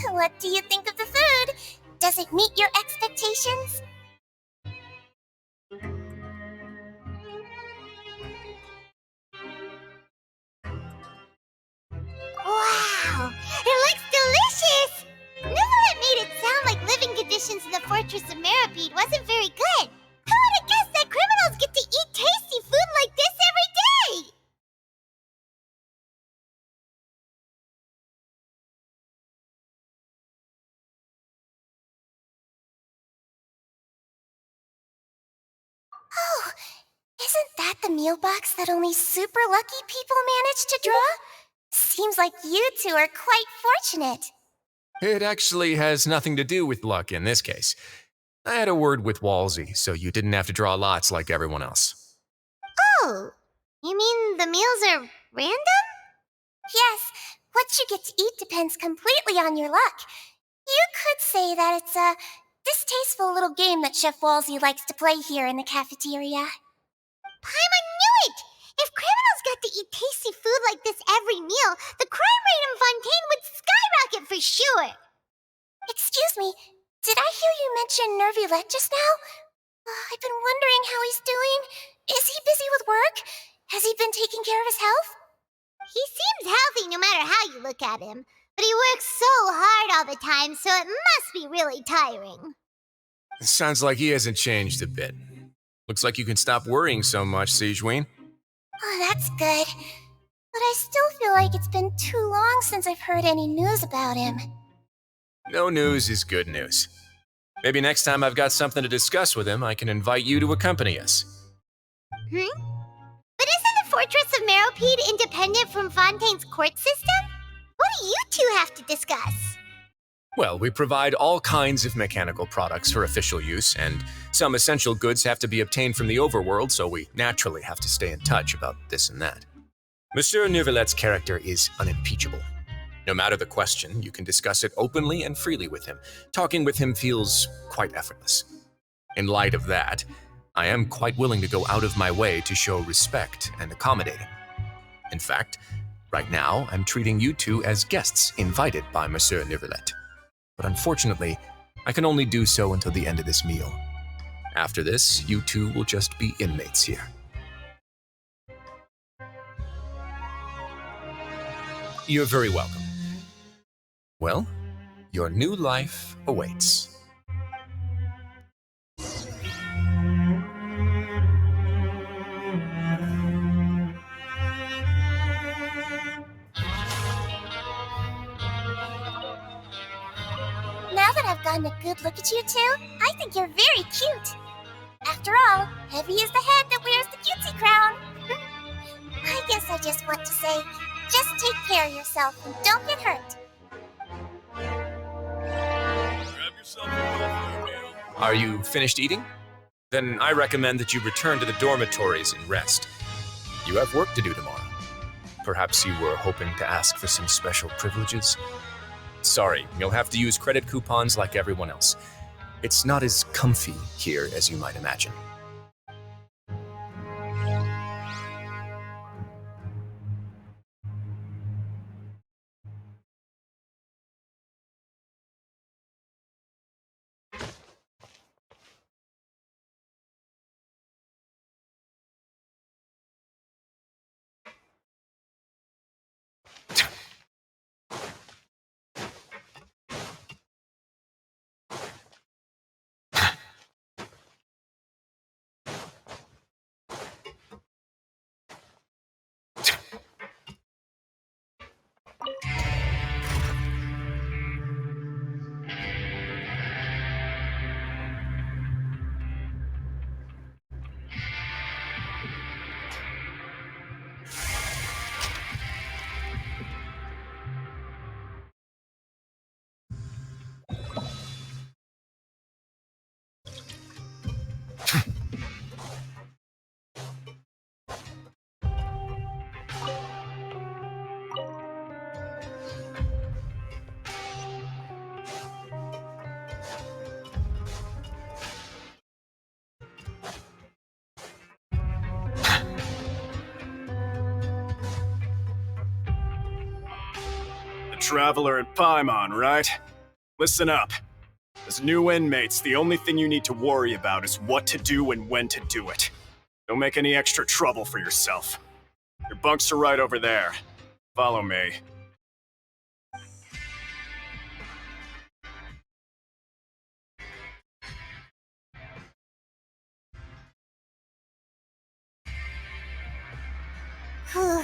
What do you think of the food? Does it meet your expectations? Wow! It looks delicious! Nivalet made it sound like living conditions in the Fortress of Meripede wasn't very good. Who would have guessed that criminals get to eat tasty food like this every day? Oh, isn't that the meal box that only super lucky people manage to draw? Seems like you two are quite fortunate. It actually has nothing to do with luck in this case. I had a word with Walsey, so you didn't have to draw lots like everyone else. Oh, you mean the meals are random? Yes, what you get to eat depends completely on your luck. You could say that it's a distasteful little game that Chef Walsey likes to play here in the cafeteria. Paimon knew it! If criminals got to eat tasty food like this every meal, the crime rate in Fontaine would skyrocket for sure! Excuse me, did I hear you mention Nervylette just now? I've been wondering how he's doing. Is he busy with work? Has he been taking care of his health? He seems healthy no matter how you look at him, but he works so hard all the time, so it must be really tiring. Sounds like he hasn't changed a bit. Looks like you can stop worrying so much, Sigewinne. Oh, that's good. But I still feel like it's been too long since I've heard any news about him. No news is good news. Maybe next time I've got something to discuss with him, I can invite you to accompany us. But isn't the Fortress of Meropide independent from Fontaine's court system? What do you two have to discuss? Well, we provide all kinds of mechanical products for official use, and some essential goods have to be obtained from the overworld, so we naturally have to stay in touch about this and that. Monsieur Nervylette's character is unimpeachable. No matter the question, you can discuss it openly and freely with him. Talking with him feels quite effortless. In light of that, I am quite willing to go out of my way to show respect and accommodate him. In fact, right now, I'm treating you two as guests invited by Monsieur Nervylette. But unfortunately, I can only do so until the end of this meal. After this, you two will just be inmates here. You're very welcome. Well, your new life awaits. Now that I've gotten a good look at you two, I think you're very cute. After all, heavy is the head that wears the cutesy crown. I guess I just want to say, just take care of yourself and don't get hurt. Grab yourself a welfare meal. Are you finished eating? Then I recommend that you return to the dormitories and rest. You have work to do tomorrow. Perhaps you were hoping to ask for some special privileges? Sorry, you'll have to use credit coupons like everyone else. It's not as comfy here as you might imagine. Traveler and Paimon, right? Listen up. As new inmates, the only thing you need to worry about is what to do and when to do it. Don't make any extra trouble for yourself. Your bunks are right over there. Follow me. Whew.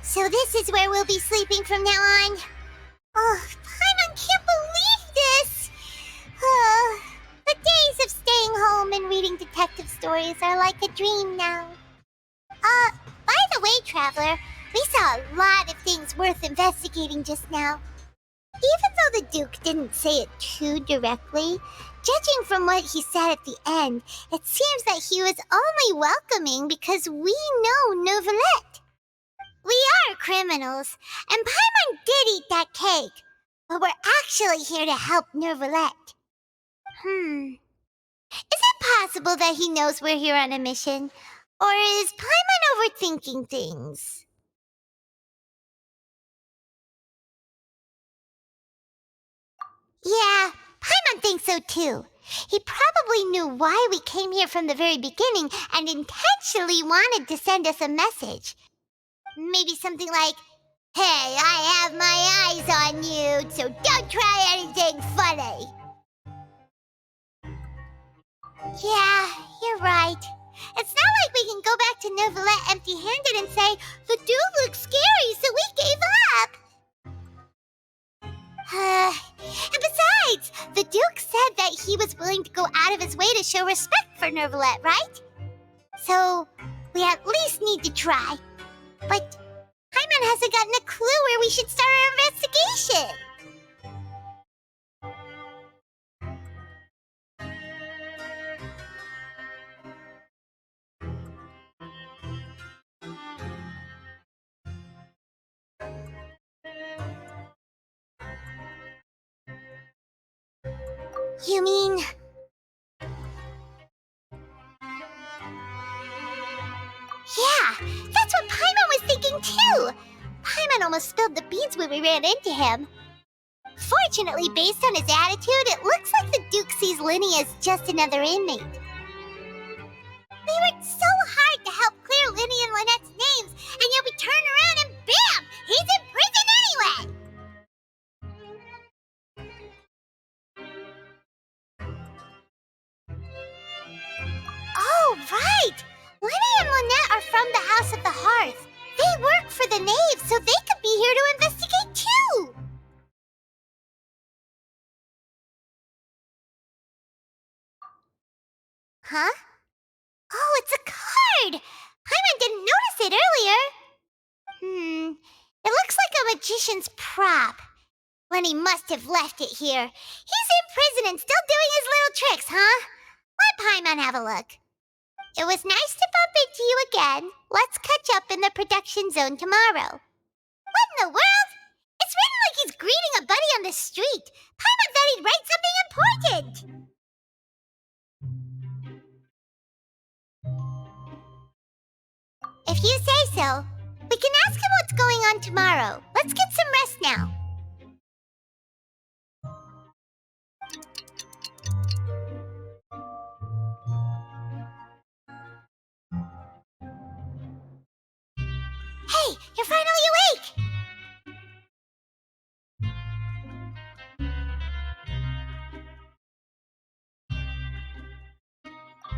So this is where we'll be sleeping from now on. Oh, Paimon can't believe this! The days of staying home and reading detective stories are like a dream now. By the way, Traveler, we saw a lot of things worth investigating just now. Even though the Duke didn't say it too directly, judging from what he said at the end, it seems that he was only welcoming because we know Neuvillette. We are criminals, and Paimon did eat that cake, but we're actually here to help Neuvillette. Is it possible that he knows we're here on a mission? Or is Paimon overthinking things? Yeah, Paimon thinks so too. He probably knew why we came here from the very beginning and intentionally wanted to send us a message. Maybe something like, "Hey, I have my eyes on you, so don't try anything funny." Yeah, you're right. It's not like we can go back to Neuvillette empty-handed and say, "The dude looks scary, so we gave up." And besides, the Duke said that he was willing to go out of his way to show respect for Neuvillette, right? So, we at least need to try. But Paimon hasn't gotten a clue where we should start our investigation. You mean... Yeah, that's what Paimon was thinking too. Paimon almost spilled the beans when we ran into him. Fortunately, based on his attitude, it looks like the Duke sees Linny as just another inmate. We worked so hard to help clear Linny and Lynette's names, and yet we turn around and bam! He's in prison anyway! Oh, right! Linny and Lynette are from the House of the Hearth. They work for the Knave, so they could be here to investigate too! Huh? Oh, it's a card! Paimon didn't notice it earlier. It looks like a magician's prop. Lenny must have left it here. He's in prison and still doing his little tricks, huh? Let Paimon have a look. It was nice to bump into you again. Let's catch up in the production zone tomorrow. What in the world? It's written like he's greeting a buddy on the street. Paimon thought he'd write something important. If you say so. We can ask him what's going on tomorrow. Let's get some rest now. Hey, you're finally awake!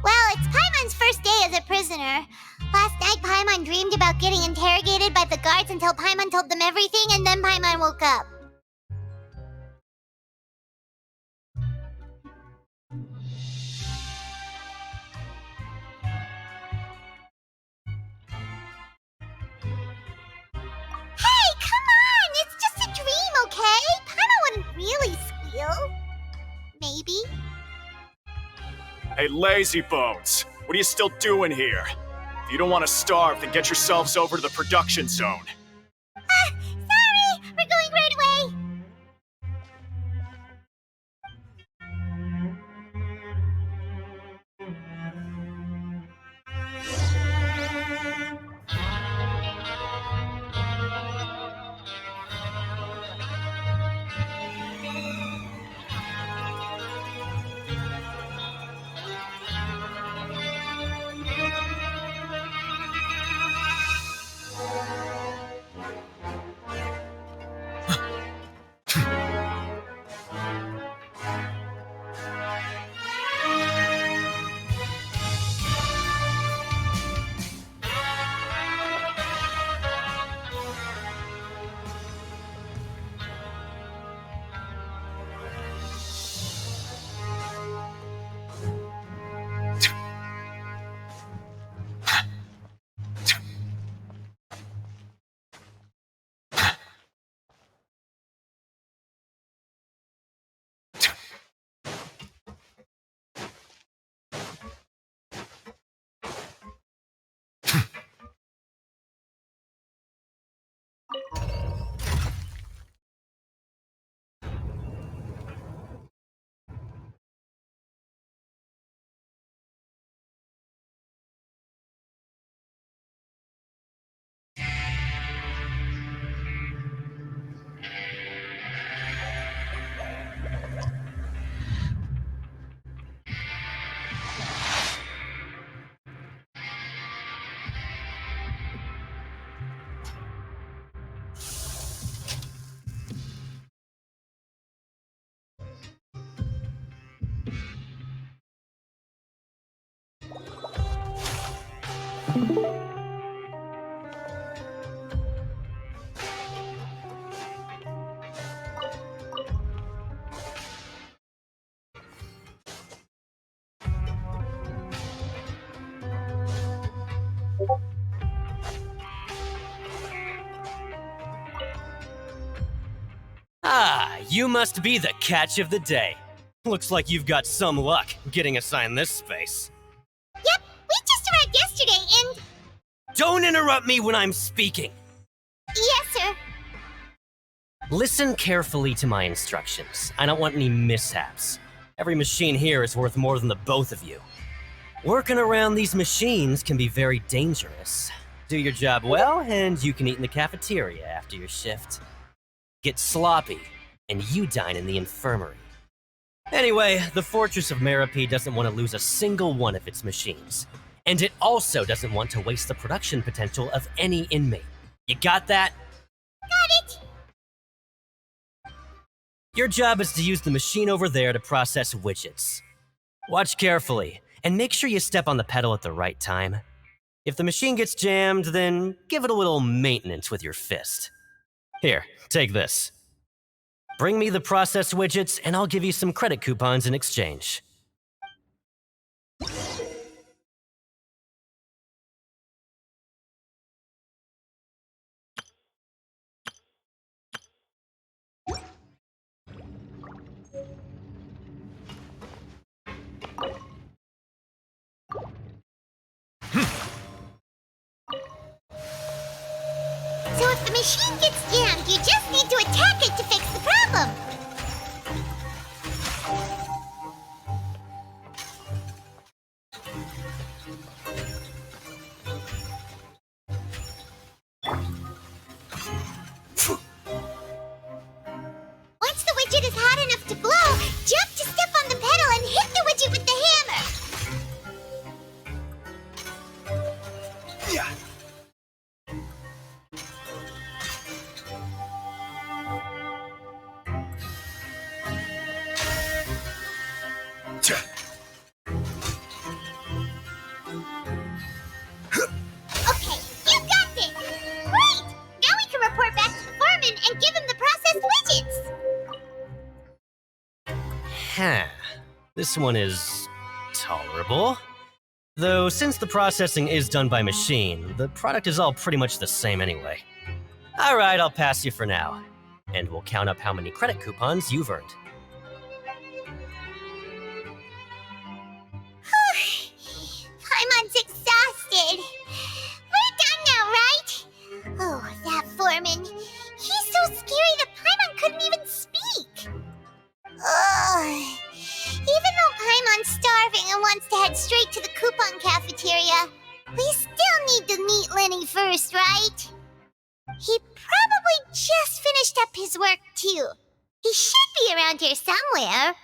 Well, it's Paimon's first day as a prisoner. Last night, Paimon dreamed about getting interrogated by the guards until Paimon told them everything, and then Paimon woke up. Hey, come on! It's just a dream, okay? Paimon wouldn't really squeal. Maybe. Hey, lazy bones! What are you still doing here? If you don't want to starve, then get yourselves over to the production zone. Sorry! We're going right away! Ah, you must be the catch of the day. Looks like you've got some luck getting assigned this space. Yep, we just arrived yesterday and... Don't interrupt me when I'm speaking. Yes, sir. Listen carefully to my instructions. I don't want any mishaps. Every machine here is worth more than the both of you. Working around these machines can be very dangerous. Do your job well, and you can eat in the cafeteria after your shift. Get sloppy, and you dine in the infirmary. Anyway, the Fortress of Meropide doesn't want to lose a single one of its machines. And it also doesn't want to waste the production potential of any inmate. You got that? Got it. Your job is to use the machine over there to process widgets. Watch carefully, and make sure you step on the pedal at the right time. If the machine gets jammed, then give it a little maintenance with your fist. Here, take this. Bring me the processed widgets, and I'll give you some credit coupons in exchange. So if the machine gets jammed, you just need to attack it to fix the problem. Once the widget is hot enough to blow, jump to step on the pedal and hit the widget with the hammer. Yeah. Okay, you got this! Great! Now we can report back to the foreman and give him the processed widgets! Huh. This one is tolerable. Though, since the processing is done by machine, the product is all pretty much the same anyway. Alright, I'll pass you for now. And we'll count up how many credit coupons you've earned. Paimon's exhausted. We're done now, right? Oh, that foreman. He's so scary that Paimon couldn't even speak. Ugh. Even though Paimon's starving and wants to head straight to the coupon cafeteria, we still need to meet Lenny first, right? He probably just finished up his work, too. He should be around here somewhere.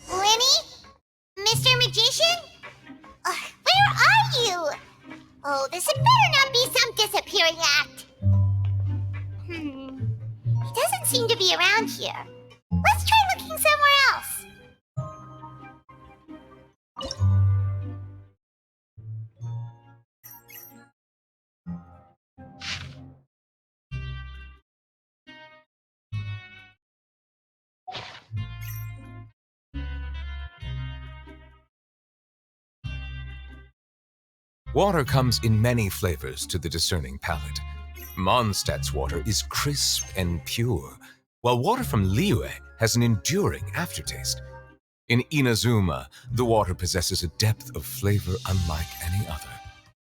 Lenny? Mr. Magician? Where are you? Oh, this had better not be some disappearing act. He doesn't seem to be around here. Let's try looking somewhere else. Water comes in many flavors to the discerning palate. Mondstadt's water is crisp and pure, while water from Liyue has an enduring aftertaste. In Inazuma, the water possesses a depth of flavor unlike any other.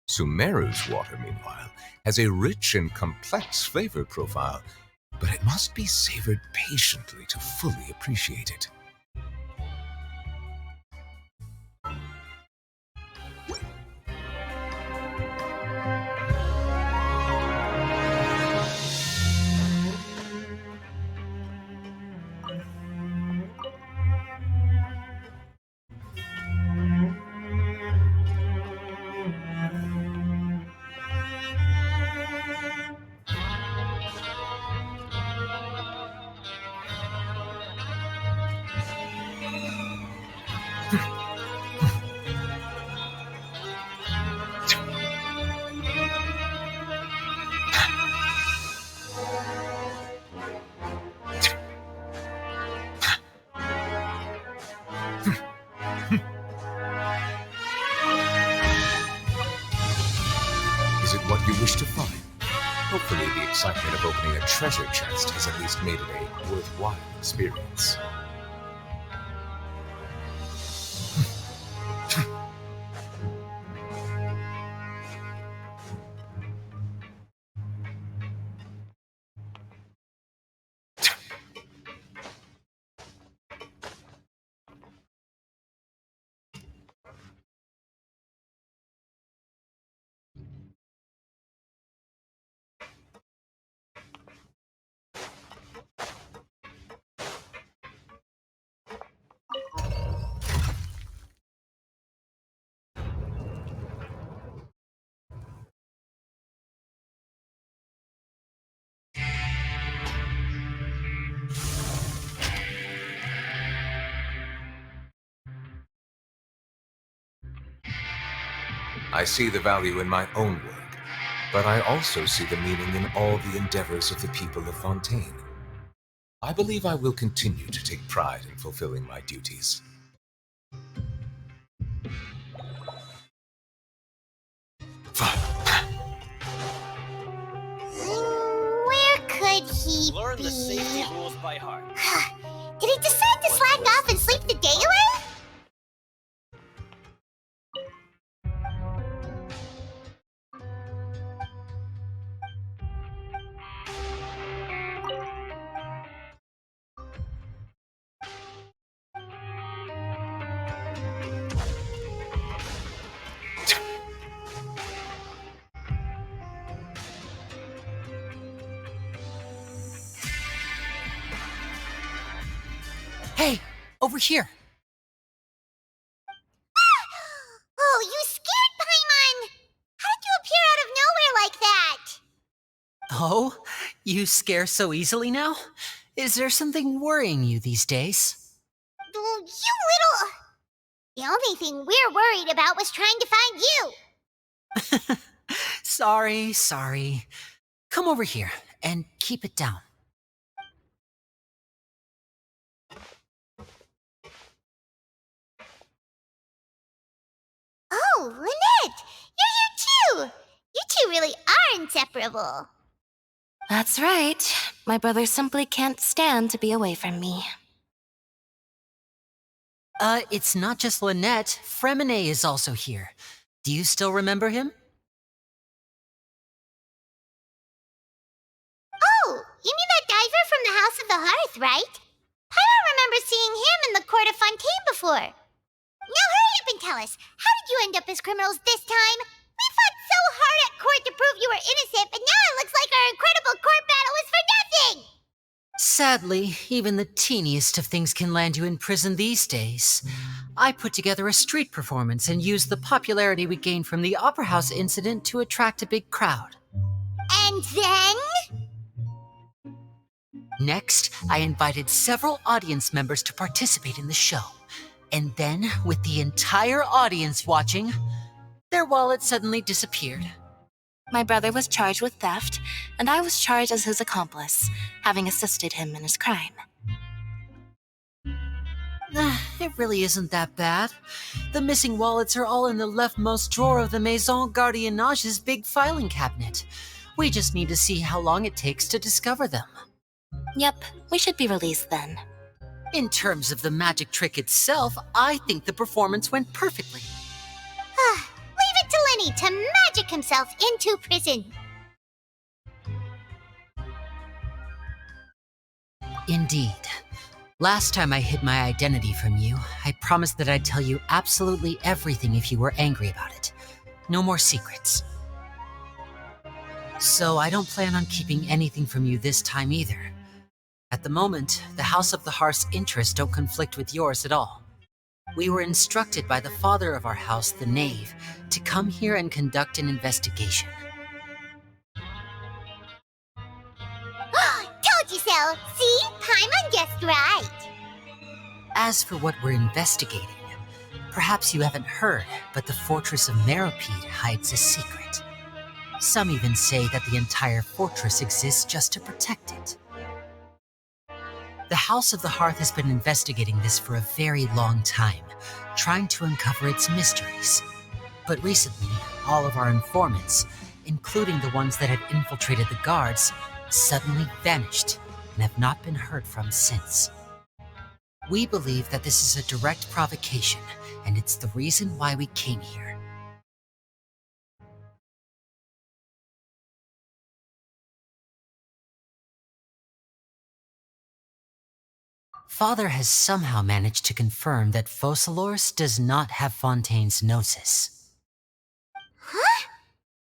Sumeru's water, meanwhile, has a rich and complex flavor profile, but it must be savored patiently to fully appreciate it. what you wish to find. Hopefully the excitement of opening a treasure chest has at least made it a worthwhile experience. I see the value in my own work, but I also see the meaning in all the endeavors of the people of Fontaine. I believe I will continue to take pride in fulfilling my duties. Where could he Learn be? the safety rules by heart. Did he decide to slack off and sleep the day away? Hey, over here. Oh, you scared Paimon! How did you appear out of nowhere like that? Oh, you scare so easily now? Is there something worrying you these days? Oh, you little... The only thing we're worried about was trying to find you. Sorry. Come over here and keep it down. Oh, Lynette! You're here too! You two really are inseparable. That's right. My brother simply can't stand to be away from me. It's not just Lynette. Fremine is also here. Do you still remember him? Oh, you mean that diver from the House of the Hearth, right? Paimon remembers seeing him in the court of Fontaine before. Now hurry up and tell us, how did you end up as criminals this time? We fought so hard at court to prove you were innocent, but now it looks like our incredible court battle was for nothing! Sadly, even the teeniest of things can land you in prison these days. I put together a street performance and used the popularity we gained from the Opera House incident to attract a big crowd. And then? Next, I invited several audience members to participate in the show. And then, with the entire audience watching, their wallet suddenly disappeared. My brother was charged with theft, and I was charged as his accomplice, having assisted him in his crime. It really isn't that bad. The missing wallets are all in the leftmost drawer of the Maison Gardiennage's big filing cabinet. We just need to see how long it takes to discover them. Yep, we should be released then. In terms of the magic trick itself, I think the performance went perfectly. Leave it to Lenny to magic himself into prison. Indeed. Last time I hid my identity from you, I promised that I'd tell you absolutely everything if you were angry about it. No more secrets. So I don't plan on keeping anything from you this time either. At the moment, the House of the Hearth's interests don't conflict with yours at all. We were instructed by the father of our house, the Knave, to come here and conduct an investigation. Told you so! See? Paimon guessed right. As for what we're investigating, perhaps you haven't heard, but the fortress of Meropide hides a secret. Some even say that the entire fortress exists just to protect it. The House of the Hearth has been investigating this for a very long time, trying to uncover its mysteries. But recently, all of our informants, including the ones that had infiltrated the guards, suddenly vanished and have not been heard from since. We believe that this is a direct provocation, and it's the reason why we came here. Father has somehow managed to confirm that Focalors does not have Fontaine's Gnosis. Huh?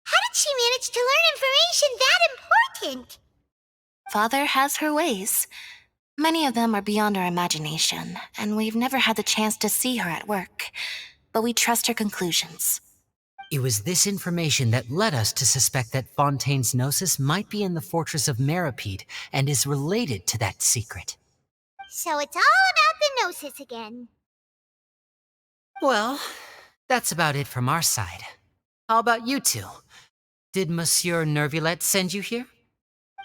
How did she manage to learn information that important? Father has her ways. Many of them are beyond our imagination, and we've never had the chance to see her at work. But we trust her conclusions. It was this information that led us to suspect that Fontaine's Gnosis might be in the fortress of Meripede and is related to that secret. So it's all about the Gnosis again. Well, that's about it from our side. How about you two? Did Monsieur Nervulette send you here?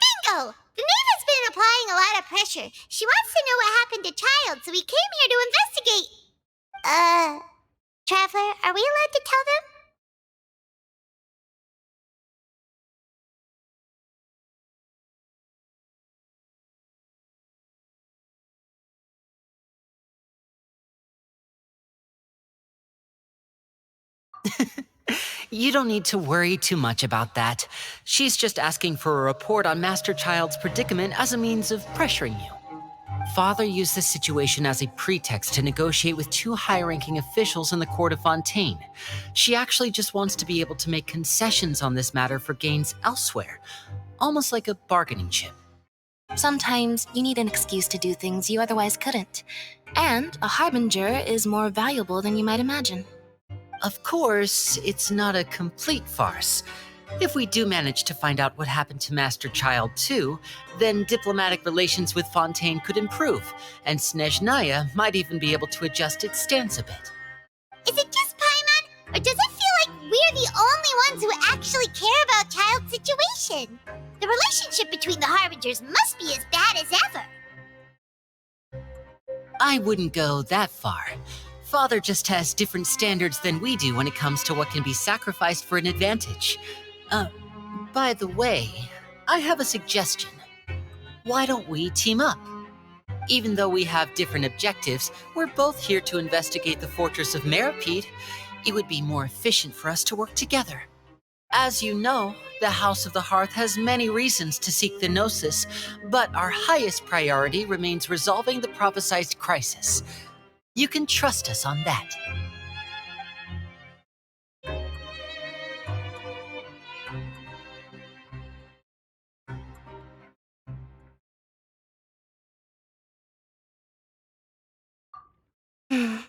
Bingo! The maid has been applying a lot of pressure. She wants to know what happened to Child, so we came here to investigate. Traveler, are we allowed to tell them? You don't need to worry too much about that. She's just asking for a report on Master Child's predicament as a means of pressuring you. Father used this situation as a pretext to negotiate with two high-ranking officials in the court of Fontaine. She actually just wants to be able to make concessions on this matter for gains elsewhere, almost like a bargaining chip. Sometimes you need an excuse to do things you otherwise couldn't. And a harbinger is more valuable than you might imagine. Of course, it's not a complete farce. If we do manage to find out what happened to Master Child too, then diplomatic relations with Fontaine could improve, and Snezhnaya might even be able to adjust its stance a bit. Is it just Paimon, or does it feel like we're the only ones who actually care about Child's situation? The relationship between the Harbingers must be as bad as ever. I wouldn't go that far. Father just has different standards than we do when it comes to what can be sacrificed for an advantage. By the way, I have a suggestion. Why don't we team up? Even though we have different objectives, we're both here to investigate the fortress of Meripede. It would be more efficient for us to work together. As you know, the House of the Hearth has many reasons to seek the Gnosis, but our highest priority remains resolving the prophesized crisis. You can trust us on that.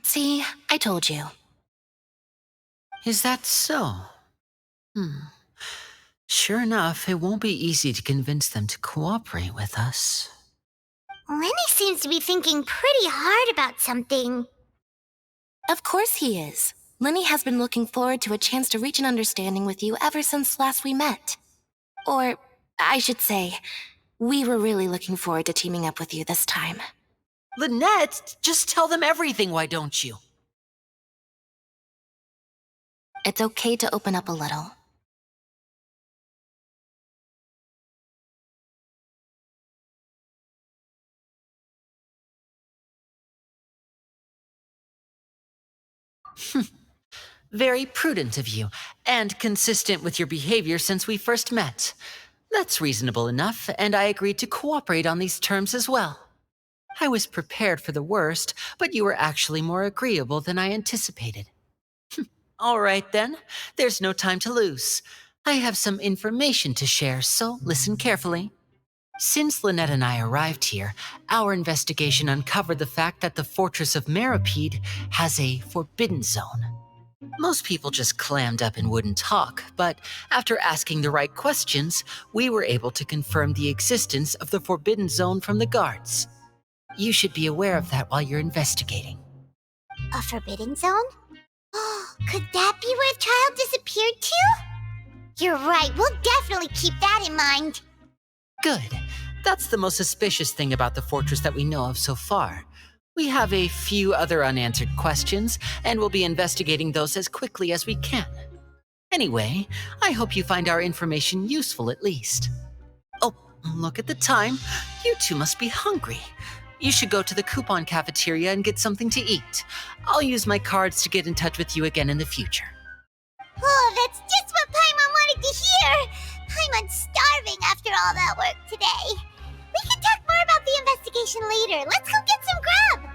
See, I told you. Is that so? Sure enough, it won't be easy to convince them to cooperate with us. Lenny seems to be thinking pretty hard about something. Of course he is. Lenny has been looking forward to a chance to reach an understanding with you ever since last we met. Or, I should say, we were really looking forward to teaming up with you this time. Lynette, just tell them everything, why don't you? It's okay to open up a little. Very prudent of you, and consistent with your behavior since we first met. That's reasonable enough, and I agreed to cooperate on these terms as well. I was prepared for the worst, but you were actually more agreeable than I anticipated. All right then, there's no time to lose. I have some information to share, so listen carefully. Since Lynette and I arrived here, our investigation uncovered the fact that the fortress of Meripede has a forbidden zone. Most people just clammed up and wouldn't talk, but after asking the right questions, we were able to confirm the existence of the forbidden zone from the guards. You should be aware of that while you're investigating. A forbidden zone? Could that be where Child disappeared to? You're right, we'll definitely keep that in mind. Good. That's the most suspicious thing about the fortress that we know of so far. We have a few other unanswered questions, and we'll be investigating those as quickly as we can. Anyway, I hope you find our information useful at least. Oh, look at the time. You two must be hungry. You should go to the coupon cafeteria and get something to eat. I'll use my cards to get in touch with you again in the future. Oh, that's just what Paimon wanted to hear! Paimon's starving after all that work today. We can talk more about the investigation later. Let's go get some grub!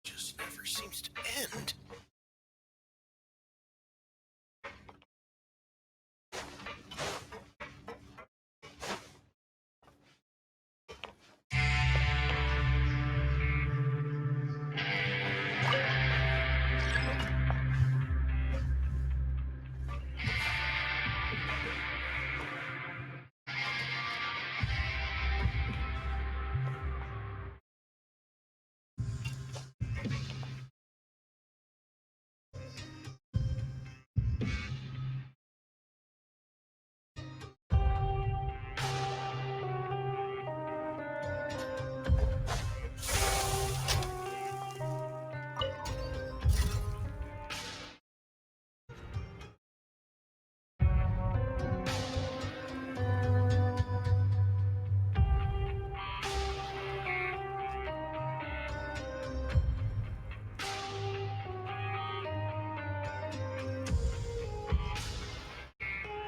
Just never seems to end.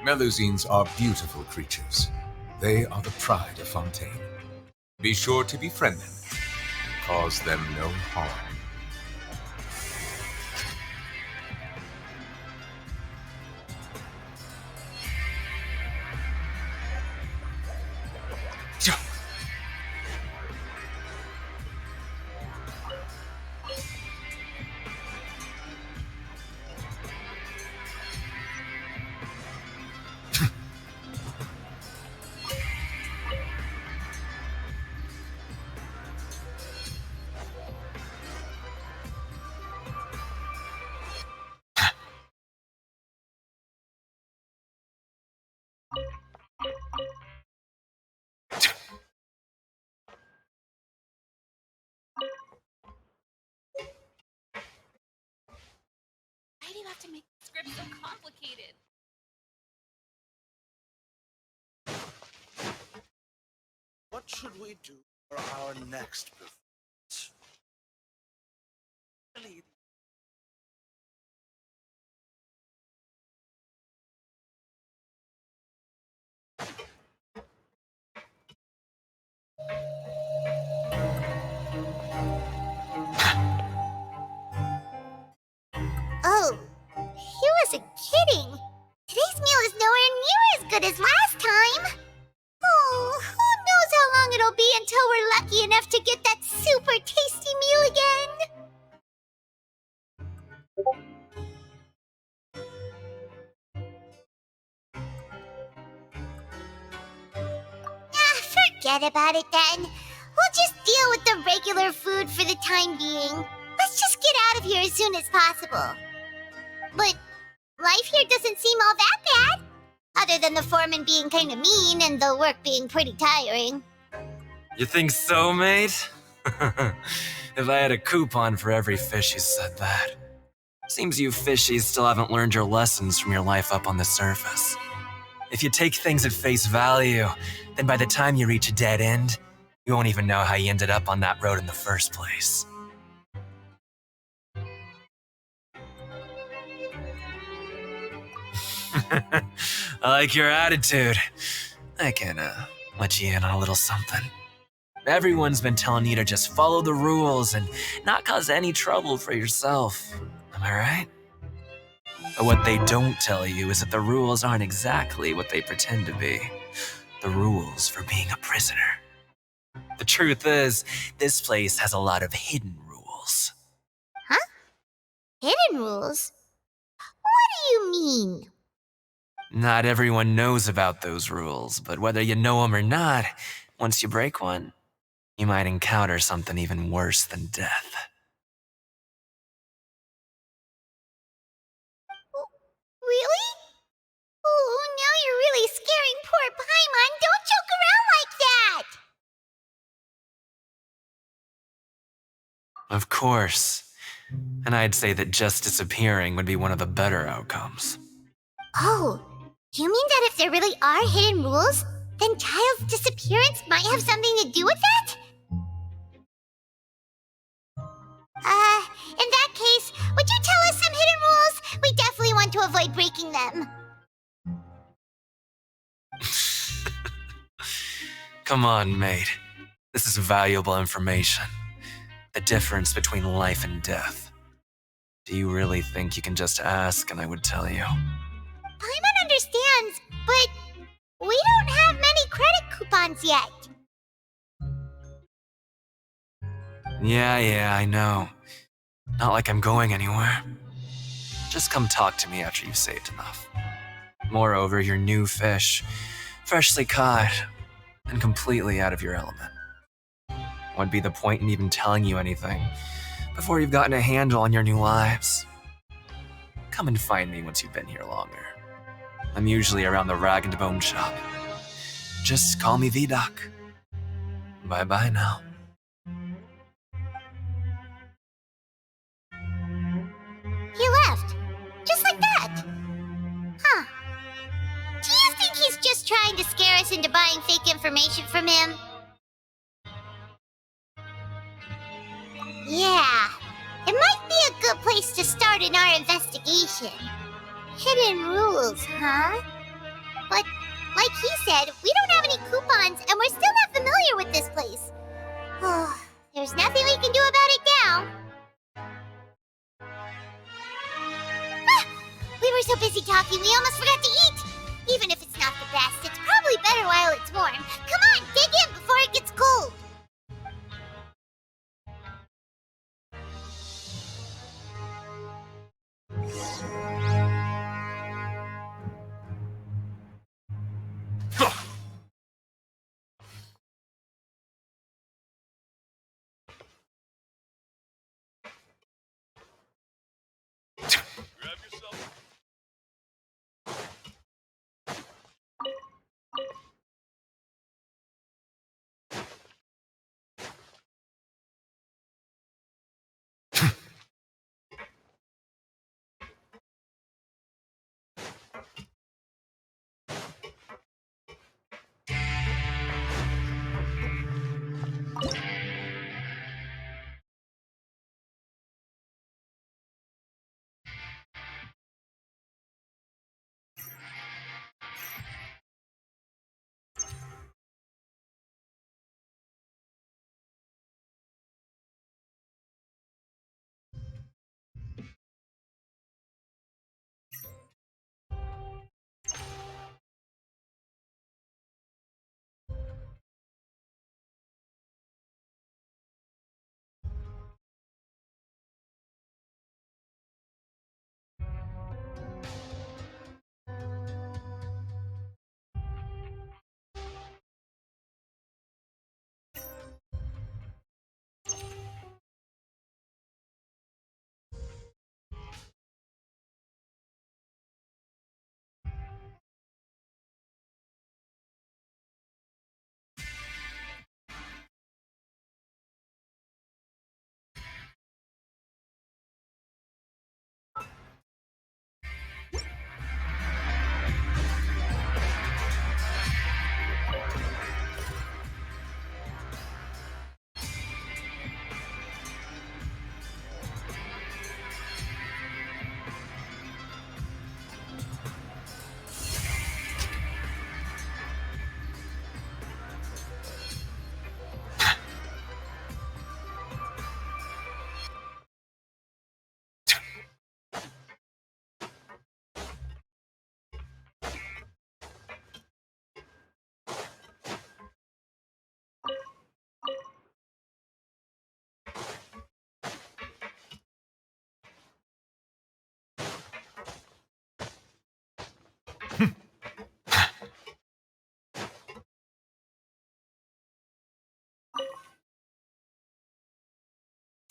Melusines are beautiful creatures. They are the pride of Fontaine. Be sure to befriend them and cause them no harm. Why do you have to make the script so complicated? What should we do for our next performance? Really, Oh, he wasn't kidding. Today's meal is nowhere near as good as last time. Oh, who knows how long it'll be until we're lucky enough to get that super tasty meal again. Forget about it then. We'll just deal with the regular food for the time being. Let's just get out of here as soon as possible. But life here doesn't seem all that bad. Other than the foreman being kind of mean and the work being pretty tiring. You think so, mate? If I had a coupon for every fish who said that. Seems you fishies still haven't learned your lessons from your life up on the surface. If you take things at face value, then by the time you reach a dead end, you won't even know how you ended up on that road in the first place. I like your attitude. I can, let you in on a little something. Everyone's been telling you to just follow the rules and not cause any trouble for yourself. Am I right? But what they don't tell you is that the rules aren't exactly what they pretend to be. The rules for being a prisoner. The truth is, this place has a lot of hidden rules. Huh? Hidden rules? What do you mean? Not everyone knows about those rules, but whether you know them or not, once you break one, you might encounter something even worse than death. Really? Oh, now you're really scaring poor Paimon. Don't joke around like that! Of course. And I'd say that just disappearing would be one of the better outcomes. Oh, you mean that if there really are hidden rules, then Child's disappearance might have something to do with that? In that case, would you tell us some hidden rules? We definitely want to avoid breaking them. Come on, mate. This is valuable information. The difference between life and death. Do you really think you can just ask and I would tell you? Paimon understands, but we don't have many credit coupons yet. Yeah, I know. Not like I'm going anywhere. Just come talk to me after you've saved enough. Moreover, you're new fish, freshly caught, and completely out of your element. What'd be the point in even telling you anything before you've gotten a handle on your new lives? Come and find me once you've been here longer. I'm usually around the rag and bone shop. Just call me V-Doc. Bye-bye now. He left. Just like that. Huh. Do you think he's just trying to scare us into buying fake information from him? Yeah. It might be a good place to start in our investigation. Hidden rules, huh? But, like he said, we don't have any coupons and we're still not familiar with this place. There's nothing we can do about it now. We were so busy talking, we almost forgot to eat. Even if it's not the best, it's probably better while it's warm. Come on, dig in before it gets cold.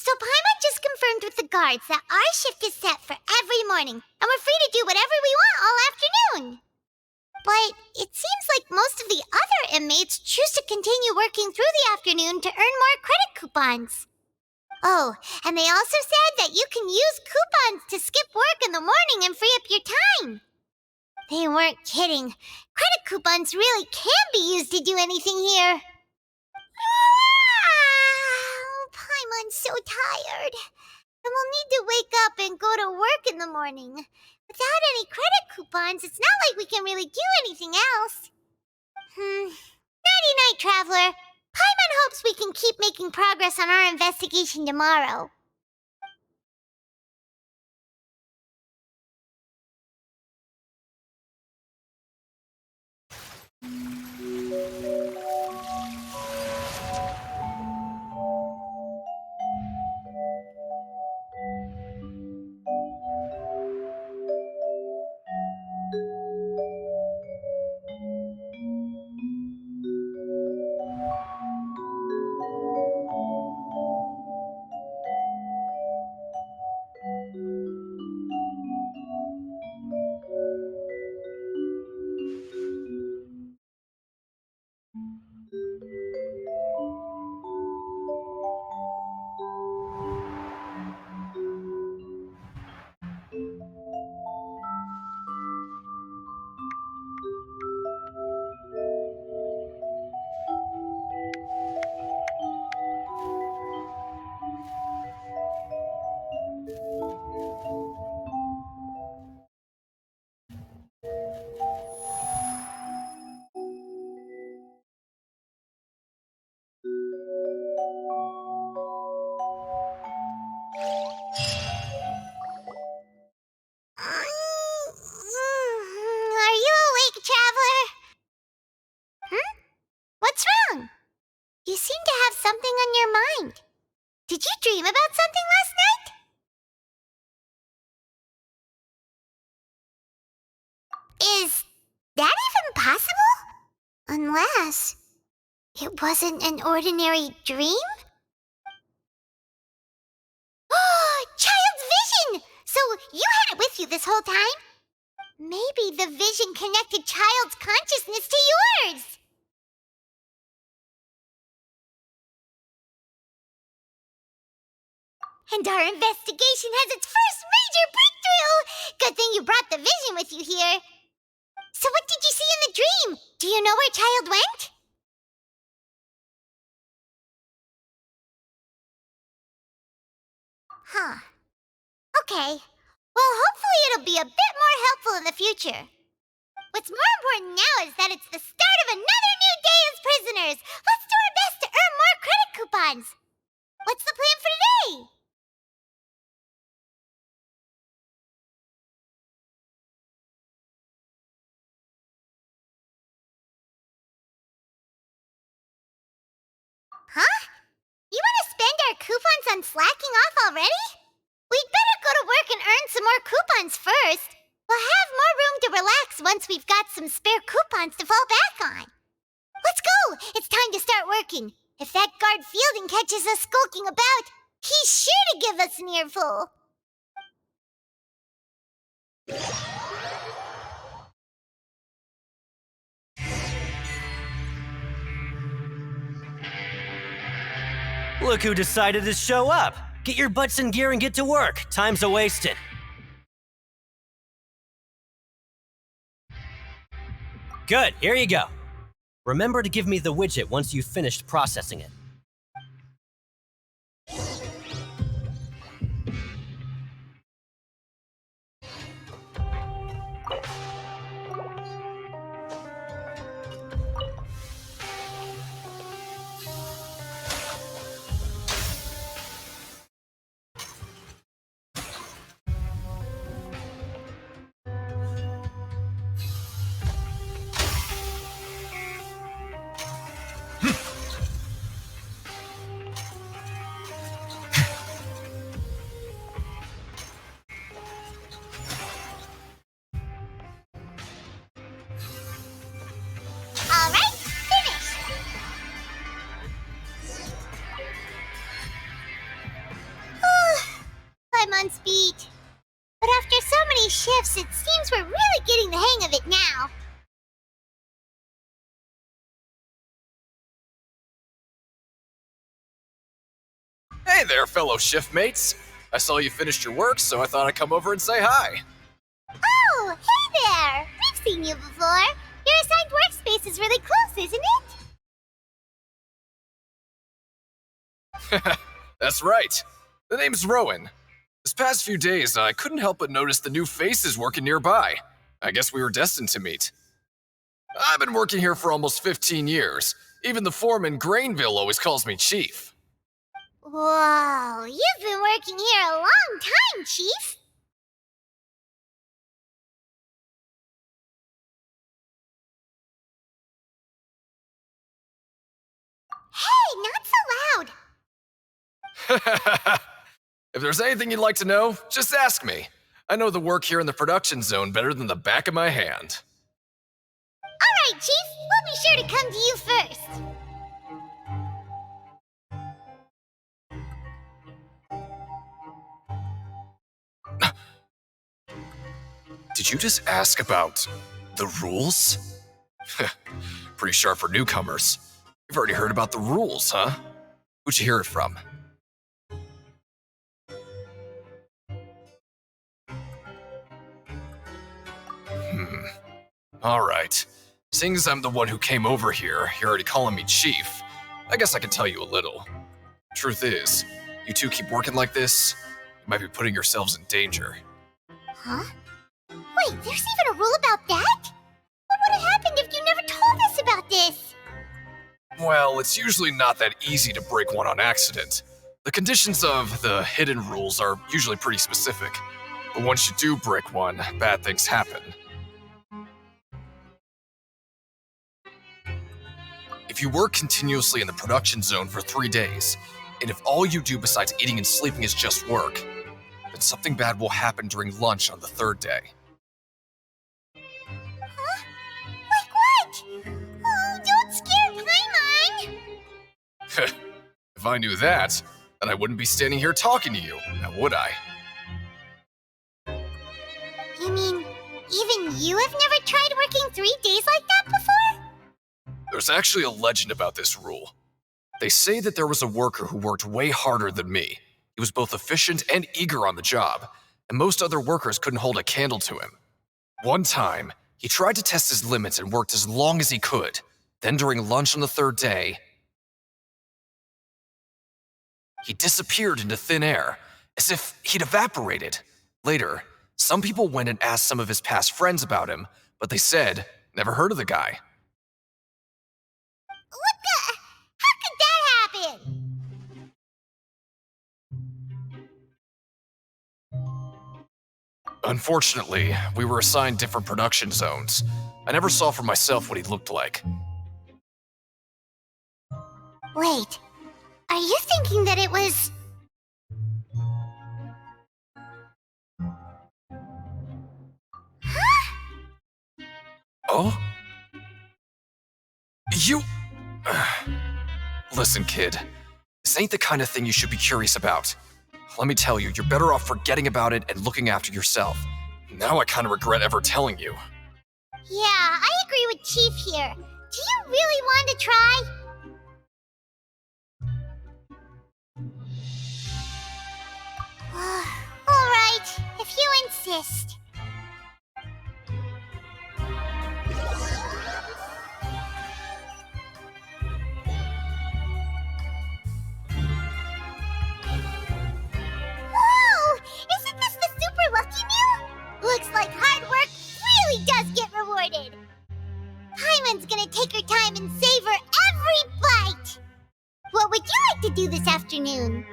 So Paimon just confirmed with the guards that our shift is set for every morning, and we're free to do whatever we want all afternoon. But it seems like most of the other inmates choose to continue working through the afternoon to earn more credit coupons. Oh, and they also said that you can use coupons to skip work in the morning and free up your time. They weren't kidding. Credit coupons really can be used to do anything here. Paimon's so tired. And we'll need to wake up and go to work in the morning. Without any credit coupons, it's not like we can really do anything else. Nighty-night, Traveler. Paimon hopes we can keep making progress on our investigation tomorrow. Are you awake, Traveler? What's wrong? You seem to have something on your mind. Did you dream about something last night? Is that even possible? Unless it wasn't an ordinary dream? Child's vision! So you had it with you this whole time? Maybe the vision connected Child's consciousness to yours. And our investigation has its first major breakthrough! Good thing you brought the vision with you here. So what did you see in the dream? Do you know where Child went? Huh. Okay. Well, hopefully it'll be a bit more helpful in the future. What's more important now is that it's the start of another new day as prisoners. Let's do our best to earn more credit coupons. What's the plan for today? Huh? You want to spend our coupons on slacking off already? We'd better go to work and earn some more coupons first. We'll have more room to relax once we've got some spare coupons to fall back on. Let's go! It's time to start working. If that guard Fielding catches us skulking about, he's sure to give us an earful. Look who decided to show up. Get your butts in gear and get to work. Time's a-wasted. Good, here you go. Remember to give me the widget once you've finished processing it. Paimon's beat. But after so many shifts, it seems we're really getting the hang of it now. Hey there, fellow shift mates. I saw you finished your work, so I thought I'd come over and say hi. Oh, hey there! We've seen you before. Your assigned workspace is really close, isn't it? That's right. The name's Rowan. This past few days, I couldn't help but notice the new faces working nearby. I guess we were destined to meet. I've been working here for almost 15 years. Even the foreman, Grainville, always calls me Chief. Whoa, you've been working here a long time, Chief. Hey, not so loud. If there's anything you'd like to know, just ask me. I know the work here in the production zone better than the back of my hand. All right, Chief, we'll be sure to come to you first. Did you just ask about the rules? Pretty sharp for newcomers. You've already heard about the rules, huh? Who'd you hear it from? Alright. Seeing as I'm the one who came over here, you're already calling me Chief. I guess I can tell you a little. Truth is, you two keep working like this, you might be putting yourselves in danger. Huh? Wait, there's even a rule about that? What would have happened if you never told us about this? Well, it's usually not that easy to break one on accident. The conditions of the hidden rules are usually pretty specific. But once you do break one, bad things happen. If you work continuously in the production zone for 3 days, and if all you do besides eating and sleeping is just work, then something bad will happen during lunch on the 3rd day. Huh? Like what? Oh, don't scare Paimon! If I knew that, then I wouldn't be standing here talking to you, now would I? You mean, even you have never tried working 3 days like that before? There's actually a legend about this rule. They say that there was a worker who worked way harder than me. He was both efficient and eager on the job, and most other workers couldn't hold a candle to him. One time, he tried to test his limits and worked as long as he could. Then during lunch on the 3rd day, he disappeared into thin air, as if he'd evaporated. Later, some people went and asked some of his past friends about him, but they said, never heard of the guy. What the? How could that happen? Unfortunately, we were assigned different production zones. I never saw for myself what he looked like. Wait, are you thinking that it was... Oh? You... Listen, kid. This ain't the kind of thing you should be curious about. Let me tell you, you're better off forgetting about it and looking after yourself. Now I kind of regret ever telling you. Yeah, I agree with Chief here. Do you really want to try? Alright, if you insist. Whoa! Isn't this the super lucky meal? Looks like hard work really does get rewarded. Paimon's gonna take her time and savor every bite. What would you like to do this afternoon?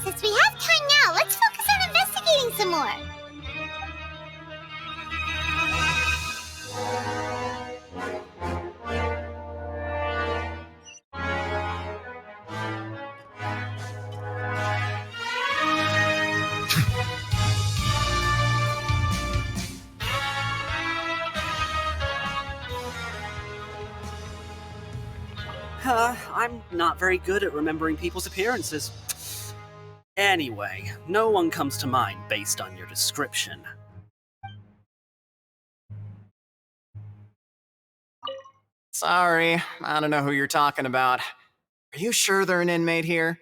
Since we have time now, let's focus on investigating some more. I'm not very good at remembering people's appearances. Anyway, no one comes to mind based on your description. Sorry, I don't know who you're talking about. Are you sure they're an inmate here?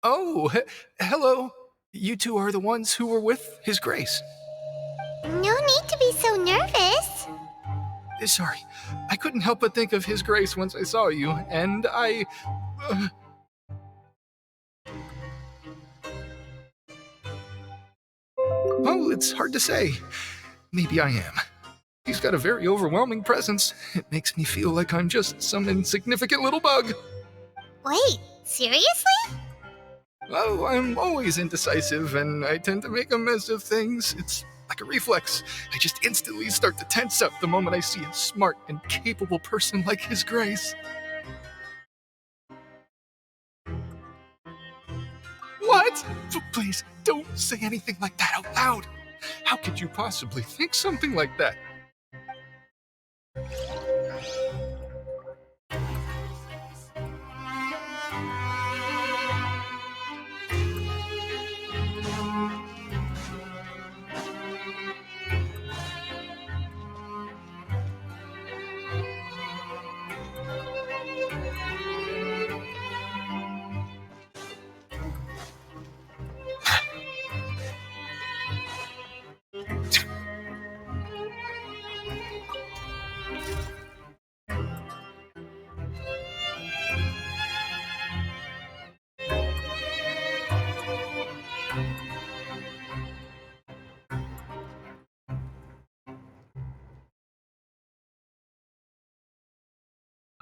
Oh, hello. You two are the ones who were with His Grace. No need to be so nervous. Sorry, I couldn't help but think of His Grace once I saw you, and I... Well, it's hard to say. Maybe I am. He's got a very overwhelming presence. It makes me feel like I'm just some insignificant little bug. Wait, seriously? Well, I'm always indecisive, and I tend to make a mess of things. It's like a reflex. I just instantly start to tense up the moment I see a smart and capable person like His Grace. What? Please, don't say anything like that out loud. How could you possibly think something like that?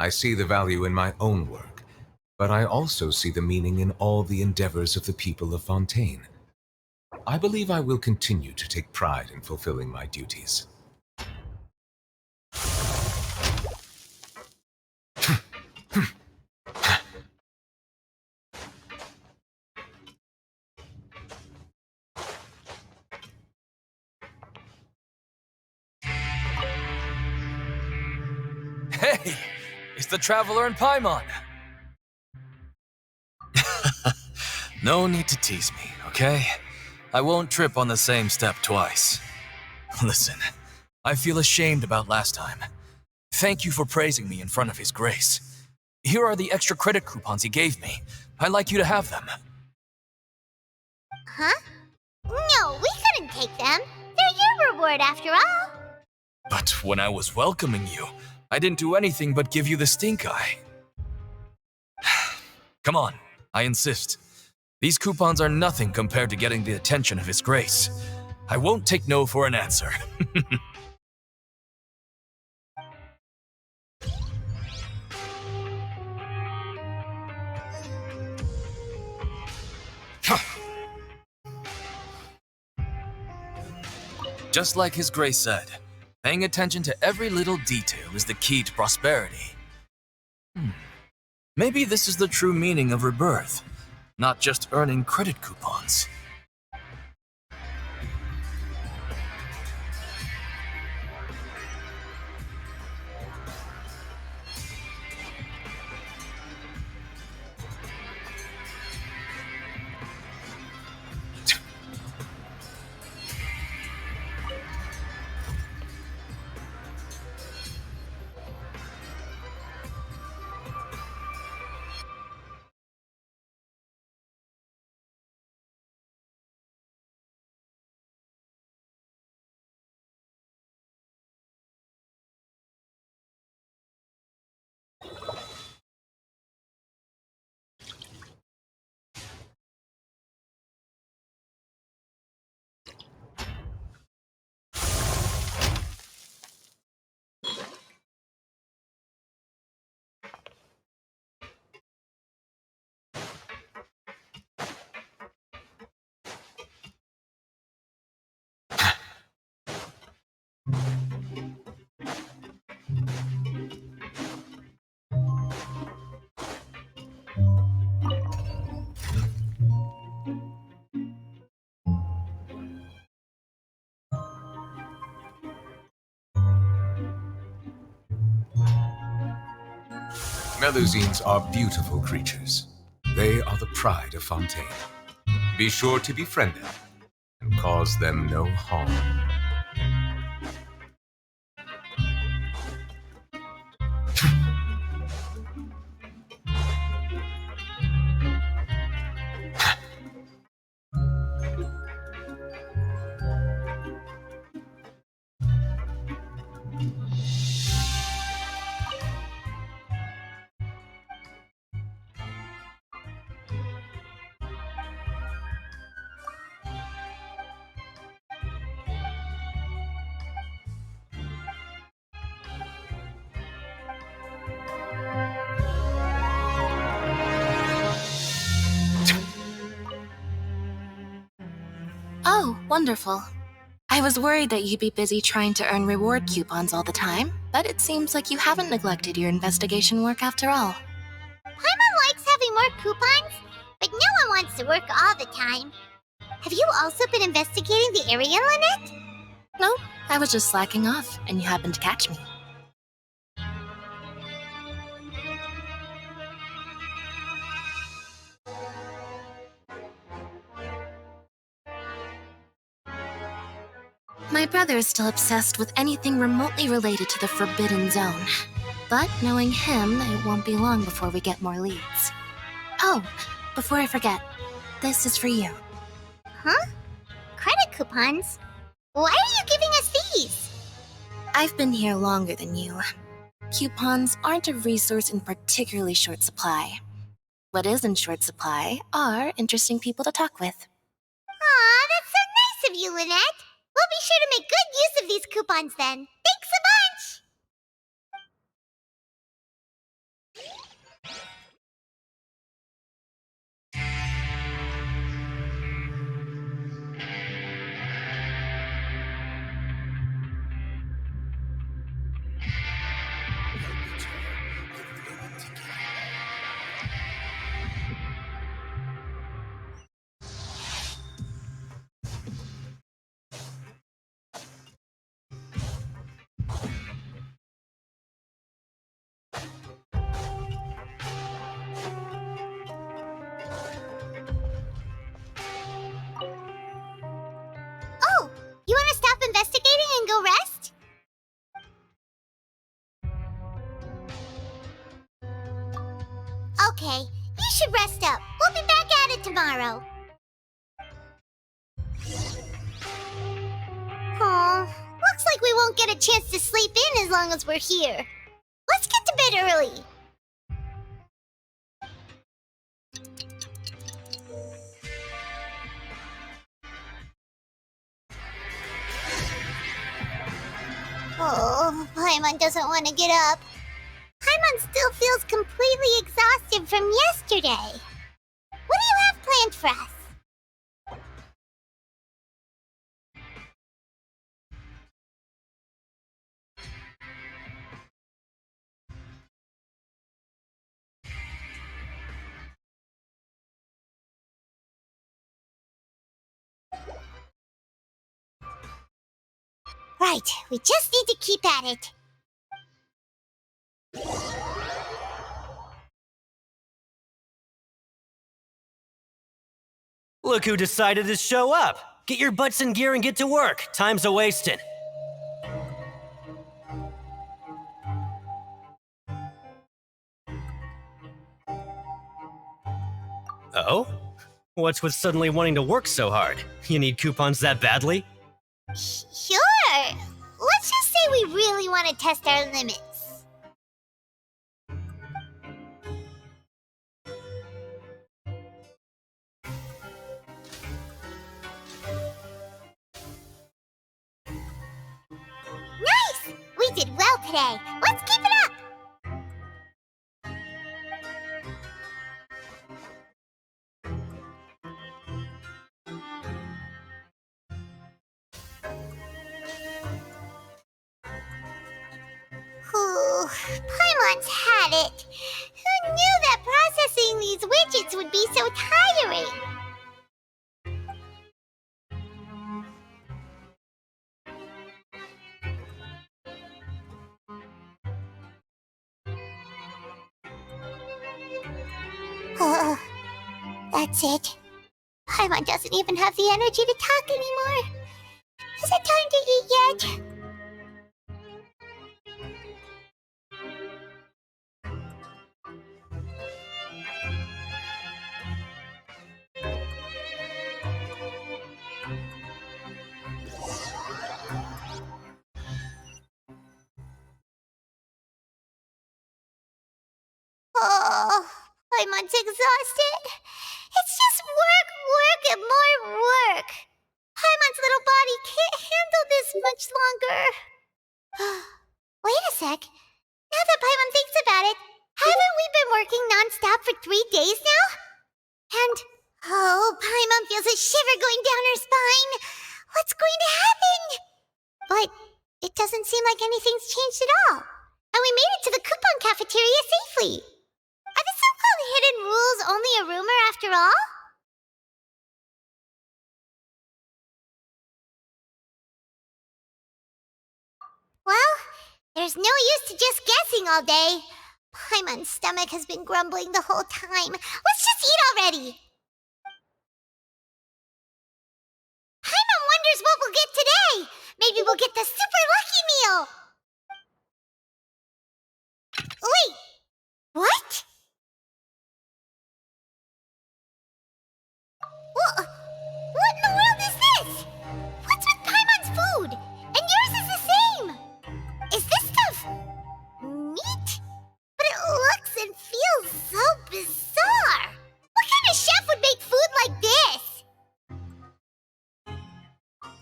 I see the value in my own work, but I also see the meaning in all the endeavors of the people of Fontaine. I believe I will continue to take pride in fulfilling my duties. Hey! It's the Traveler and Paimon! No need to tease me, okay? I won't trip on the same step twice. Listen, I feel ashamed about last time. Thank you for praising me in front of His Grace. Here are the extra credit coupons he gave me. I'd like you to have them. Huh? No, we couldn't take them. They're your reward after all. But when I was welcoming you, I didn't do anything but give you the stink eye. Come on, I insist. These coupons are nothing compared to getting the attention of His Grace. I won't take no for an answer. Just like His Grace said, paying attention to every little detail is the key to prosperity. Maybe this is the true meaning of rebirth, not just earning credit coupons. Melusines are beautiful creatures. They are the pride of Fontaine. Be sure to befriend them and cause them no harm. Oh, wonderful. I was worried that you'd be busy trying to earn reward coupons all the time, but it seems like you haven't neglected your investigation work after all. Paimon likes having more coupons, but no one wants to work all the time. Have you also been investigating the area, Lynette? No, I was just slacking off, and you happened to catch me. My brother is still obsessed with anything remotely related to the Forbidden Zone. But knowing him, it won't be long before we get more leads. Oh, before I forget, this is for you. Huh? Credit coupons? Why are you giving us these? I've been here longer than you. Coupons aren't a resource in particularly short supply. What is in short supply are interesting people to talk with. Aw, that's so nice of you, Lynette. We'll be sure to make good use of these coupons then. Thanks a bunch! Oh, you want to stop investigating and go rest? Okay, you should rest up. We'll be back at it tomorrow. Aw, looks like we won't get a chance to sleep in as long as we're here. Let's get to bed early. Oh, Paimon doesn't want to get up. Paimon still feels completely exhausted from yesterday. What do you have planned for us? Right, we just need to keep at it. Look who decided to show up! Get your butts in gear and get to work. Time's a wasting. Oh? What's with suddenly wanting to work so hard? You need coupons that badly? Sure. Let's just say we really want to test our limits. Nice! We did well today. Let's keep it up! Ooh, Paimon's had it. Who knew that processing these widgets would be so tiring? That's it. Paimon doesn't even have the energy to talk anymore. Is it time to eat yet? Oh, Paimon's exhausted. It's just work, work, and more work. Paimon's little body can't handle this much longer. Wait a sec. Now that Paimon thinks about it, haven't we been working non-stop for 3 days now? And, oh, Paimon feels a shiver going down her spine. What's going to happen? But it doesn't seem like anything's changed at all. And we made it to the coupon cafeteria safely. Are the so-called hidden rules only a rumor after all? Well, there's no use to just guessing all day. Paimon's stomach has been grumbling the whole time. Let's just eat already. Paimon wonders what we'll get today. Maybe we'll get the super lucky meal. Wait, what? What in the world is this? What's with Paimon's food? And yours is the same. Is this stuff meat? But it looks and feels so bizarre. What kind of chef would make food like this?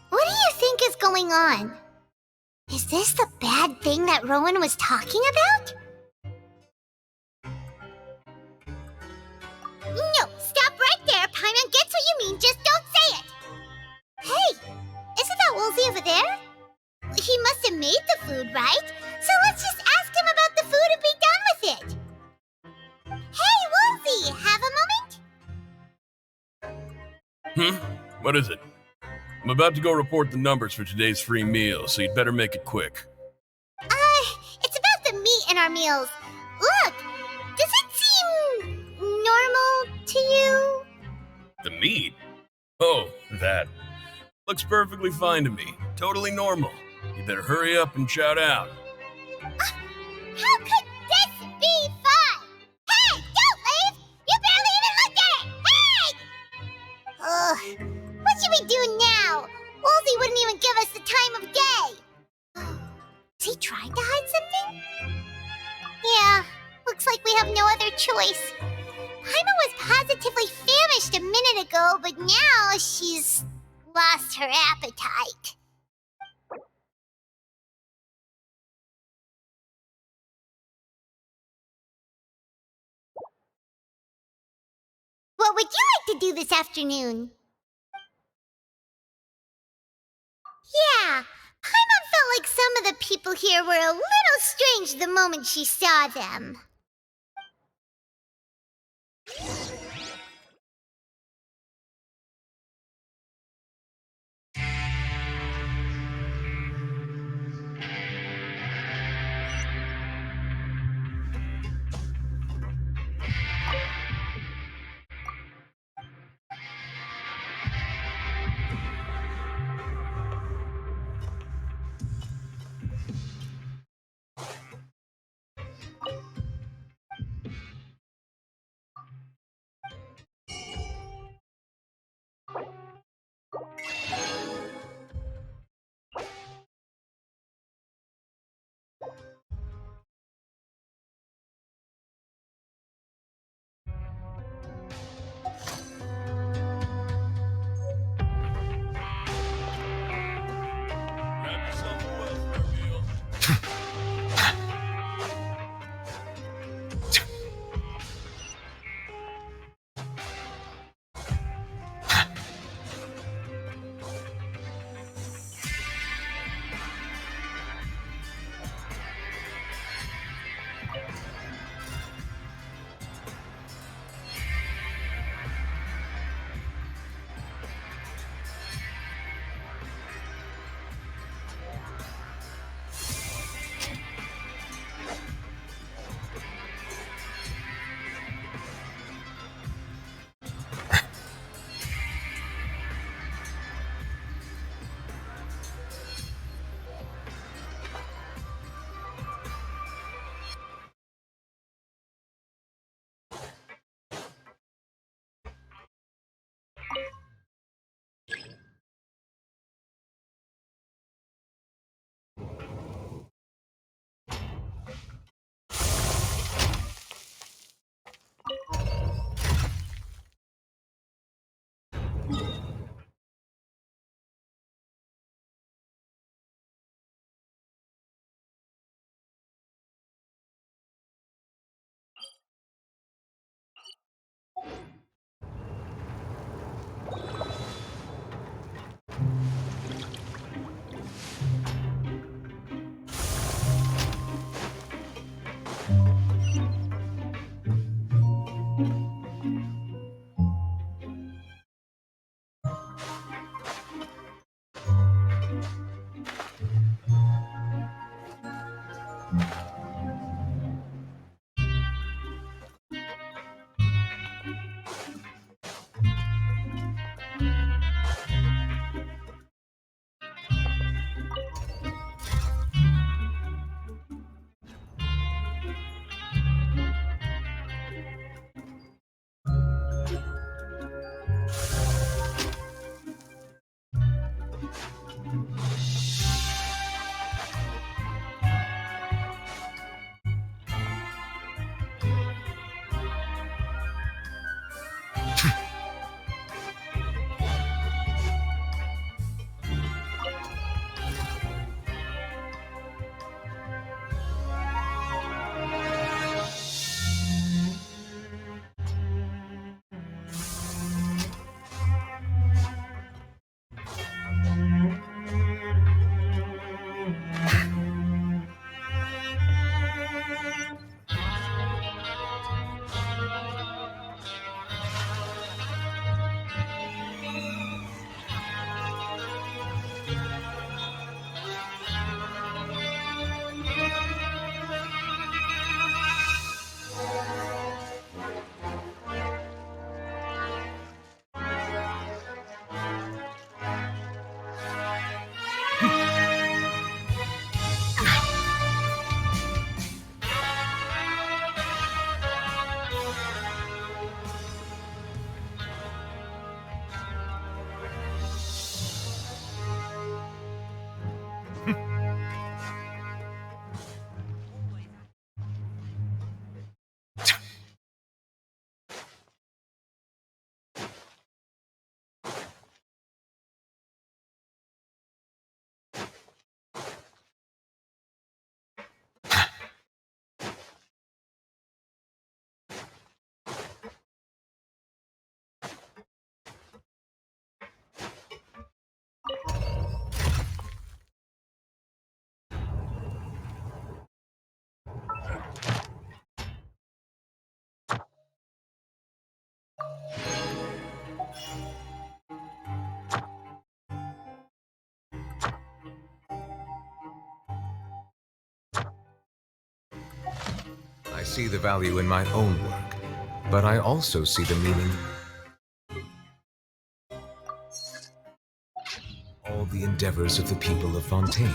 What do you think is going on? Is this the bad thing that Rowan was talking about? No, stop right there. Paimon gets what you mean, just don't say it. Hey, isn't that Woolsey over there? He must have made the food, right? So let's just ask him about the food and be done with it. Hey, Woolsey, have a moment? What is it? I'm about to go report the numbers for today's free meal, so you'd better make it quick. It's about the meat in our meals. Look, does it seem normal to you? The meat? Oh, that. Looks perfectly fine to me. Totally normal. You better hurry up and shout out. How could this be fun? Hey, don't leave! You barely even looked at it! Hey! Ugh, what should we do now? Woolsey wouldn't even give us the time of day. Is he trying to hide something? Yeah, looks like we have no other choice. Paimon was positively famished a minute ago, but now she's lost her appetite. What would you like to do this afternoon? Yeah, Paimon felt like some of the people here were a little strange the moment she saw them. I see the value in my own work, but I also see the meaning all the endeavors of the people of Fontaine.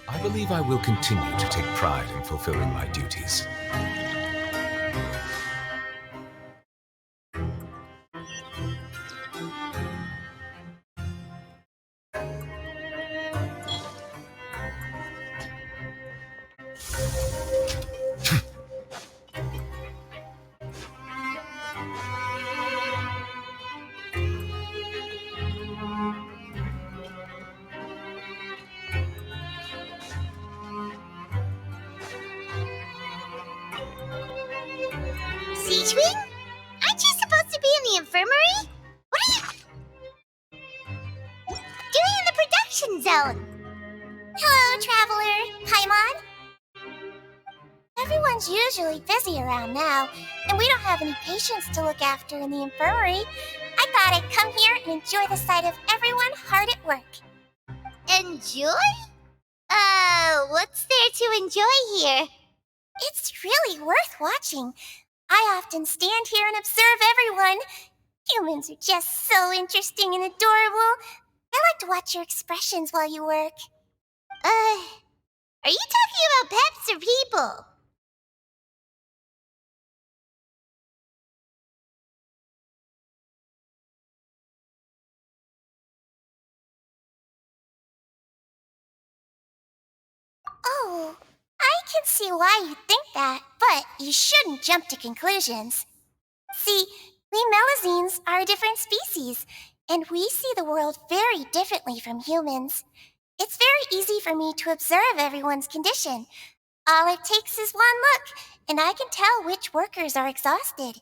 I believe I will continue to take pride in fulfilling my duties. Siegewing? Aren't you supposed to be in the infirmary? What are you doing in the production zone? Hello, Traveler. Paimon? Everyone's usually busy around now, and we don't have any patients to look after in the infirmary. I thought I'd come here and enjoy the sight of everyone hard at work. Enjoy? What's there to enjoy here? It's really worth watching. I often stand here and observe everyone. Humans are just so interesting and adorable. I like to watch your expressions while you work. Are you talking about pets or people? Oh, I can see why you think that, but you shouldn't jump to conclusions. See, we Melazines are a different species, and we see the world very differently from humans. It's very easy for me to observe everyone's condition. All it takes is one look, and I can tell which workers are exhausted.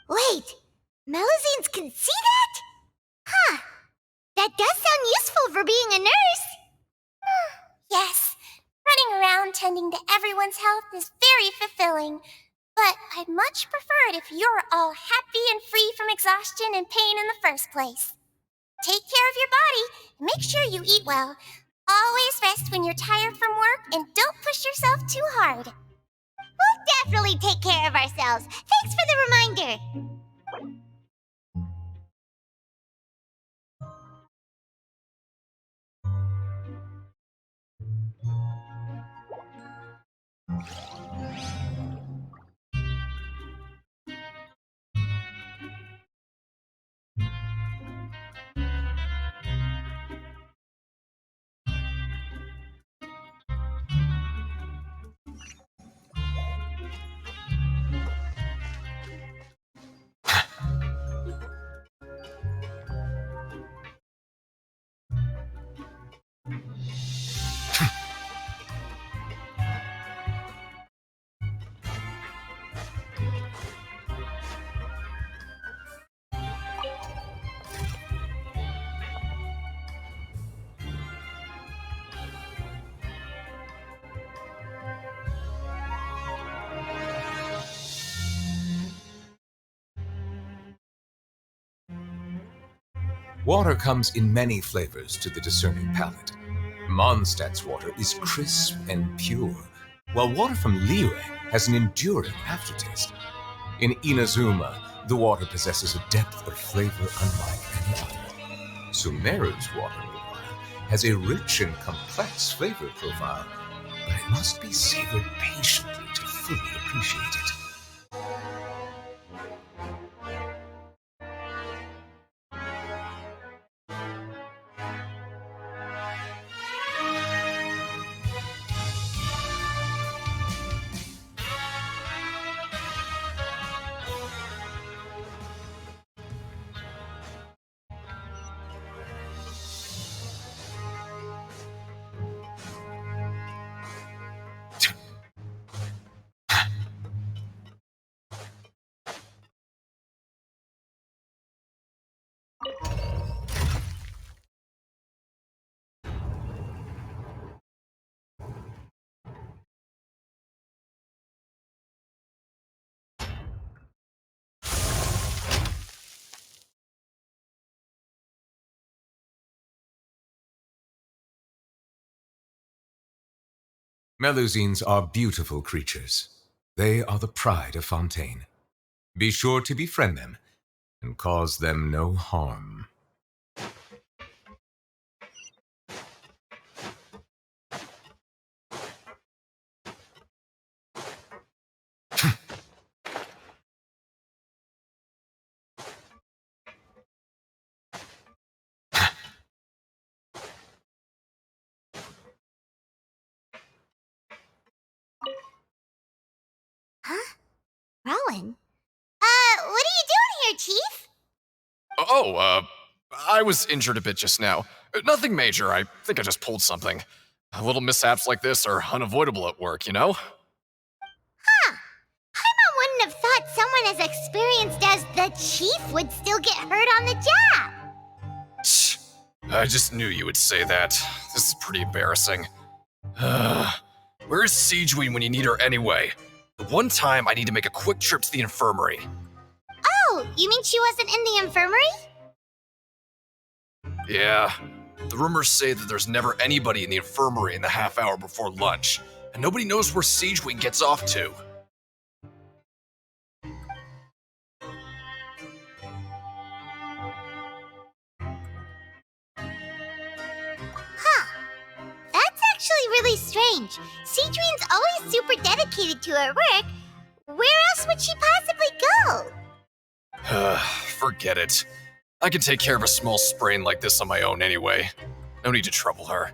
Wait, Melusines can see that? Huh, that does sound useful for being a nurse. Yes, running around tending to everyone's health is very fulfilling. But I'd much prefer it if you're all happy and free from exhaustion and pain in the first place. Take care of your body and make sure you eat well. Always rest when you're tired from work and don't push yourself too hard. We'll definitely take care of ourselves. Thanks for the reminder. Water comes in many flavors to the discerning palate. Mondstadt's water is crisp and pure, while water from Liyue has an enduring aftertaste. In Inazuma, the water possesses a depth of flavor unlike any other. Sumeru's water, meanwhile, has a rich and complex flavor profile, but it must be savored patiently to fully appreciate it. Melusines are beautiful creatures. They are the pride of Fontaine. Be sure to befriend them and cause them no harm. Huh? Rowan? What are you doing here, Chief? I was injured a bit just now. Nothing major, I think I just pulled something. Little mishaps like this are unavoidable at work, you know? Huh. Paimon wouldn't have thought someone as experienced as the Chief would still get hurt on the job. Tch, I just knew you would say that. This is pretty embarrassing. Where's Siegeween when you need her anyway? The one time I need to make a quick trip to the infirmary. Oh, you mean she wasn't in the infirmary? Yeah. The rumors say that there's never anybody in the infirmary in the half hour before lunch, and nobody knows where Siegeween gets off to. Huh. That's actually really strange. Siegeween's always super dedicated to her work. Where else would she possibly go? Forget it. I can take care of a small sprain like this on my own anyway. No need to trouble her.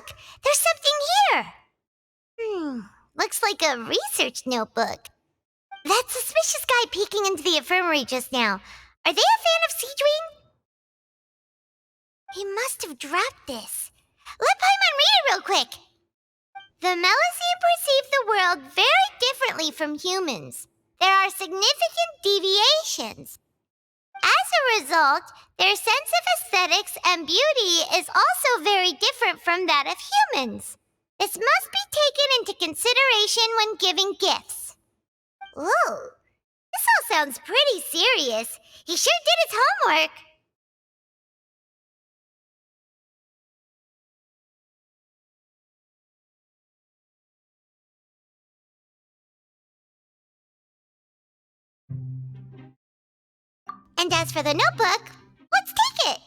Look, there's something here. Looks like a research notebook. That suspicious guy peeking into the infirmary just now. Are they a fan of Seedream? He must have dropped this. Let Paimon read it real quick. The Melusine perceive the world very differently from humans. There are significant deviations. As a result, their sense of aesthetics and beauty is also very different from that of humans. This must be taken into consideration when giving gifts. Ooh, this all sounds pretty serious. He sure did his homework. And as for the notebook, let's take it.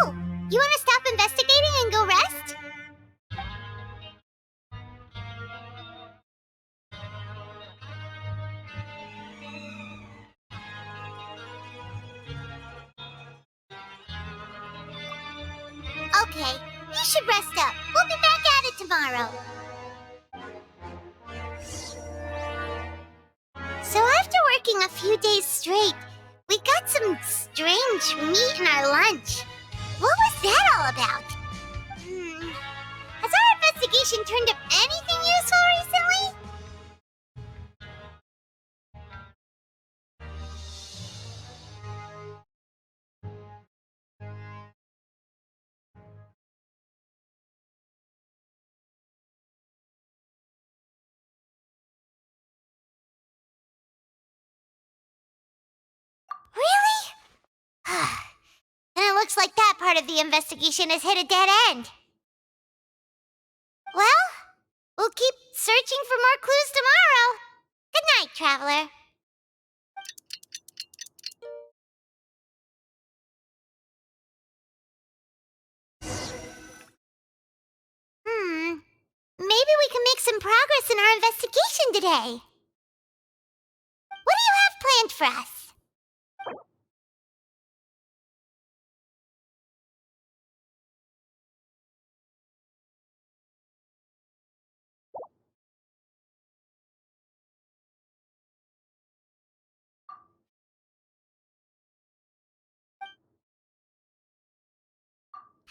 Oh, you want to stop investigating and go rest? Okay, you should rest up. We'll be back at it tomorrow. So after working a few days straight, we got some strange meat in our lunch. What was that all about? Has our investigation turned up anything useful recently? Really? And it looks like that part of the investigation has hit a dead end. Well, we'll keep searching for more clues tomorrow. Good night, Traveler. Maybe we can make some progress in our investigation today. What do you have planned for us?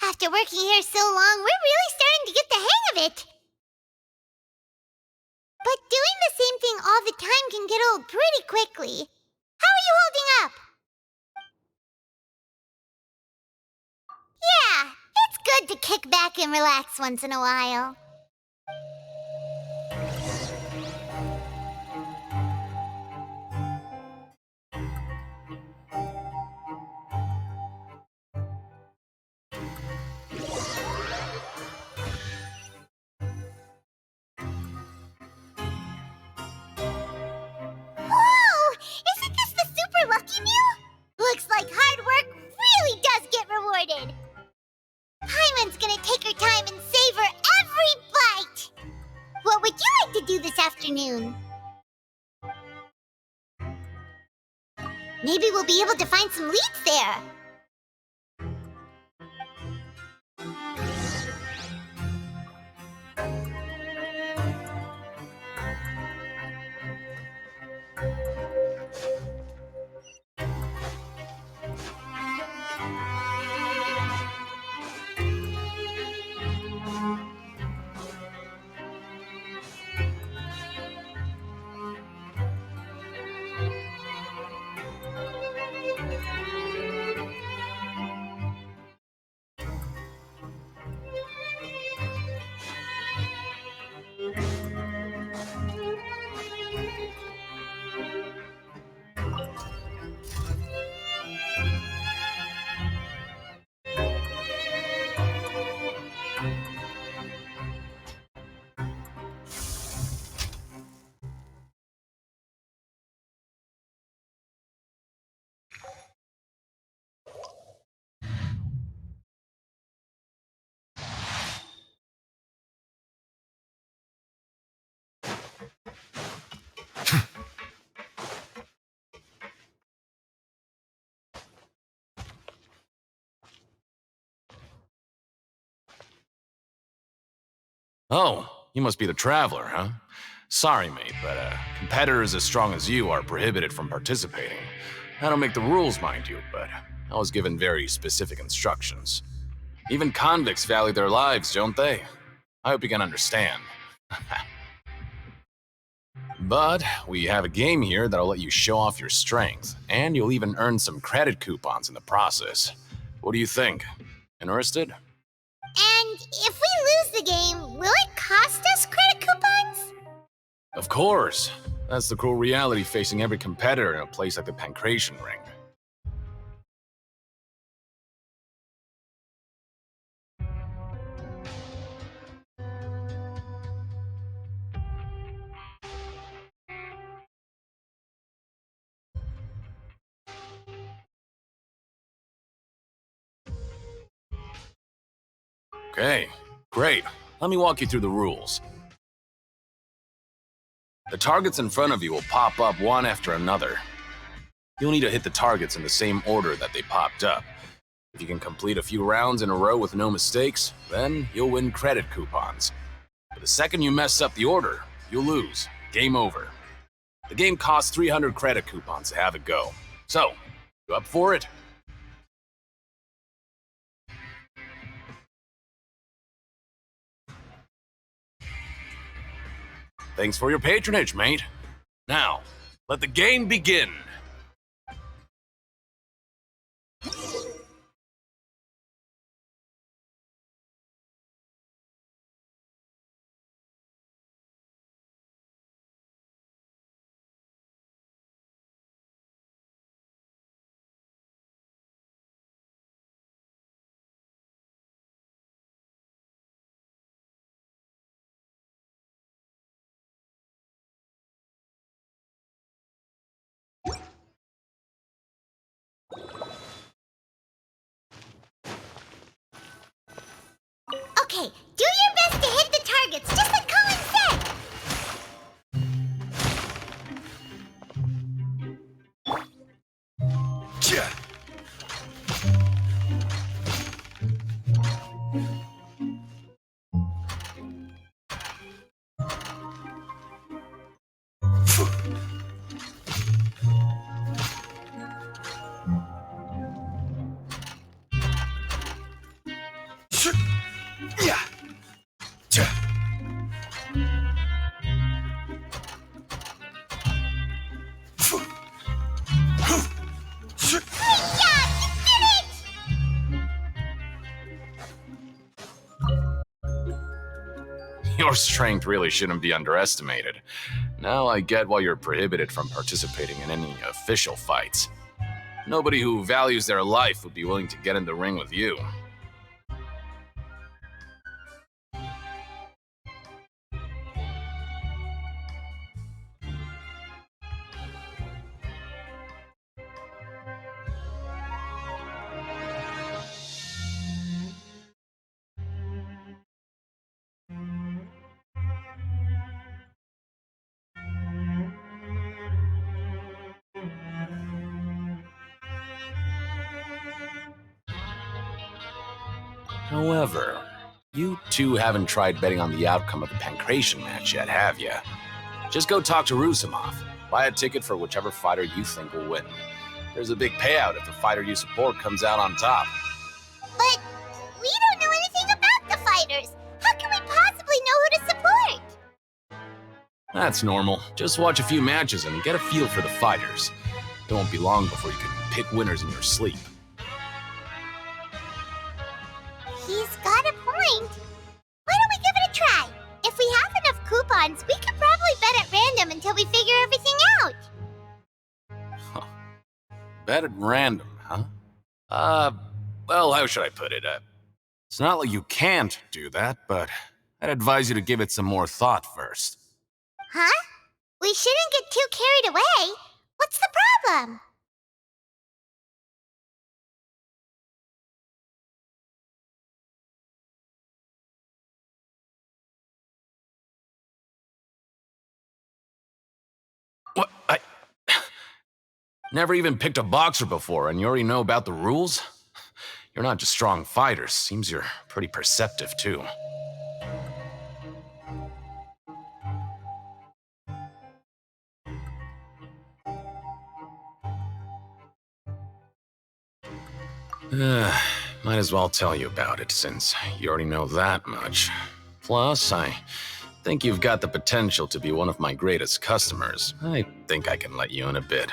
After working here so long, we're really starting to get the hang of it. But doing the same thing all the time can get old pretty quickly. How are you holding up? Yeah, it's good to kick back and relax once in a while. Whoa! Isn't this the super lucky meal? Looks like hard work really does get rewarded. Paimon's gonna take her time and savor every bite. What would you like to do this afternoon? Maybe we'll be able to find some leads there. Oh, you must be the traveler, huh? Sorry, mate, but competitors as strong as you are prohibited from participating. I don't make the rules, mind you, but I was given very specific instructions. Even convicts value their lives, don't they? I hope you can understand. But we have a game here that'll let you show off your strength, and you'll even earn some credit coupons in the process. What do you think? Interested? And if we lose the game, will it cost us credit coupons? Of course. That's the cruel reality facing every competitor in a place like the Pancration Ring. Okay, great. Let me walk you through the rules. The targets in front of you will pop up one after another. You'll need to hit the targets in the same order that they popped up. If you can complete a few rounds in a row with no mistakes, then you'll win credit coupons. But the second you mess up the order, you'll lose. Game over. The game costs 300 credit coupons to have it go. So, you up for it? Thanks for your patronage, mate. Now, let the game begin. Okay, do your best to hit the targets, just like Colin said! Your strength really shouldn't be underestimated. Now I get why you're prohibited from participating in any official fights. Nobody who values their life would be willing to get in the ring with you. However, you two haven't tried betting on the outcome of the Pancration match yet, have you? Just go talk to Rusimov. Buy a ticket for whichever fighter you think will win. There's a big payout if the fighter you support comes out on top. But we don't know anything about the fighters. How can we possibly know who to support? That's normal. Just watch a few matches and get a feel for the fighters. It won't be long before you can pick winners in your sleep. He's got a point. Why don't we give it a try? If we have enough coupons, we could probably bet at random until we figure everything out. Bet at random, huh? Well, how should I put it? It's not like you can't do that, but I'd advise you to give it some more thought first. Huh? We shouldn't get too carried away. What's the problem? What? Never even picked a boxer before, and you already know about the rules? You're not just strong fighters. Seems you're pretty perceptive, too. Might as well tell you about it since you already know that much. Plus, I think you've got the potential to be one of my greatest customers. I think I can let you in a bit.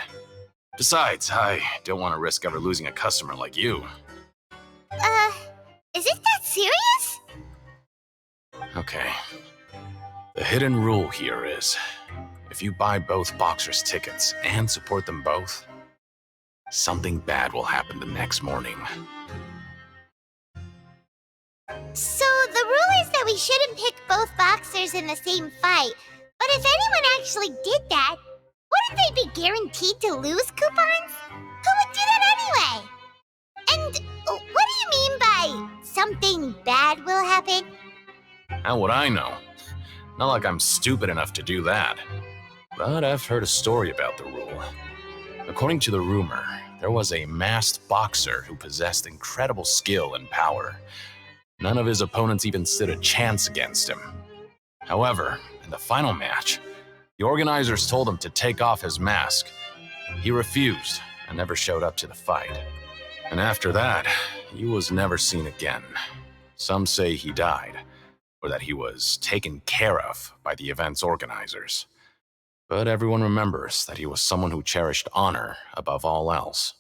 Besides, I don't want to risk ever losing a customer like you. Is it that serious? Okay. The hidden rule here is, if you buy both boxers' tickets and support them both, something bad will happen the next morning. So the rule is that we shouldn't pick both boxers in the same fight. But if anyone actually did that, wouldn't they be guaranteed to lose coupons? Who would do that anyway? And what do you mean by something bad will happen? How would I know? Not like I'm stupid enough to do that. But I've heard a story about the rule. According to the rumor, there was a masked boxer who possessed incredible skill and power. None of his opponents even stood a chance against him. However, in the final match, the organizers told him to take off his mask. He refused and never showed up to the fight. And after that, he was never seen again. Some say he died, or that he was taken care of by the event's organizers. But everyone remembers that he was someone who cherished honor above all else.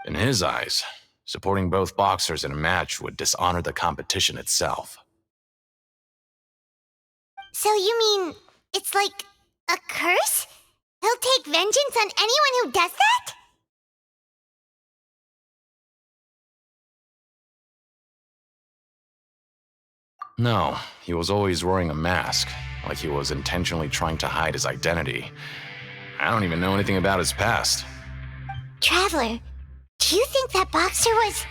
In his eyes, supporting both boxers in a match would dishonor the competition itself. So you mean it's like a curse? He'll take vengeance on anyone who does that? No, he was always wearing a mask, like he was intentionally trying to hide his identity. I don't even know anything about his past. Traveler, do you think that boxer was...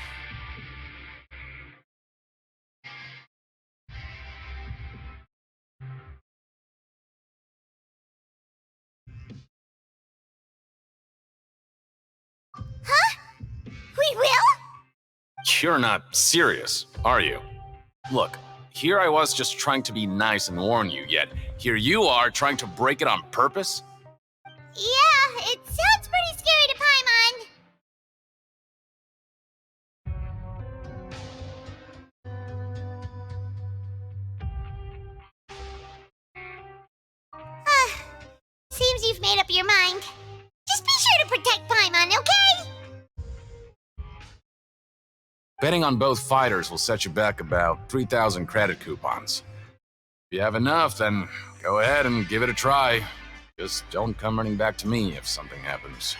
Huh? We will? You're not serious, are you? Look, here I was just trying to be nice and warn you, yet here you are trying to break it on purpose? Yeah, it sounds pretty scary to Paimon. Seems you've made up your mind. Just be sure to protect Paimon, okay? Betting on both fighters will set you back about 3,000 credit coupons. If you have enough, then go ahead and give it a try. Just don't come running back to me if something happens.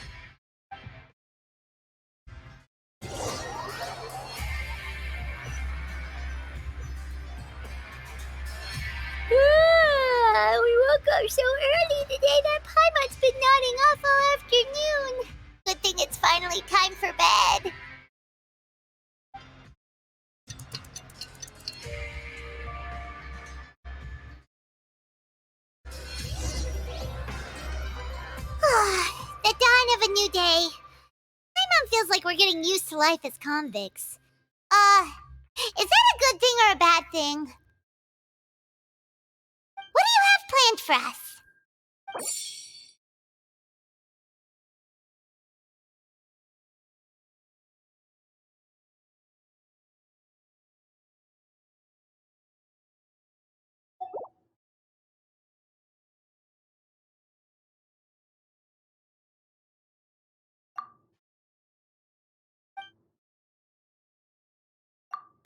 We woke up so early today that Paimon's been nodding off all afternoon. Good thing it's finally time for bed. The dawn of a new day. My mom feels like we're getting used to life as convicts. Is that a good thing or a bad thing? What do you have planned for us?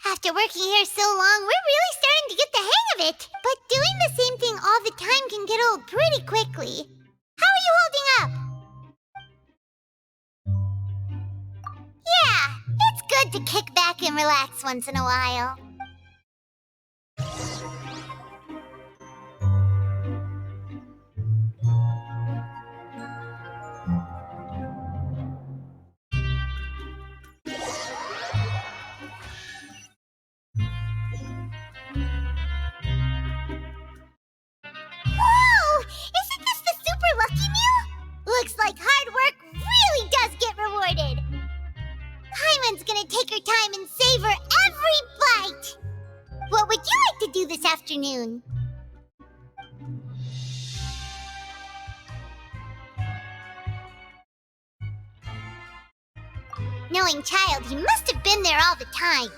After working here so long, we're really starting to get the hang of it. But doing the same thing all the time can get old pretty quickly. How are you holding up? Yeah, it's good to kick back and relax once in a while. Whoa! Isn't this the super lucky meal? Looks like hard work really does get rewarded. Hyman's gonna take her time and savor every bite. What would you like to do this afternoon? knowing child, he must have been there all the time.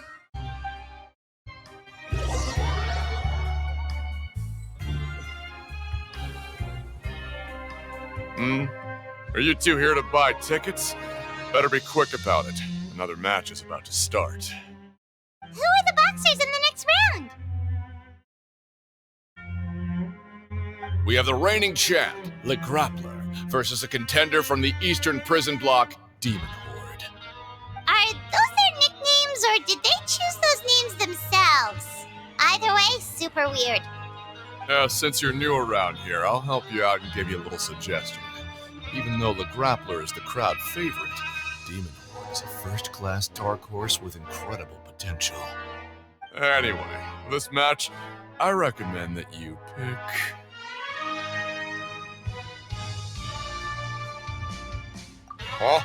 Are you two here to buy tickets? Better be quick about it. Another match is about to start. Who are the boxers in the next round? We have the reigning champ, Le Grappler, versus a contender from the Eastern Prison Block, Demon Horde. Are those their nicknames, or did they choose those names themselves? Either way, super weird. Since you're new around here, I'll help you out and give you a little suggestion. Even though Le Grappler is the crowd favorite, Demon Horde is a first-class dark horse with incredible potential. Anyway, for this match, I recommend that you pick... Huh?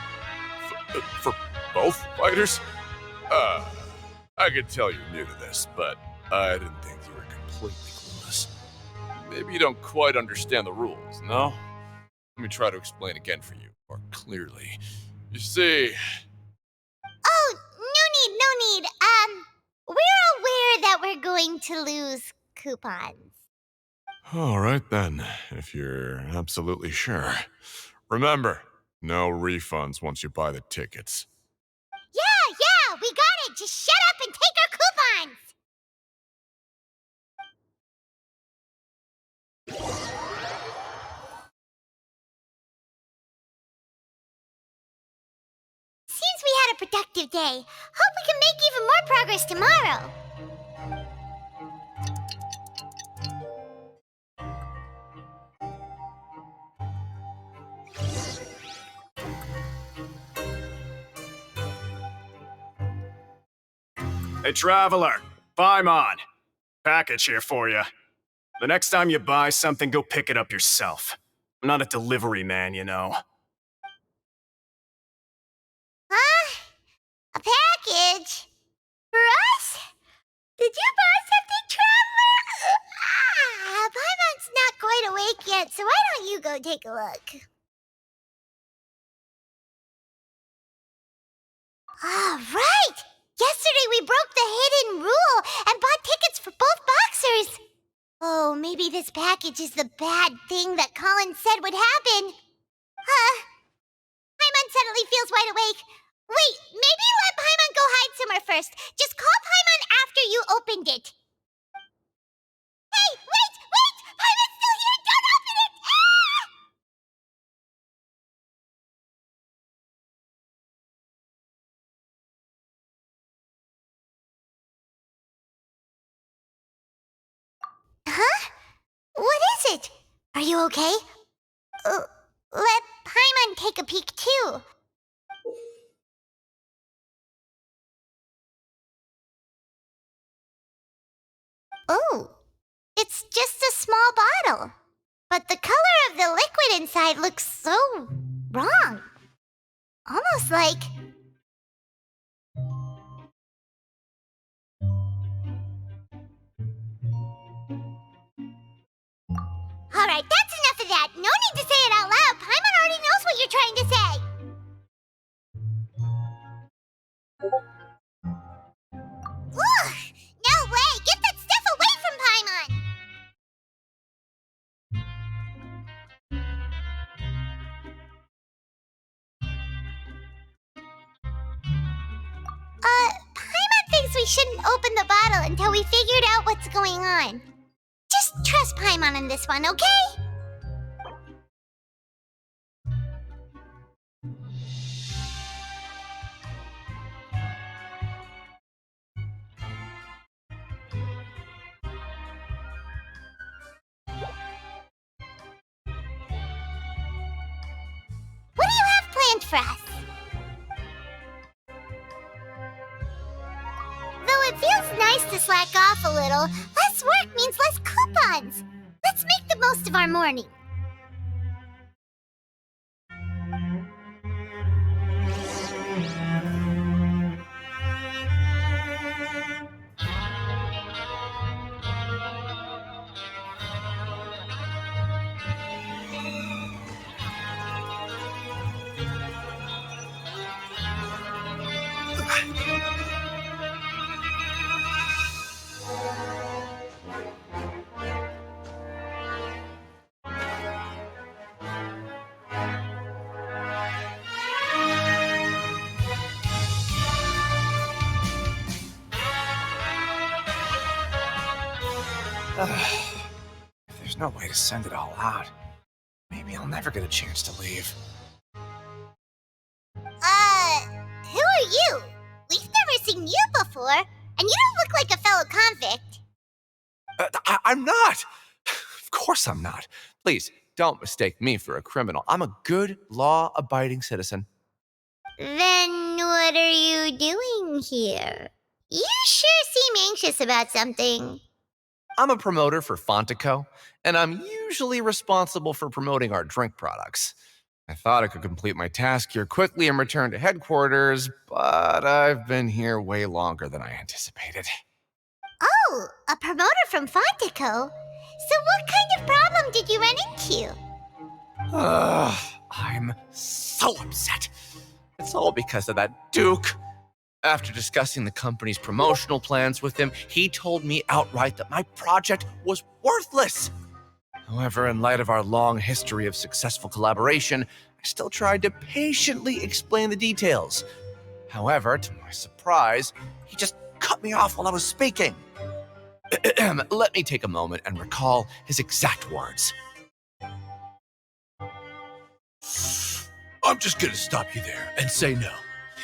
For both fighters? I could tell you're new to this, but I didn't think you were completely clueless. Maybe you don't quite understand the rules, no? Let me try to explain again for you, more clearly. You see... Oh, no need. We're aware that we're going to lose coupons. Alright then, if you're absolutely sure. Remember, no refunds once you buy the tickets. Yeah, we got it! Just shut up and take our coupons! Seems we had a productive day. Hope we can make even more progress tomorrow. Hey, Traveler, Paimon. Package here for you. The next time you buy something, go pick it up yourself. I'm not a delivery man, you know. Huh? A package? For us? Did you buy something, Traveler? Paimon's not quite awake yet, so why don't you go take a look? Right! Yesterday we broke the hidden rule and bought tickets for both boxers. Oh, maybe this package is the bad thing that Colin said would happen. Paimon suddenly feels wide awake. Wait, maybe let Paimon go hide somewhere first. Just call Paimon after you opened it. Hey, wait! Paimon's still here! Don't open it! Ah! Huh? What is it? Are you okay? Let Paimon take a peek too. Oh, it's just a small bottle. But the color of the liquid inside looks so wrong. Almost like... Alright, that's enough of that. No need to say it out loud. Paimon already knows what you're trying to say. Ugh! No way! Get that stuff away from Paimon! Paimon thinks we shouldn't open the bottle until we figured out what's going on. Just trust Paimon on this one, okay? What do you have planned for us? Though it feels nice to slack off a little, less work means less coupons. Let's make the most of our morning. If there's no way to send it all out, maybe I'll never get a chance to leave. Who are you? We've never seen you before, and you don't look like a fellow convict. I'm not! Of course I'm not. Please, don't mistake me for a criminal. I'm a good, law-abiding citizen. Then what are you doing here? You sure seem anxious about something. I'm a promoter for Fontico, and I'm usually responsible for promoting our drink products. I thought I could complete my task here quickly and return to headquarters, but I've been here way longer than I anticipated. Oh, a promoter from Fontico? So what kind of problem did you run into? I'm so upset. It's all because of that Duke. After discussing the company's promotional plans with him, he told me outright that my project was worthless. However, in light of our long history of successful collaboration, I still tried to patiently explain the details. However, to my surprise, he just cut me off while I was speaking. Let me take a moment and recall his exact words. I'm just gonna stop you there and say no.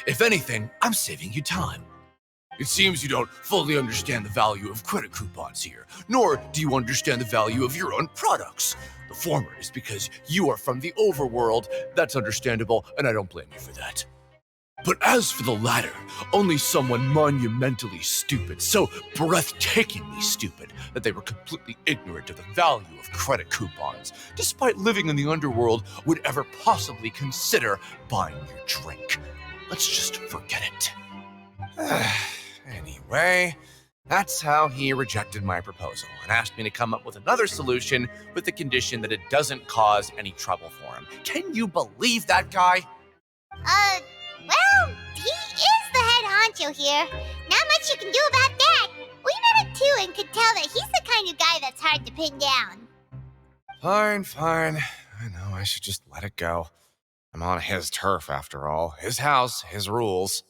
If anything, I'm saving you time. It seems you don't fully understand the value of credit coupons here, nor do you understand the value of your own products. The former is because you are from the overworld. That's understandable, and I don't blame you for that. But as for the latter, only someone monumentally stupid, so breathtakingly stupid that they were completely ignorant of the value of credit coupons, despite living in the underworld, would ever possibly consider buying your drink. Let's just forget it. Anyway, that's how he rejected my proposal and asked me to come up with another solution with the condition that it doesn't cause any trouble for him. Can you believe that guy? Well, he is the head honcho here. Not much you can do about that. We met him too and could tell that he's the kind of guy that's hard to pin down. Fine. I know I should just let it go. I'm on his turf after all. His house, his rules.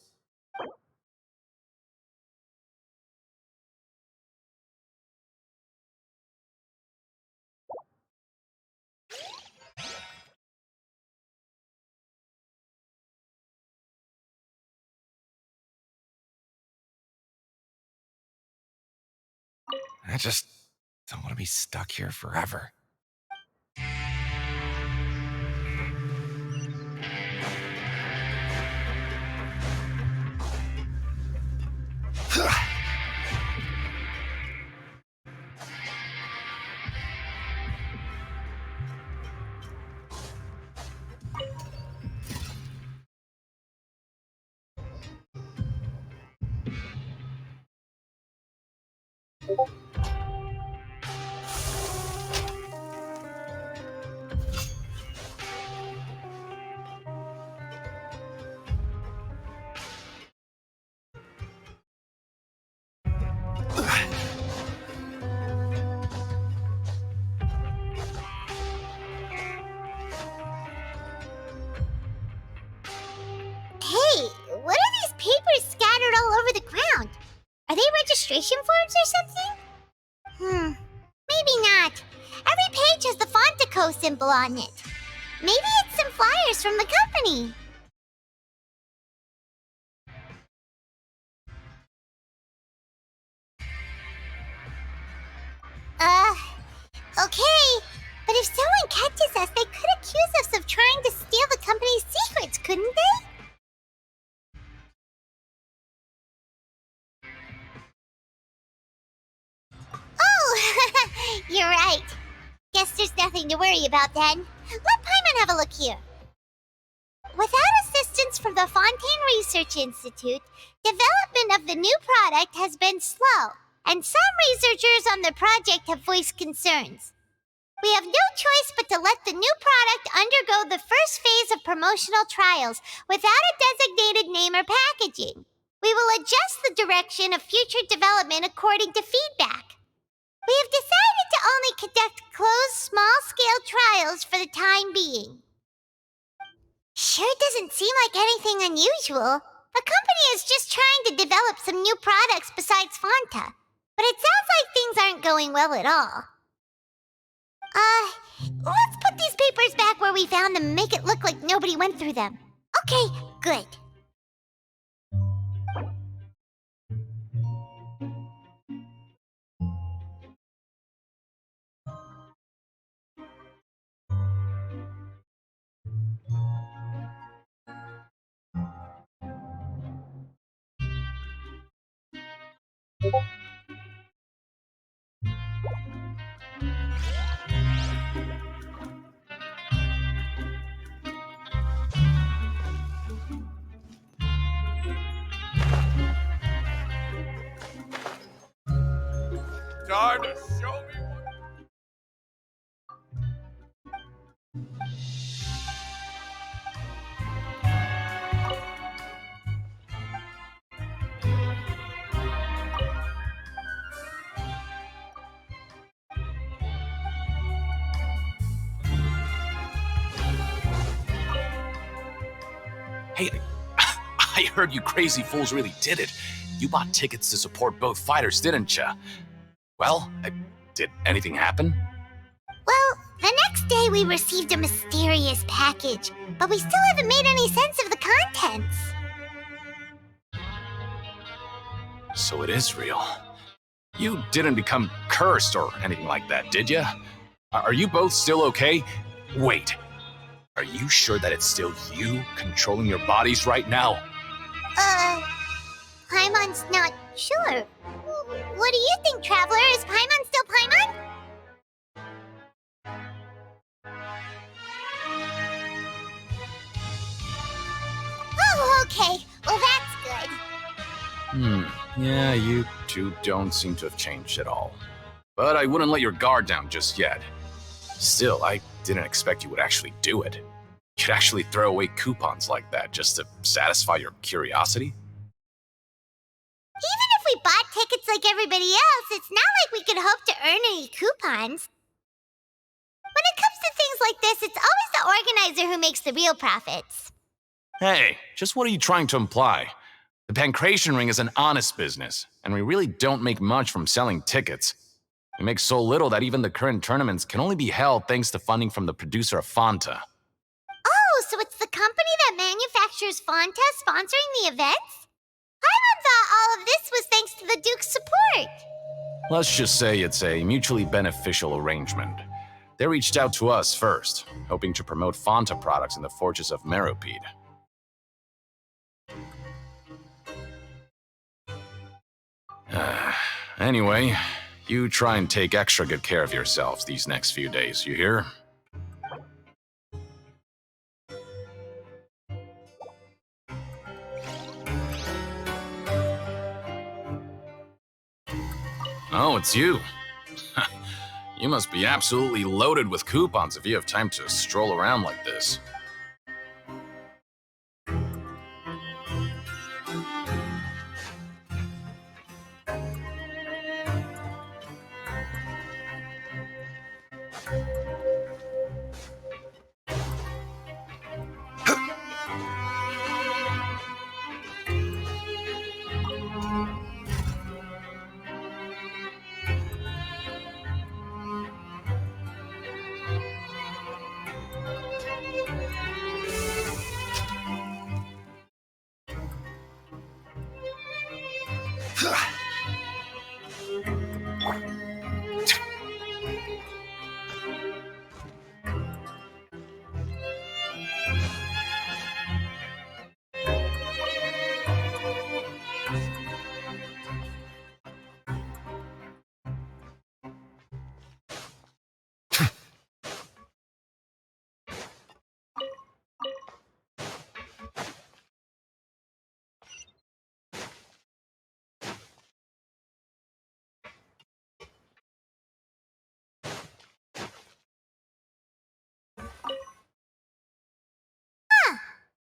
I just don't want to be stuck here forever. Hey, what are these papers scattered all over the ground? Are they registration forms or something? Maybe not. Every page has the Fontico symbol on it. Maybe it's some flyers from the company. Okay. But if someone catches us, they could accuse us of trying to steal the company's secrets, couldn't they? Oh, you're right. Guess there's nothing to worry about then. Let Paimon have a look here. Without assistance from the Fontaine Research Institute, development of the new product has been slow, and some researchers on the project have voiced concerns. We have no choice but to let the new product undergo the first phase of promotional trials without a designated name or packaging. We will adjust the direction of future development according to feedback. We have decided to only conduct closed, small-scale trials for the time being. Sure doesn't seem like anything unusual. The company is just trying to develop some new products besides Fanta. But it sounds like things aren't going well at all. Let's put these papers back where we found them and make it look like nobody went through them. Okay, good. Time to show me what... Hey, I heard you crazy fools really did it. You bought tickets to support both fighters, didn't ya? Well, did anything happen? Well, the next day we received a mysterious package, but we still haven't made any sense of the contents. So it is real. You didn't become cursed or anything like that, did ya? Are you both still okay? Wait, are you sure that it's still you controlling your bodies right now? Paimon's not sure. What do you think, Traveler? Is Paimon still Paimon? Oh, okay. Well, that's good. Yeah, you two don't seem to have changed at all. But I wouldn't let your guard down just yet. Still, I didn't expect you would actually do it. You'd actually throw away coupons like that just to satisfy your curiosity? Even if we bought tickets like everybody else, it's not like we could hope to earn any coupons. When it comes to things like this, it's always the organizer who makes the real profits. Hey, just what are you trying to imply? The Pancration Ring is an honest business, and we really don't make much from selling tickets. We make so little that even the current tournaments can only be held thanks to funding from the producer of Fanta. Oh, so it's the company that manufactures Fanta sponsoring the events? Paimon thought all of this was thanks to the Duke's support. Let's just say it's a mutually beneficial arrangement. They reached out to us first, hoping to promote Fanta products in the Fortress of Meropide. Anyway, you try and take extra good care of yourselves these next few days, you hear? Oh, it's you. You must be absolutely loaded with coupons if you have time to stroll around like this.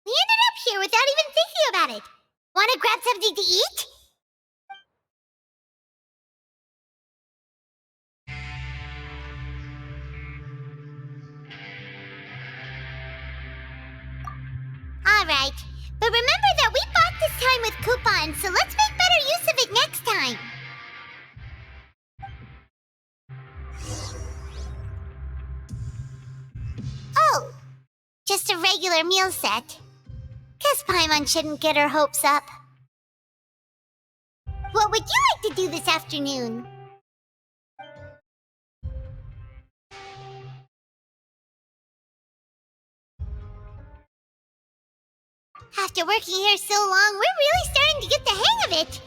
We ended up here without even thinking about it. Wanna grab something to eat? Alright, but remember that we bought this time with coupons, so let's make better use of it next time. Oh, just a regular meal set. Guess Paimon shouldn't get her hopes up. What would you like to do this afternoon? After working here so long, we're really starting to get the hang of it.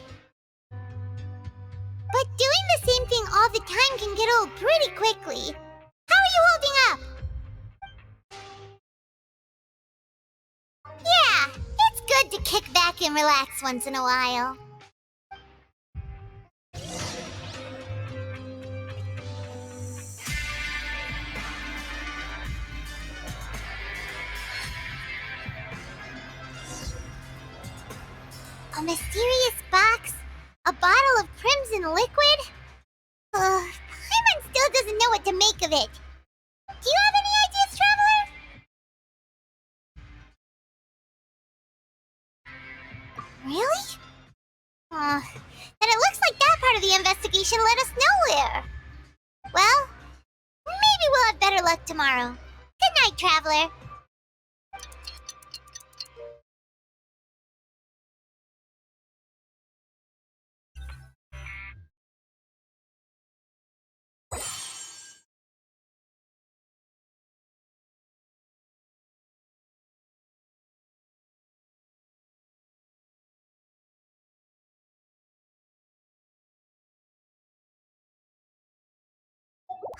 But doing the same thing all the time can get old pretty quickly. How are you holding up? Yeah, it's good to kick back and relax once in a while. A mysterious box? A bottle of crimson liquid? Paimon still doesn't know what to make of it. Do you have any ideas, Traveler? Really? Then it looks like that part of the investigation led us nowhere. Well, maybe we'll have better luck tomorrow. Good night, Traveler.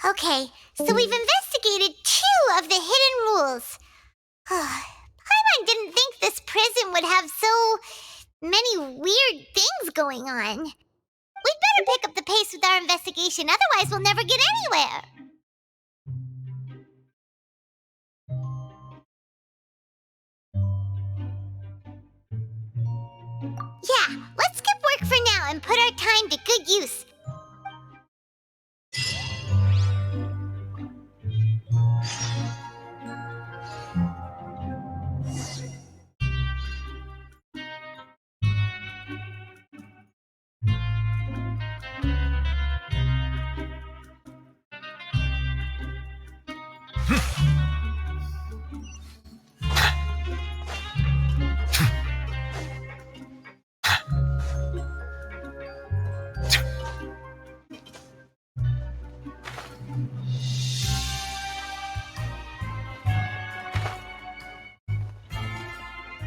Okay, so we've investigated 2 of the hidden rules. Paimon didn't think this prison would have so many weird things going on. We'd better pick up the pace with our investigation, otherwise we'll never get anywhere. Yeah, let's skip work for now and put our time to good use.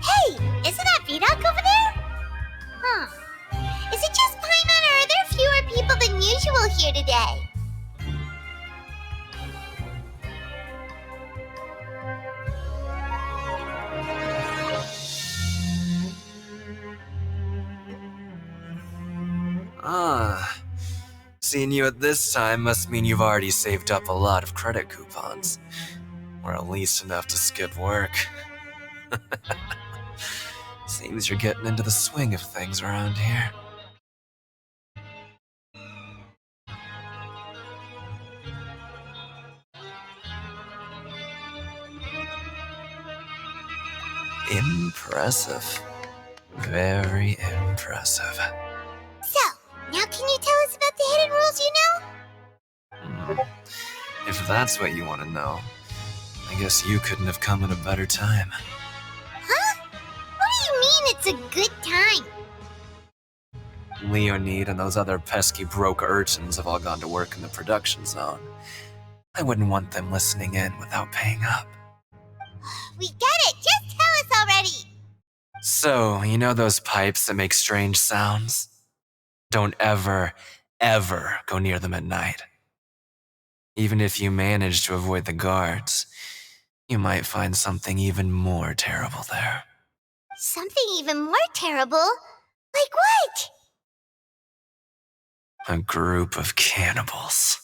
Hey, isn't that Vidoc over there? Is it just Paimon, or are there fewer people than usual here today? Seeing you at this time must mean you've already saved up a lot of credit coupons. Or at least enough to skip work. Seems you're getting into the swing of things around here. Impressive. Very impressive. So, now can you tell us about the hidden rules you know? If that's what you want to know, I guess you couldn't have come at a better time. Huh? What do you mean it's a good time? Leonid and those other pesky broke urchins have all gone to work in the production zone. I wouldn't want them listening in without paying up. We get it! Just tell us already! So, you know those pipes that make strange sounds? Don't ever, ever go near them at night. Even if you manage to avoid the guards, you might find something even more terrible there. Something even more terrible? Like what? A group of cannibals.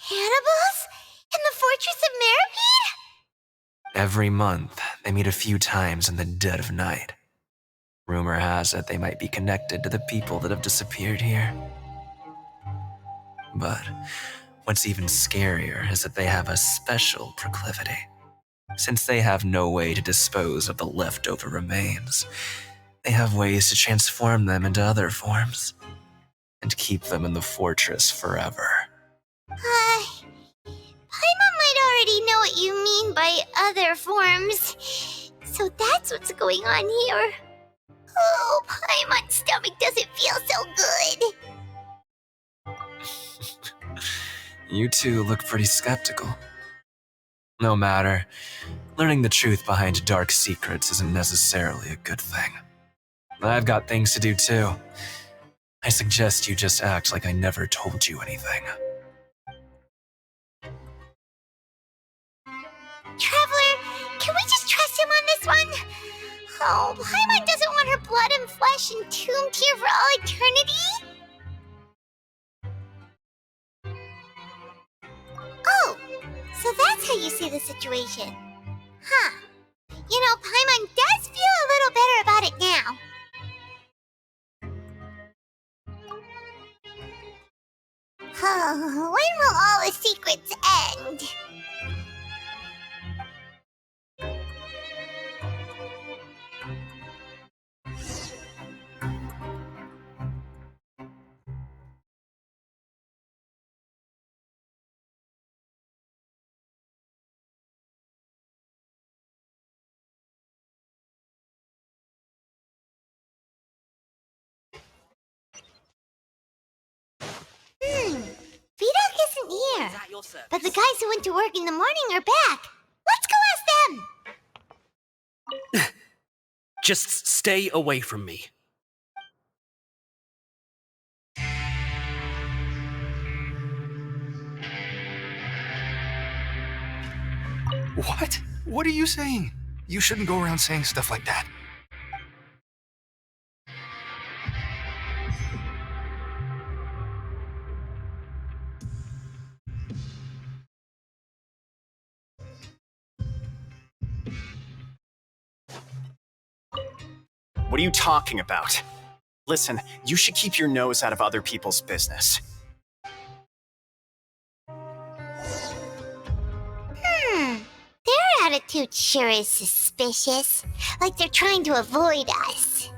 Cannibals? In the Fortress of Meripede? Every month, they meet a few times in the dead of night. Rumor has it they might be connected to the people that have disappeared here. But what's even scarier is that they have a special proclivity. Since they have no way to dispose of the leftover remains, they have ways to transform them into other forms and keep them in the fortress forever. Paimon might already know what you mean by other forms. So that's what's going on here. Oh, Paimon's stomach doesn't feel so good. You two look pretty skeptical. No matter, learning the truth behind dark secrets isn't necessarily a good thing. I've got things to do too. I suggest you just act like I never told you anything. Traveler, can we just trust him on this one? Oh, Paimon doesn't want her blood and flesh entombed here for all eternity? Oh, so that's how you see the situation. Huh. You know, Paimon does feel a little better about it now. When will all the secrets end? Vidok isn't here. But the guys who went to work in the morning are back. Let's go ask them. Just stay away from me. What? What are you saying? You shouldn't go around saying stuff like that. What are you talking about? Listen, you should keep your nose out of other people's business. Their attitude sure is suspicious. Like they're trying to avoid us.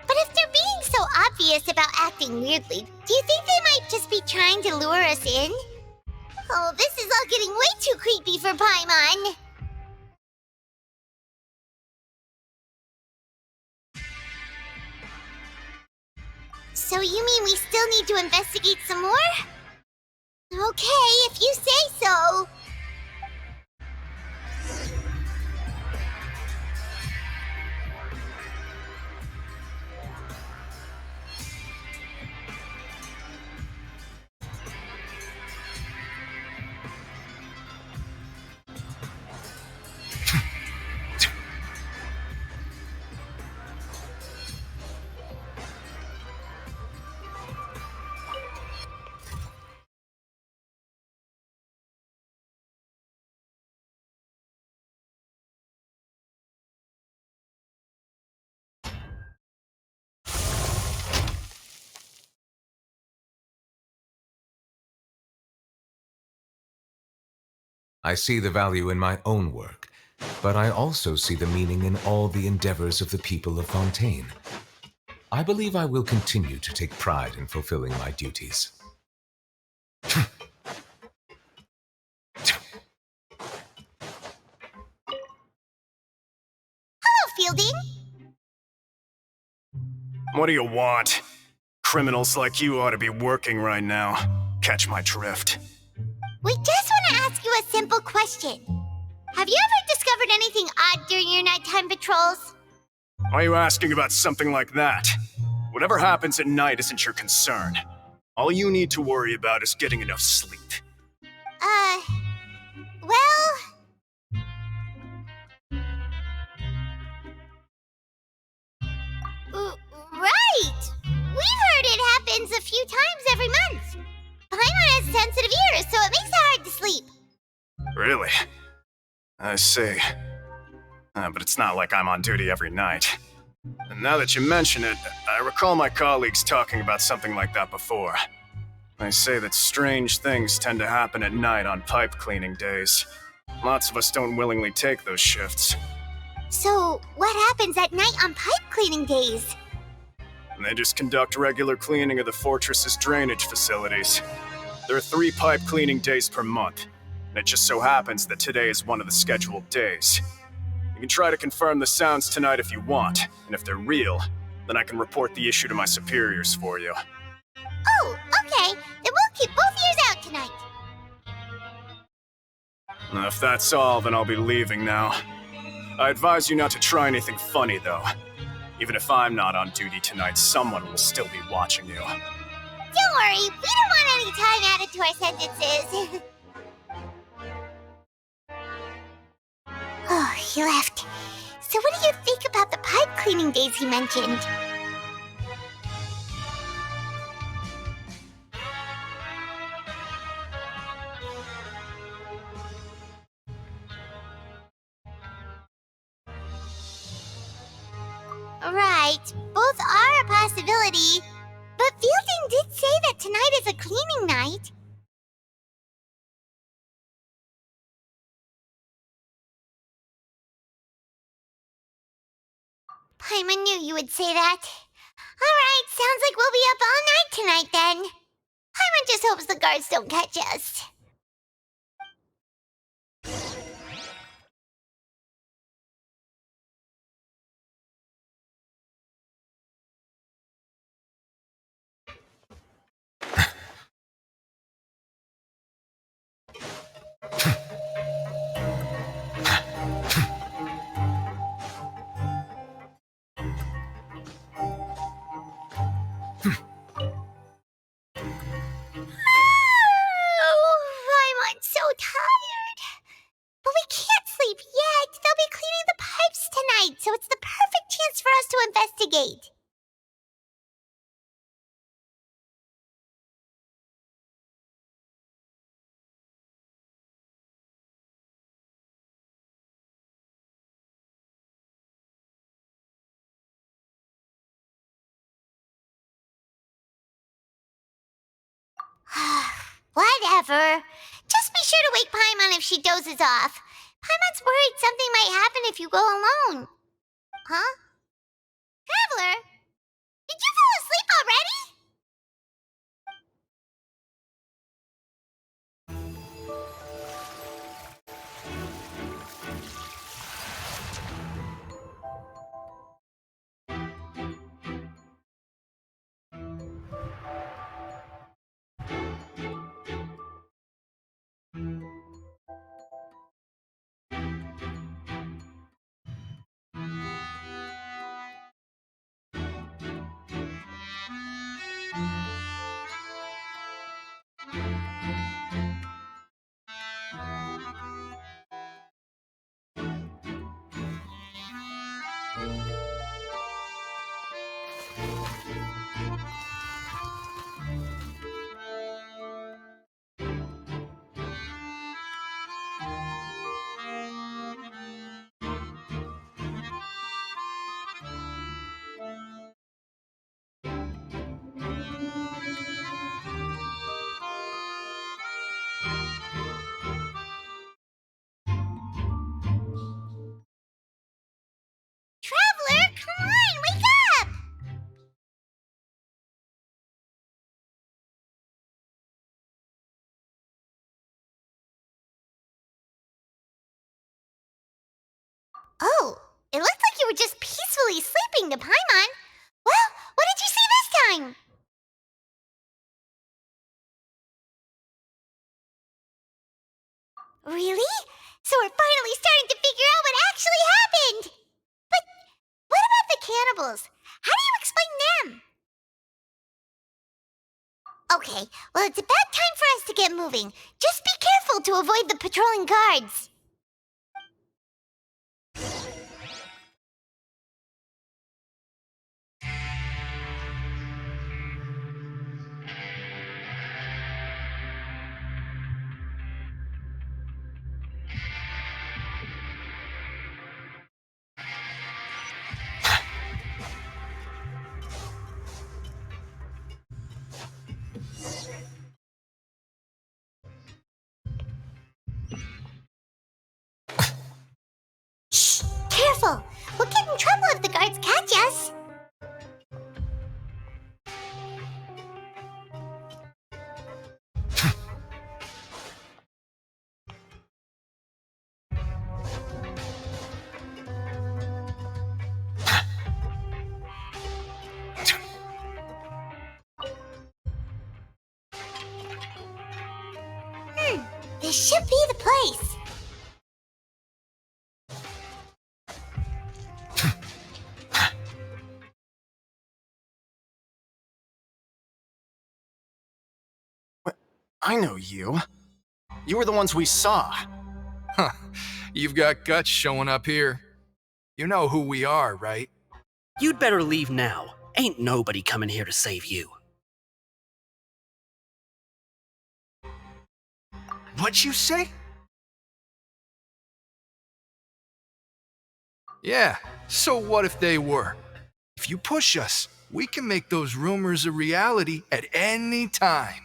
But if they're being so obvious about acting weirdly, do you think they might just be trying to lure us in? Oh, this is all getting way too creepy for Paimon. So you mean we still need to investigate some more? Okay, if you say so. I see the value in my own work, but I also see the meaning in all the endeavors of the people of Fontaine. I believe I will continue to take pride in fulfilling my duties. Hello, Fielding. What do you want? Criminals like you ought to be working right now. Catch my drift. We just want to ask you a simple question. Have you ever discovered anything odd during your nighttime patrols? Why are you asking about something like that? Whatever happens at night isn't your concern. All you need to worry about is getting enough sleep. Well... Right! We've heard it happens a few times every month. Paimon has sensitive ears, so it makes it hard to sleep. Really? I see. But it's not like I'm on duty every night. And now that you mention it, I recall my colleagues talking about something like that before. They say that strange things tend to happen at night on pipe cleaning days. Lots of us don't willingly take those shifts. So, what happens at night on pipe cleaning days? And they just conduct regular cleaning of the fortress's drainage facilities. There are 3 pipe cleaning days per month, and it just so happens that today is one of the scheduled days. You can try to confirm the sounds tonight if you want, and if they're real, then I can report the issue to my superiors for you. Oh, okay. Then we'll keep both ears out tonight. If that's all, then I'll be leaving now. I advise you not to try anything funny, though. Even if I'm not on duty tonight, someone will still be watching you. Don't worry, we don't want any time added to our sentences. Oh, he left. So what do you think about the pipe cleaning days he mentioned? Right, both are a possibility. But Fielding did say that tonight is a cleaning night. Paimon knew you would say that. Alright, sounds like we'll be up all night tonight then. Paimon just hopes the guards don't catch us. Oh, I'm so tired. But we can't sleep yet. They'll be cleaning the pipes tonight, so it's the perfect chance for us to investigate. Whatever. Just be sure to wake Paimon if she dozes off. Paimon's worried something might happen if you go alone. Huh? Traveler? Did you fall asleep already? Traveler, come on, wake up! Oh, it looked like you were just peacefully sleeping to Paimon. Well, what did you see this time? Really? So we're finally starting to figure out what actually happened! But what about the cannibals? How do you explain them? Okay, well it's about time for us to get moving. Just be careful to avoid the patrolling guards. trouble if the guards catch us. This should be the place. I know you. You were the ones we saw. Huh. You've got guts showing up here. You know who we are, right? You'd better leave now. Ain't nobody coming here to save you. What'd you say? Yeah, so what if they were? If you push us, we can make those rumors a reality at any time.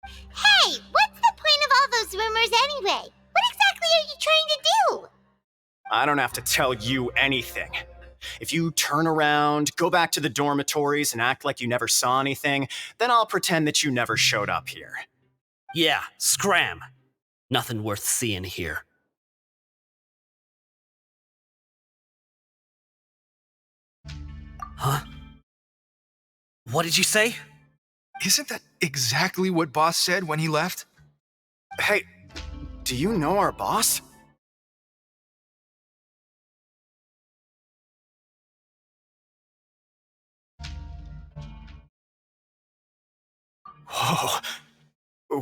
Hey, what's the point of all those rumors anyway? What exactly are you trying to do? I don't have to tell you anything. If you turn around, go back to the dormitories, and act like you never saw anything, then I'll pretend that you never showed up here. Yeah, scram. Nothing worth seeing here. Huh? What did you say? Isn't that exactly what Boss said when he left? Hey, do you know our boss? Whoa.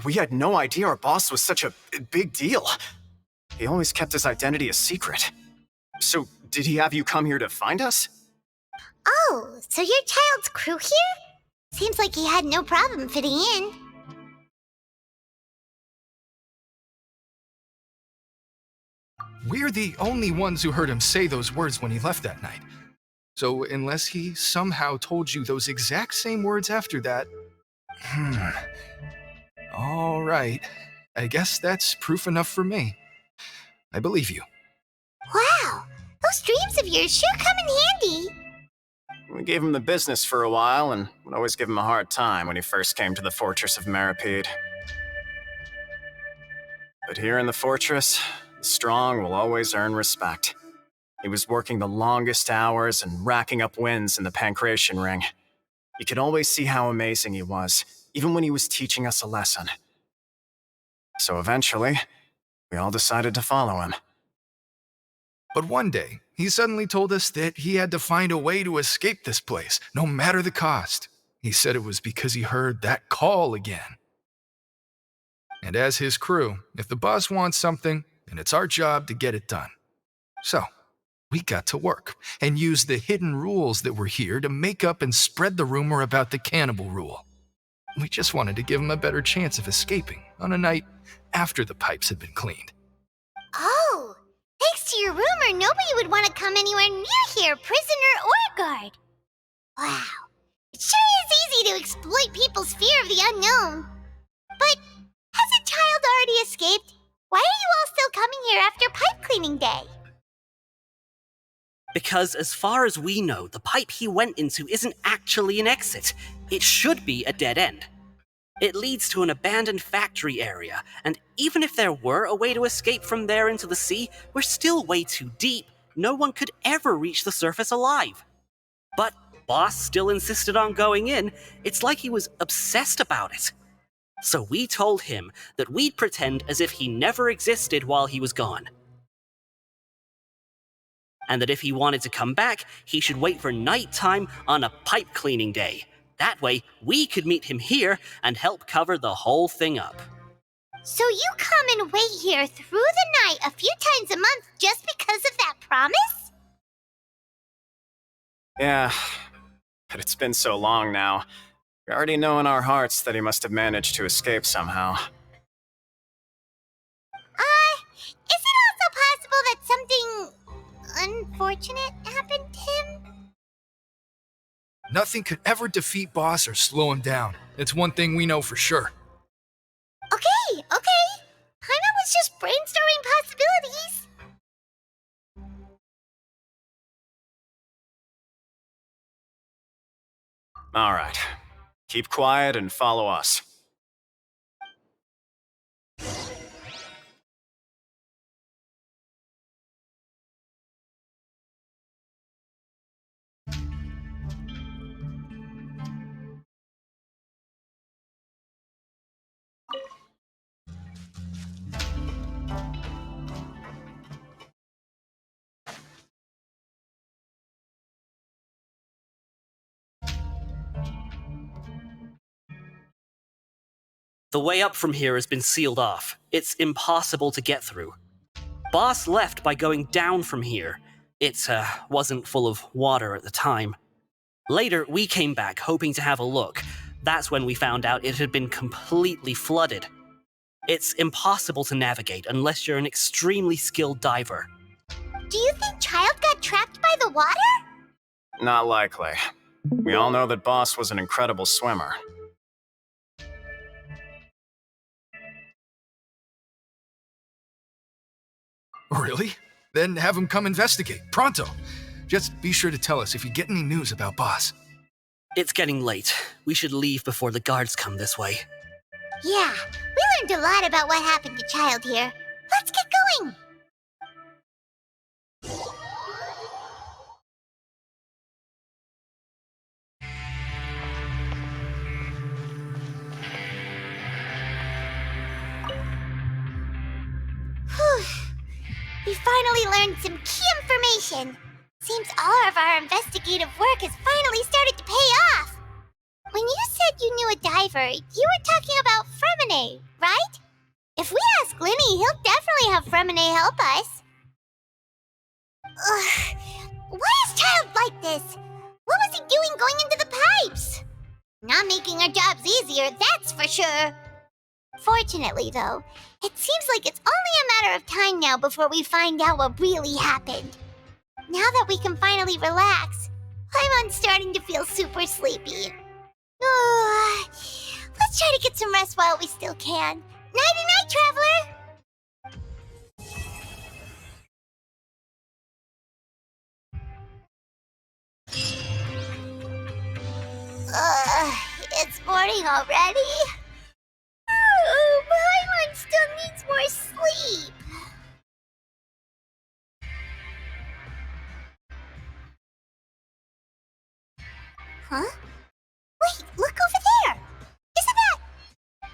We had no idea our boss was such a big deal. He always kept his identity a secret. So, did he have you come here to find us? Oh, so you're Child's crew here? Seems like he had no problem fitting in. We're the only ones who heard him say those words when he left that night. So unless he somehow told you those exact same words after that... All right. I guess that's proof enough for me. I believe you. Wow, those dreams of yours sure come in handy. We gave him the business for a while and would always give him a hard time when he first came to the fortress of Maripede. But here in the fortress, the strong will always earn respect. He was working the longest hours and racking up wins in the Pancration Ring. You could always see how amazing he was, even when he was teaching us a lesson. So eventually, we all decided to follow him. But one day, he suddenly told us that he had to find a way to escape this place, no matter the cost. He said it was because he heard that call again. And as his crew, if the boss wants something, then it's our job to get it done. So, we got to work and used the hidden rules that were here to make up and spread the rumor about the cannibal rule. We just wanted to give him a better chance of escaping on a night after the pipes had been cleaned. Oh, thanks to your rumor, nobody would want to come anywhere near here, prisoner or guard. Wow, it sure is easy to exploit people's fear of the unknown. But has a child already escaped? Why are you all still coming here after pipe cleaning day? Because as far as we know, the pipe he went into isn't actually an exit. It should be a dead end. It leads to an abandoned factory area, and even if there were a way to escape from there into the sea, we're still way too deep. No one could ever reach the surface alive. But Boss still insisted on going in. It's like he was obsessed about it. So we told him that we'd pretend as if he never existed while he was gone. And that if he wanted to come back, he should wait for nighttime on a pipe cleaning day. That way, we could meet him here and help cover the whole thing up. So you come and wait here through the night a few times a month just because of that promise? Yeah, but it's been so long now. We already know in our hearts that he must have managed to escape somehow. Is it also possible that something unfortunate happened to him? Nothing could ever defeat Boss or slow him down. It's one thing we know for sure. Okay. Paimon was just brainstorming possibilities. Alright. Keep quiet and follow us. The way up from here has been sealed off. It's impossible to get through. Boss left by going down from here. It wasn't full of water at the time. Later, we came back hoping to have a look. That's when we found out it had been completely flooded. It's impossible to navigate unless you're an extremely skilled diver. Do you think Child got trapped by the water? Not likely. We all know that Boss was an incredible swimmer. Really? Then have him come investigate, pronto. Just be sure to tell us if you get any news about Boss. It's getting late. We should leave before the guards come this way. Yeah, we learned a lot about what happened to Child here. Let's get going! Whew. We finally learned some key information. Seems all of our investigative work has finally started to pay off. When you said you knew a diver, you were talking about Fremine, right? If we ask Linny, he'll definitely have Fremine help us. Ugh. Why is Child like this? What was he doing going into the pipes? Not making our jobs easier, that's for sure. Fortunately, though, it seems like it's only a matter of time now before we find out what really happened. Now that we can finally relax, I'm starting to feel super sleepy. Let's try to get some rest while we still can. Nighty-night, traveler! It's morning already? Oh, Paimon still needs more sleep. Huh? Wait, look over there! Isn't that...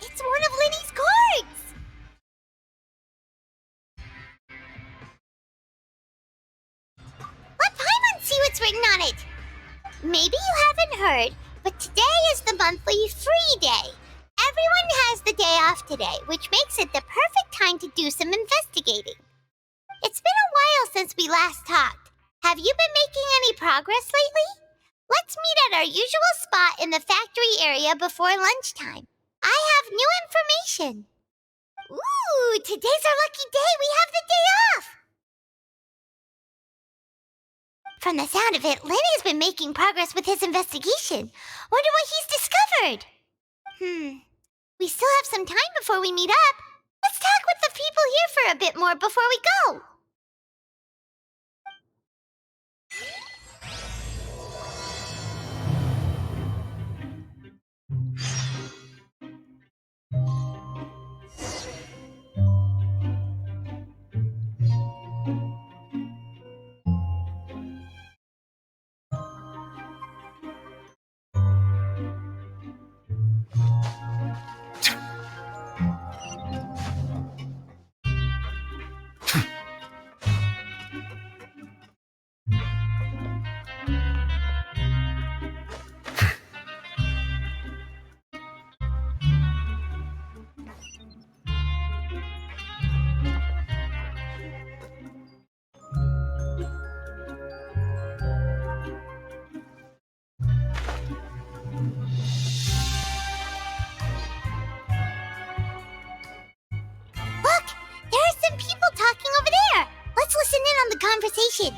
It's one of Linny's cards! Let Paimon see what's written on it! Maybe you haven't heard, but today is the monthly free day. Everyone has the day off today, which makes it the perfect time to do some investigating. It's been a while since we last talked. Have you been making any progress lately? Let's meet at our usual spot in the factory area before lunchtime. I have new information. Ooh, today's our lucky day. We have the day off. From the sound of it, Lenny's been making progress with his investigation. Wonder what he's discovered. We still have some time before we meet up. Let's talk with the people here for a bit more before we go. Look, there are some people talking over there. Let's listen in on the conversation.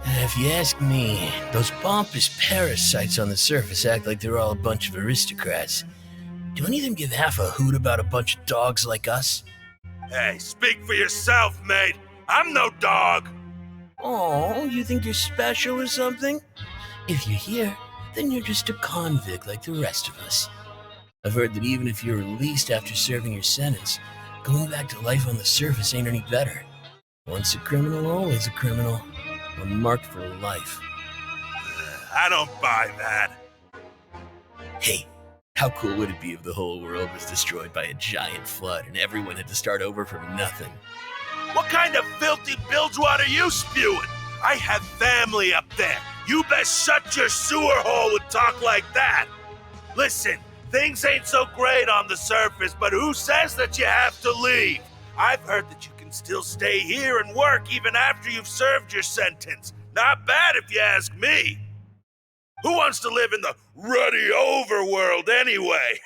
If you ask me, those pompous parasites on the surface act like they're all a bunch of aristocrats. Do any of them give half a hoot about a bunch of dogs like us? Hey, speak for yourself, mate. I'm no dog. Oh, you think you're special or something? If you're here, then you're just a convict like the rest of us. I've heard that even if you're released after serving your sentence, going back to life on the surface ain't any better. Once a criminal, always a criminal. One marked for life. I don't buy that. Hey, how cool would it be if the whole world was destroyed by a giant flood and everyone had to start over from nothing? What kind of filthy bilgewater are you spewing? I have family up there. You best shut your sewer hole and talk like that. Listen, things ain't so great on the surface, but who says that you have to leave? I've heard that you can still stay here and work even after you've served your sentence. Not bad if you ask me. Who wants to live in the ruddy overworld anyway?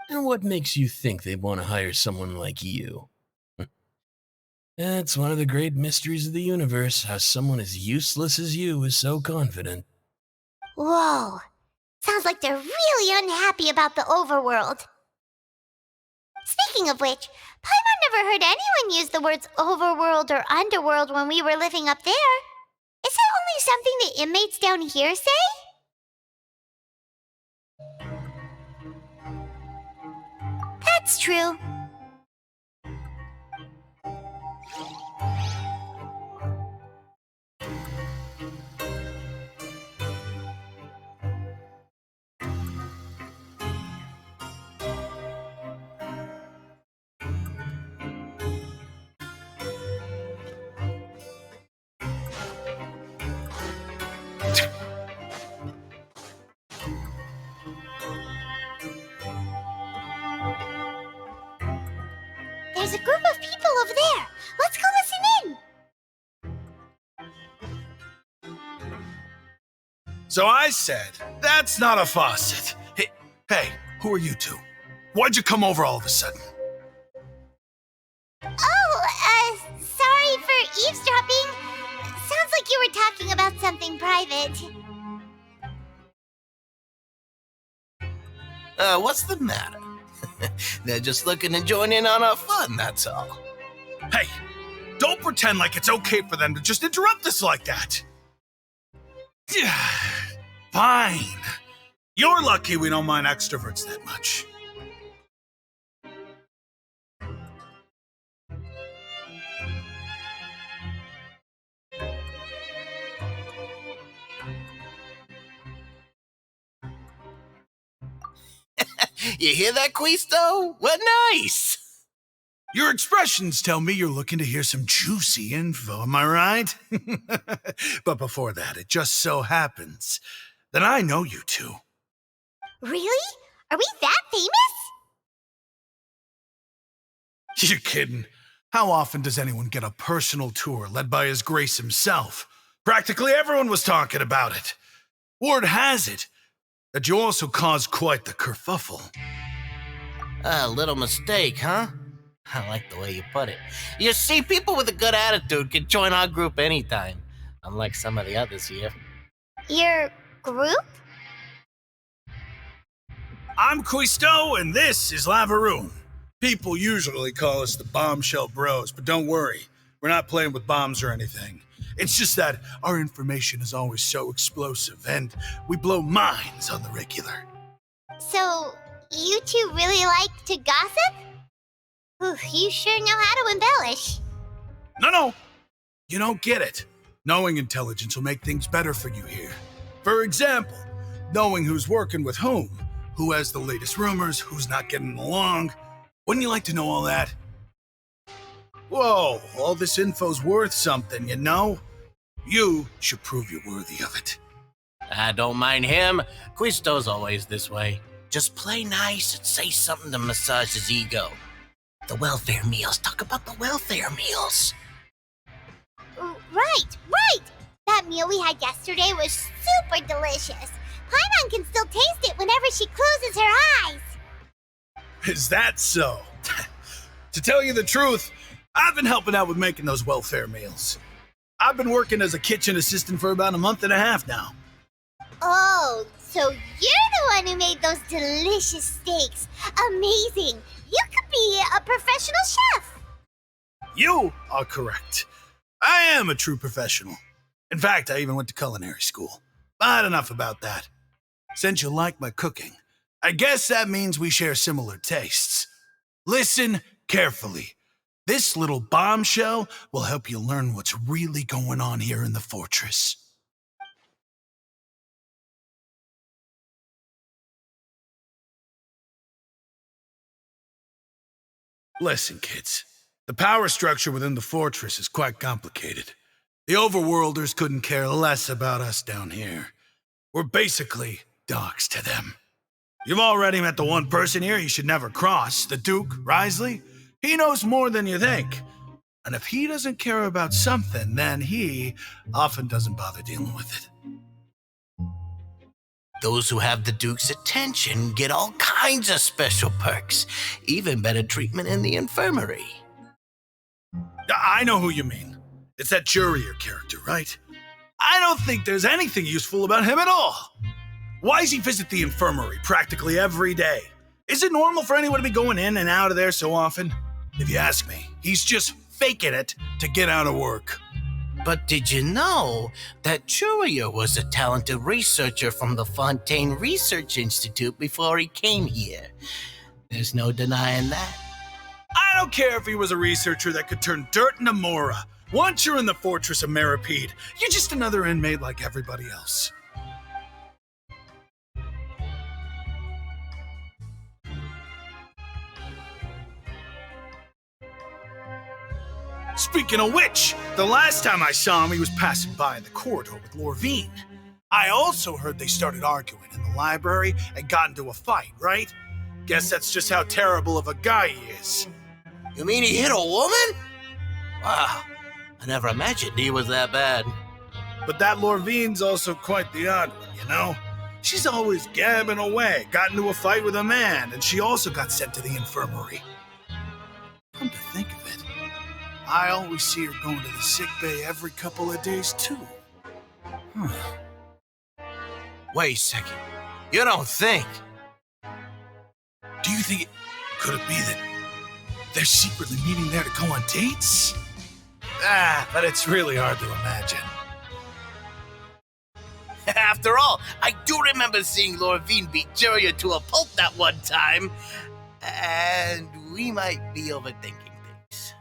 And what makes you think they want to hire someone like you? That's one of the great mysteries of the universe, how someone as useless as you is so confident. Whoa. Sounds like they're really unhappy about the overworld. Speaking of which, Paimon never heard anyone use the words overworld or underworld when we were living up there. Is it only something the inmates down here say? That's true. There's a group of people over there. Let's go listen in. So I said, that's not a faucet. Hey, who are you two? Why'd you come over all of a sudden? Oh, sorry for eavesdropping. Sounds like you were talking about something private. What's the matter? They're just looking to join in on our fun, that's all. Hey, don't pretend like it's okay for them to just interrupt us like that. Fine. You're lucky we don't mind extroverts that much. You hear that, Quisto? What nice! Your expressions tell me you're looking to hear some juicy info, am I right? But before that, it just so happens that I know you two. Really? Are we that famous? You're kidding. How often does anyone get a personal tour led by His Grace himself? Practically everyone was talking about it. Word has it that you also caused quite the kerfuffle. A little mistake, huh? I like the way you put it. You see, people with a good attitude can join our group anytime, unlike some of the others here. Your group? I'm Quisto, and this is Lavaroon. People usually call us the Bombshell Bros, but don't worry, we're not playing with bombs or anything. It's just that our information is always so explosive, and we blow minds on the regular. So, you two really like to gossip? Ooh, you sure know how to embellish. No, you don't get it. Knowing intelligence will make things better for you here. For example, knowing who's working with whom, who has the latest rumors, who's not getting along. Wouldn't you like to know all that? Whoa, all this info's worth something, you know? You should prove you're worthy of it. I don't mind him. Quisto's always this way. Just play nice and say something to massage his ego. The welfare meals. Talk about the welfare meals. Right. That meal we had yesterday was super delicious. Paimon can still taste it whenever she closes her eyes. Is that so? To tell you the truth, I've been helping out with making those welfare meals. I've been working as a kitchen assistant for about a month and a half now. Oh, so you're the one who made those delicious steaks. Amazing. You could be a professional chef. You are correct. I am a true professional. In fact, I even went to culinary school. But enough about that. Since you like my cooking, I guess that means we share similar tastes. Listen carefully. This little bombshell will help you learn what's really going on here in the fortress. Listen, kids. The power structure within the fortress is quite complicated. The overworlders couldn't care less about us down here. We're basically dogs to them. You've already met the one person here you should never cross, the Duke, Risley. He knows more than you think. And if he doesn't care about something, then he often doesn't bother dealing with it. Those who have the Duke's attention get all kinds of special perks, even better treatment in the infirmary. I know who you mean. It's that Jurier character, right? I don't think there's anything useful about him at all. Why does he visit the infirmary practically every day? Is it normal for anyone to be going in and out of there so often? If you ask me, he's just faking it to get out of work. But did you know that Jurier was a talented researcher from the Fontaine Research Institute before he came here? There's no denying that. I don't care if he was a researcher that could turn dirt into Mora. Once you're in the fortress of Meripede, you're just another inmate like everybody else. Speaking of which, the last time I saw him, he was passing by in the corridor with Lorvine. I also heard they started arguing in the library and got into a fight, right? Guess that's just how terrible of a guy he is. You mean he hit a woman? Wow, I never imagined he was that bad. But that Lorvine's also quite the odd one, you know? She's always gabbing away, got into a fight with a man, and she also got sent to the infirmary. Come to think of it, I always see her going to the sick bay every couple of days, too. Huh. Wait a second. You don't think? Do you think could it be that they're secretly meeting there to go on dates? But it's really hard to imagine. After all, I do remember seeing Lorvine beat Jurier to a pulp that one time. And we might be overthinking things.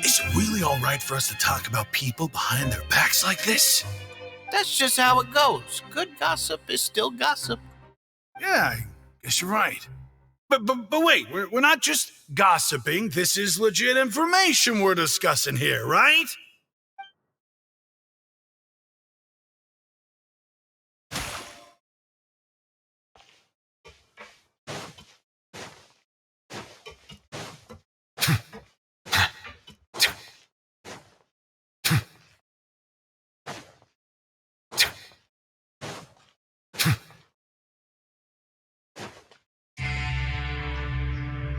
Is it really all right for us to talk about people behind their backs like this? That's just how it goes. Good gossip is still gossip. Yeah, I guess you're right. But wait, we're not just gossiping. This is legit information we're discussing here, right?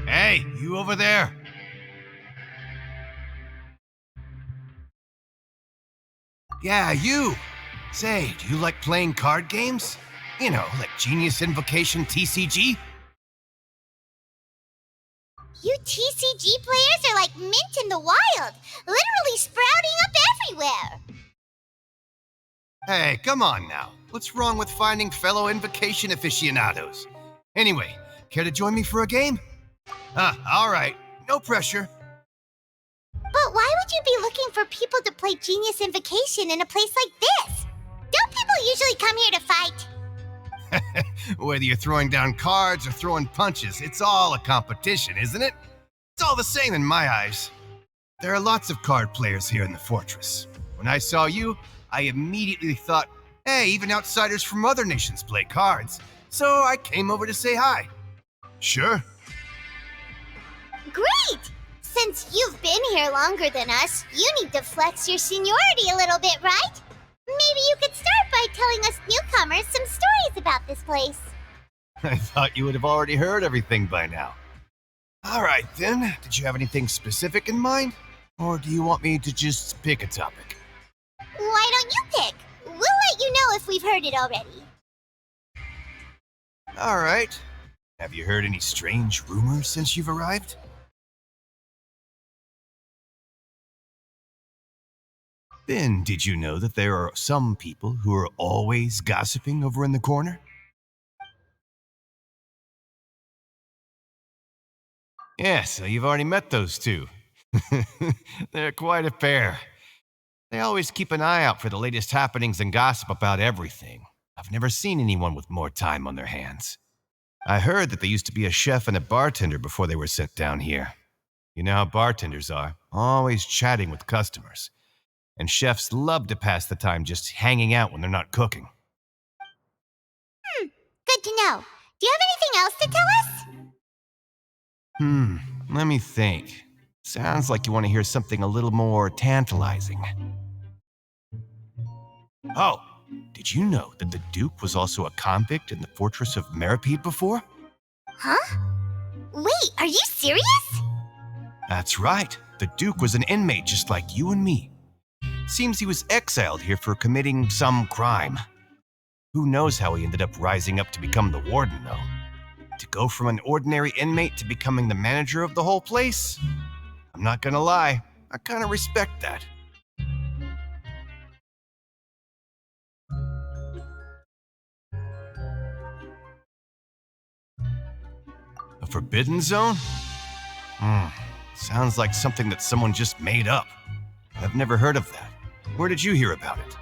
Hey, you over there. Yeah, you. Say, do you like playing card games? You know, like Genius Invocation TCG? You TCG players are like mint in the wild, literally sprouting up everywhere. Hey, come on now. What's wrong with finding fellow Invocation aficionados? Anyway, care to join me for a game? All right. No pressure. But why would you be looking for people to play Genius Invocation in a place like this? Don't people usually come here to fight? Whether you're throwing down cards or throwing punches, it's all a competition, isn't it? It's all the same in my eyes. There are lots of card players here in the fortress. When I saw you, I immediately thought, hey, even outsiders from other nations play cards. So I came over to say hi. Sure. Great! Since you've been here longer than us, you need to flex your seniority a little bit, right? Maybe you could start by telling us newcomers some stories about this place. I thought you would have already heard everything by now. All right, then. Did you have anything specific in mind? Or do you want me to just pick a topic? Why don't you pick? We'll let you know if we've heard it already. All right. Have you heard any strange rumors since you've arrived? Then, did you know that there are some people who are always gossiping over in the corner? Yeah, so you've already met those two. They're quite a pair. They always keep an eye out for the latest happenings and gossip about everything. I've never seen anyone with more time on their hands. I heard that they used to be a chef and a bartender before they were sent down here. You know how bartenders are, always chatting with customers. And chefs love to pass the time just hanging out when they're not cooking. Good to know. Do you have anything else to tell us? Let me think. Sounds like you want to hear something a little more tantalizing. Oh, did you know that the Duke was also a convict in the fortress of Meripede before? Huh? Wait, are you serious? That's right. The Duke was an inmate just like you and me. Seems he was exiled here for committing some crime. Who knows how he ended up rising up to become the warden, though? To go from an ordinary inmate to becoming the manager of the whole place? I'm not gonna lie, I kinda respect that. A forbidden zone? Sounds like something that someone just made up. I've never heard of that. Where did you hear about it?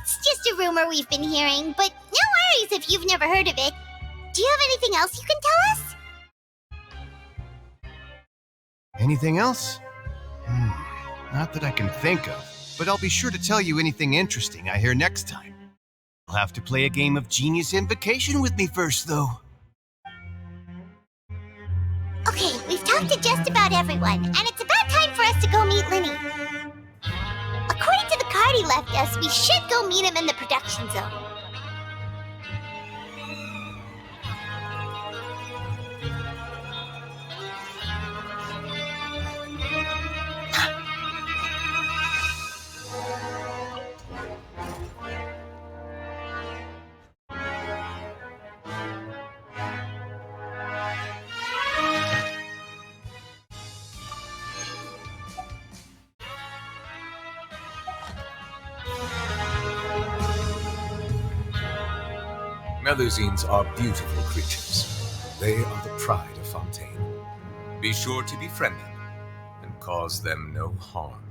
It's just a rumor we've been hearing, but no worries if you've never heard of it. Do you have anything else you can tell us? Anything else? Not that I can think of, but I'll be sure to tell you anything interesting I hear next time. You'll have to play a game of Genius Invocation with me first, though. Okay, we've talked to just about everyone, and it's about time for us to go meet Linny. According to the card he left us, we should go meet him in the production zone. Melusines are beautiful creatures. They are the pride of Fontaine. Be sure to befriend them and cause them no harm.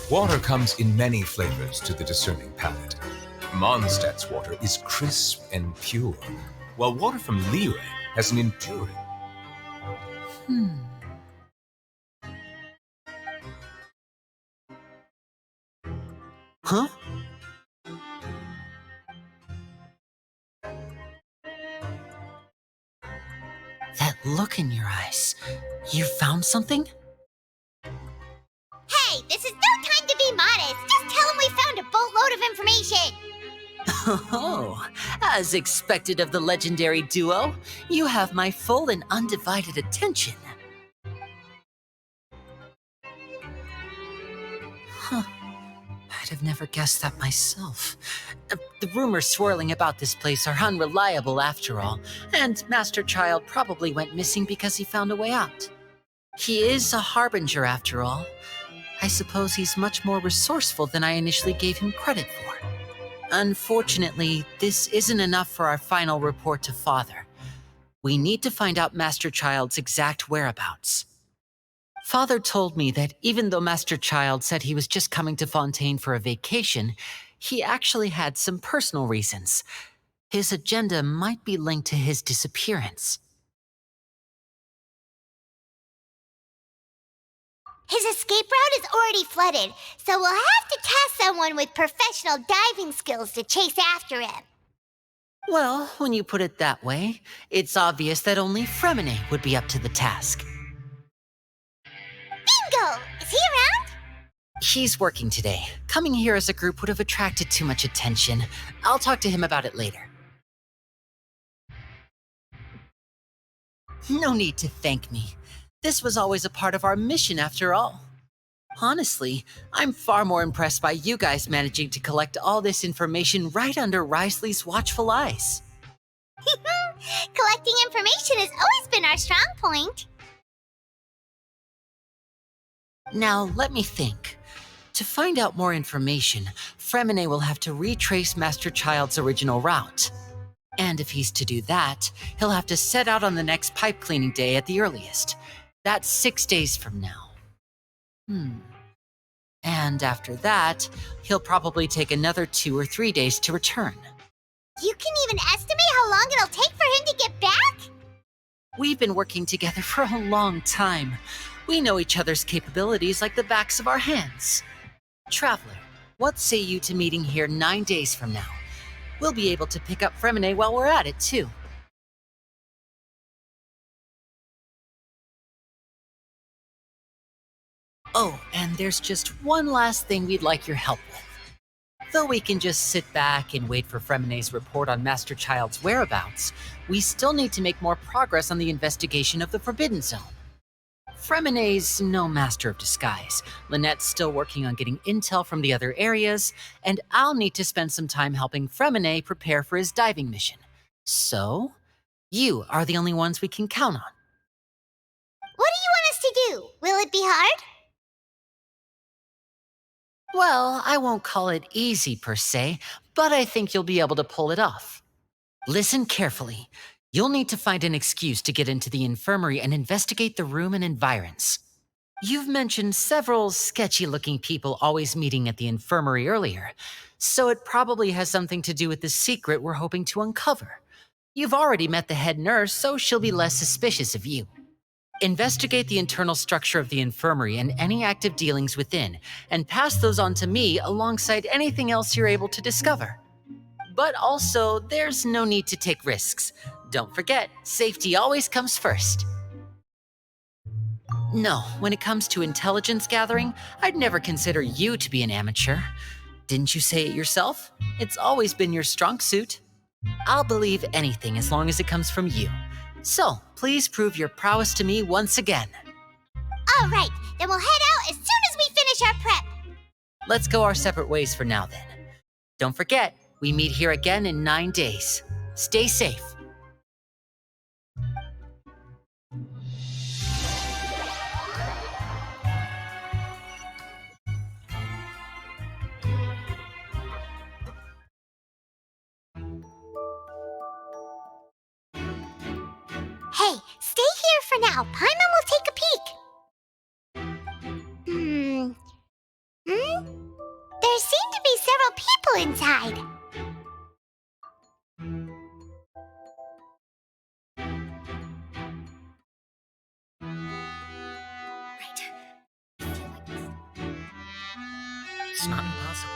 Water comes in many flavors to the discerning palate. Mondstadt's water is crisp and pure, while water from Liyue has an enduring. Huh? That look in your eyes. You found something? Hey, this is no time to be modest. Just tell him we found a boatload of information. Oh, as expected of the legendary duo, you have my full and undivided attention. Huh. I'd have never guessed that myself. The rumors swirling about this place are unreliable after all, and Master Child probably went missing because he found a way out. He is a harbinger after all. I suppose he's much more resourceful than I initially gave him credit for. Unfortunately, this isn't enough for our final report to Father. We need to find out Master Child's exact whereabouts. Father told me that even though Master Child said he was just coming to Fontaine for a vacation, he actually had some personal reasons. His agenda might be linked to his disappearance. His escape route is already flooded, so we'll have to task someone with professional diving skills to chase after him. Well, when you put it that way, it's obvious that only Fremine would be up to the task. Bingo! Is he around? He's working today. Coming here as a group would have attracted too much attention. I'll talk to him about it later. No need to thank me. This was always a part of our mission after all. Honestly, I'm far more impressed by you guys managing to collect all this information right under Risley's watchful eyes. Collecting information has always been our strong point. Now, let me think. To find out more information, Fremine will have to retrace Master Child's original route. And if he's to do that, he'll have to set out on the next pipe cleaning day at the earliest. That's 6 days from now. And after that, he'll probably take another 2 or 3 days to return. You can even estimate how long it'll take for him to get back? We've been working together for a long time. We know each other's capabilities like the backs of our hands. Traveler, what say you to meeting here 9 days from now? We'll be able to pick up Fremine while we're at it, too. Oh, and there's just one last thing we'd like your help with. Though we can just sit back and wait for Fremine's report on Master Child's whereabouts, we still need to make more progress on the investigation of the Forbidden Zone. Fremine's no master of disguise, Lynette's still working on getting intel from the other areas, and I'll need to spend some time helping Fremine prepare for his diving mission. So, you are the only ones we can count on. What do you want us to do? Will it be hard? Well, I won't call it easy per se, but I think you'll be able to pull it off. Listen carefully. You'll need to find an excuse to get into the infirmary and investigate the room and environs. You've mentioned several sketchy-looking people always meeting at the infirmary earlier, so it probably has something to do with the secret we're hoping to uncover. You've already met the head nurse, so she'll be less suspicious of you. Investigate the internal structure of the infirmary and any active dealings within, and pass those on to me alongside anything else you're able to discover. But also, there's no need to take risks. Don't forget, safety always comes first. No, when it comes to intelligence gathering, I'd never consider you to be an amateur. Didn't you say it yourself? It's always been your strong suit. I'll believe anything as long as it comes from you. So, please prove your prowess to me once again. All right, then we'll head out as soon as we finish our prep. Let's go our separate ways for now then. Don't forget, we meet here again in 9 days. Stay safe. Hey, stay here for now. Paimon will take a peek. several people inside. It's not impossible.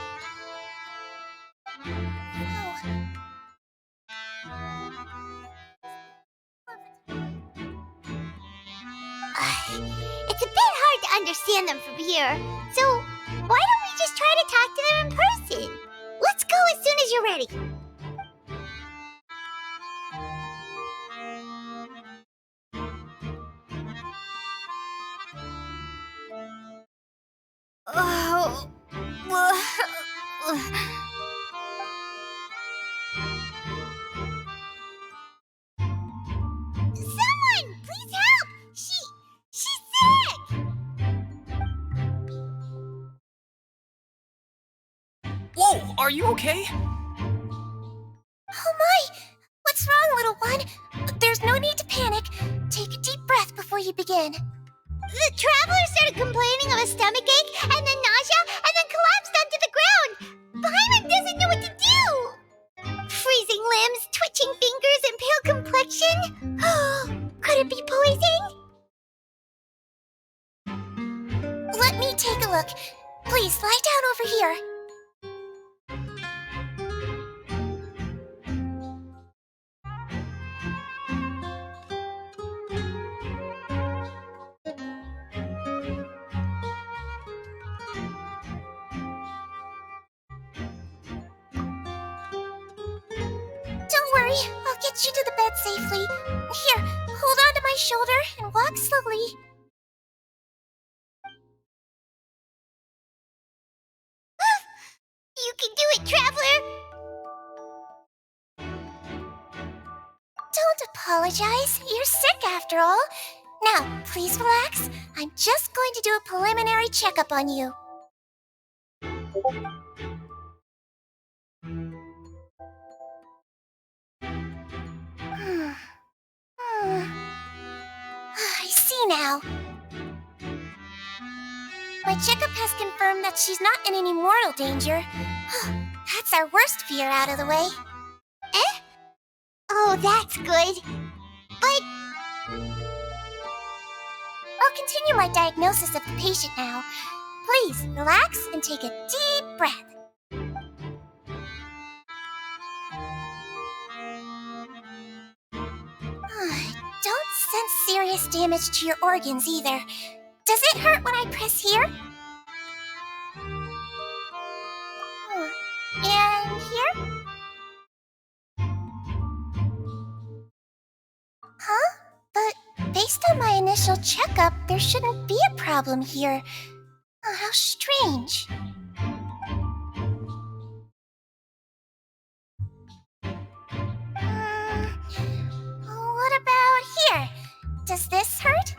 It's a bit hard to understand them from here, so why don't we just try to talk to them in person? Let's go as soon as you're ready. Oh. Someone, please help! She's sick! Whoa, are you okay? Oh my! What's wrong, little one? There's no need to panic. Take a deep breath before you begin. The traveler started complaining of a stomachache, and then nausea, and then collapsed onto the ground. Paimon doesn't know what to do. Freezing limbs, twitching fingers, and pale complexion. Could it be poison? Let me take a look. Please lie down over here. Don't worry, I'll get you to the bed safely. Here, hold on to my shoulder and walk slowly. You can do it, traveler! Don't apologize. You're sick after all. Now, please relax. I'm just going to do a preliminary checkup on you. I see now. My checkup has confirmed that she's not in any mortal danger. That's our worst fear out of the way. Eh? Oh, that's good. But I'll continue my diagnosis of the patient now. Please relax and take a deep breath. Don't sense serious damage to your organs either. Does it hurt when I press here? And here? Huh? But based on my initial checkup, there shouldn't be a problem here. How strange. What about here? Does this hurt?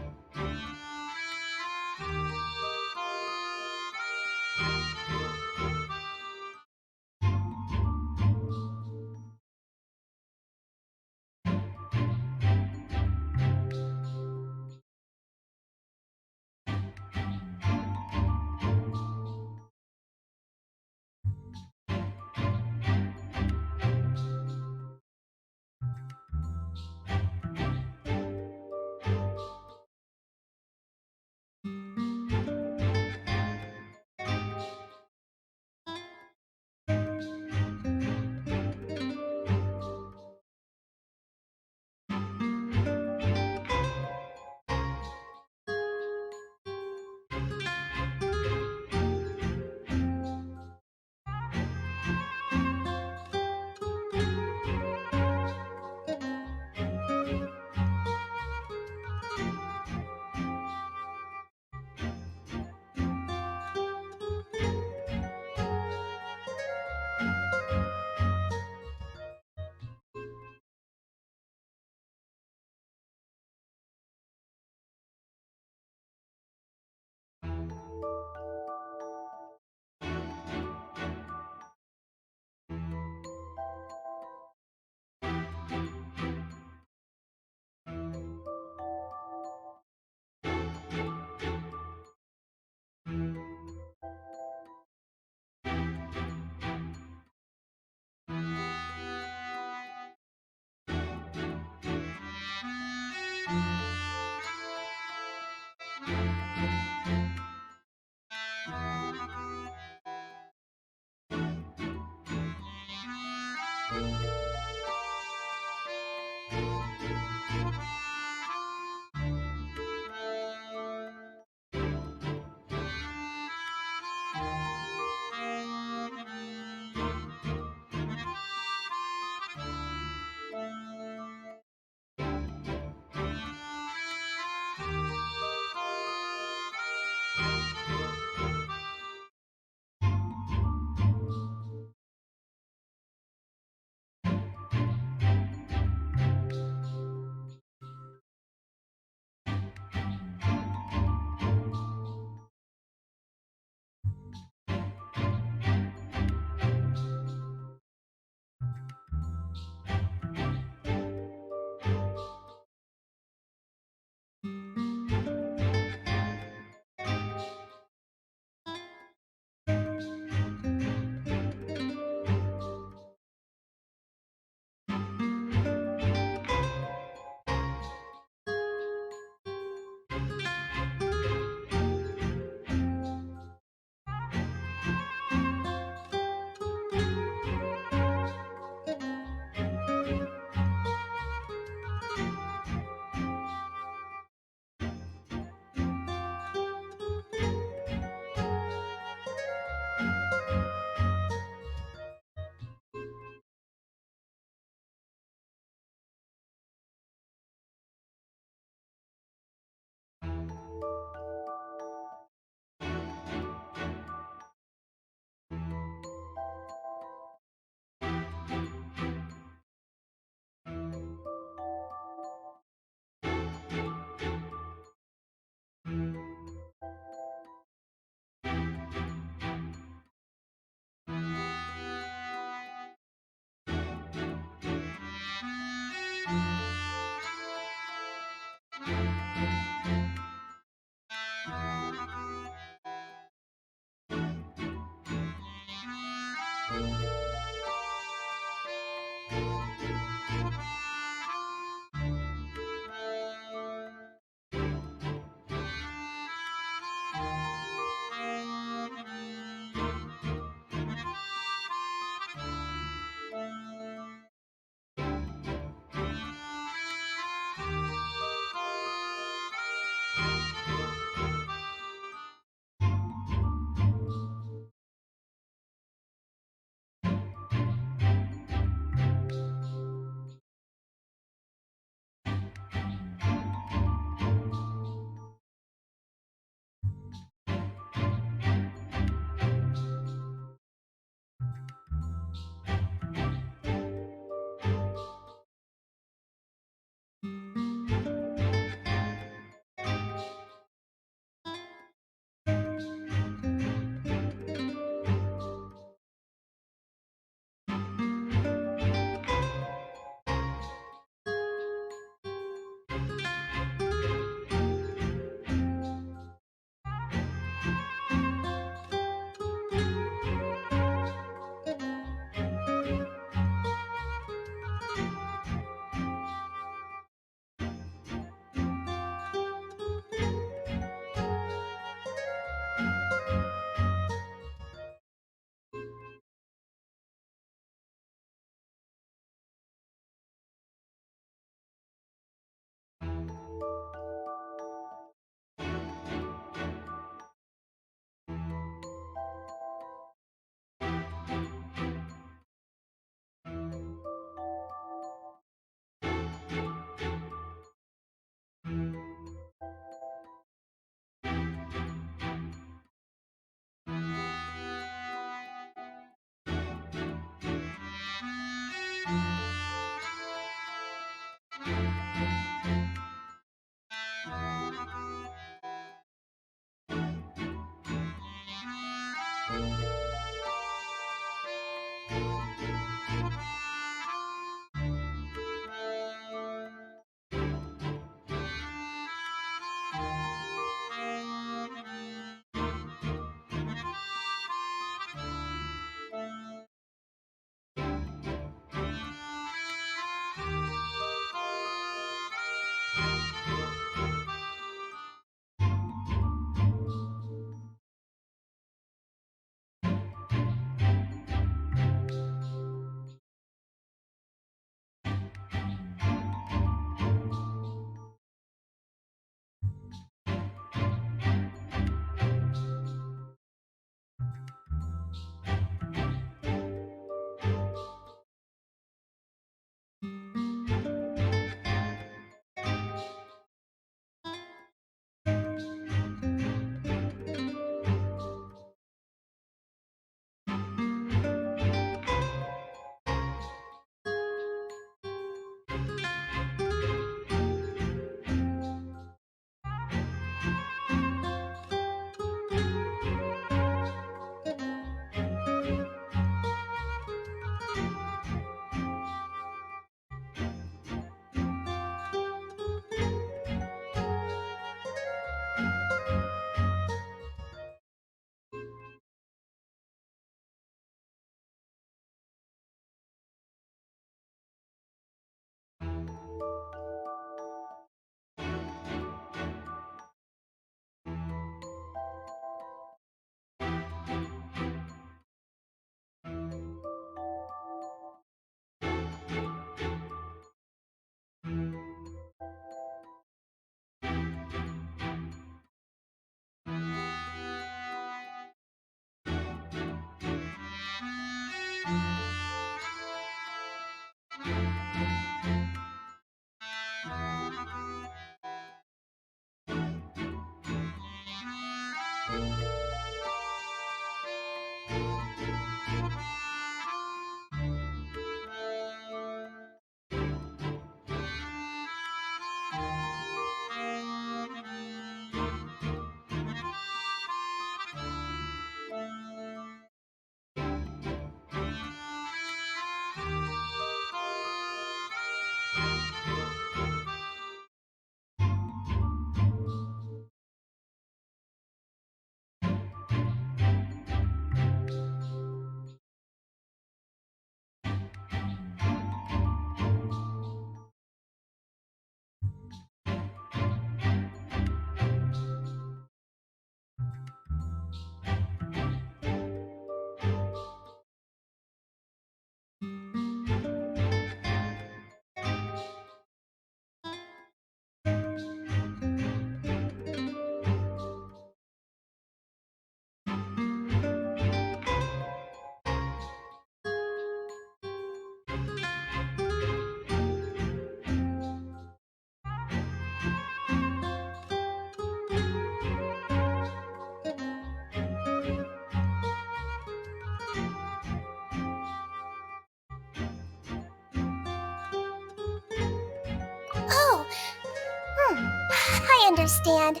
I understand.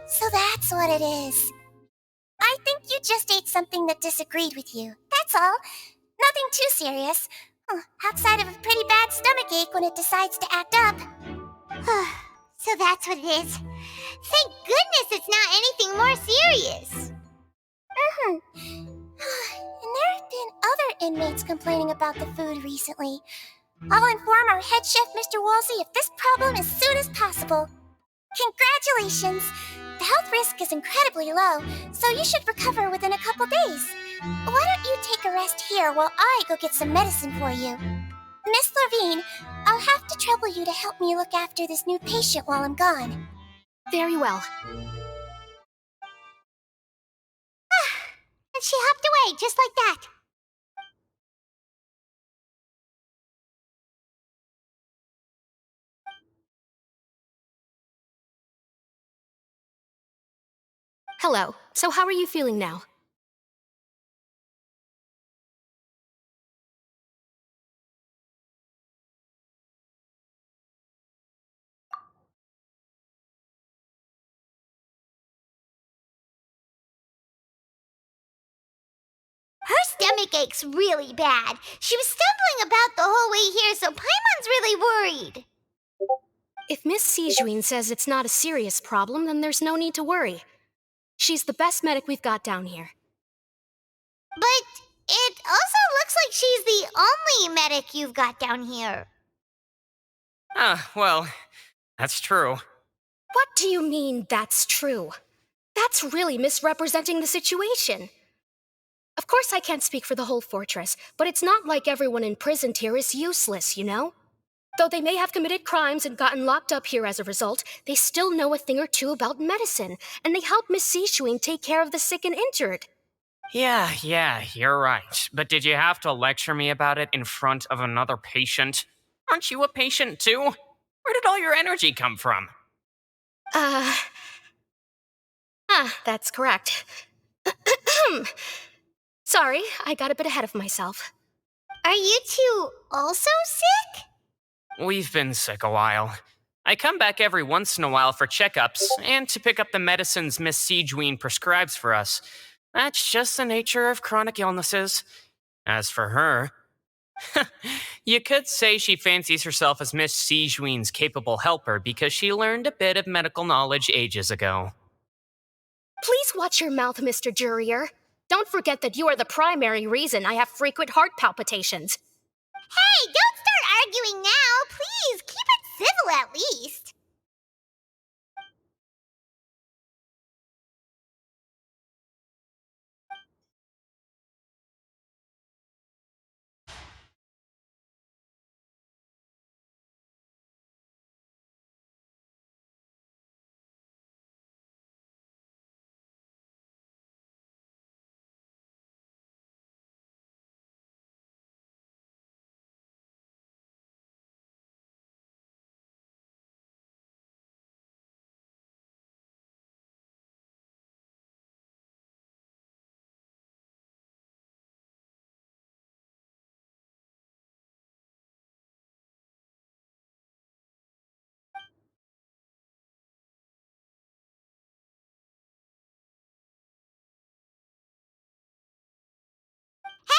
So that's what it is. I think you just ate something that disagreed with you. That's all. Nothing too serious. Outside of a pretty bad stomachache when it decides to act up. So that's what it is. Thank goodness it's not anything more serious. And there have been other inmates complaining about the food recently. I'll inform our head chef, Mr. Woolsey, of this problem as soon as possible. Congratulations! The health risk is incredibly low, so you should recover within a couple days. Why don't you take a rest here while I go get some medicine for you? Miss Levine, I'll have to trouble you to help me look after this new patient while I'm gone. Very well. And she hopped away just like that. Hello. So how are you feeling now? Her stomach ache's really bad. She was stumbling about the whole way here, so Paimon's really worried. If Miss Sijuin says it's not a serious problem, then there's no need to worry. She's the best medic we've got down here. But it also looks like she's the only medic you've got down here. Well, that's true. What do you mean, that's true? That's really misrepresenting the situation. Of course I can't speak for the whole fortress, but it's not like everyone imprisoned here is useless, you know? Though they may have committed crimes and gotten locked up here as a result, they still know a thing or two about medicine, and they help Miss Sijuin take care of the sick and injured. Yeah, you're right. But did you have to lecture me about it in front of another patient? Aren't you a patient too? Where did all your energy come from? That's correct. Sorry, I got a bit ahead of myself. Are you two also sick? We've been sick a while. I come back every once in a while for checkups and to pick up the medicines Miss Sijuin prescribes for us. That's just the nature of chronic illnesses. As for her, you could say she fancies herself as Miss Sijuin's capable helper because she learned a bit of medical knowledge ages ago. Please watch your mouth, Mr. Jurier. Don't forget that you are the primary reason I have frequent heart palpitations. Hey, don't start arguing now. Please, keep it civil at least.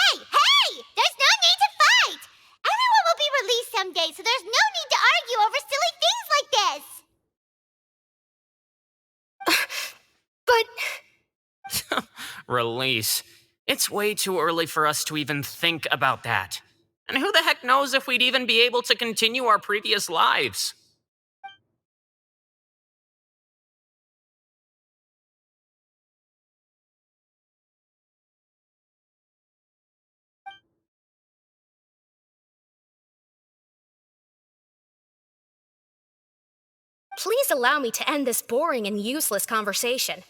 Hey! There's no need to fight! Everyone will be released someday, so there's no need to argue over silly things like this! Release. It's way too early for us to even think about that. And who the heck knows if we'd even be able to continue our previous lives? Please allow me to end this boring and useless conversation.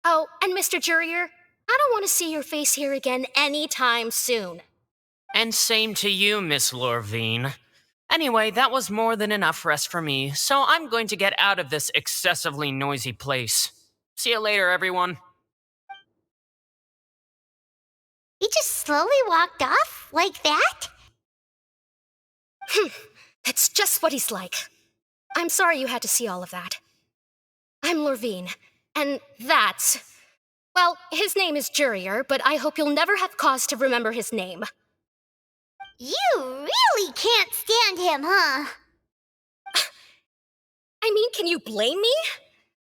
Oh, and Mr. Jurier, I don't want to see your face here again anytime soon. And same to you, Miss Lorvine. Anyway, that was more than enough rest for me, so I'm going to get out of this excessively noisy place. See you later, everyone. He just slowly walked off like that? That's just what he's like. I'm sorry you had to see all of that. I'm Lorvine, and that's... Well, his name is Jurier, but I hope you'll never have cause to remember his name. You really can't stand him, huh? I mean, can you blame me?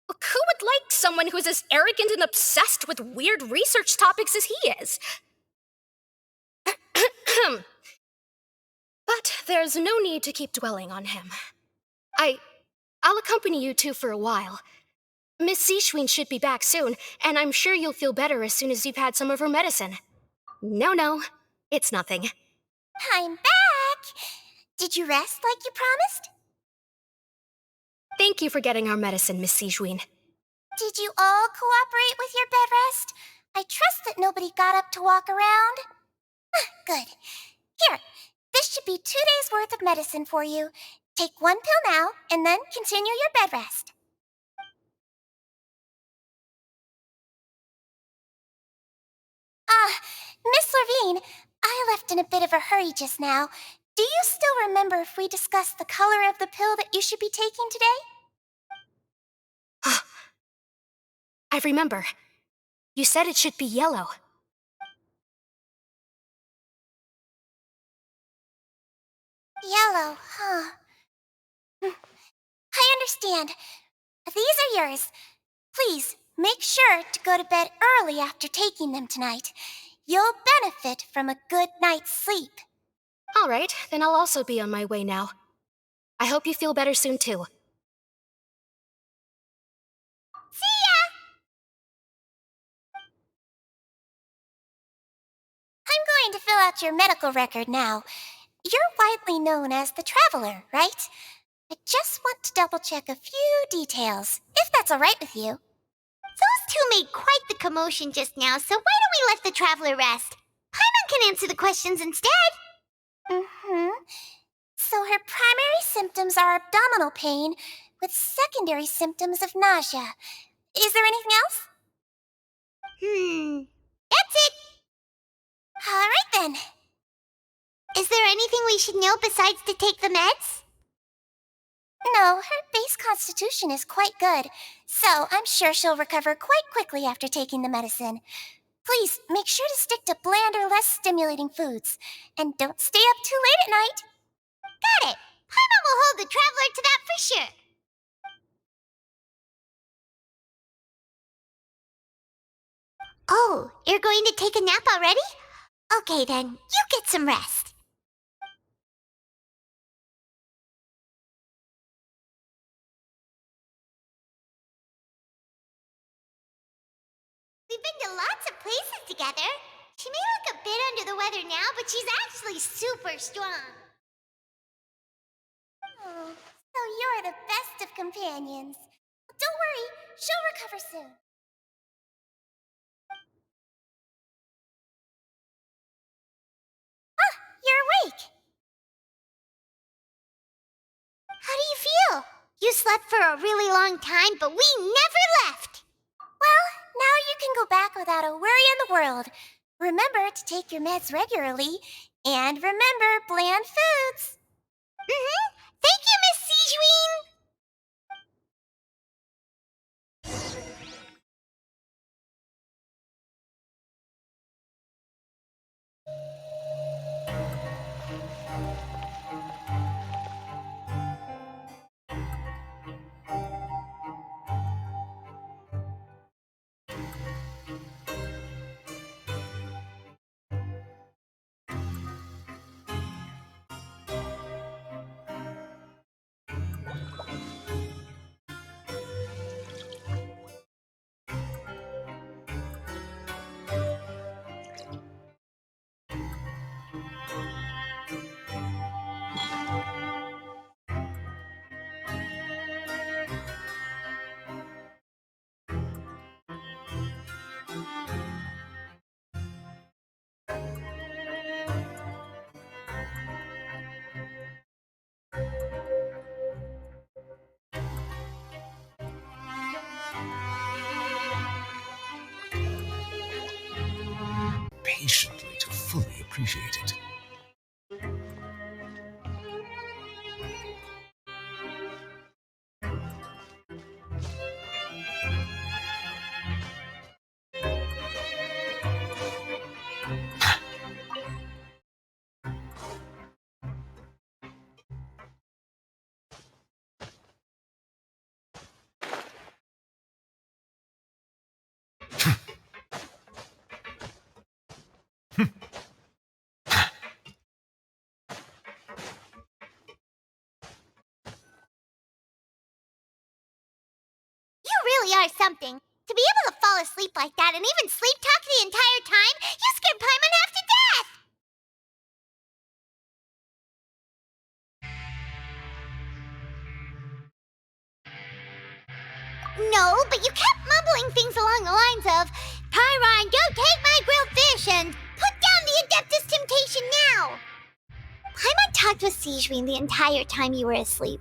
Who would like someone who's as arrogant and obsessed with weird research topics as he is? But there's no need to keep dwelling on him. I'll accompany you two for a while. Miss Seashween should be back soon, and I'm sure you'll feel better as soon as you've had some of her medicine. No, it's nothing. I'm back! Did you rest like you promised? Thank you for getting our medicine, Miss Seashween. Did you all cooperate with your bed rest? I trust that nobody got up to walk around. Good. Here, this should be 2 days' worth of medicine for you. Take 1 pill now, and then continue your bed rest. Miss Lorvine, I left in a bit of a hurry just now. Do you still remember if we discussed the color of the pill that you should be taking today? I remember. You said it should be yellow. Yellow, huh? I understand. These are yours. Please, make sure to go to bed early after taking them tonight. You'll benefit from a good night's sleep. All right, then I'll also be on my way now. I hope you feel better soon, too. See ya! I'm going to fill out your medical record now. You're widely known as the Traveler, right? I just want to double-check a few details, if that's all right with you. Those two made quite the commotion just now, so why don't we let the traveler rest? Paimon can answer the questions instead. So her primary symptoms are abdominal pain, with secondary symptoms of nausea. Is there anything else? That's it. All right then. Is there anything we should know besides to take the meds? No, her base constitution is quite good, so I'm sure she'll recover quite quickly after taking the medicine. Please, make sure to stick to bland or less stimulating foods, and don't stay up too late at night. Got it. Paimon will hold the traveler to that for sure. Oh, you're going to take a nap already? Okay then, you get some rest. We've been to lots of places together. She may look a bit under the weather now, but she's actually super strong. Oh, so you're the best of companions. Don't worry, she'll recover soon. You're awake. How do you feel? You slept for a really long time, but we never left. Well, now you can go back without a worry in the world. Remember to take your meds regularly, and remember bland foods. Thank you, Miss Seashween. Patiently to fully appreciate it. are something. To be able to fall asleep like that and even sleep talk the entire time, you scared Paimon half to death! No, but you kept mumbling things along the lines of, Pyron, don't take my grilled fish, and put down the Adeptus Temptation now! Paimon talked with Sigewin the entire time you were asleep.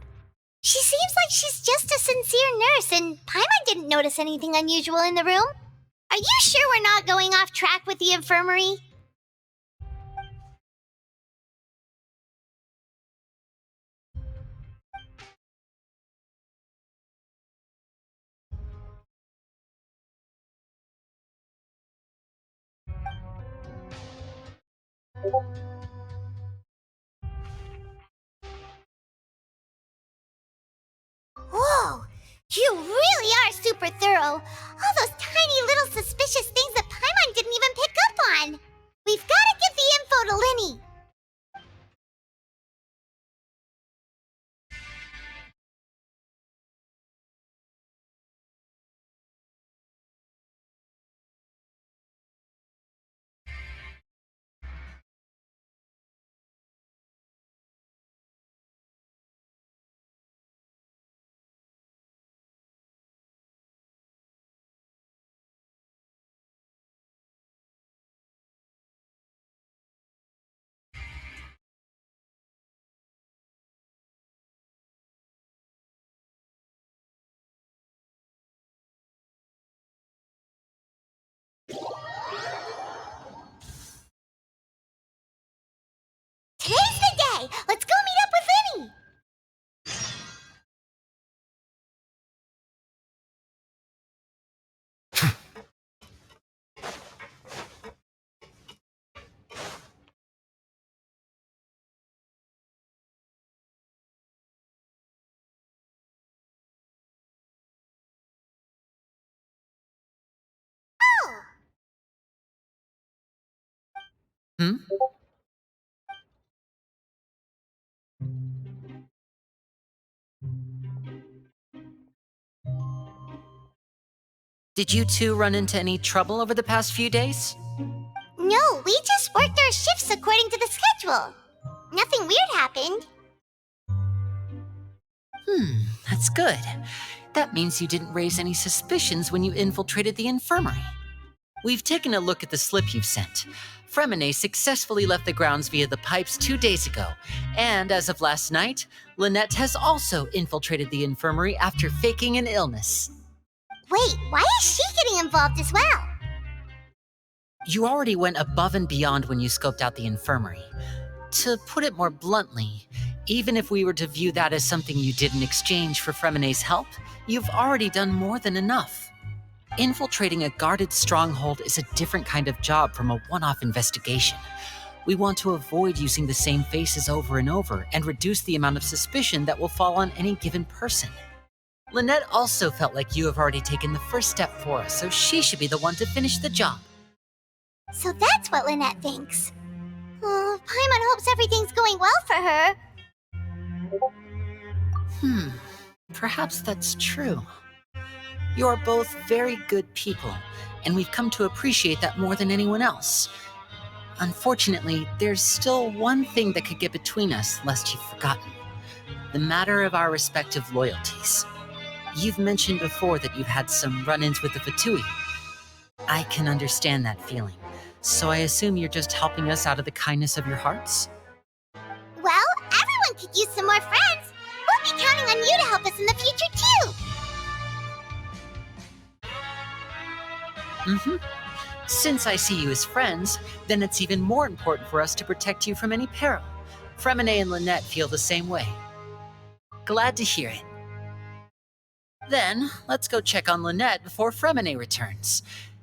She seems like she's just a sincere nurse, and Paimon didn't notice anything unusual in the room. Are you sure we're not going off track with the infirmary? Whoa! You really are super thorough. All those tiny little suspicious things that Paimon didn't even pick up on. We've got to give the info to Linny. Today's the day. Let's go meet up with Linny. Hmm? Did you two run into any trouble over the past few days? No, we just worked our shifts according to the schedule. Nothing weird happened. That's good. That means you didn't raise any suspicions when you infiltrated the infirmary. We've taken a look at the slip you've sent. Fremine successfully left the grounds via the pipes 2 days ago, and as of last night, Lynette has also infiltrated the infirmary after faking an illness. Wait, why is she getting involved as well? You already went above and beyond when you scoped out the infirmary. To put it more bluntly, even if we were to view that as something you did in exchange for Fremine's help, you've already done more than enough. Infiltrating a guarded stronghold is a different kind of job from a one-off investigation. We want to avoid using the same faces over and over and reduce the amount of suspicion that will fall on any given person. Lynette also felt like you have already taken the first step for us, so she should be the one to finish the job. So that's what Lynette thinks. Oh, Paimon hopes everything's going well for her. Perhaps that's true. You're both very good people, and we've come to appreciate that more than anyone else. Unfortunately, there's still one thing that could get between us, lest you've forgotten. The matter of our respective loyalties. You've mentioned before that you've had some run-ins with the Fatui. I can understand that feeling, so I assume you're just helping us out of the kindness of your hearts? Well, everyone could use some more friends. We'll be counting on you to help us in the future, too. Since I see you as friends, then it's even more important for us to protect you from any peril. Fremine and Lynette feel the same way. Glad to hear it. Then, let's go check on Lynette before Fremine returns.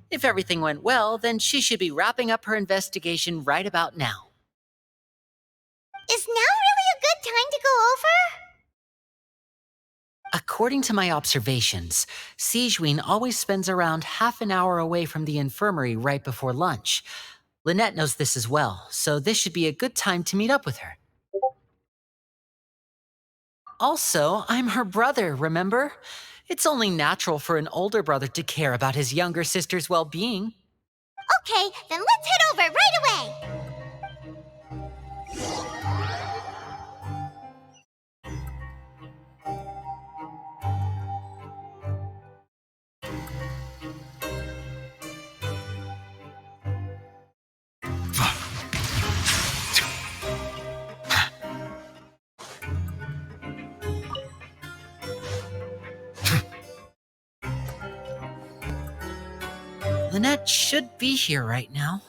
If everything went well, then she should be wrapping up her investigation right about now. Is now really a good time to go over? According to my observations, Sigewin always spends around half an hour away from the infirmary right before lunch. Lynette knows this as well, so this should be a good time to meet up with her. Also, I'm her brother, remember? It's only natural for an older brother to care about his younger sister's well-being. Okay, then let's head over right away! Lynette should be here right now.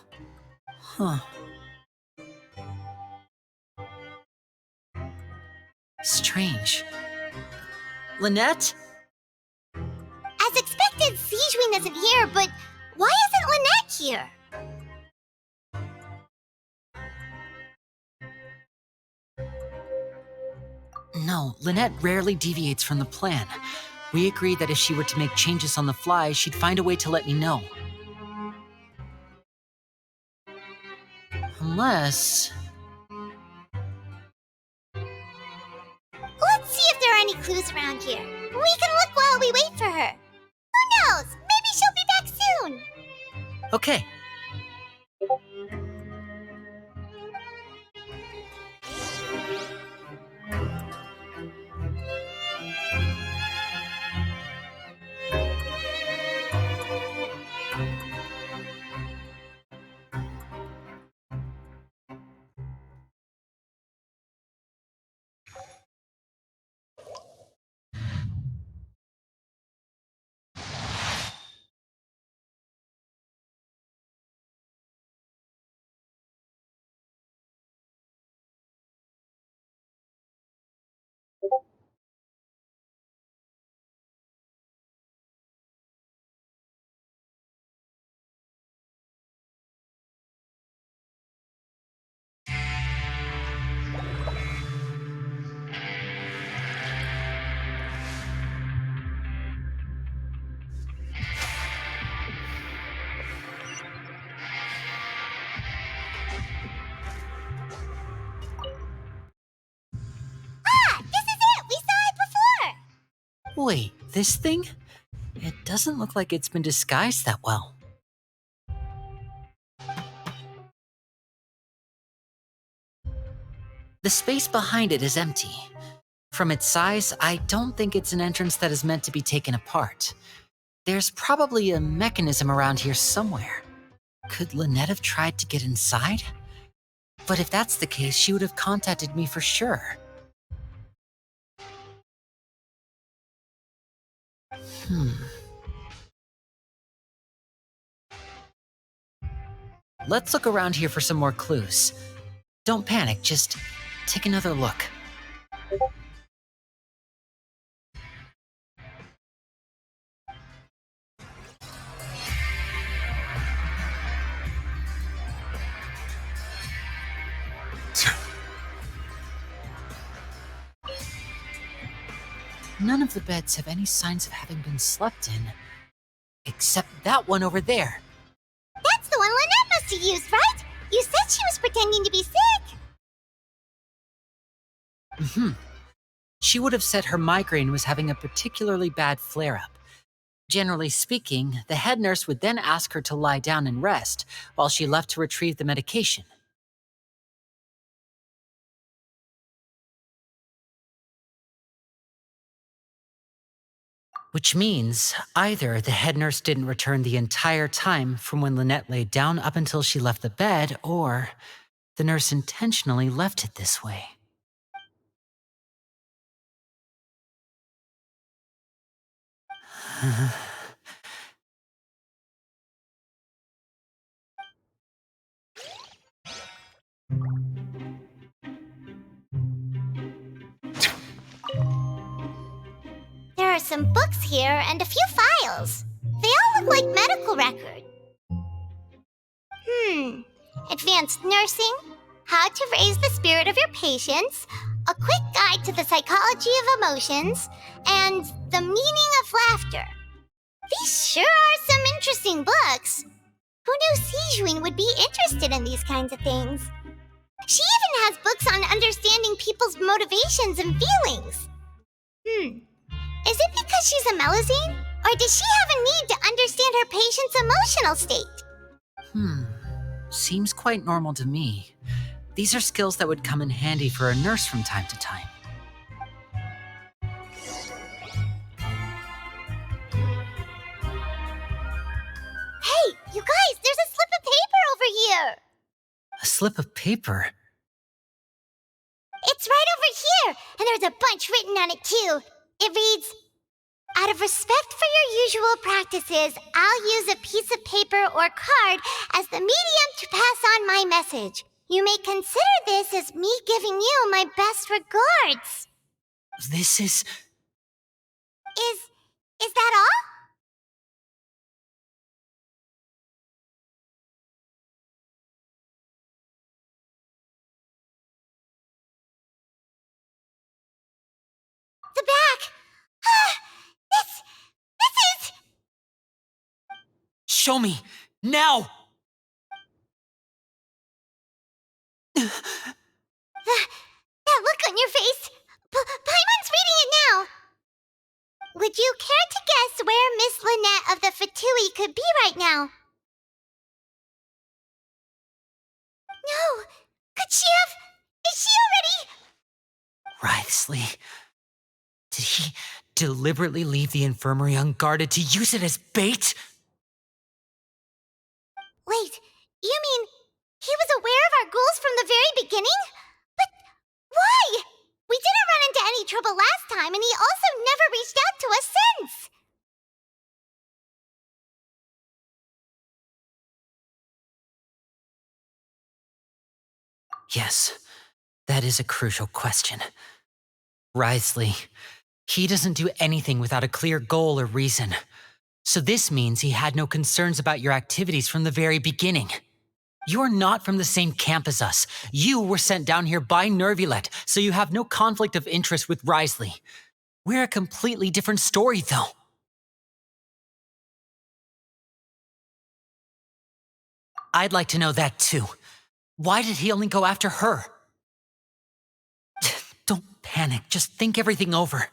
Huh. Strange. Lynette? As expected, Sigewin isn't here, but why isn't Lynette here? No, Lynette rarely deviates from the plan. We agreed that if she were to make changes on the fly, she'd find a way to let me know. Unless... Let's see if there are any clues around here. We can look while we wait for her. Who knows? Maybe she'll be back soon. Okay. Wait, this thing? It doesn't look like it's been disguised that well. The space behind it is empty. From its size, I don't think it's an entrance that is meant to be taken apart. There's probably a mechanism around here somewhere. Could Lynette have tried to get inside? But if that's the case, she would have contacted me for sure. Let's look around here for some more clues. Don't panic, just take another look. None of the beds have any signs of having been slept in, except that one over there. That's the one Lynette must have used, right? You said she was pretending to be sick. She would have said her migraine was having a particularly bad flare-up. Generally speaking, the head nurse would then ask her to lie down and rest, while she left to retrieve the medication. Which means either the head nurse didn't return the entire time from when Lynette laid down up until she left the bed, or the nurse intentionally left it this way. There are some books here and a few files. They all look like medical records. Advanced nursing, how to raise the spirit of your patients, a quick guide to the psychology of emotions, and the meaning of laughter. These sure are some interesting books. Who knew Sigewin would be interested in these kinds of things? She even has books on understanding people's motivations and feelings. Is it because she's a Melusine? Or does she have a need to understand her patient's emotional state? Seems quite normal to me. These are skills that would come in handy for a nurse from time to time. Hey, you guys, there's a slip of paper over here! A slip of paper? It's right over here, and there's a bunch written on it too. It reads, "Out of respect for your usual practices, I'll use a piece of paper or card as the medium to pass on my message. You may consider this as me giving you my best regards." This is... Is that all? The back! This is... Show me! Now! That look on your face! Paimon's reading it now! Would you care to guess where Miss Lynette of the Fatui could be right now? No! Could she have... Is she already... Writhsley. Did he deliberately leave the infirmary unguarded to use it as bait? Wait, you mean he was aware of our goals from the very beginning? But why? We didn't run into any trouble last time, and he also never reached out to us since. Yes, that is a crucial question. Writhsley, he doesn't do anything without a clear goal or reason. So this means he had no concerns about your activities from the very beginning. You're not from the same camp as us. You were sent down here by Nervulet, so you have no conflict of interest with Writhsley. We're a completely different story, though. I'd like to know that, too. Why did he only go after her? Don't panic. Just think everything over.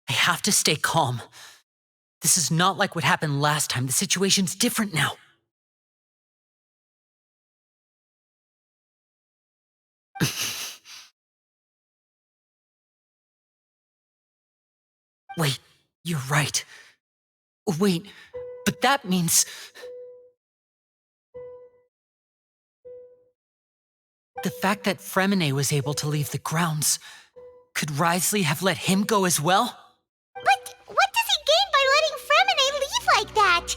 I have to stay calm. This is not like what happened last time. The situation's different now. Wait, you're right. Wait, but that means... The fact that Fremine was able to leave the grounds, could Writhsley have let him go as well? But what does he gain by letting Fremine leave like that?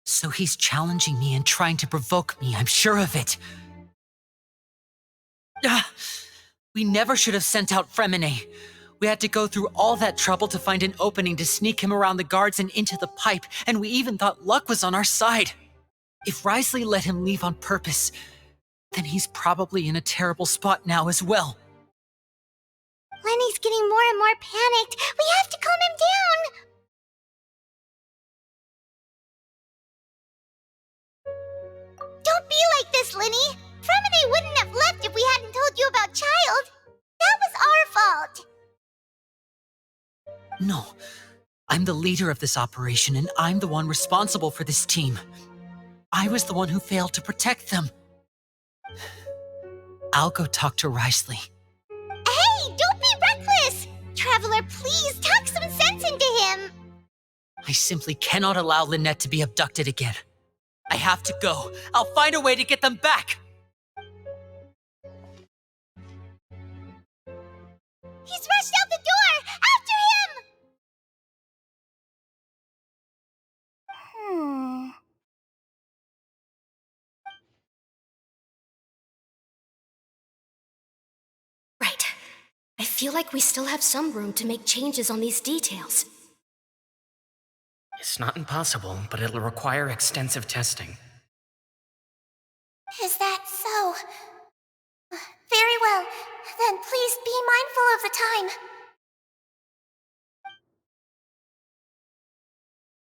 So he's challenging me and trying to provoke me, I'm sure of it. We never should have sent out Fremine. We had to go through all that trouble to find an opening to sneak him around the guards and into the pipe, and we even thought luck was on our side. If Writhsley let him leave on purpose, then he's probably in a terrible spot now as well. Lenny's getting more and more panicked. We have to calm him down. Don't be like this, Lenny. Fremine wouldn't have left if we hadn't told you about Child. That was our fault. No, I'm the leader of this operation, and I'm the one responsible for this team. I was the one who failed to protect them. I'll go talk to Writhsley. Hey, don't be reckless! Traveler, please talk some sense into him. I simply cannot allow Lynette to be abducted again. I have to go. I'll find a way to get them back. He's rushed out the door! After him! Right. I feel like we still have some room to make changes on these details. It's not impossible, but it'll require extensive testing. Is that so? Very well. Then please be mindful of the time.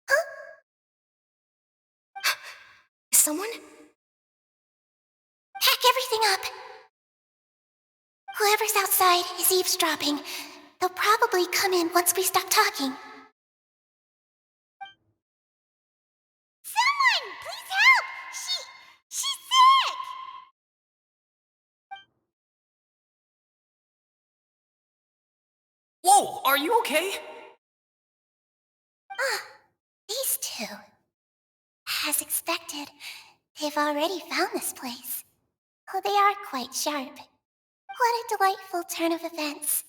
Huh? Someone? Pack everything up. Whoever's outside is eavesdropping. They'll probably come in once we stop talking. Someone! Please help! She's sick! Whoa, are you okay? Ah, these two. As expected, they've already found this place. Oh, they are quite sharp. What a delightful turn of events.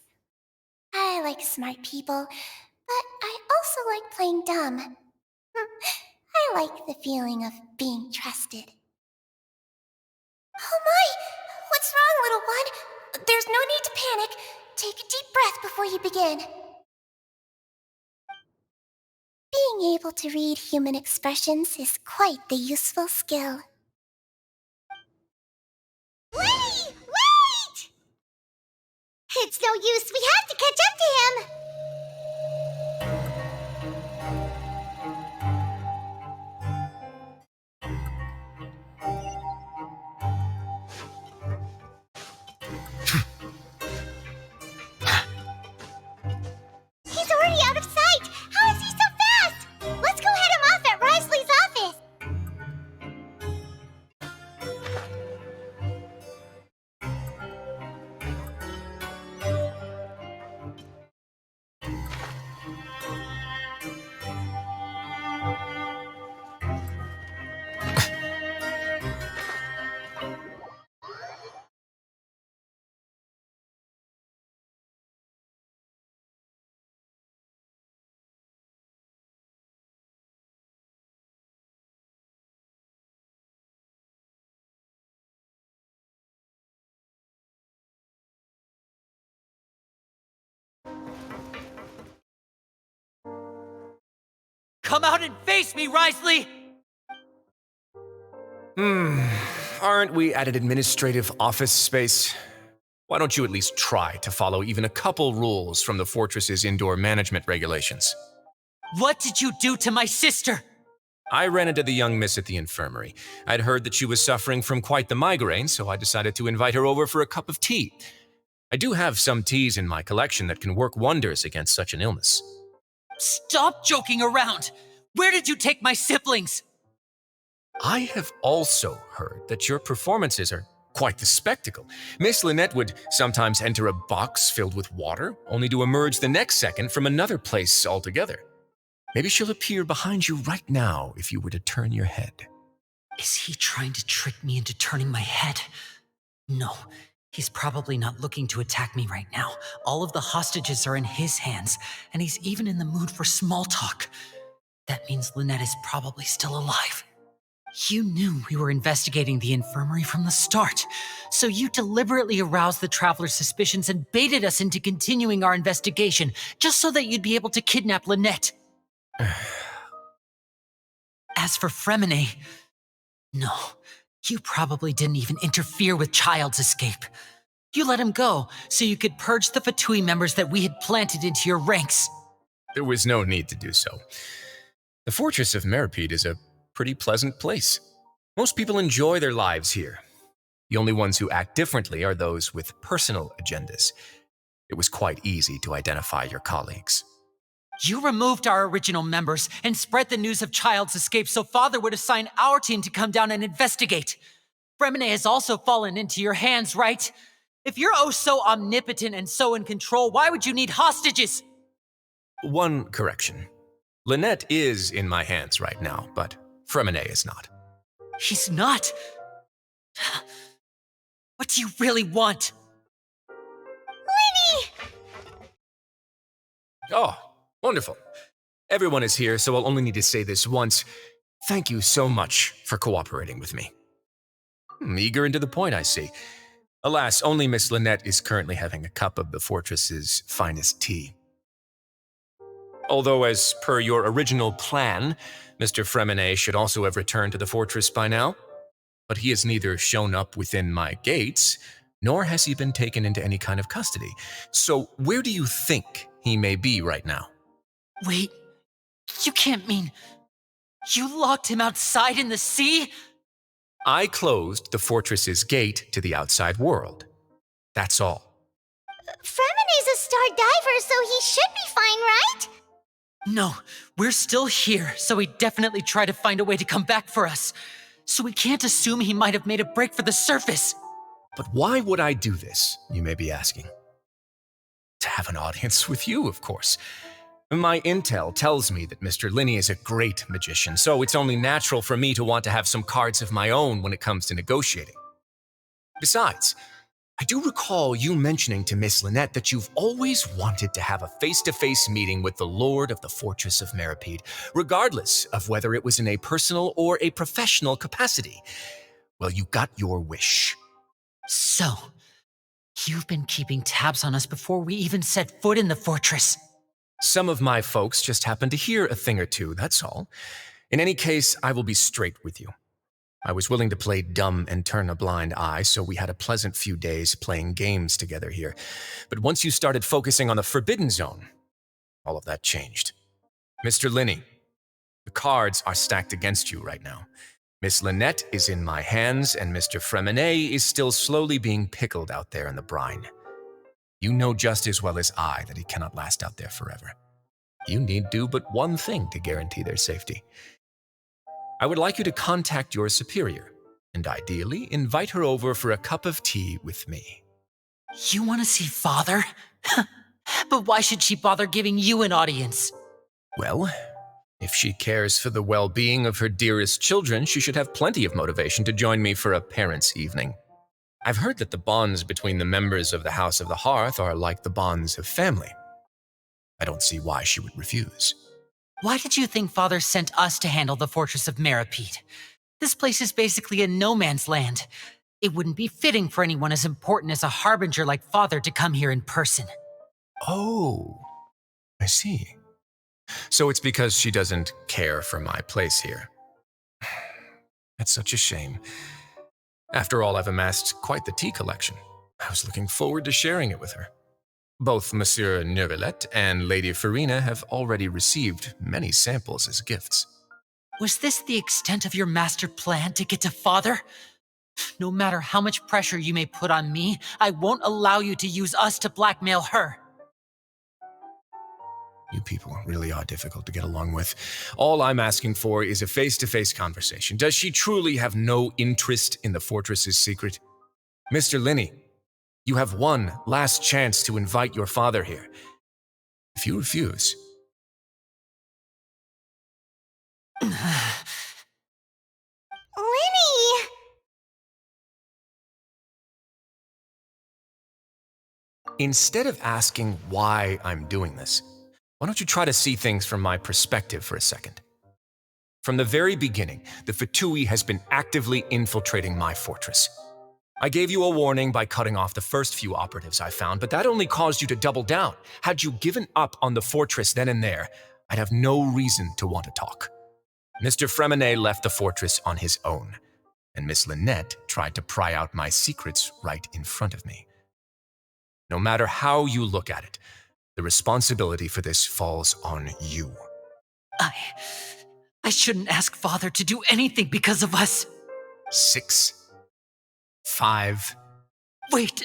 I like smart people, but I also like playing dumb. I like the feeling of being trusted. Oh my! What's wrong, little one? There's no need to panic. Take a deep breath before you begin. Being able to read human expressions is quite the useful skill. Wait! Wait! It's no use. We have to catch up to him. He's already out of sight. How is he so fast? Let's go head him off at Risley's office. Come out and face me, Risley! Aren't we at an administrative office space? Why don't you at least try to follow even a couple rules from the fortress's indoor management regulations? What did you do to my sister? I ran into the young miss at the infirmary. I'd heard that she was suffering from quite the migraine, so I decided to invite her over for a cup of tea. I do have some teas in my collection that can work wonders against such an illness. Stop joking around! Where did you take my siblings? I have also heard that your performances are quite the spectacle. Miss Lynette would sometimes enter a box filled with water, only to emerge the next second from another place altogether. Maybe she'll appear behind you right now if you were to turn your head. Is he trying to trick me into turning my head? No, he's probably not looking to attack me right now. All of the hostages are in his hands, and he's even in the mood for small talk. That means Lynette is probably still alive. You knew we were investigating the infirmary from the start, so you deliberately aroused the traveler's suspicions and baited us into continuing our investigation, just so that you'd be able to kidnap Lynette. As for Fremine, no, you probably didn't even interfere with Child's escape. You let him go so you could purge the Fatui members that we had planted into your ranks. There was no need to do so. The fortress of Meripede is a pretty pleasant place. Most people enjoy their lives here. The only ones who act differently are those with personal agendas. It was quite easy to identify your colleagues. You removed our original members and spread the news of Child's escape so Father would assign our team to come down and investigate. Fremine has also fallen into your hands, right? If you're oh so omnipotent and so in control, why would you need hostages? One correction. Lynette is in my hands right now, but Fremine is not. He's not? What do you really want? Winnie! Oh, wonderful. Everyone is here, so I'll only need to say this once. Thank you so much for cooperating with me. Eager and to the point, I see. Alas, only Miss Lynette is currently having a cup of the fortress's finest tea. Although, as per your original plan, Mr. Fremine should also have returned to the fortress by now. But he has neither shown up within my gates, nor has he been taken into any kind of custody. So where do you think he may be right now? Wait, you can't mean you locked him outside in the sea? I closed the fortress's gate to the outside world. That's all. Fremene's a star diver, so he should be fine, right? No, we're still here, so he definitely tried to find a way to come back for us. So we can't assume he might have made a break for the surface. But why would I do this, you may be asking? To have an audience with you, of course. My intel tells me that Mr. Linney is a great magician, so it's only natural for me to want to have some cards of my own when it comes to negotiating. Besides, I do recall you mentioning to Miss Lynette that you've always wanted to have a face-to-face meeting with the Lord of the Fortress of Meripede, regardless of whether it was in a personal or a professional capacity. Well, you got your wish. So, you've been keeping tabs on us before we even set foot in the fortress. Some of my folks just happened to hear a thing or two, that's all. In any case, I will be straight with you. I was willing to play dumb and turn a blind eye, so we had a pleasant few days playing games together here. But once you started focusing on the Forbidden Zone, all of that changed. Mr. Linney, the cards are stacked against you right now. Miss Lynette is in my hands, and Mr. Fremene is still slowly being pickled out there in the brine. You know just as well as I that he cannot last out there forever. You need do but one thing to guarantee their safety. I would like you to contact your superior, and ideally invite her over for a cup of tea with me. You want to see Father? But why should she bother giving you an audience? Well, if she cares for the well-being of her dearest children, she should have plenty of motivation to join me for a parents' evening. I've heard that the bonds between the members of the House of the Hearth are like the bonds of family. I don't see why she would refuse. Why did you think Father sent us to handle the Fortress of Meripede? This place is basically a no man's land. It wouldn't be fitting for anyone as important as a harbinger like Father to come here in person. Oh, I see. So it's because she doesn't care for my place here. That's such a shame. After all, I've amassed quite the tea collection. I was looking forward to sharing it with her. Both Monsieur Neuvillette and Lady Farina have already received many samples as gifts. Was this the extent of your master plan to get to Father? No matter how much pressure you may put on me, I won't allow you to use us to blackmail her. You people really are difficult to get along with. All I'm asking for is a face-to-face conversation. Does she truly have no interest in the fortress's secret? Mr. Linney, you have one last chance to invite your father here. If you refuse... Linny! Instead of asking why I'm doing this, why don't you try to see things from my perspective for a second? From the very beginning, the Fatui has been actively infiltrating my fortress. I gave you a warning by cutting off the first few operatives I found, but that only caused you to double down. Had you given up on the fortress then and there, I'd have no reason to want to talk. Mr. Fremene left the fortress on his own, and Miss Lynette tried to pry out my secrets right in front of me. No matter how you look at it, the responsibility for this falls on you. I shouldn't ask Father to do anything because of us. 6, 5... Wait,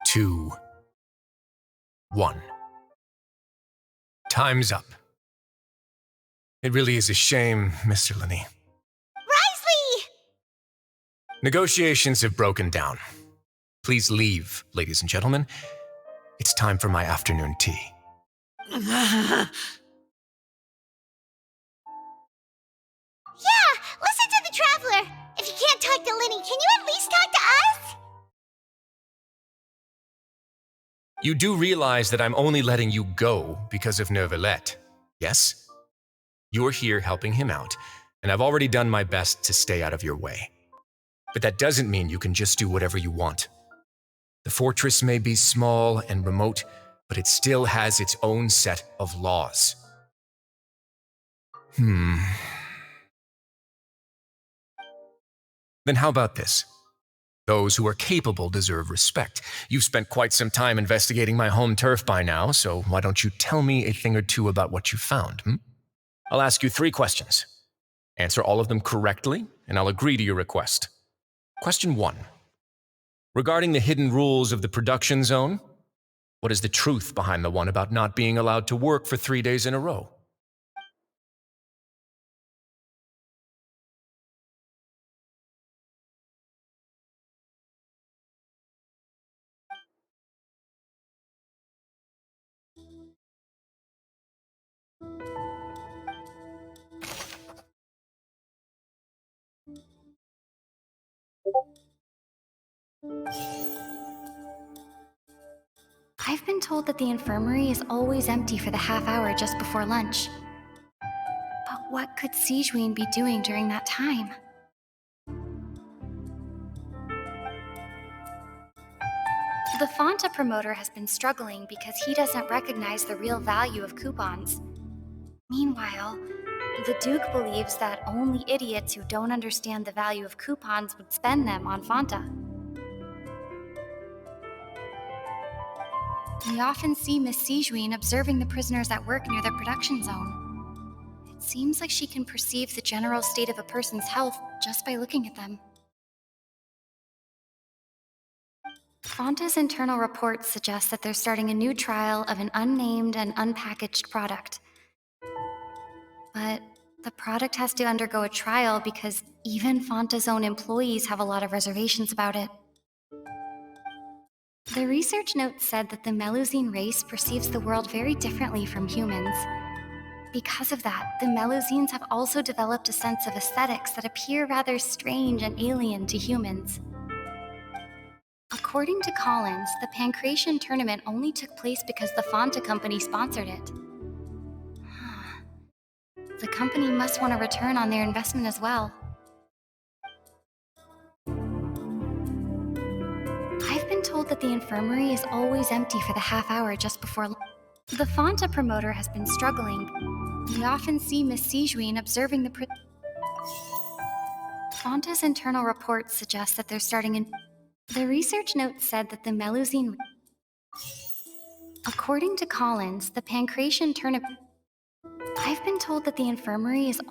2, 1. Time's up. It really is a shame, Mr. Linney. Risley! Negotiations have broken down. Please leave, ladies and gentlemen. It's time for my afternoon tea. Yeah, listen to the Traveler! If you can't talk to Linny, can you at least talk to us? You do realize that I'm only letting you go because of Neuvillette, yes? You're here helping him out, and I've already done my best to stay out of your way. But that doesn't mean you can just do whatever you want. The fortress may be small and remote, but it still has its own set of laws. Then how about this? Those who are capable deserve respect. You've spent quite some time investigating my home turf by now, so why don't you tell me a thing or two about what you found, I'll ask you 3 questions. Answer all of them correctly, and I'll agree to your request. Question 1. Regarding the hidden rules of the production zone, what is the truth behind the one about not being allowed to work for 3 days in a row? I've been told that the infirmary is always empty for the half hour just before lunch. But what could Sijuin be doing during that time? The Fanta promoter has been struggling because he doesn't recognize the real value of coupons. Meanwhile, the Duke believes that only idiots who don't understand the value of coupons would spend them on Fanta. We often see Miss Sijuin observing the prisoners at work near the production zone. It seems like she can perceive the general state of a person's health just by looking at them. Fanta's internal reports suggest that they're starting a new trial of an unnamed and unpackaged product. But the product has to undergo a trial because even Fanta's own employees have a lot of reservations about it. The research note said that the Melusine race perceives the world very differently from humans. Because of that, the Melusines have also developed a sense of aesthetics that appear rather strange and alien to humans. According to Collins, the Pancration tournament only took place because the Fanta company sponsored it. The company must want a return on their investment as well. I've been told that the infirmary is always empty for the half hour just before lunch. The Fanta promoter has been struggling. We often see Miss Sijuin observing the Fanta's internal reports suggest that they're starting in. The research note said that the Melusine. According to Collins, the Pancration tournament. I've been told that the infirmary is.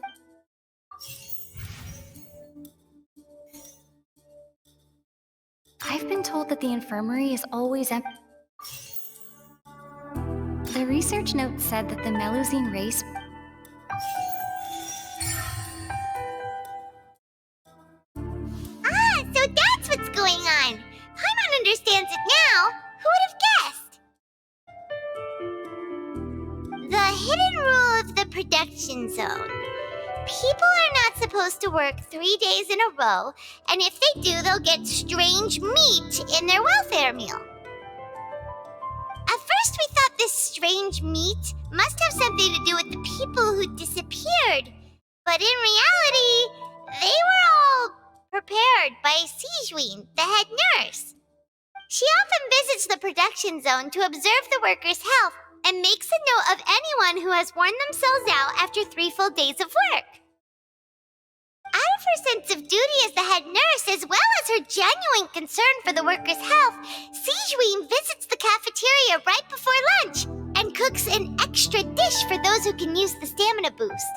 I've been told that the infirmary is always empty. The research note said that the Melusine race. Ah, so that's what's going on. Paimon understands it now. Who would have guessed? The hidden rule of the production zone. People are not supposed to work 3 days in a row, and if they do, they'll get strange meat in their welfare meal. At first, we thought this strange meat must have something to do with the people who disappeared, but in reality, they were all prepared by Sijuin, the head nurse. She often visits the production zone to observe the workers' health and makes a note of anyone who has worn themselves out after 3 full days of work. Out of her sense of duty as the head nurse, as well as her genuine concern for the workers' health, Sijuin visits the cafeteria right before lunch and cooks an extra dish for those who can use the stamina boost.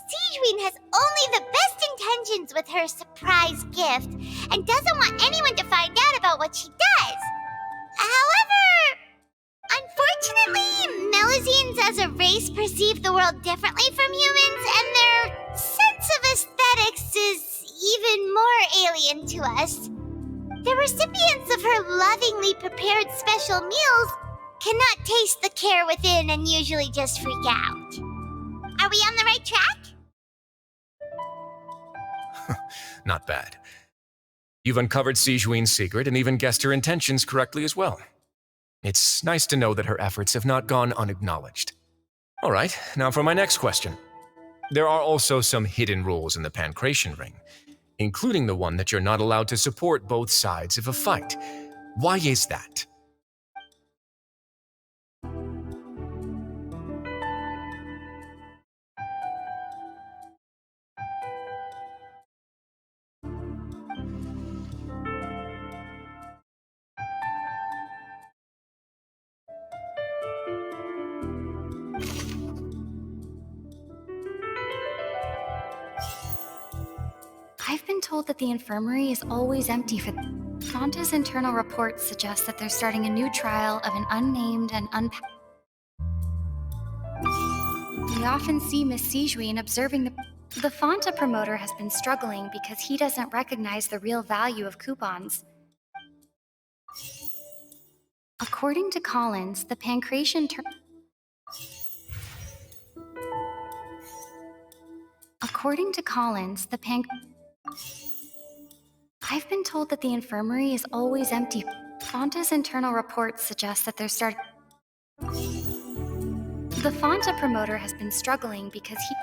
Sijuin has only the best intentions with her surprise gift and doesn't want anyone to find out about what she does. However, unfortunately, Melusines as a race perceive the world differently from humans, and their sense of aesthetics is even more alien to us. The recipients of her lovingly prepared special meals cannot taste the care within and usually just freak out. Are we on the right track? Not bad. You've uncovered Sijuin's secret and even guessed her intentions correctly as well. It's nice to know that her efforts have not gone unacknowledged. All right, now for my next question. There are also some hidden rules in the Pancration ring, including the one that you're not allowed to support both sides of a fight. Why is that? I've been told that the infirmary is always empty for. Fonta's internal reports suggest that they're starting a new trial of an unnamed and We often see Miss Sijuin observing the Fonta promoter has been struggling because he doesn't recognize the real value of coupons. According to Collins, the pancreation I've been told that the infirmary is always empty. Fonta's internal reports suggest that they're starting. The Fonta promoter has been struggling because he.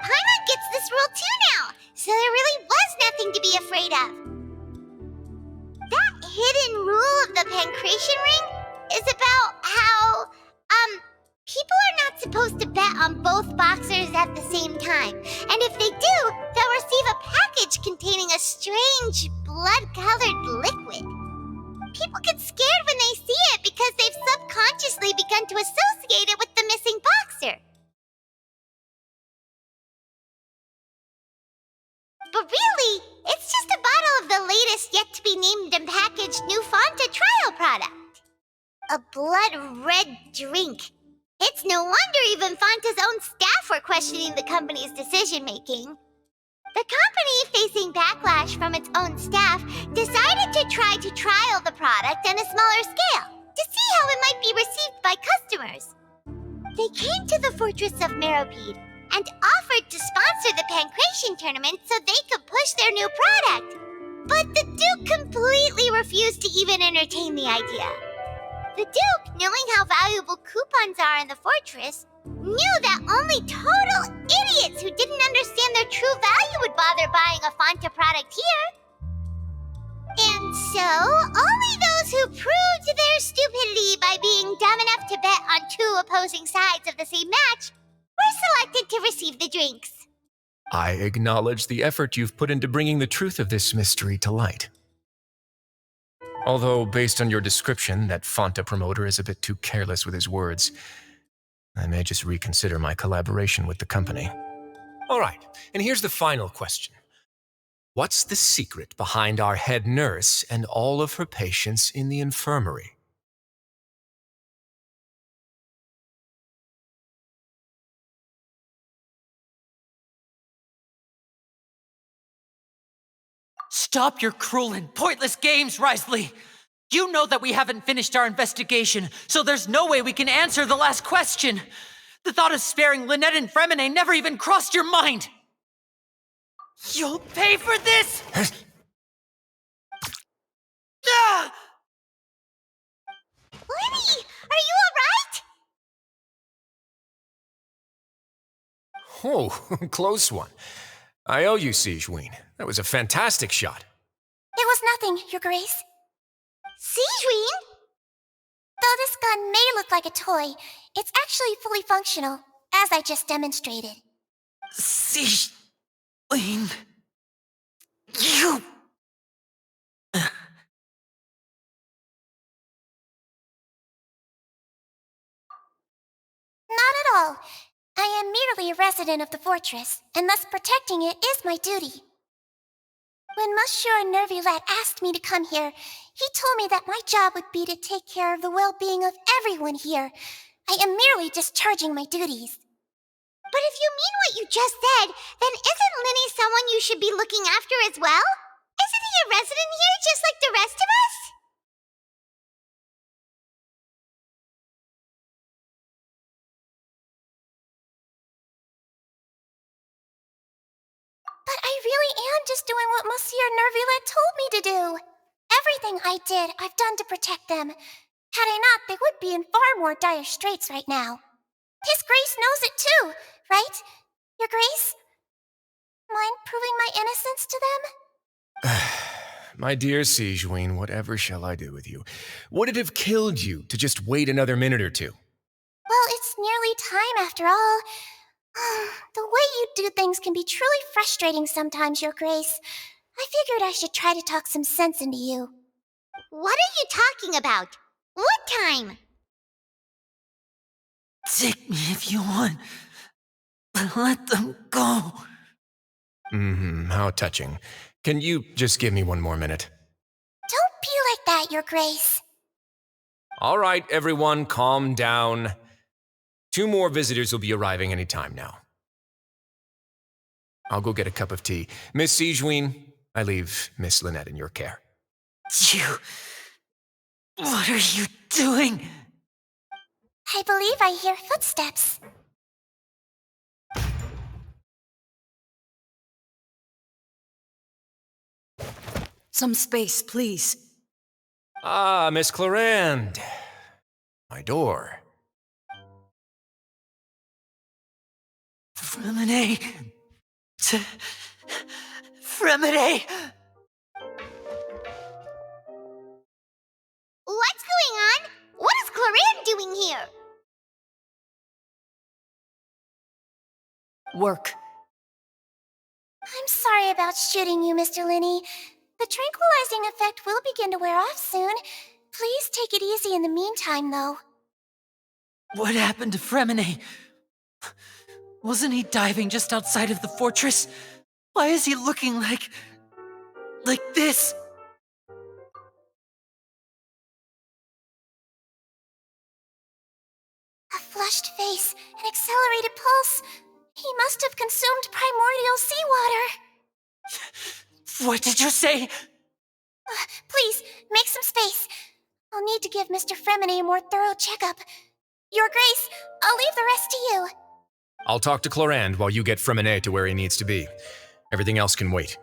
Paimon gets this rule too now, so there really was nothing to be afraid of. That hidden rule of the pancreation ring is about how, people are not supposed to bet on both boxers at the same time. And if they do, they'll receive a package containing a strange, blood-colored liquid. People get scared when they see it because they've subconsciously begun to associate it with the missing boxer. But really, it's just a bottle of the latest yet-to-be-named and packaged new Fonta trial product. A blood-red drink. It's no wonder even Fonta's own staff were questioning the company's decision-making. The company, facing backlash from its own staff, decided to try to trial the product on a smaller scale to see how it might be received by customers. They came to the fortress of Meropide and offered to sponsor the pancreation tournament so they could push their new product. But the Duke completely refused to even entertain the idea. The Duke, knowing how valuable coupons are in the fortress, knew that only total idiots who didn't understand their true value would bother buying a Fonta product here. And so, only those who proved their stupidity by being dumb enough to bet on two opposing sides of the same match were selected to receive the drinks. I acknowledge the effort you've put into bringing the truth of this mystery to light. Although, based on your description, that Fonta promoter is a bit too careless with his words, I may just reconsider my collaboration with the company. All right, and here's the final question. What's the secret behind our head nurse and all of her patients in the infirmary? Stop your cruel and pointless games, Risley! You know that we haven't finished our investigation, so there's no way we can answer the last question. The thought of sparing Lynette and Fremine never even crossed your mind. You'll pay for this! Ah! Lenny, are you alright? Oh, close one. I owe you, Sijuin. That was a fantastic shot. It was nothing, Your Grace. Sijuin? Though this gun may look like a toy, it's actually fully functional, as I just demonstrated. Sijuin... You... Not at all. I am merely a resident of the fortress, and thus protecting it is my duty. When Monsieur Nervulette asked me to come here, he told me that my job would be to take care of the well-being of everyone here. I am merely discharging my duties. But if you mean what you just said, then isn't Linny someone you should be looking after as well? Isn't he a resident here just like the rest of us? But I really am just doing what Monsieur Nervulette told me to do. Everything I did, I've done to protect them. Had I not, they would be in far more dire straits right now. His Grace knows it too, right? Your Grace? Mind proving my innocence to them? My dear Sijuin, whatever shall I do with you? Would it have killed you to just wait another minute or two? Well, it's nearly time after all. The way you do things can be truly frustrating sometimes, Your Grace. I figured I should try to talk some sense into you. What are you talking about? What time? Take me if you want, but let them go. How touching. Can you just give me one more minute? Don't be like that, Your Grace. All right, everyone, calm down. 2 more visitors will be arriving any time now. I'll go get a cup of tea. Miss Sijween, I leave Miss Lynette in your care. What are you doing? I believe I hear footsteps. Some space, please. Ah, Miss Clarand. My door. Fremine. Fremine! What's going on? What is Clarin doing here? Work. I'm sorry about shooting you, Mr. Linney. The tranquilizing effect will begin to wear off soon. Please take it easy in the meantime, though. What happened to Fremine? Wasn't he diving just outside of the fortress? Why is he looking like this? A flushed face, an accelerated pulse. He must have consumed primordial seawater. What did you say? Please, make some space. I'll need to give Mr. Fremine a more thorough checkup. Your Grace, I'll leave the rest to you. I'll talk to Clarand while you get Fremine to where he needs to be. Everything else can wait.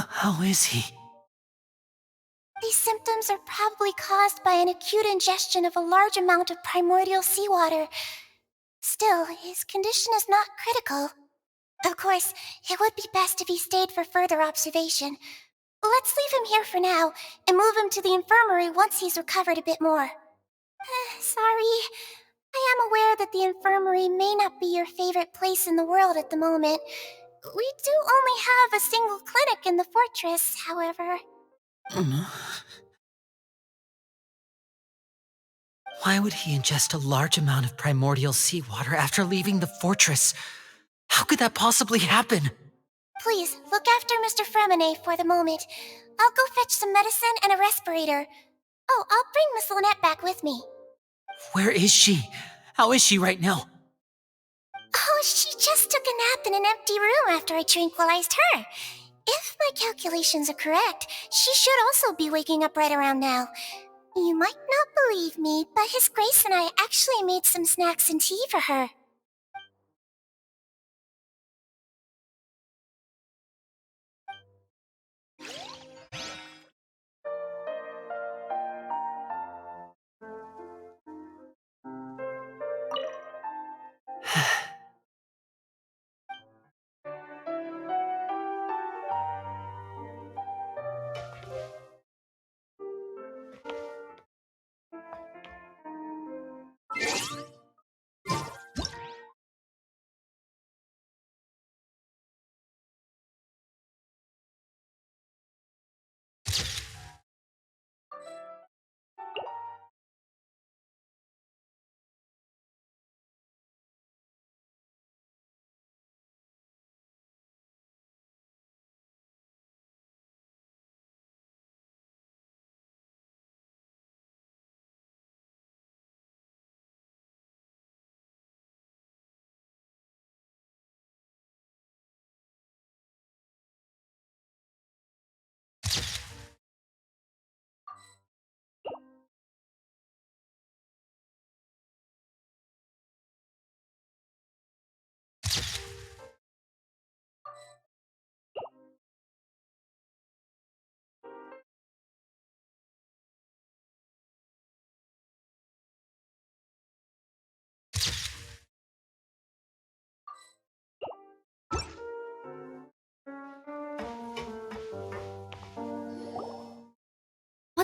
How is he? These symptoms are probably caused by an acute ingestion of a large amount of primordial seawater. Still, his condition is not critical. Of course, it would be best if he stayed for further observation. Let's leave him here for now, and move him to the infirmary once he's recovered a bit more. Sorry. I am aware that the infirmary may not be your favorite place in the world at the moment. We do only have a single clinic in the fortress, however. Why would he ingest a large amount of primordial seawater after leaving the fortress? How could that possibly happen? Please, look after Mr. Fremine for the moment. I'll go fetch some medicine and a respirator. Oh, I'll bring Miss Lynette back with me. Where is she? How is she right now? Oh, she just took a nap in an empty room after I tranquilized her. If my calculations are correct, she should also be waking up right around now. You might not believe me, but His Grace and I actually made some snacks and tea for her.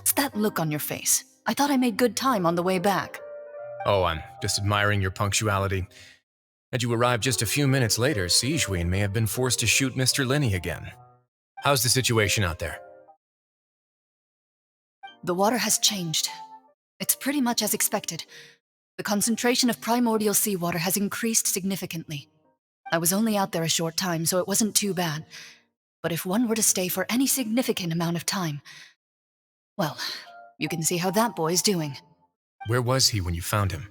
What's that look on your face? I thought I made good time on the way back. Oh, I'm just admiring your punctuality. Had you arrived just a few minutes later, Sigewinne may have been forced to shoot Mr. Linney again. How's the situation out there? The water has changed. It's pretty much as expected. The concentration of primordial seawater has increased significantly. I was only out there a short time, so it wasn't too bad. But if one were to stay for any significant amount of time, well, you can see how that boy's doing. Where was he when you found him?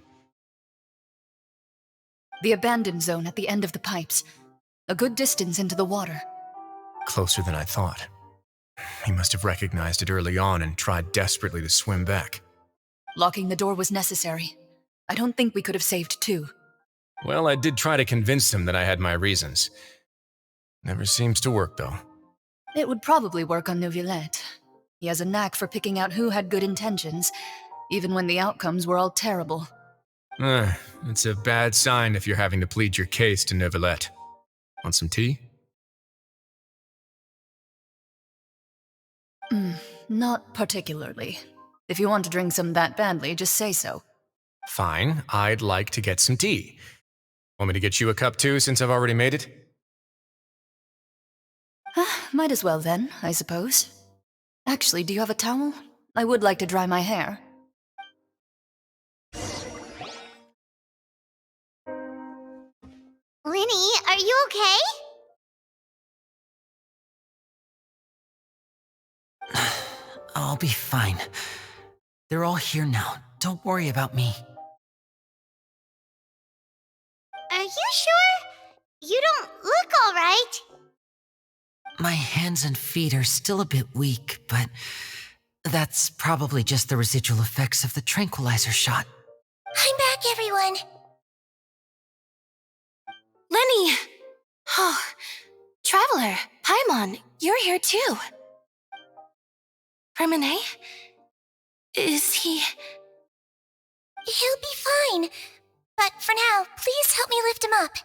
The abandoned zone at the end of the pipes. A good distance into the water. Closer than I thought. He must have recognized it early on and tried desperately to swim back. Locking the door was necessary. I don't think we could have saved two. Well, I did try to convince him that I had my reasons. Never seems to work, though. It would probably work on Neuvillette. He has a knack for picking out who had good intentions, even when the outcomes were all terrible. It's a bad sign if you're having to plead your case to Neuvillette. Want some tea? Not particularly. If you want to drink some that badly, just say so. Fine, I'd like to get some tea. Want me to get you a cup too, since I've already made it? Might as well then, I suppose. Actually, do you have a towel? I would like to dry my hair. Linny, are you okay? I'll be fine. They're all here now. Don't worry about me. Are you sure? You don't look all right. My hands and feet are still a bit weak, but that's probably just the residual effects of the tranquilizer shot. I'm back, everyone. Lenny! Oh, Traveler, Paimon, you're here too. Hermione? Is he... He'll be fine. But for now, please help me lift him up.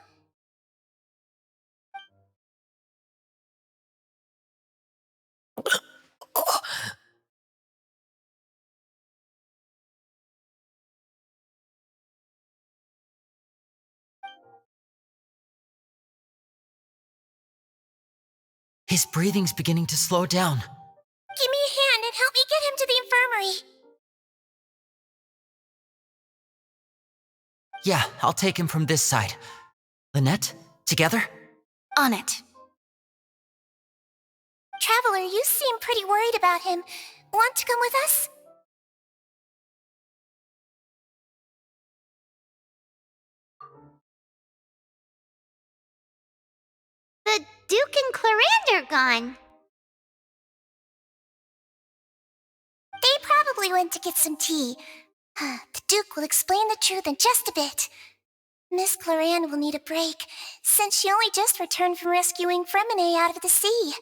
His breathing's beginning to slow down. Give me a hand and help me get him to the infirmary. Yeah, I'll take him from this side. Lynette, together? On it. Traveler, you seem pretty worried about him. Want to come with us? The Duke and Clarande are gone. They probably went to get some tea. The Duke will explain the truth in just a bit. Miss Clarande will need a break, since she only just returned from rescuing Fremine out of the sea.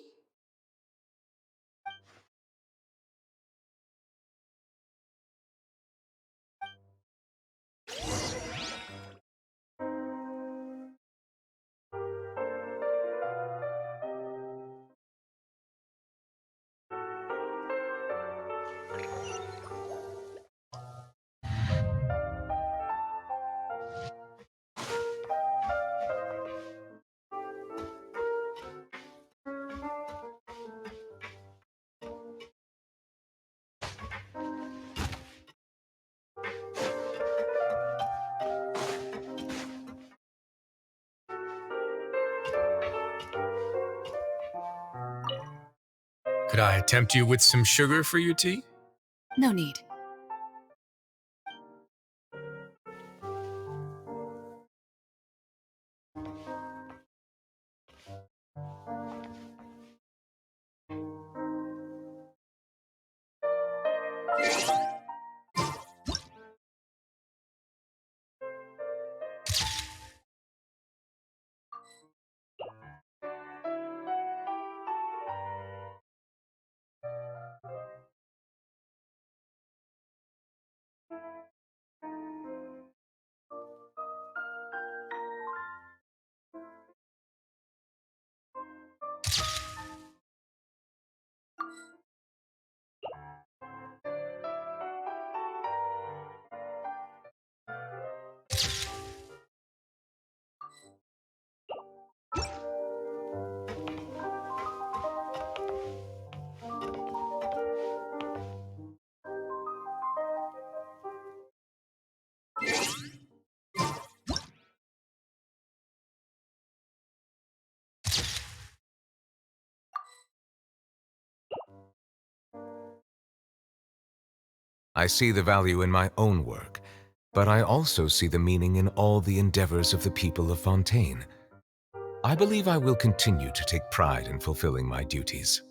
Could I tempt you with some sugar for your tea? No need. I see the value in my own work, but I also see the meaning in all the endeavors of the people of Fontaine. I believe I will continue to take pride in fulfilling my duties.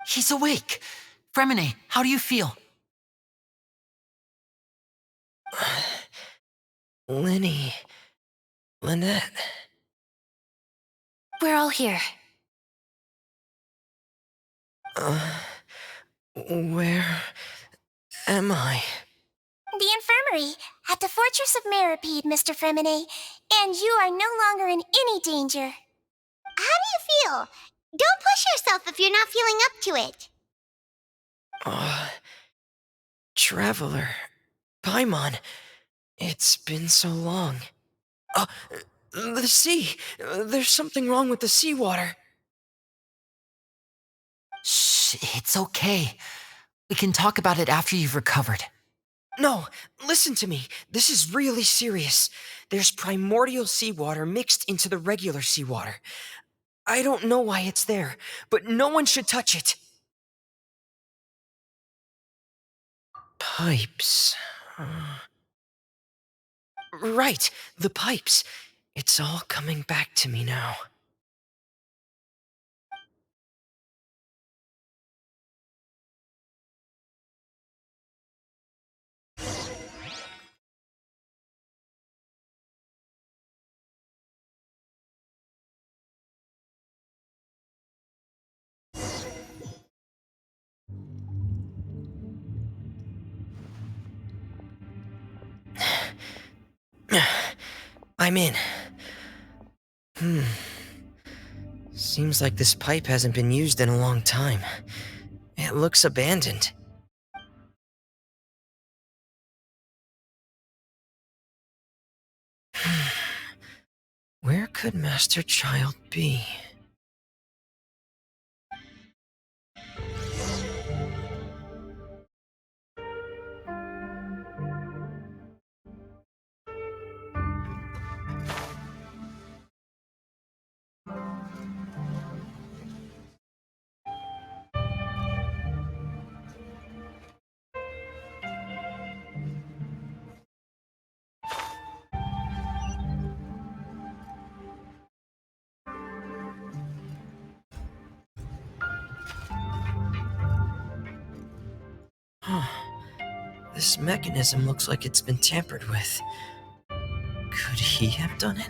He's awake! Fremine, how do you feel? Lynette. We're all here. Where am I? The infirmary, at the Fortress of Meripede, Mr. Fremine, and you are no longer in any danger. How do you feel? Don't push yourself if you're not feeling up to it. Traveler. Paimon. It's been so long. The sea. There's something wrong with the seawater. Shh, it's okay. We can talk about it after you've recovered. No, listen to me. This is really serious. There's primordial seawater mixed into the regular seawater. I don't know why it's there, but no one should touch it. Pipes. Right, the pipes. It's all coming back to me now. I'm in. Seems like this pipe hasn't been used in a long time. It looks abandoned. Where could Master Child be? This mechanism looks like it's been tampered with. Could he have done it?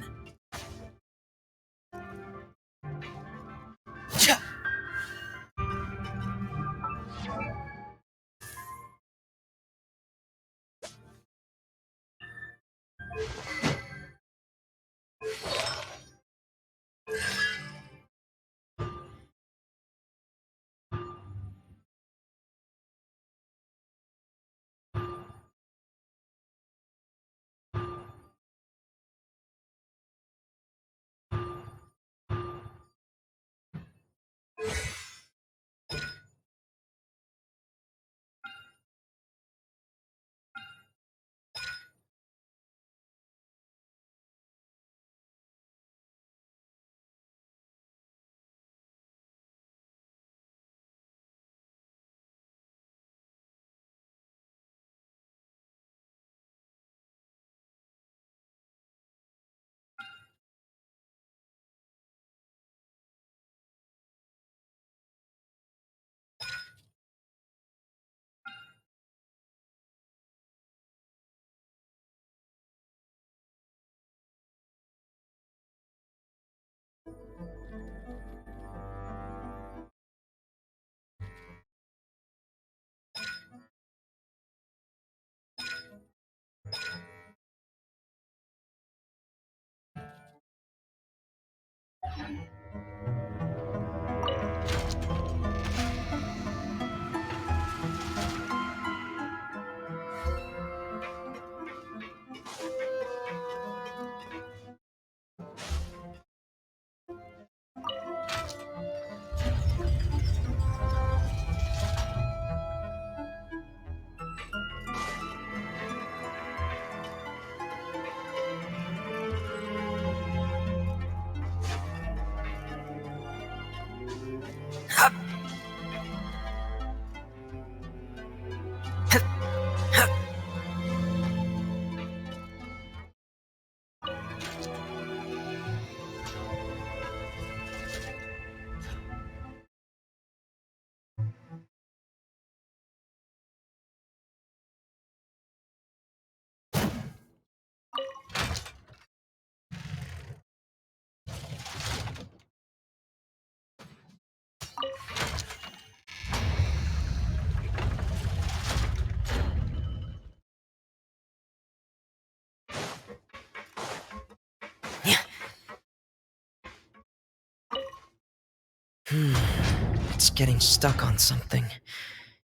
It's getting stuck on something.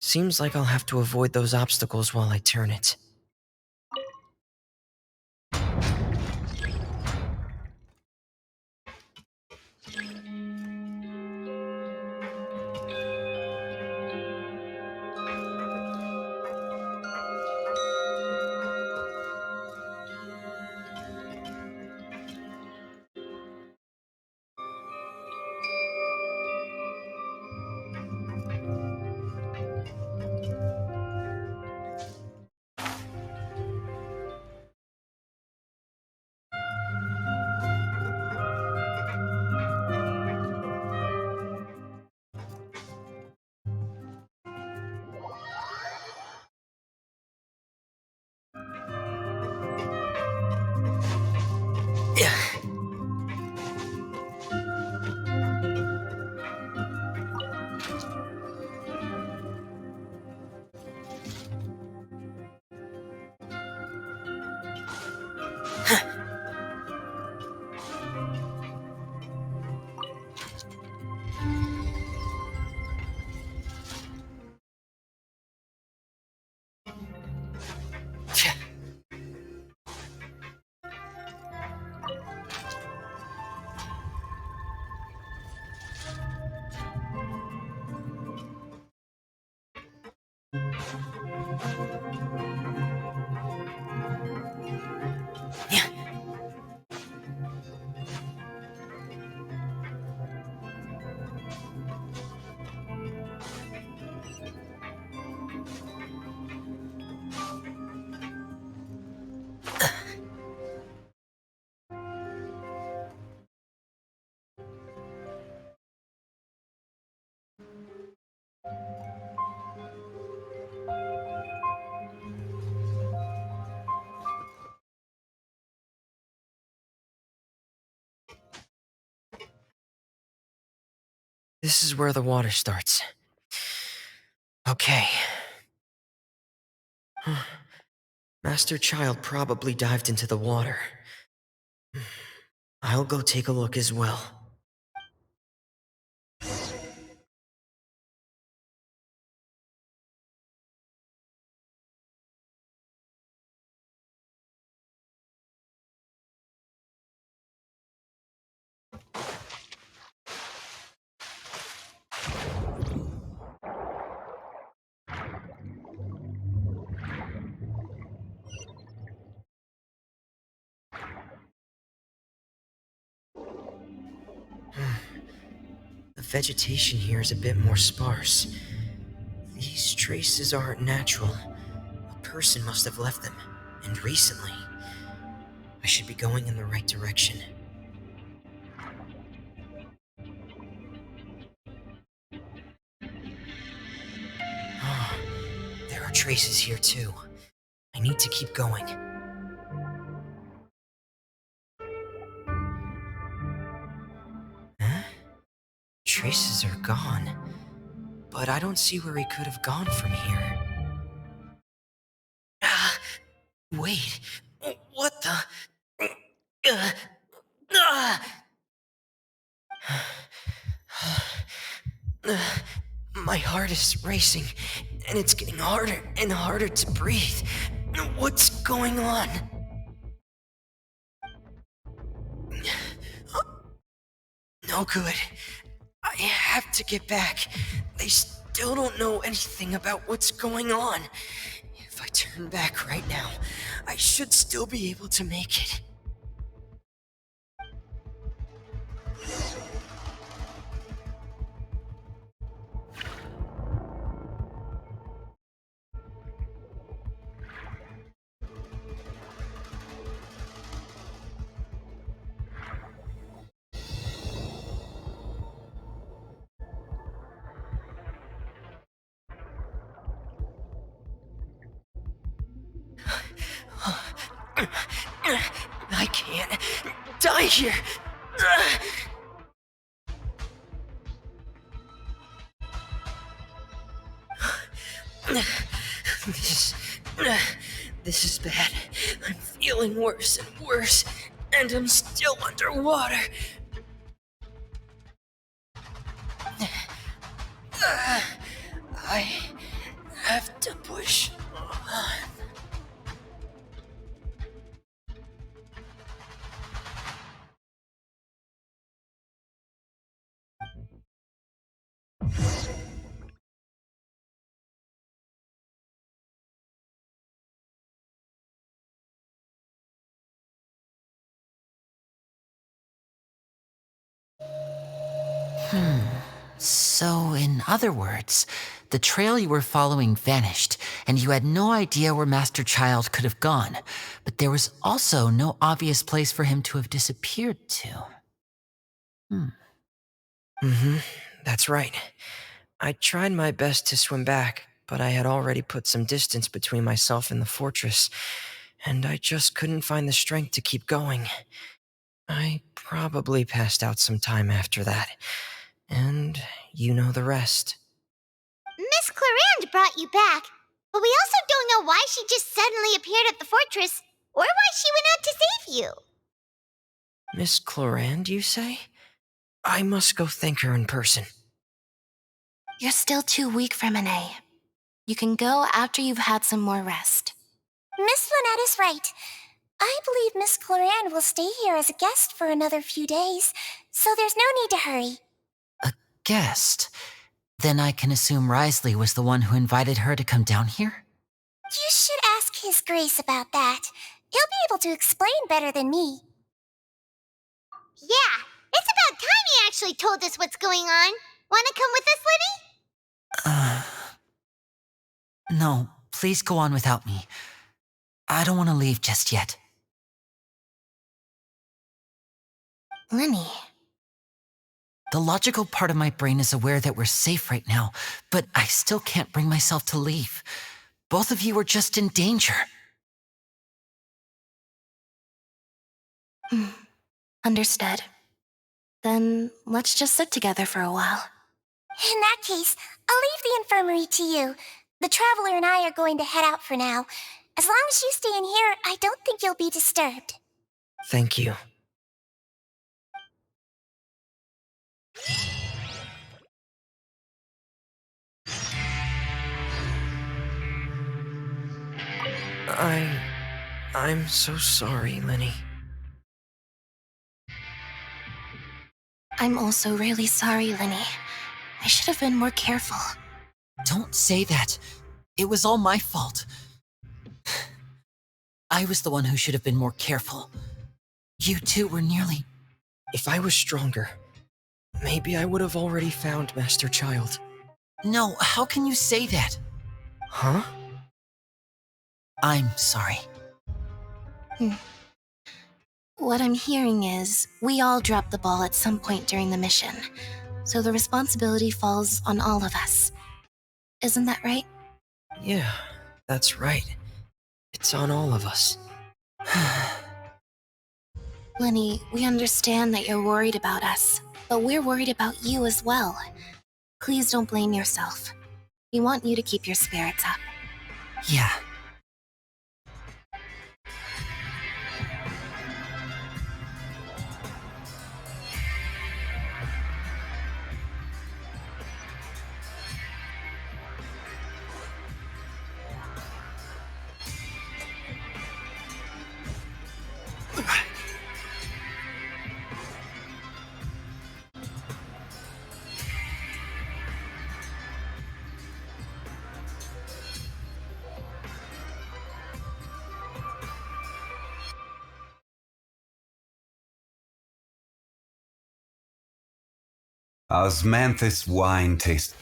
Seems like I'll have to avoid those obstacles while I turn it. This is where the water starts. Okay. Master Child probably dived into the water. I'll go take a look as well. The vegetation here is a bit more sparse. These traces aren't natural. A person must have left them, and recently. I should be going in the right direction. Oh, there are traces here too. I need to keep going. Huh? Traces are gone, but I don't see where he could have gone from here. Wait, what the? My heart is racing, and it's getting harder and harder to breathe. What's going on? No good. I have to get back. They still don't know anything about what's going on. If I turn back right now, I should still be able to make it. I can't die here. This is bad. I'm feeling worse and worse, and I'm still underwater. I have to push on. So, in other words, the trail you were following vanished, and you had no idea where Master Child could have gone, but there was also no obvious place for him to have disappeared to. That's right. I tried my best to swim back, but I had already put some distance between myself and the fortress, and I just couldn't find the strength to keep going. I probably passed out some time after that, and you know the rest. Miss Clarande brought you back, but we also don't know why she just suddenly appeared at the fortress, or why she went out to save you. Miss Clarande, you say? I must go thank her in person. You're still too weak for Monet. You can go after you've had some more rest. Miss Lynette is right. I believe Miss Clarande will stay here as a guest for another few days, so there's no need to hurry. A guest? Then I can assume Risley was the one who invited her to come down here? You should ask His Grace about that. He'll be able to explain better than me. Yeah, it's about time he actually told us what's going on. Wanna come with us, Lenny? No, please go on without me. I don't want to leave just yet. Lenny. The logical part of my brain is aware that we're safe right now, but I still can't bring myself to leave. Both of you are just in danger. Understood. Then let's just sit together for a while. In that case, I'll leave the infirmary to you. The Traveler and I are going to head out for now. As long as you stay in here, I don't think you'll be disturbed. Thank you. I'm so sorry, Lenny. I'm also really sorry, Lenny. I should have been more careful. Don't say that. It was all my fault. I was the one who should have been more careful. You two were nearly... If I was stronger, maybe I would have already found Master Child. No, how can you say that? Huh? I'm sorry. What I'm hearing is, we all dropped the ball at some point during the mission, so the responsibility falls on all of us. Isn't that right? Yeah, that's right. It's on all of us. Lenny, we understand that you're worried about us, but we're worried about you as well. Please don't blame yourself. We want you to keep your spirits up. Yeah. Osmanthus wine taste.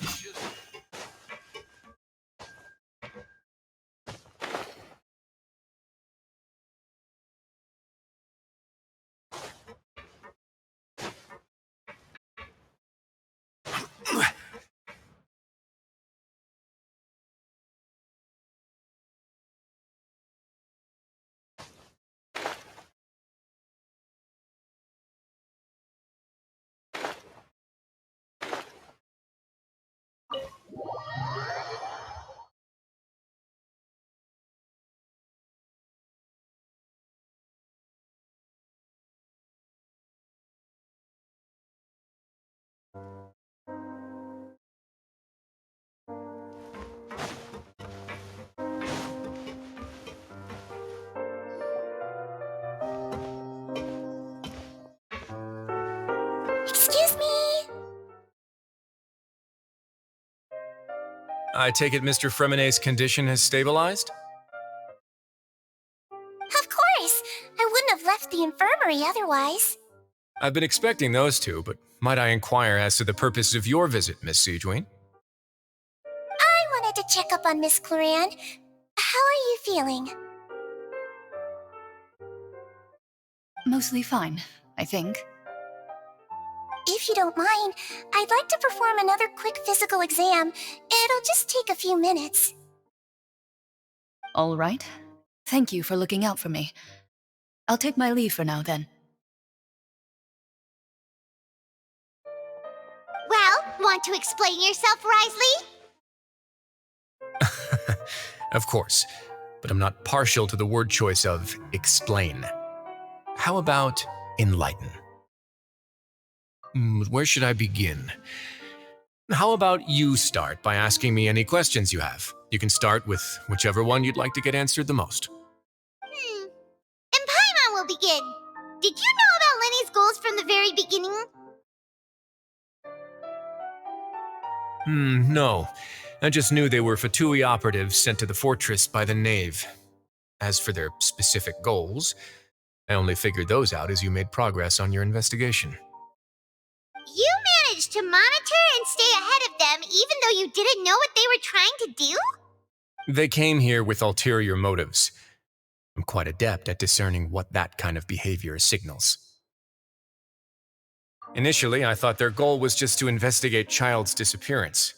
Excuse me! I take it Mr. Fremonet's condition has stabilized? Of course! I wouldn't have left the infirmary otherwise. I've been expecting those two, but might I inquire as to the purpose of your visit, Miss Siegewien? I wanted to check up on Miss Cloran. How are you feeling? Mostly fine, I think. If you don't mind, I'd like to perform another quick physical exam. It'll just take a few minutes. All right. Thank you for looking out for me. I'll take my leave for now, then. Well, want to explain yourself, Risley? Of course, but I'm not partial to the word choice of explain. How about enlighten? Where should I begin? How about you start by asking me any questions you have? You can start with whichever one you'd like to get answered the most. And Paimon will begin. Did you know about Lenny's goals from the very beginning? No. I just knew they were Fatui operatives sent to the fortress by the Knave. As for their specific goals, I only figured those out as you made progress on your investigation. You managed to monitor and stay ahead of them even though you didn't know what they were trying to do? They came here with ulterior motives. I'm quite adept at discerning what that kind of behavior signals. Initially, I thought their goal was just to investigate Child's disappearance.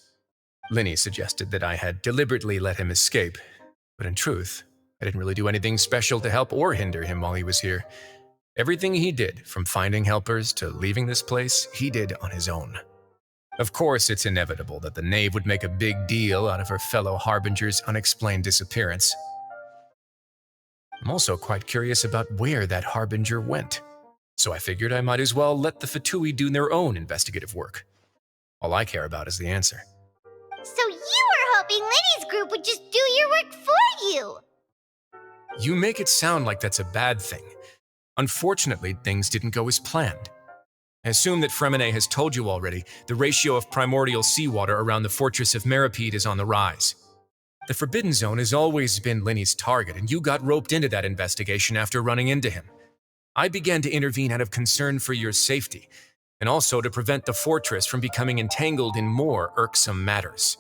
Linny suggested that I had deliberately let him escape, but in truth, I didn't really do anything special to help or hinder him while he was here. Everything he did, from finding helpers to leaving this place, he did on his own. Of course, it's inevitable that the knave would make a big deal out of her fellow Harbinger's unexplained disappearance. I'm also quite curious about where that Harbinger went, so I figured I might as well let the Fatui do their own investigative work. All I care about is the answer. So you were hoping Lenny's group would just do your work for you! You make it sound like that's a bad thing. Unfortunately, things didn't go as planned. I assume that Fremine has told you already the ratio of primordial seawater around the fortress of Meripede is on the rise. The Forbidden Zone has always been Lenny's target, and you got roped into that investigation after running into him. I began to intervene out of concern for your safety, and also to prevent the fortress from becoming entangled in more irksome matters.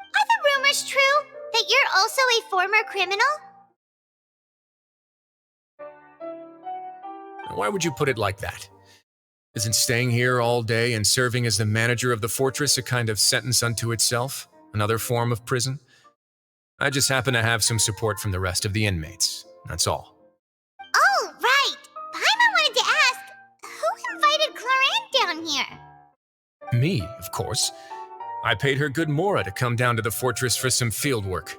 Are the rumors true? That you're also a former criminal? Why would you put it like that? Isn't staying here all day and serving as the manager of the fortress a kind of sentence unto itself? Another form of prison? I just happen to have some support from the rest of the inmates, that's all. Oh, right! Paimon wanted to ask, who invited Cloran down here? Me, of course. I paid her good mora to come down to the fortress for some field work.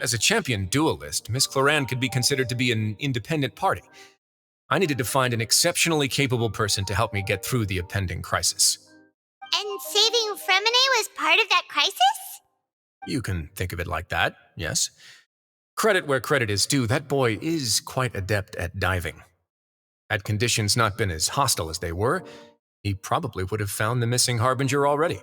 As a champion duelist, Miss Cloran could be considered to be an independent party. I needed to find an exceptionally capable person to help me get through the impending crisis. And saving Fremine was part of that crisis? You can think of it like that, yes. Credit where credit is due, that boy is quite adept at diving. Had conditions not been as hostile as they were, he probably would have found the missing Harbinger already.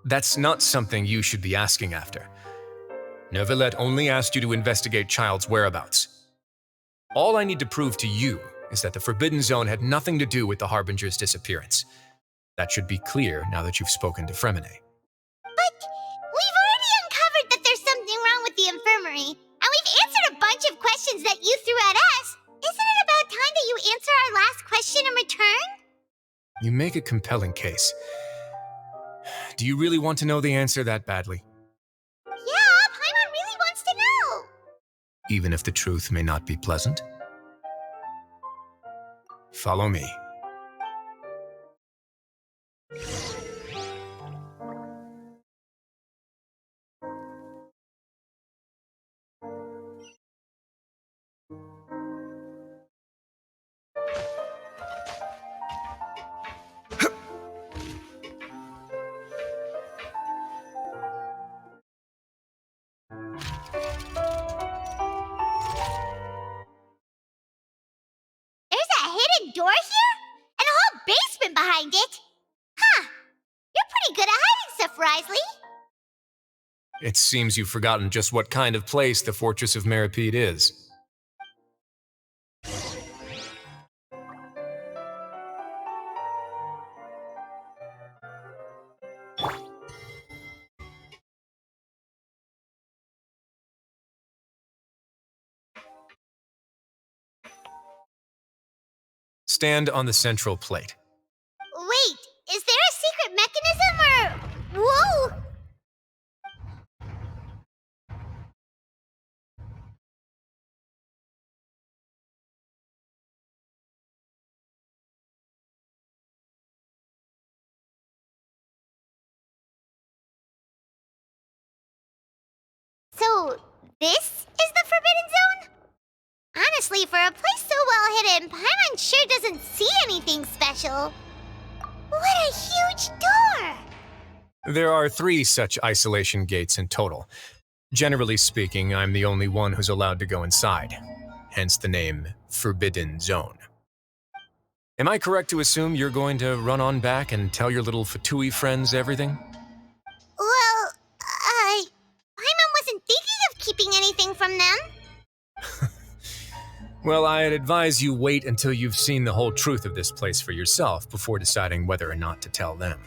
That's not something you should be asking after. Neuvillette only asked you to investigate Child's whereabouts. All I need to prove to you is that the Forbidden Zone had nothing to do with the Harbinger's disappearance. That should be clear now that you've spoken to Fremine. But we've already uncovered that there's something wrong with the infirmary, and we've answered a bunch of questions that you threw at us. Isn't it about time that you answer our last question in return? You make a compelling case. Do you really want to know the answer that badly? Yeah, Paimon really wants to know. Even if the truth may not be pleasant? Follow me. There's a hidden door here? And a whole basement behind it? Huh. You're pretty good at hiding stuff, Risley. It seems you've forgotten just what kind of place the Fortress of Meripede is. Stand on the central plate. Wait, is there a secret mechanism or... Whoa! So, this is the Forbidden Zone? Honestly, for a place so well hidden, Paimon sure doesn't see anything special. What a huge door! There are 3 such isolation gates in total. Generally speaking, I'm the only one who's allowed to go inside, hence the name Forbidden Zone. Am I correct to assume you're going to run on back and tell your little Fatui friends everything? Well, Paimon wasn't thinking of keeping anything from them. Well, I'd advise you wait until you've seen the whole truth of this place for yourself before deciding whether or not to tell them.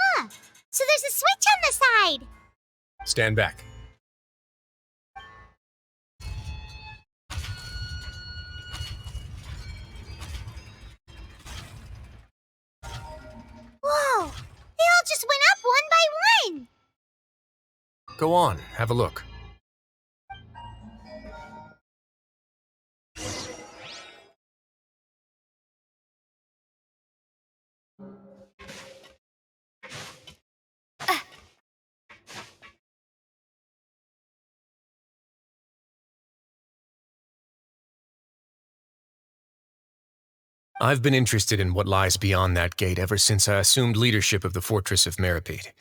Huh, so there's a switch on the side. Stand back. go on, have a look. I've been interested in what lies beyond that gate ever since I assumed leadership of the Fortress of Meripede.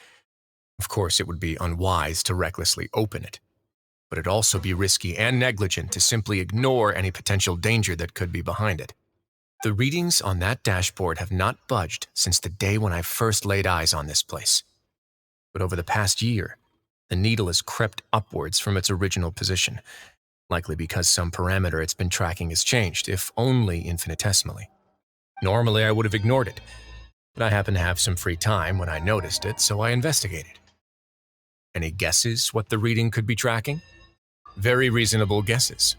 Of course, it would be unwise to recklessly open it, but it'd also be risky and negligent to simply ignore any potential danger that could be behind it. The readings on that dashboard have not budged since the day when I first laid eyes on this place. But over the past year, the needle has crept upwards from its original position, likely because some parameter it's been tracking has changed, if only infinitesimally. Normally, I would have ignored it, but I happened to have some free time when I noticed it, so I investigated. Any guesses what the reading could be tracking? Very reasonable guesses.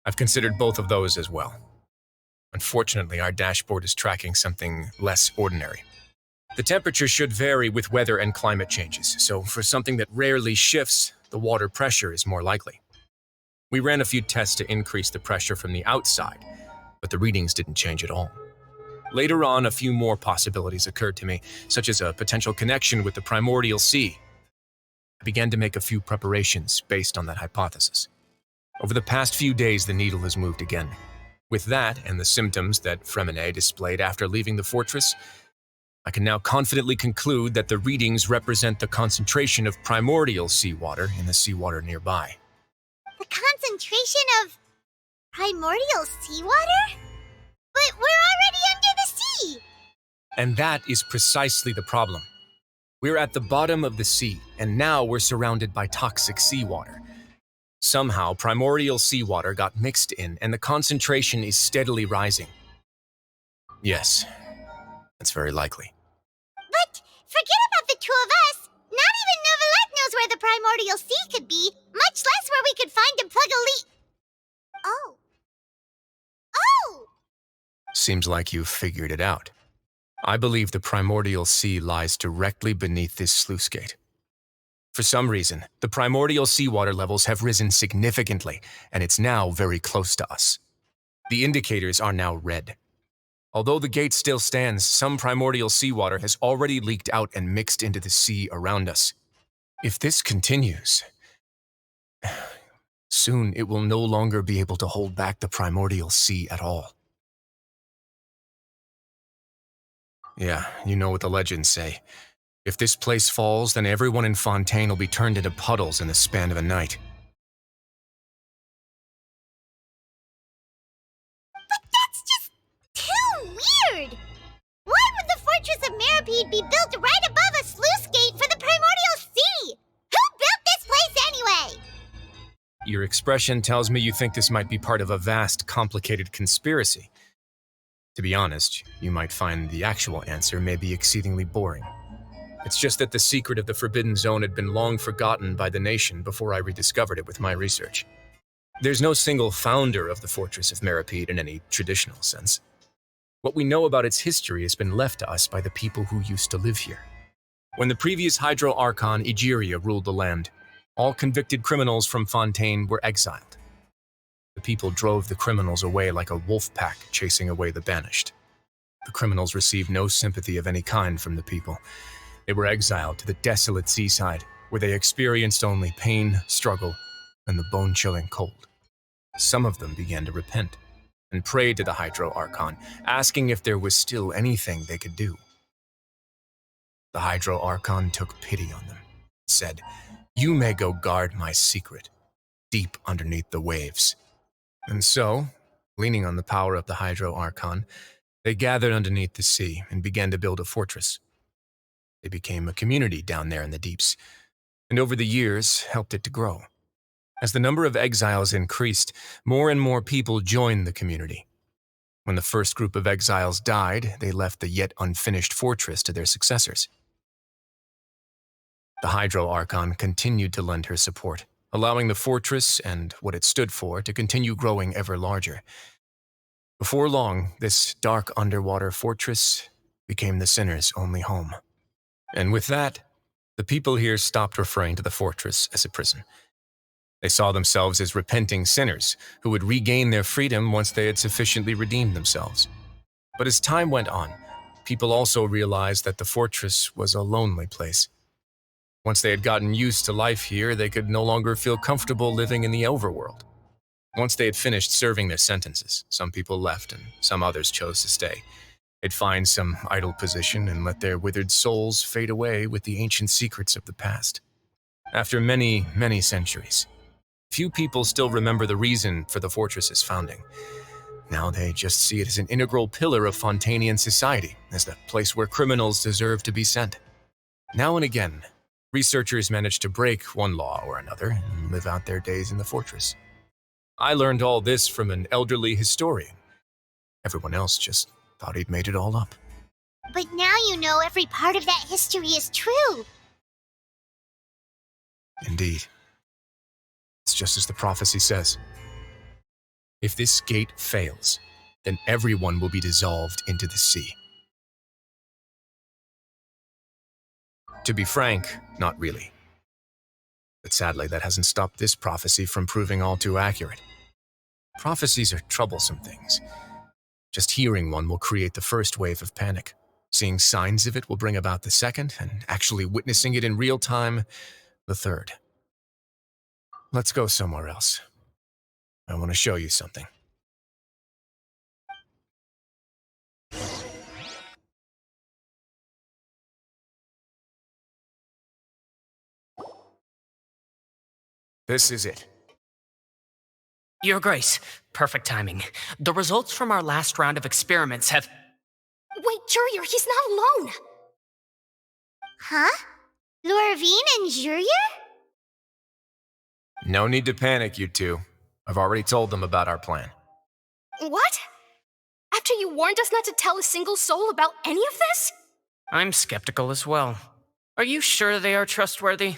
I've considered both of those as well. Unfortunately, our dashboard is tracking something less ordinary. The temperature should vary with weather and climate changes, so for something that rarely shifts, the water pressure is more likely. We ran a few tests to increase the pressure from the outside, but the readings didn't change at all. Later on, a few more possibilities occurred to me, such as a potential connection with the primordial sea. I began to make a few preparations based on that hypothesis. Over the past few days, the needle has moved again. With that and the symptoms that Fremine displayed after leaving the fortress, I can now confidently conclude that the readings represent the concentration of primordial seawater in the seawater nearby. The concentration of primordial seawater? But we're already under the sea! And that is precisely the problem. We're at the bottom of the sea, and now we're surrounded by toxic seawater. Somehow, primordial seawater got mixed in, and the concentration is steadily rising. Yes, that's very likely. But forget about the two of us! Not even Novelette knows where the primordial sea could be, much less where we could find and plug a leak. Oh. Oh! Seems like you've figured it out. I believe the primordial sea lies directly beneath this sluice gate. For some reason, the primordial seawater levels have risen significantly, and it's now very close to us. The indicators are now red. Although the gate still stands, some primordial seawater has already leaked out and mixed into the sea around us. If this continues, soon it will no longer be able to hold back the primordial sea at all. Yeah, you know what the legends say. If this place falls, then everyone in Fontaine will be turned into puddles in the span of a night. But that's just too weird! Why would the Fortress of Meripede be built right above a sluice gate for the primordial sea? Who built this place anyway? Your expression tells me you think this might be part of a vast, complicated conspiracy. To be honest, you might find the actual answer may be exceedingly boring. It's just that the secret of the Forbidden Zone had been long forgotten by the nation before I rediscovered it with my research. There's no single founder of the Fortress of Meripede in any traditional sense. What we know about its history has been left to us by the people who used to live here. When the previous Hydro Archon Egeria ruled the land, all convicted criminals from Fontaine were exiled. The people drove the criminals away like a wolf pack chasing away the banished. The criminals received no sympathy of any kind from the people. They were exiled to the desolate seaside, where they experienced only pain, struggle, and the bone-chilling cold. Some of them began to repent and prayed to the Hydro Archon, asking if there was still anything they could do. The Hydro Archon took pity on them, said, "You may go guard my secret, deep underneath the waves." And so, leaning on the power of the Hydro Archon, they gathered underneath the sea and began to build a fortress. They became a community down there in the deeps, and over the years helped it to grow. As the number of exiles increased, more and more people joined the community. When the first group of exiles died, they left the yet unfinished fortress to their successors. The Hydro Archon continued to lend her support, allowing the fortress and what it stood for to continue growing ever larger. Before long, this dark underwater fortress became the sinner's only home. And with that, The people here stopped referring to the fortress as a prison. They saw themselves as repenting sinners who would regain their freedom once they had sufficiently redeemed themselves. But as time went on, people also realized that the fortress was a lonely place. Once they had gotten used to life here, they could no longer feel comfortable living in the overworld. Once they had finished serving their sentences, some people left and some others chose to stay. They'd find some idle position and let their withered souls fade away with the ancient secrets of the past. After many, many centuries, few people still remember the reason for the fortress's founding. Now they just see it as an integral pillar of Fontanian society, as the place where criminals deserve to be sent. Now and again, researchers manage to break one law or another and live out their days in the fortress. I learned all this from an elderly historian. Everyone else just thought he'd made it all up. But now you know every part of that history is true. Indeed. It's just as the prophecy says. If this gate fails, then everyone will be dissolved into the sea. To be frank, not really. But sadly, that hasn't stopped this prophecy from proving all too accurate. Prophecies are troublesome things. Just hearing one will create the first wave of panic. Seeing signs of it will bring about the second, and actually witnessing it in real time, the third. Let's go somewhere else. I want to show you something. This is it. Your Grace, perfect timing. The results from our last round of experiments have... Wait, Jurier, he's not alone! Huh? Lorvine and Jurier? No need to panic, you two. I've already told them about our plan. What? After you warned us not to tell a single soul about any of this? I'm skeptical as well. Are you sure they are trustworthy?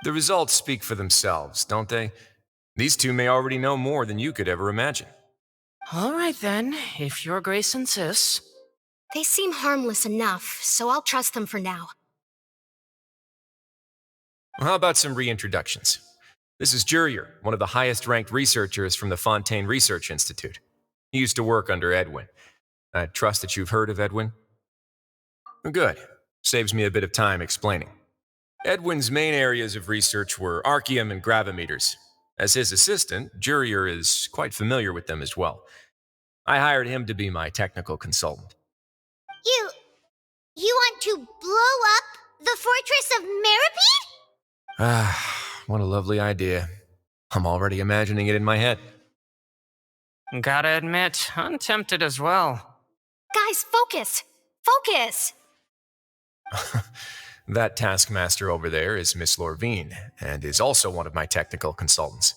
The results speak for themselves, don't they? These two may already know more than you could ever imagine. All right then, if Your Grace insists. They seem harmless enough, so I'll trust them for now. Well, how about some reintroductions? This is Jurier, one of the highest-ranked researchers from the Fontaine Research Institute. He used to work under Edwin. I trust that you've heard of Edwin? Good. Saves me a bit of time explaining. Edwin's main areas of research were archeum and gravimeters. As his assistant, Jurier is quite familiar with them as well. I hired him to be my technical consultant. You want to blow up the fortress of Meripede? Ah, what a lovely idea. I'm already imagining it in my head. Gotta admit, I'm tempted as well. Guys, focus! Focus! That taskmaster over there is Miss Lorvine, and is also one of my technical consultants.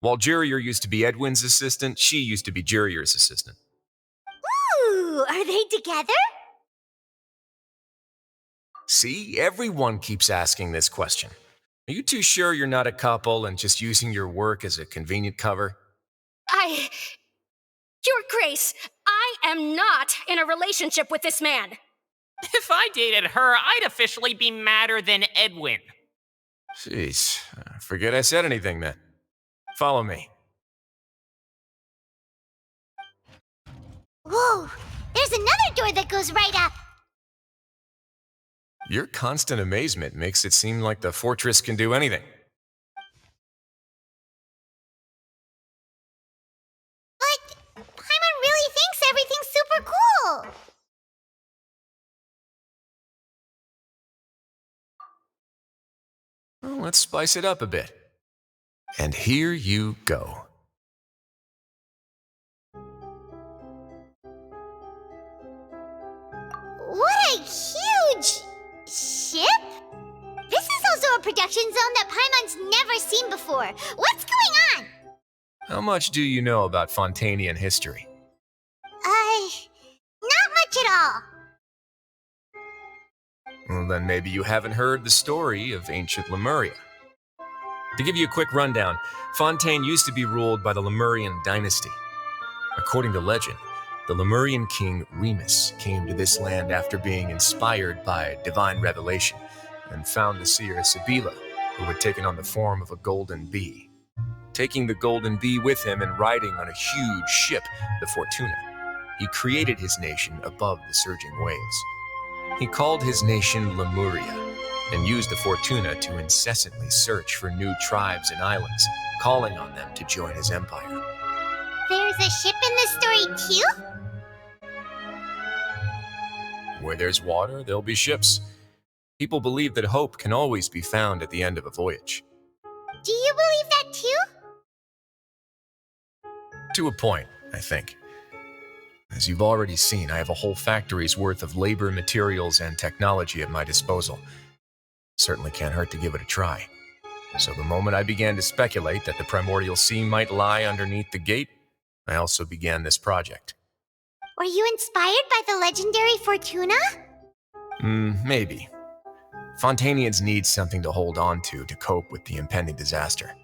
While Jurier used to be Edwin's assistant, she used to be Jurier's assistant. Ooh, are they together? See, everyone keeps asking this question. Are you too sure you're not a couple and just using your work as a convenient cover? Your Grace, I am not in a relationship with this man. If I dated her, I'd officially be madder than Edwin. Jeez, forget I said anything then. Follow me. Whoa, there's another door that goes right up. Your constant amazement makes it seem like the fortress can do anything. But Paimon really thinks everything's super cool. Well, let's spice it up a bit. And here you go. What a huge ship? This is also a production zone that Paimon's never seen before. What's going on? How much do you know about Fontanian history? Not much at all. Well, then maybe you haven't heard the story of ancient Lemuria. To give you a quick rundown, Fontaine used to be ruled by the Lemurian dynasty. According to legend, The Lemurian king Remus came to this land after being inspired by divine revelation and found the seer Sibila, who had taken on the form of a golden bee. Taking the golden bee with him and riding on a huge ship, the Fortuna, he created his nation above the surging waves. He called his nation Lemuria and used the Fortuna to incessantly search for new tribes and islands, calling on them to join his empire. There's a ship in this story too? Where there's water, there'll be ships. People believe that hope can always be found at the end of a voyage. Do you believe that too? To a point, I think. As you've already seen, I have a whole factory's worth of labor, materials, and technology at my disposal. Certainly can't hurt to give it a try. So the moment I began to speculate that the primordial sea might lie underneath the gate, I also began this project. Were you inspired by the legendary Fortuna? Maybe. Fontanians need something to hold on to cope with the impending disaster.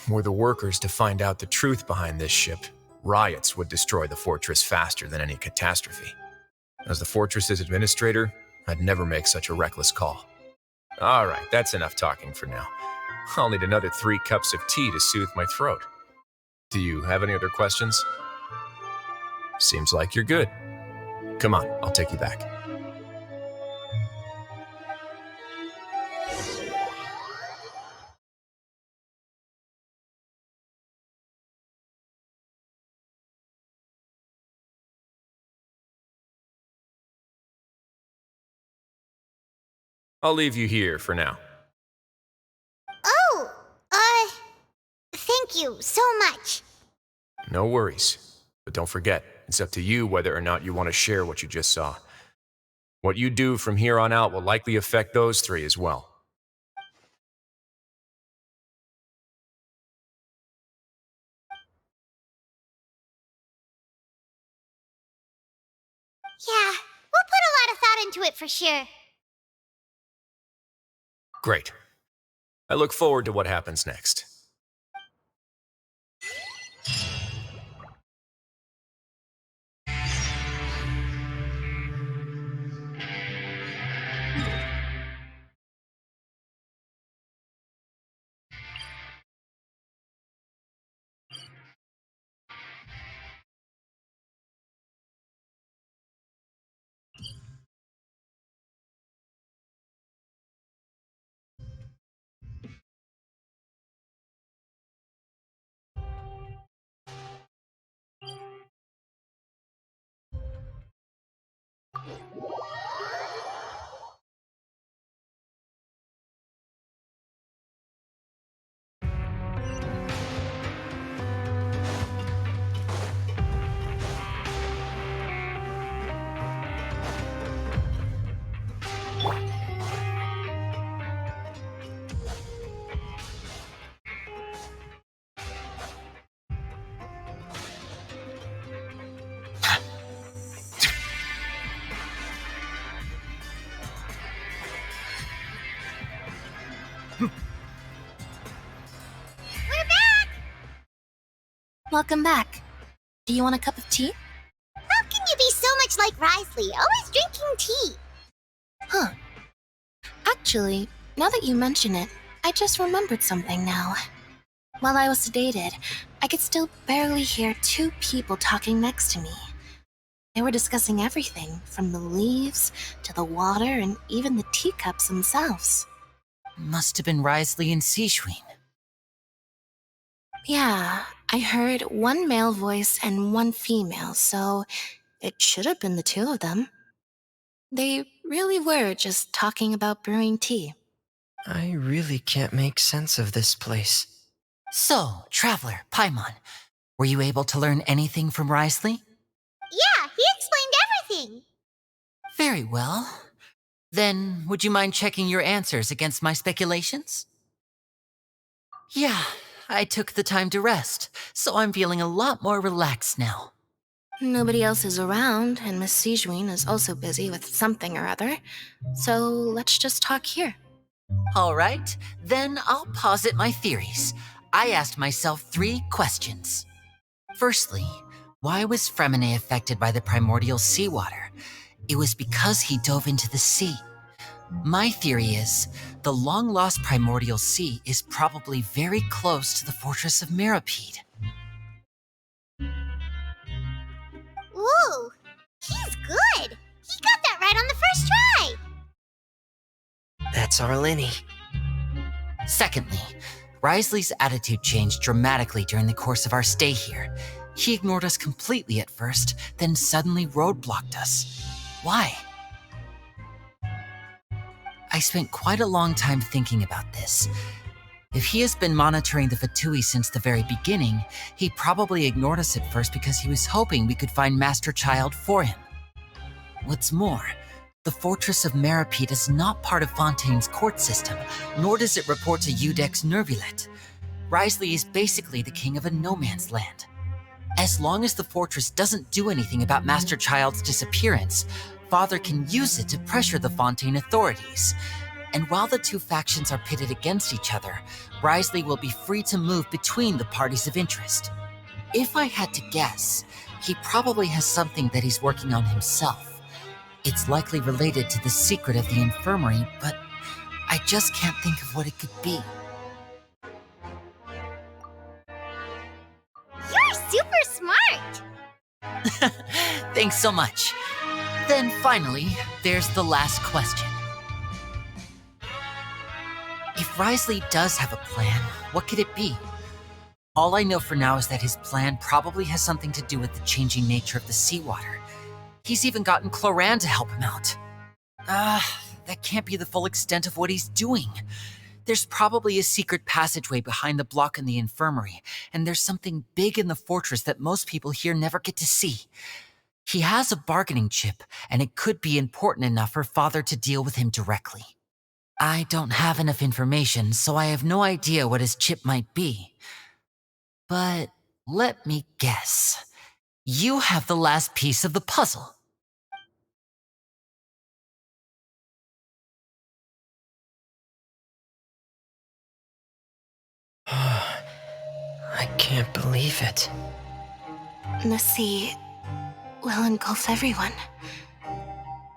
Were the workers to find out the truth behind this ship, riots would destroy the fortress faster than any catastrophe. As the fortress's administrator, I'd never make such a reckless call. All right, that's enough talking for now. I'll need another 3 cups of tea to soothe my throat. Do you have any other questions? Seems like you're good. Come on, I'll take you back. I'll leave you here for now. Oh, thank you so much. No worries. But don't forget, it's up to you whether or not you want to share what you just saw. What you do from here on out will likely affect those 3 as well. Yeah, we'll put a lot of thought into it for sure. Great. I look forward to what happens next. Welcome back. Do you want a cup of tea? How can you be so much like Risley, always drinking tea? Huh. Actually, now that you mention it, I just remembered something now. While I was sedated, I could still barely hear 2 people talking next to me. They were discussing everything, from the leaves to the water and even the teacups themselves. Must have been Risley and Sejuin. Yeah, I heard 1 male voice and 1 female, so it should have been the 2 of them. They really were just talking about brewing tea. I really can't make sense of this place. So, Traveler, Paimon, were you able to learn anything from Risley? Yeah, he explained everything. Very well. Then, would you mind checking your answers against my speculations? Yeah, I took the time to rest, so I'm feeling a lot more relaxed now. Nobody else is around, and Miss Sejuin is also busy with something or other, so let's just talk here. All right, then I'll posit my theories. I asked myself 3 questions. Firstly, why was Fremine affected by the primordial seawater? It was because he dove into the sea. My theory is, the long-lost primordial sea is probably very close to the fortress of Mirapede. Ooh, he's good! He got that right on the first try! That's our Linny. Secondly, Risley's attitude changed dramatically during the course of our stay here. He ignored us completely at first, then suddenly roadblocked us. Why? I spent quite a long time thinking about this. If he has been monitoring the Fatui since the very beginning, he probably ignored us at first because he was hoping we could find Master Child for him. What's more, the Fortress of Mirapede is not part of Fontaine's court system, nor does it report to Udex Nervulet. Risley is basically the king of a no-man's land. As long as the fortress doesn't do anything about Master Child's disappearance, Father can use it to pressure the Fontaine authorities. And while the 2 factions are pitted against each other, Risley will be free to move between the parties of interest. If I had to guess, he probably has something that he's working on himself. It's likely related to the secret of the infirmary, but I just can't think of what it could be. You're super smart! Thanks so much. Then finally, there's the last question. If Risley does have a plan, what could it be? All I know for now is that his plan probably has something to do with the changing nature of the seawater. He's even gotten Cloran to help him out. That can't be the full extent of what he's doing. There's probably a secret passageway behind the block in the infirmary, and there's something big in the fortress that most people here never get to see. He has a bargaining chip, and it could be important enough for Father to deal with him directly. I don't have enough information, so I have no idea what his chip might be. But let me guess. You have the last piece of the puzzle. I can't believe it. The sea will engulf everyone,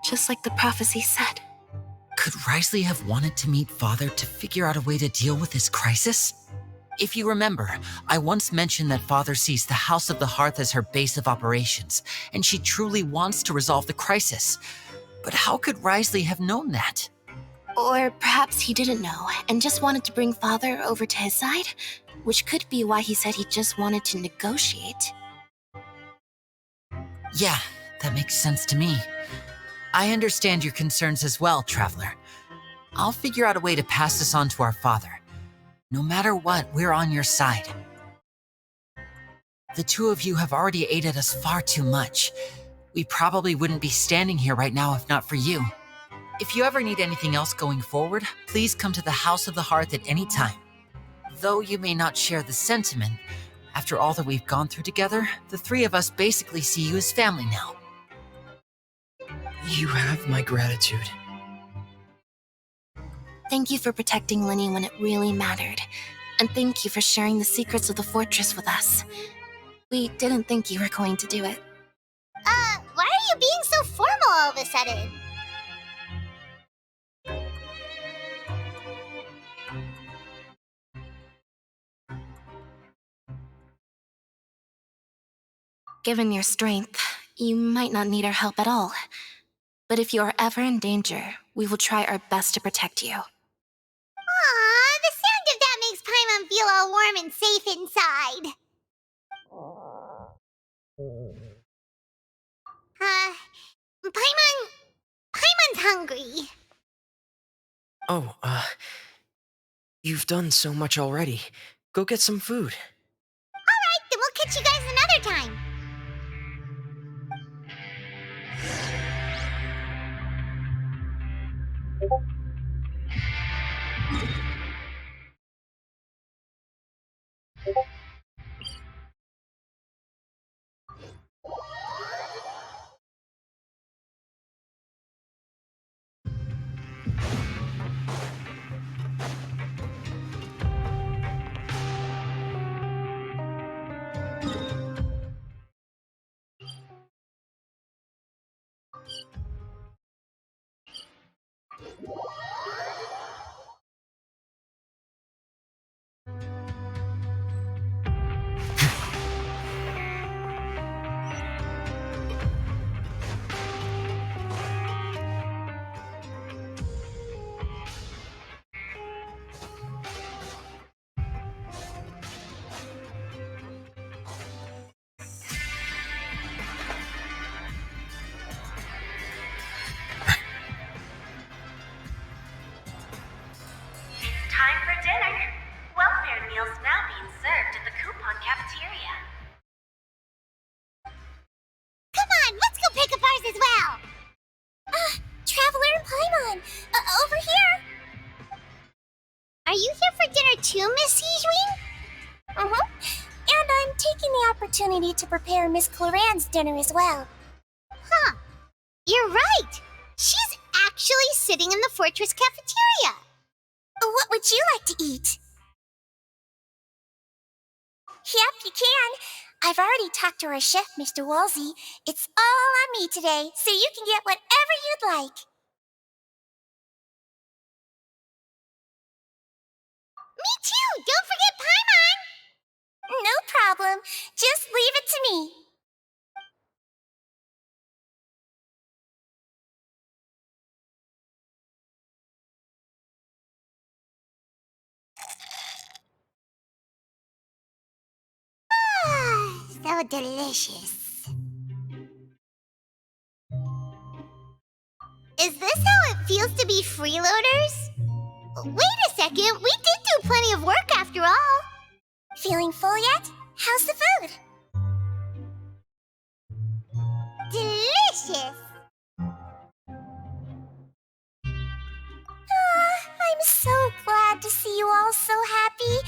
just like the prophecy said. Could Risley have wanted to meet Father to figure out a way to deal with this crisis? If you remember, I once mentioned that Father sees the House of the Hearth as her base of operations, and she truly wants to resolve the crisis. But how could Risley have known that? Or perhaps he didn't know and just wanted to bring Father over to his side, which could be why he said he just wanted to negotiate. Yeah, that makes sense to me. I understand your concerns as well, Traveler. I'll figure out a way to pass this on to our Father. No matter what, we're on your side. The 2 of you have already aided us far too much. We probably wouldn't be standing here right now if not for you. If you ever need anything else going forward, please come to the House of the Hearth at any time. Though you may not share the sentiment, after all that we've gone through together, the 3 of us basically see you as family now. You have my gratitude. Thank you for protecting Linny when it really mattered. And thank you for sharing the secrets of the fortress with us. We didn't think you were going to do it. Why are you being so formal all of a sudden? Given your strength, you might not need our help at all. But if you are ever in danger, we will try our best to protect you. Aww, the sound of that makes Paimon feel all warm and safe inside. Paimon's hungry. Oh, you've done so much already. Go get some food. Alright, then we'll catch you guys another time. you here for dinner too, Miss Sijween? And I'm taking the opportunity to prepare Miss Cloran's dinner as well. Huh. You're right. She's actually sitting in the fortress cafeteria. What would you like to eat? Yep, you can. I've already talked to our chef, Mr. Wolsey. It's all on me today, so you can get whatever you'd like. Me too! Don't forget Paimon! No problem. Just leave it to me. So delicious. Is this how it feels to be freeloaders? Wait a second, we did do plenty of work after all. Feeling full yet? How's the food? Delicious! I'm so glad to see you all so happy.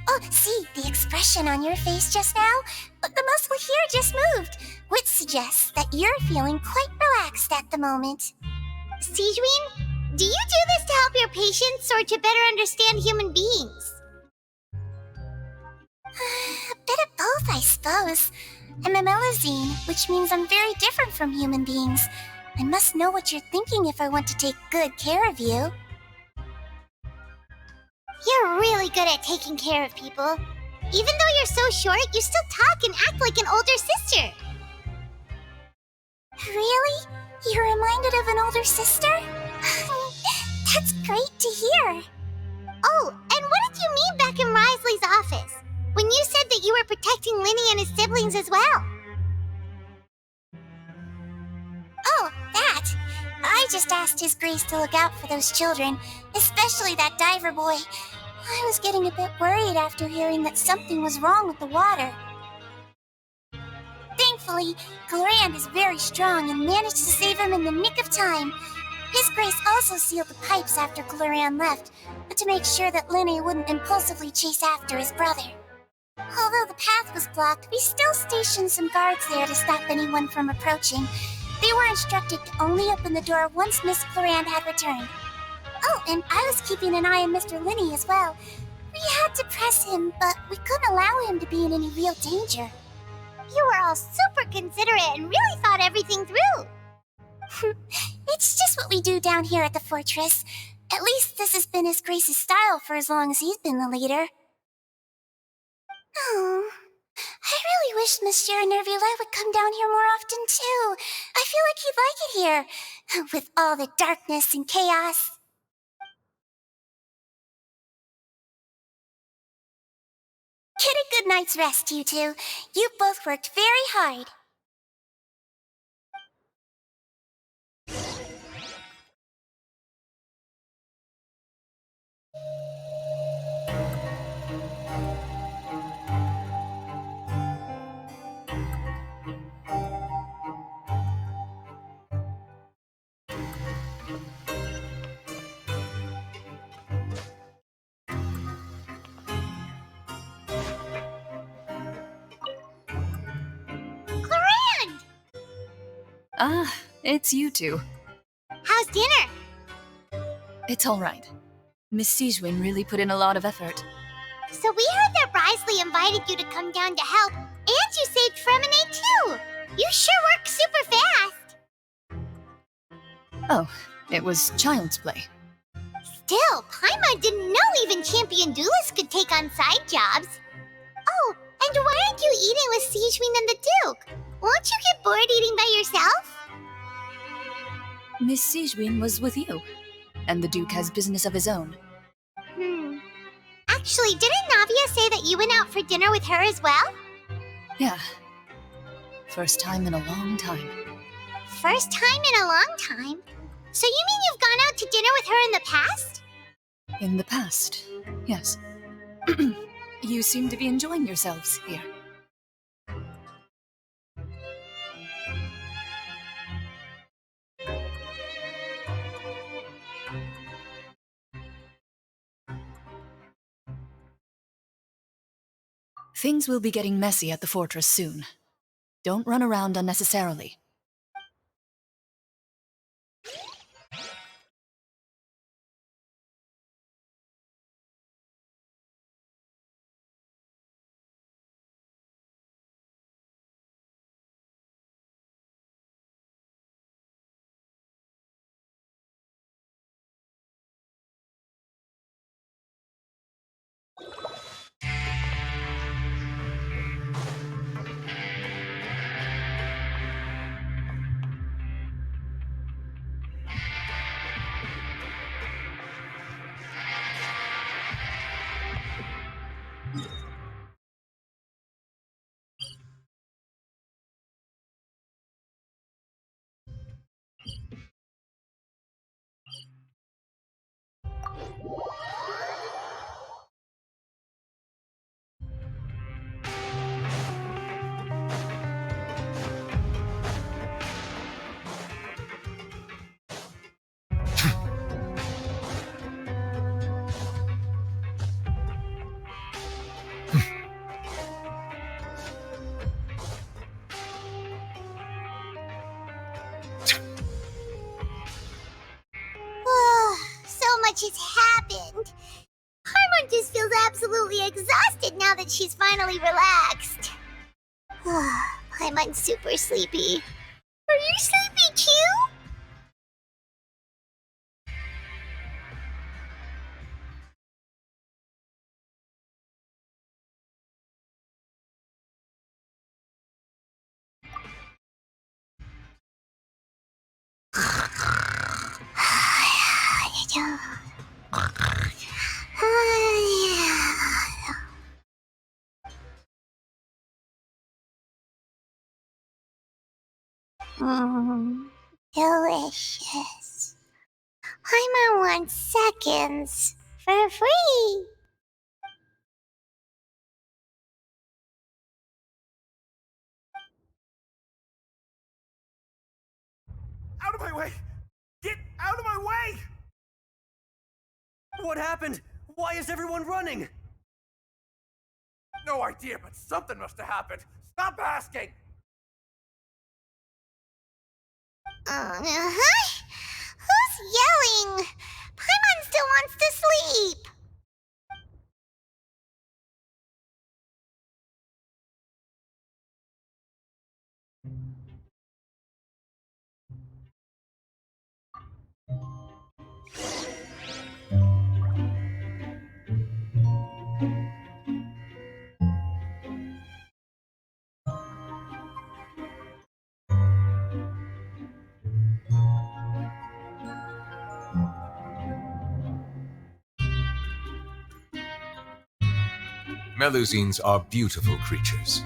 Oh, see, the expression on your face just now? The muscle here just moved, which suggests that you're feeling quite relaxed at the moment. Sijween, do you do this to help your patients or to better understand human beings? A bit of both, I suppose. I'm a Melazine, which means I'm very different from human beings. I must know what you're thinking if I want to take good care of you. You're really good at taking care of people. Even though you're so short, you still talk and act like an older sister. Really? You're reminded of an older sister? That's great to hear. Oh, and what did you mean back in Risley's office? When you said that you were protecting Linny and his siblings as well? Oh, that. I just asked His Grace to look out for those children, especially that diver boy. I was getting a bit worried after hearing that something was wrong with the water. Thankfully, Glorand is very strong and managed to save him in the nick of time. His Grace also sealed the pipes after Glorand left, but to make sure that Linny wouldn't impulsively chase after his brother. Although the path was blocked, we still stationed some guards there to stop anyone from approaching. They were instructed to only open the door once Miss Glorand had returned. Oh, and I was keeping an eye on Mr. Linny as well. We had to press him, but we couldn't allow him to be in any real danger. You were all super considerate and really thought everything through. It's just what we do down here at the fortress. At least this has been His Grace's style for as long as he's been the leader. Oh, I really wish Monsieur Nervula would come down here more often too. I feel like he'd like it here, with all the darkness and chaos. Get a good night's rest, you two. You both worked very hard. Glorand! Ah, it's you two. How's dinner? It's all right. Miss Sijwin really put in a lot of effort. So we heard that Risley invited you to come down to help, and you saved Fremonade too! You sure work super fast! Oh, it was child's play. Still, Paimon didn't know even champion duelists could take on side jobs. Oh, and why aren't you eating with Sijwin and the Duke? Won't you get bored eating by yourself? Miss Sijwin was with you, and the Duke has business of his own. Actually, didn't Navia say that you went out for dinner with her as well? Yeah. First time in a long time. First time in a long time? So you mean you've gone out to dinner with her in the past? In the past, yes. You seem to be enjoying yourselves here. Things will be getting messy at the fortress soon. Don't run around unnecessarily. So much has happened. Paimon just feels absolutely exhausted now that she's finally relaxed. Paimon's super sleepy. Are you sleepy too? Delicious. Paimon wants seconds for free. Out of my way! Get out of my way! What happened? Why is everyone running? No idea, but something must have happened. Stop asking! Who's yelling? Paimon still wants to sleep. Melusines are beautiful creatures.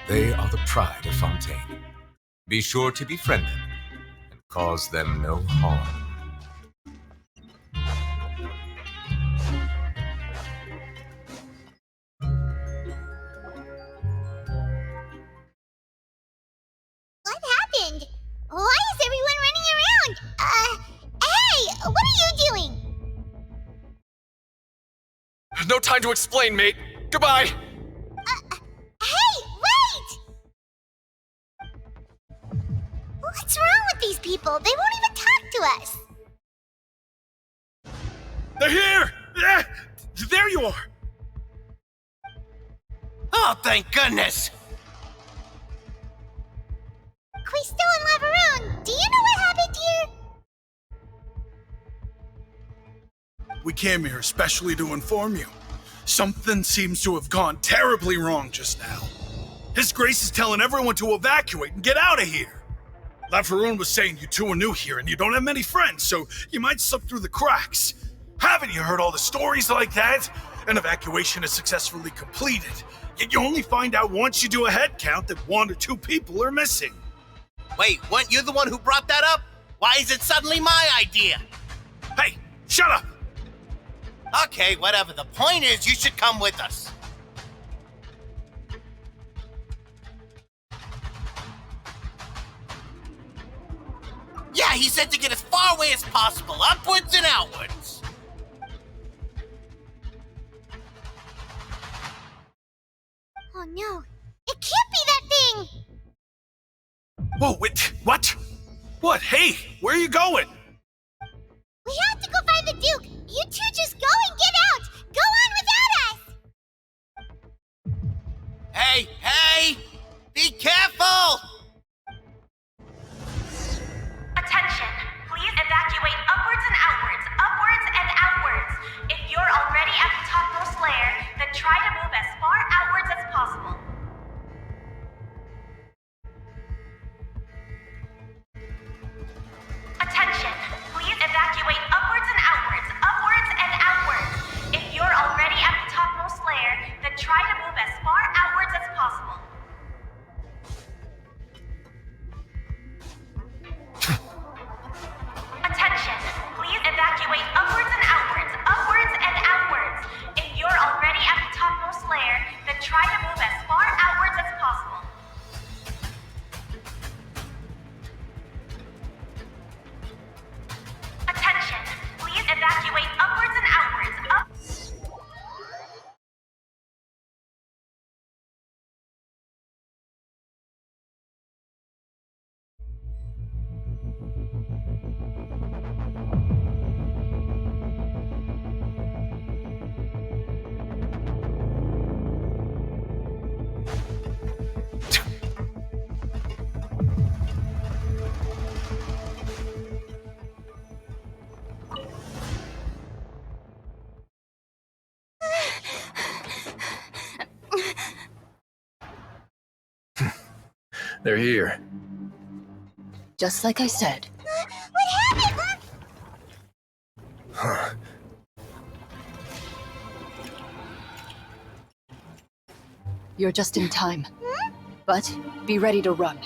They are the pride of Fontaine. Be sure to befriend them and cause them no harm. What happened? Why is everyone running around? Hey, what are you doing? No time to explain, mate. Goodbye. Hey, wait! What's wrong with these people? They won't even talk to us. They're here! There you are! Oh, thank goodness! Quisto and Lavaroon, do you know what happened here? We came here especially to inform you. Something seems to have gone terribly wrong just now. His Grace is telling everyone to evacuate and get out of here. Lavaroon was saying you two are new here and you don't have many friends, so you might slip through the cracks. Haven't you heard all the stories like that? An evacuation is successfully completed, yet you only find out once you do a head count that 1 or 2 people are missing. Wait, weren't you the one who brought that up? Why is it suddenly my idea? Hey, shut up! Okay, whatever. The point is, you should come with us. Yeah, he said to get as far away as possible, upwards and outwards. Oh no. It can't be that thing! Whoa, wait, what? What? Hey, where are you going? We have to go find the Duke! You two just go and get out! Go on without us! Hey, hey! Be careful! Attention! Please evacuate upwards and outwards, upwards and outwards. If you're already at the topmost layer, then try to move as far outwards as possible. Attention! Please evacuate upwards and outwards, upwards and outwards. If you're already at the topmost layer, then try to move as far outwards as possible. Attention! Please evacuate upwards and outwards, upwards and outwards. If you're already at the topmost layer, then try to move as far outwards as possible. Attention! Please evacuate upwards and outwards, They're here. Just like I said. What happened? Huh. You're just in time. But be ready to run.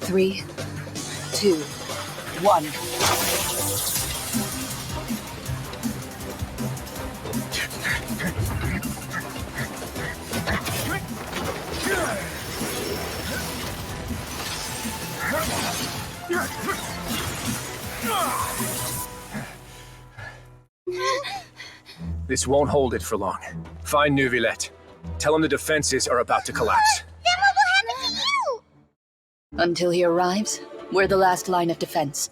Three, two, one. This won't hold it for long. Find Neuvillette. Tell him the defenses are about to collapse. Then what will happen to you? Until he arrives, we're the last line of defense.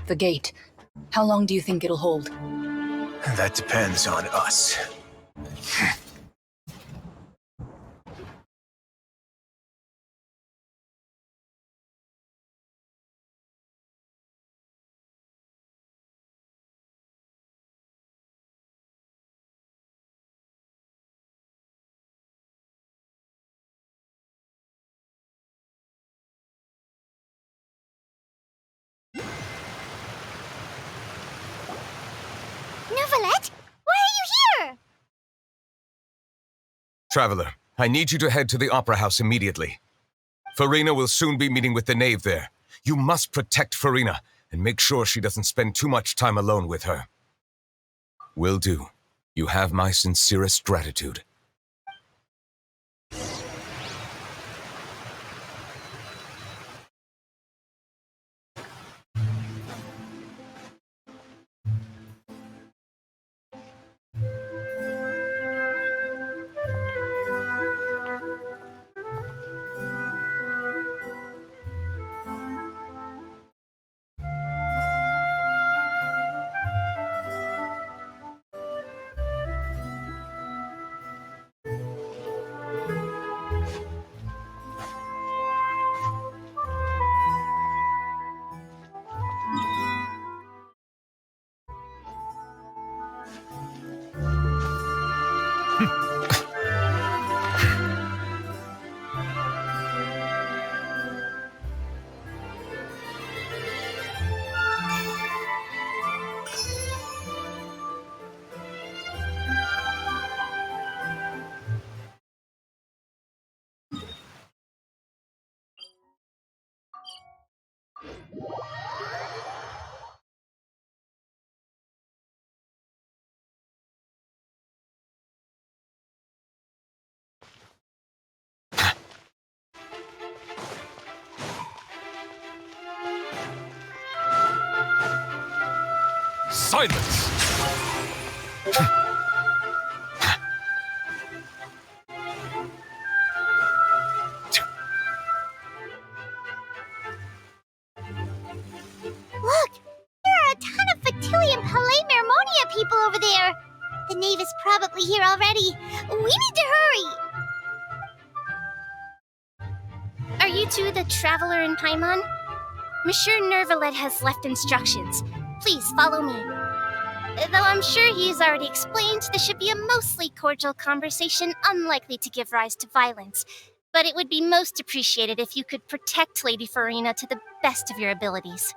The gate. How long do you think it'll hold? That depends on us. Neuvillette? Why are you here? Traveler, I need you to head to the Opera House immediately. Farina will soon be meeting with the knave there. You must protect Farina and make sure she doesn't spend too much time alone with her. Will do. You have my sincerest gratitude. Silence! Look! There are a ton of Fatui and Palais Mermonia people over there! The knave is probably here already. We need to hurry! Are you two the Traveler and Paimon? Monsieur Nervalet has left instructions. Please follow me. Though I'm sure he's already explained, this should be a mostly cordial conversation, unlikely to give rise to violence. But it would be most appreciated if you could protect Lady Farina to the best of your abilities.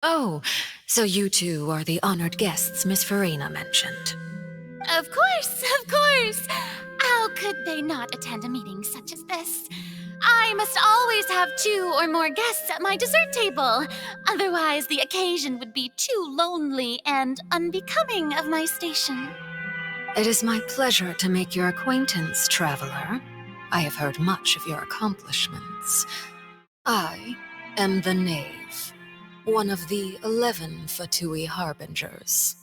Oh, so you two are the honored guests Miss Farina mentioned. Of course, of course! How could they not attend a meeting such as this? I must always have 2 or more guests at my dessert table. Otherwise, the occasion would be too lonely and unbecoming of my station. It is my pleasure to make your acquaintance, traveler. I have heard much of your accomplishments. I am the Knave, one of the 11 Fatui Harbingers.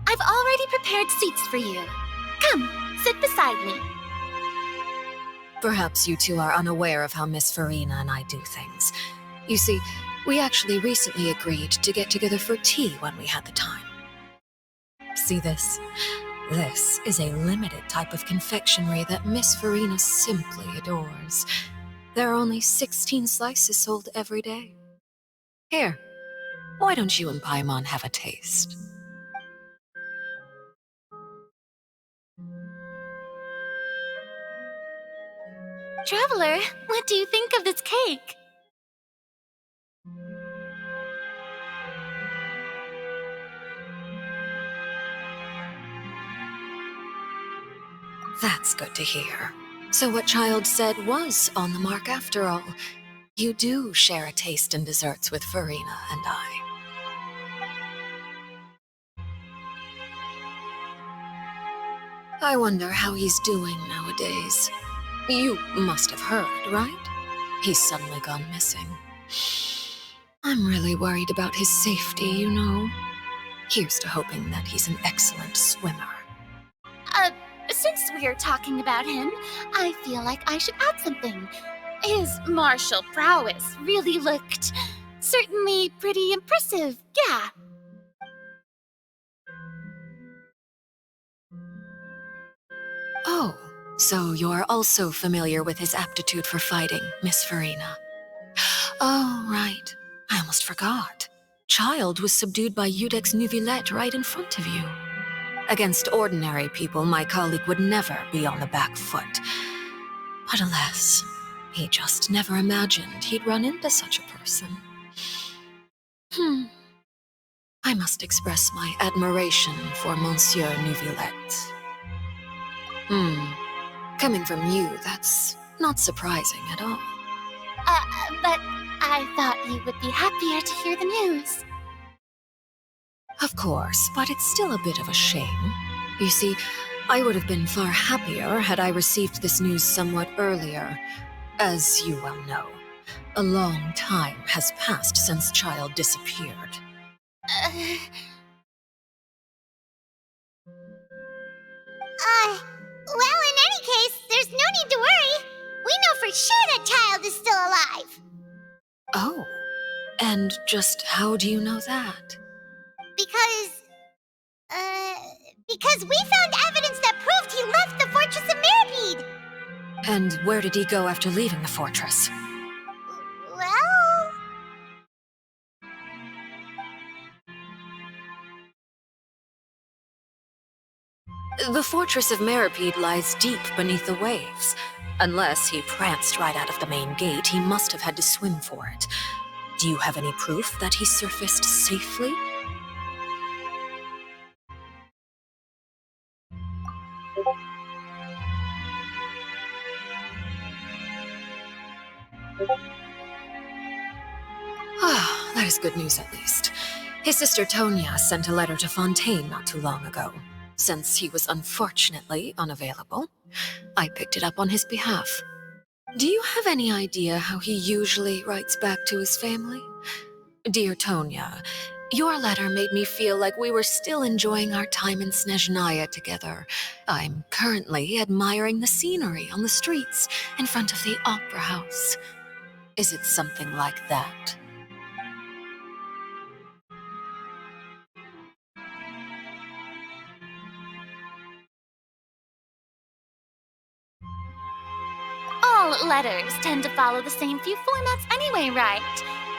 I've already prepared seats for you. Come, sit beside me. Perhaps you two are unaware of how Miss Farina and I do things. You see, we actually recently agreed to get together for tea when we had the time. See this? This is a limited type of confectionery that Miss Farina simply adores. There are only 16 slices sold every day. Here, why don't you and Paimon have a taste? Traveler, what do you think of this cake? That's good to hear. So what Child said was on the mark after all. You do share a taste in desserts with Farina and I. I wonder how he's doing nowadays. You must have heard, right? He's suddenly gone missing. I'm really worried about his safety, you know. Here's to hoping that he's an excellent swimmer. Since we're talking about him, I feel like I should add something. His martial prowess really looked certainly pretty impressive, yeah. Oh, so you're also familiar with his aptitude for fighting, Miss Farina. Oh, right. I almost forgot. Child was subdued by Udex Nuvillette right in front of you. Against ordinary people, my colleague would never be on the back foot. But alas, he just never imagined he'd run into such a person. I must express my admiration for Monsieur Nuvillette. Coming from you, that's not surprising at all. But I thought you would be happier to hear the news. Of course, but it's still a bit of a shame. You see, I would have been far happier had I received this news somewhat earlier. As you well know, a long time has passed since Child disappeared. Well, in any case, there's no need to worry. We know for sure that Child is still alive. Oh, and just how do you know that? Because Because we found evidence that proved he left the Fortress of Mirapede! And where did he go after leaving the fortress? Well... The Fortress of Mirapede lies deep beneath the waves. Unless he pranced right out of the main gate, he must have had to swim for it. Do you have any proof that he surfaced safely? Ah, that is good news at least. His sister Tonya sent a letter to Fontaine not too long ago. Since he was unfortunately unavailable, I picked it up on his behalf. Do you have any idea how he usually writes back to his family? Dear Tonya, your letter made me feel like we were still enjoying our time in Snezhnaya together. I'm currently admiring the scenery on the streets in front of the opera house. Is it something like that? All letters tend to follow the same few formats anyway, right?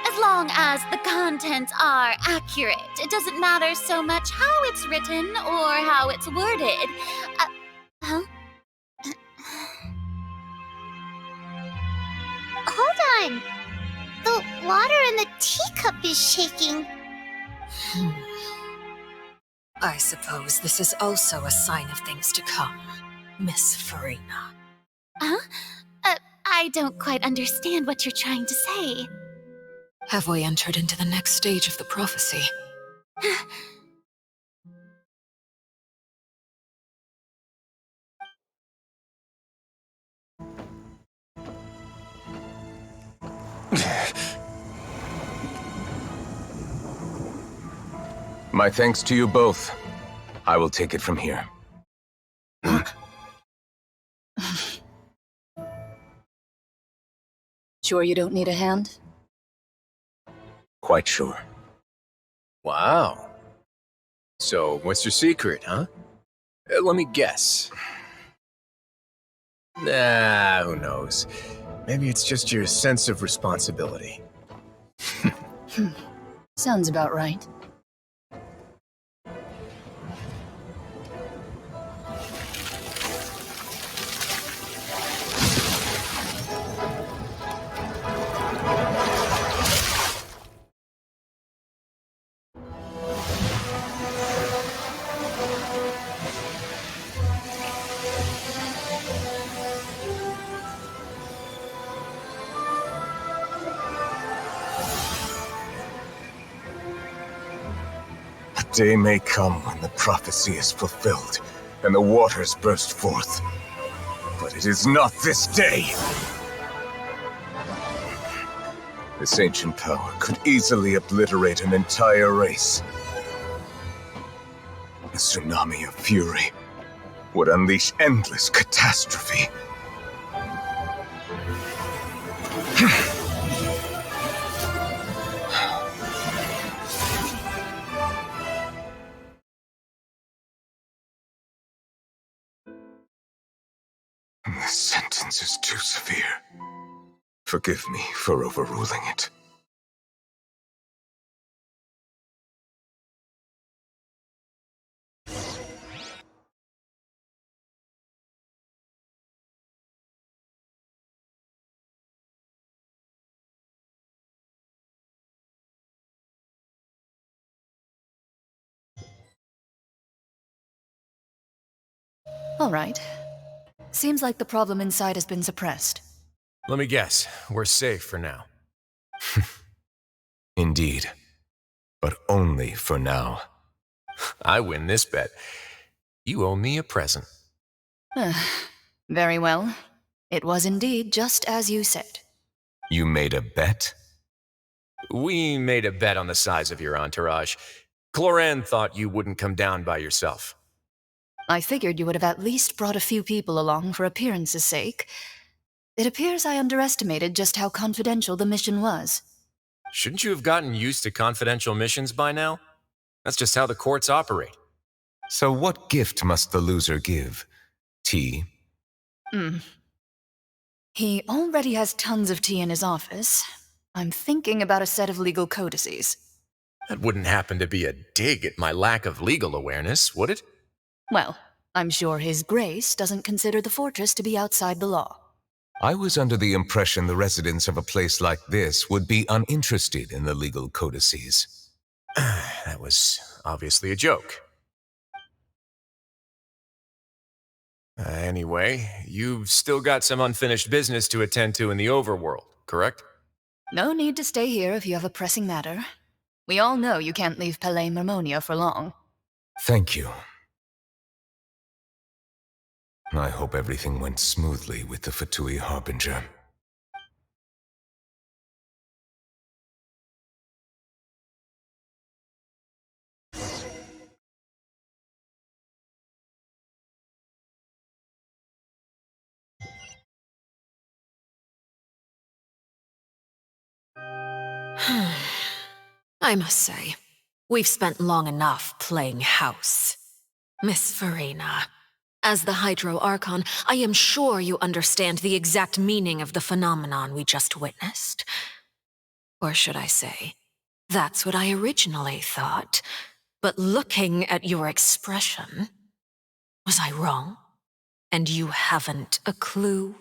As long as the contents are accurate, it doesn't matter so much how it's written or how it's worded. Huh? Hold on. The water in the teacup is shaking. I suppose this is also a sign of things to come, Miss Farina. Huh? I don't quite understand what you're trying to say. Have we entered into the next stage of the prophecy? My thanks to you both. I will take it from here. Sure you don't need a hand? Quite sure. Wow. So, what's your secret, huh? Let me guess. Nah, who knows? Maybe it's just your sense of responsibility. Sounds about right. A day may come when the prophecy is fulfilled, and the waters burst forth. But it is not this day! This ancient power could easily obliterate an entire race. A tsunami of fury would unleash endless catastrophe. This sentence is too severe. Forgive me for overruling it. All right. Seems like the problem inside has been suppressed. Let me guess, we're safe for now. Indeed. But only for now. I win this bet. You owe me a present. Very well. It was indeed just as you said. You made a bet? We made a bet on the size of your entourage. Cloran thought you wouldn't come down by yourself. I figured you would have at least brought a few people along for appearance's sake. It appears I underestimated just how confidential the mission was. Shouldn't you have gotten used to confidential missions by now? That's just how the courts operate. So what gift must the loser give? Tea? He already has tons of tea in his office. I'm thinking about a set of legal codices. That wouldn't happen to be a dig at my lack of legal awareness, would it? Well, I'm sure His Grace doesn't consider the fortress to be outside the law. I was under the impression the residents of a place like this would be uninterested in the legal codices. That was obviously a joke. Anyway, you've still got some unfinished business to attend to in the overworld, correct? No need to stay here if you have a pressing matter. We all know you can't leave Palais Marmonia for long. Thank you. I hope everything went smoothly with the Fatui Harbinger. I must say, we've spent long enough playing house. Miss Farina, as the Hydro Archon, I am sure you understand the exact meaning of the phenomenon we just witnessed. Or should I say, that's what I originally thought. But looking at your expression, was I wrong? And you haven't a clue?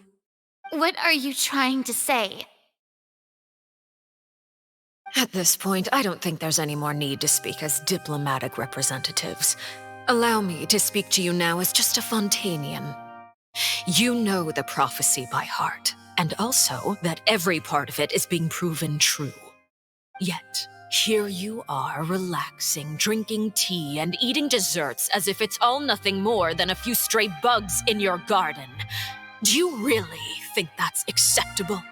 What are you trying to say? At this point, I don't think there's any more need to speak as diplomatic representatives. Allow me to speak to you now as just a Fontanian. You know the prophecy by heart, and also that every part of it is being proven true. Yet, here you are relaxing, drinking tea, and eating desserts as if it's all nothing more than a few stray bugs in your garden. Do you really think that's acceptable?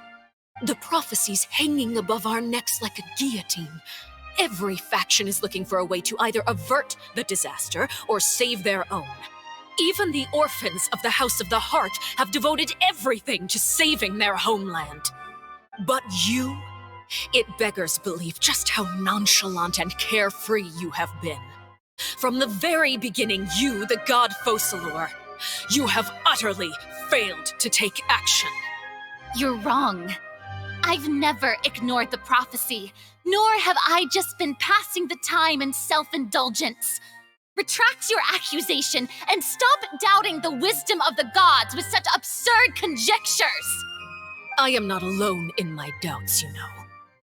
The prophecy's hanging above our necks like a guillotine. Every faction is looking for a way to either avert the disaster or save their own. Even the orphans of the House of the Heart have devoted everything to saving their homeland. But you, it beggars belief just how nonchalant and carefree you have been. From the very beginning, you, the god Focalor, you have utterly failed to take action. You're wrong. I've never ignored the prophecy, nor have I just been passing the time in self-indulgence. Retract your accusation and stop doubting the wisdom of the gods with such absurd conjectures. I am not alone in my doubts, you know.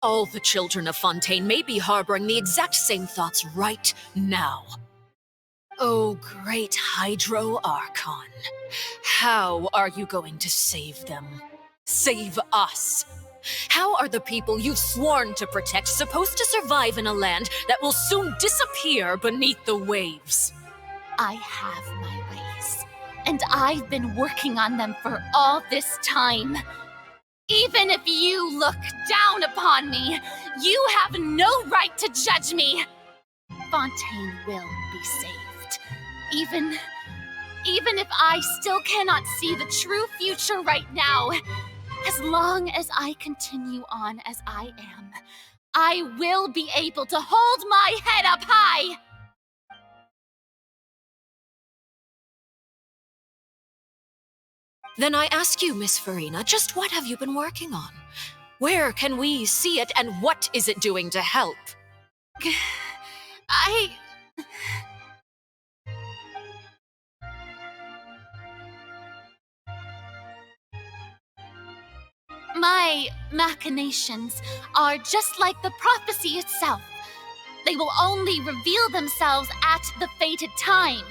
All the children of Fontaine may be harboring the exact same thoughts right now. Oh, great Hydro Archon. How are you going to save them? Save us? How are the people you've sworn to protect supposed to survive in a land that will soon disappear beneath the waves? I have my ways, and I've been working on them for all this time. Even if you look down upon me, you have no right to judge me. Fontaine will be saved. Even if I still cannot see the true future right now, as long as I continue on as I am, I will be able to hold my head up high! Then I ask you, Miss Farina, just what have you been working on? Where can we see it, and what is it doing to help? My machinations are just like the prophecy itself. They will only reveal themselves at the fated time.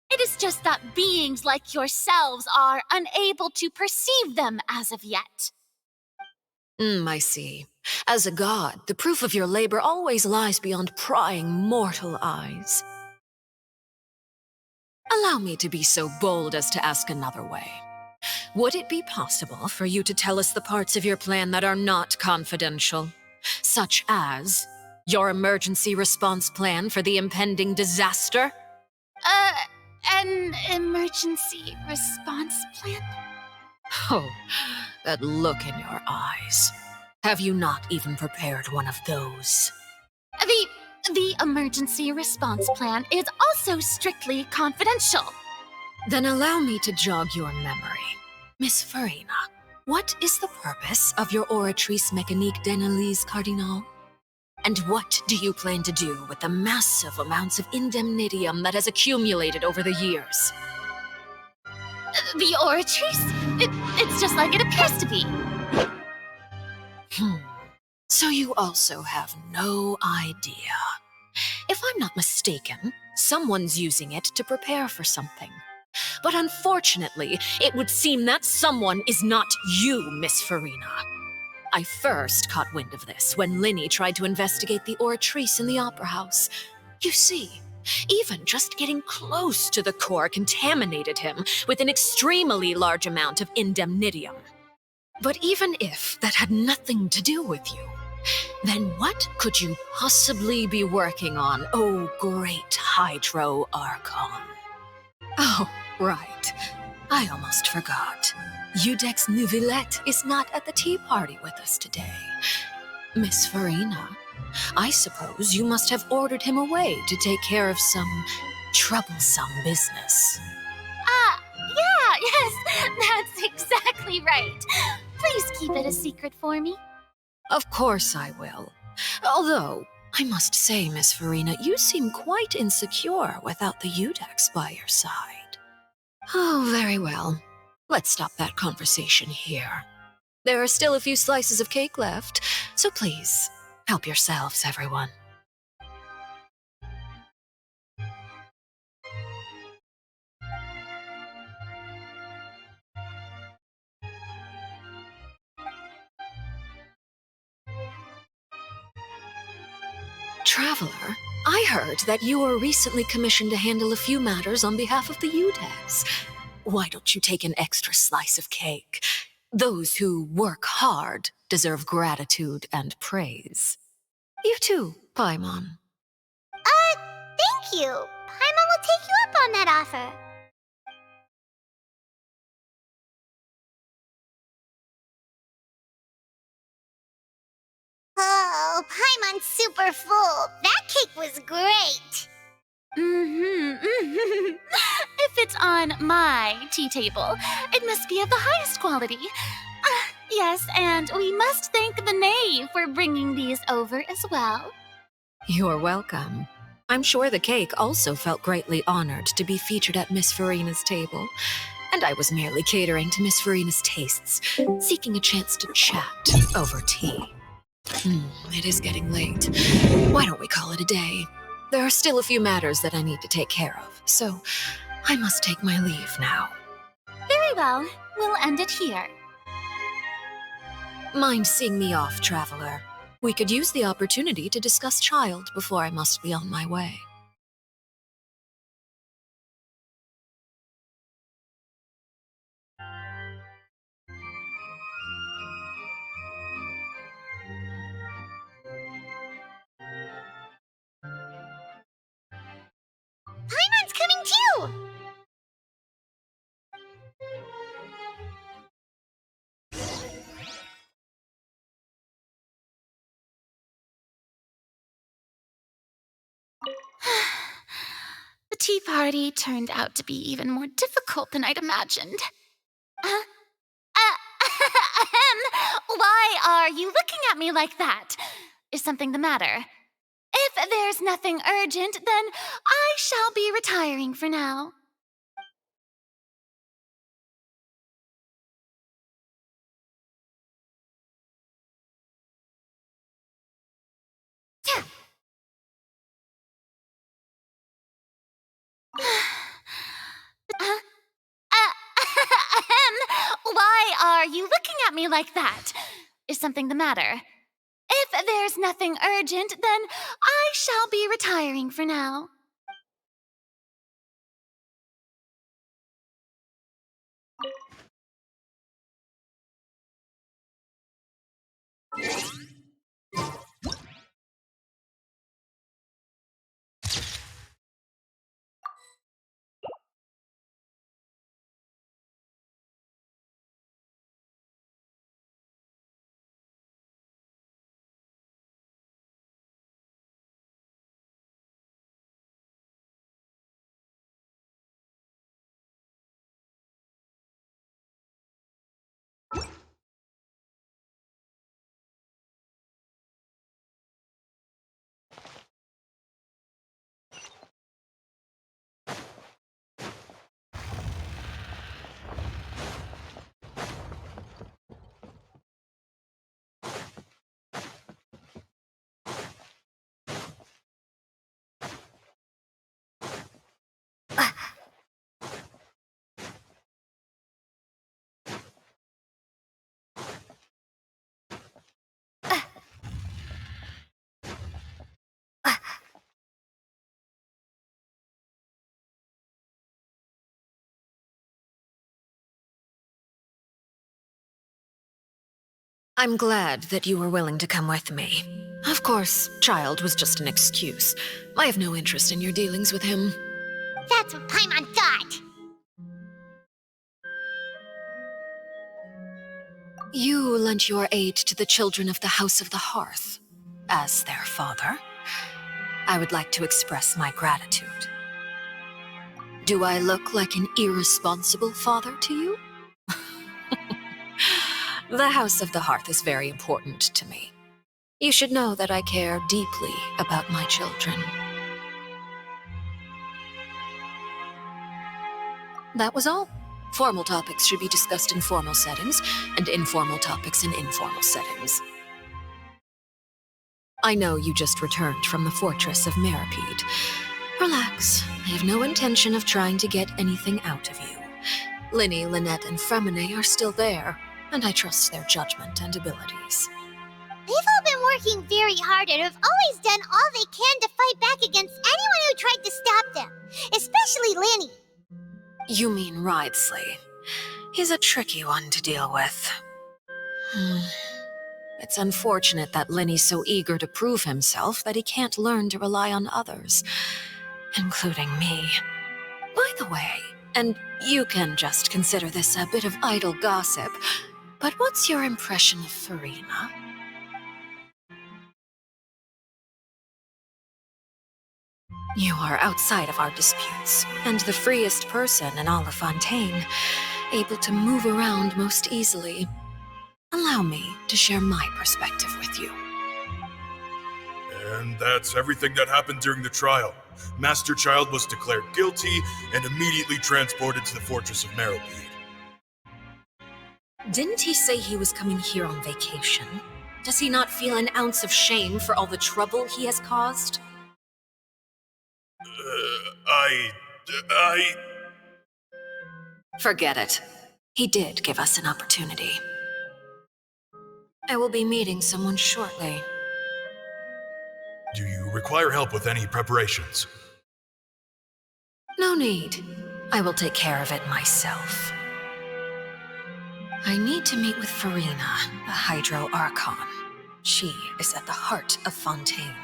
It is just that beings like yourselves are unable to perceive them as of yet. I see. As a god, the proof of your labor always lies beyond prying mortal eyes. Allow me to be so bold as to ask another way. Would it be possible for you to tell us the parts of your plan that are not confidential? Such as your emergency response plan for the impending disaster? An emergency response plan? Oh, that look in your eyes. Have you not even prepared one of those? The emergency response plan is also strictly confidential. Then allow me to jog your memory. Miss Farina, what is the purpose of your Oratrice Mécanique d'Analyse Cardinal? And what do you plan to do with the massive amounts of indemnitium that has accumulated over the years? The Oratrice? It's just like it appears to be. So you also have no idea. If I'm not mistaken, someone's using it to prepare for something. But unfortunately, it would seem that someone is not you, Miss Farina. I first caught wind of this when Linny tried to investigate the Oratrice in the Opera House. You see, even just getting close to the core contaminated him with an extremely large amount of indemnitium. But even if that had nothing to do with you, then what could you possibly be working on, oh great Hydro Archon? Oh, right. I almost forgot. Udex Neuvillette is not at the tea party with us today. Miss Farina, I suppose you must have ordered him away to take care of some troublesome business. Yes, that's exactly right. Please keep it a secret for me. Of course I will. Although, I must say, Miss Farina, you seem quite insecure without the Udex by your side. Oh, very well. Let's stop that conversation here. There are still a few slices of cake left, so please, help yourselves, everyone. Traveler, I heard that you were recently commissioned to handle a few matters on behalf of the Udex. Why don't you take an extra slice of cake? Those who work hard deserve gratitude and praise. You too, Paimon. Thank you. Paimon will take you up on that offer. Oh, Paimon's super full. That cake was great. If it's on my tea table, it must be of the highest quality. Yes, and we must thank the knave for bringing these over as well. You're welcome. I'm sure the cake also felt greatly honored to be featured at Miss Farina's table, and I was merely catering to Miss Farina's tastes, seeking a chance to chat over tea. It is getting late. Why don't we call it a day? There are still a few matters that I need to take care of, so I must take my leave now. Very well. We'll end it here. Mind seeing me off, Traveler? We could use the opportunity to discuss Child before I must be on my way. Paimon's coming too! The tea party turned out to be even more difficult than I'd imagined. Why are you looking at me like that? Is something the matter? If there's nothing urgent, then I shall be retiring for now. Why are you looking at me like that? Is something the matter? If there's nothing urgent, then I shall be retiring for now. I'm glad that you were willing to come with me. Of course, Child was just an excuse. I have no interest in your dealings with him. That's what Paimon thought. You lent your aid to the children of the House of the Hearth. As their father, I would like to express my gratitude. Do I look like an irresponsible father to you? The House of the Hearth is very important to me. You should know that I care deeply about my children. That was all. Formal topics should be discussed in formal settings, and informal topics in informal settings. I know you just returned from the fortress of Meripede. Relax. I have no intention of trying to get anything out of you. Linny, Lynette, and Fremine are still there, and I trust their judgment and abilities. They've all been working very hard and have always done all they can to fight back against anyone who tried to stop them, especially Linny. You mean Ridesley. He's a tricky one to deal with. It's unfortunate that Linny's so eager to prove himself that he can't learn to rely on others, including me. By the way, and you can just consider this a bit of idle gossip, but what's your impression of Furina? You are outside of our disputes, and the freest person in all of Fontaine, able to move around most easily. Allow me to share my perspective with you. And that's everything that happened during the trial. Master Child was declared guilty and immediately transported to the Fortress of Meripede. Didn't he say he was coming here on vacation? Does he not feel an ounce of shame for all the trouble he has caused? Forget it. He did give us an opportunity. I will be meeting someone shortly. Do you require help with any preparations? No need. I will take care of it myself. I need to meet with Furina, the Hydro Archon. She is at the heart of Fontaine.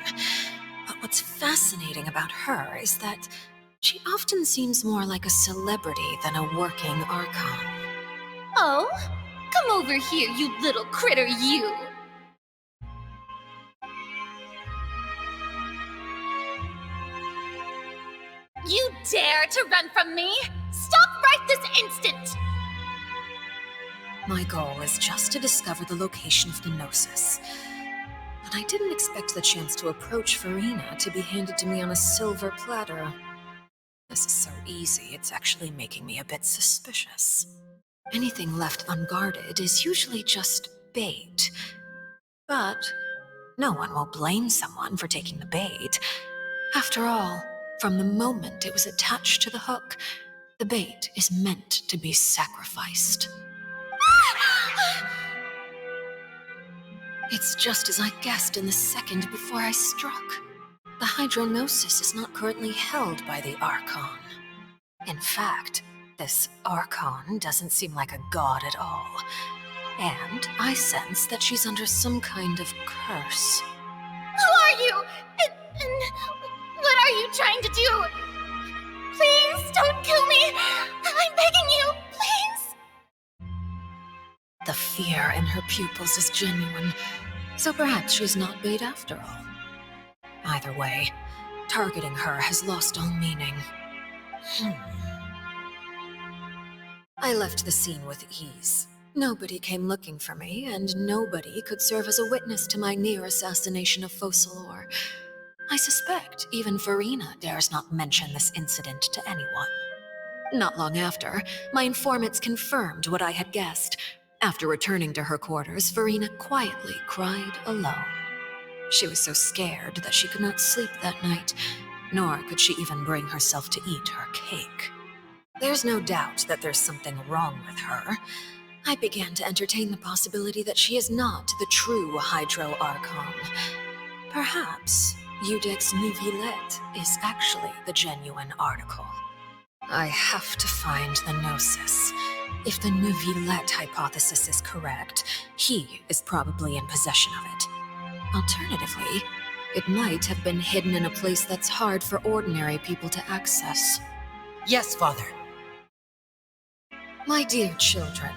But what's fascinating about her is that she often seems more like a celebrity than a working Archon. Oh? Come over here, you little critter, you! You dare to run from me? Stop right this instant! My goal is just to discover the location of the Gnosis. But I didn't expect the chance to approach Furina to be handed to me on a silver platter. This is so easy, it's actually making me a bit suspicious. Anything left unguarded is usually just bait. But no one will blame someone for taking the bait. After all, from the moment it was attached to the hook, the bait is meant to be sacrificed. It's just as I guessed in the second before I struck. The Hydrognosis is not currently held by the Archon. In fact, this Archon doesn't seem like a god at all. And I sense that she's under some kind of curse. Who are you? And what are you trying to do? Please don't kill me! I'm begging you, please! The fear in her pupils is genuine, so perhaps she's not bait after all. Either way, targeting her has lost all meaning. I left the scene with ease. Nobody came looking for me, and nobody could serve as a witness to my near assassination of Focalor. I suspect even Furina dares not mention this incident to anyone. Not long after, my informants confirmed what I had guessed. After returning to her quarters, Furina quietly cried alone. She was so scared that she could not sleep that night, nor could she even bring herself to eat her cake. There's no doubt that there's something wrong with her. I began to entertain the possibility that she is not the true Hydro Archon. Perhaps Eudex Neuvillette is actually the genuine article. I have to find the Gnosis. If the Neuvillette hypothesis is correct, He is probably in possession of it. Alternatively, it might have been hidden in a place that's hard for ordinary people to access. Yes, Father. My dear children,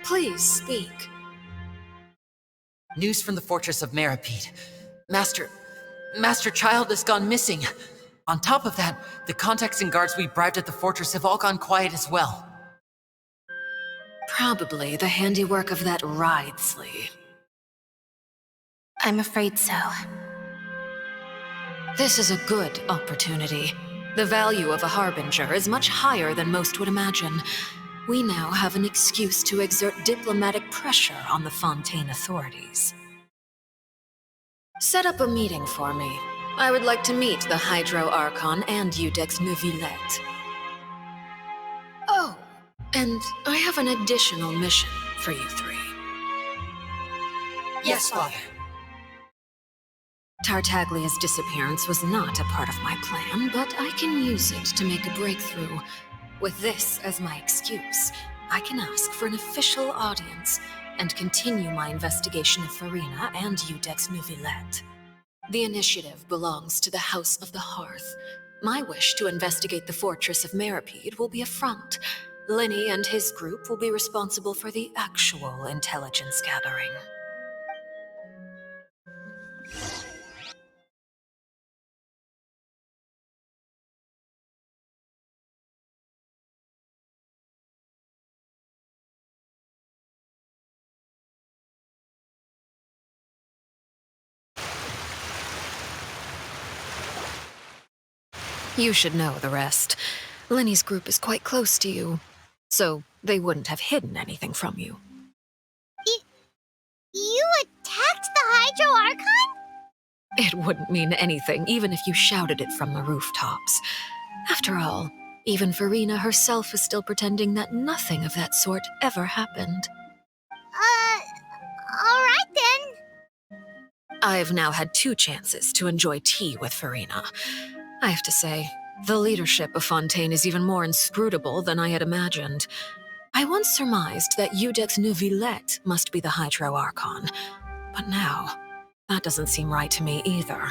please speak. News from the fortress of Meripede. Master Child has gone missing. On top of that, the contacts and guards we bribed at the fortress have all gone quiet as well. Probably the handiwork of that Ridesley. I'm afraid so. This is a good opportunity. The value of a Harbinger is much higher than most would imagine. We now have an excuse to exert diplomatic pressure on the Fontaine authorities. Set up a meeting for me. I would like to meet the Hydro Archon and Udex Neuvillette. Oh, and I have an additional mission for you three. Yes, Father. Tartaglia's disappearance was not a part of my plan, but I can use it to make a breakthrough. With this as my excuse, I can ask for an official audience and continue my investigation of Farina and Udex Neuvillette. The initiative belongs to the House of the Hearth. My wish to investigate the fortress of Meripede will be a front. Linny and his group will be responsible for the actual intelligence gathering. You should know the rest. Linny's group is quite close to you, so they wouldn't have hidden anything from you. You attacked the Hydro Archon? It wouldn't mean anything, even if you shouted it from the rooftops. After all, even Farina herself is still pretending that nothing of that sort ever happened. Alright then. I've now had 2 chances to enjoy tea with Farina. I have to say, the leadership of Fontaine is even more inscrutable than I had imagined. I once surmised that Udex Neuvillette must be the Hydro Archon, but now, that doesn't seem right to me either.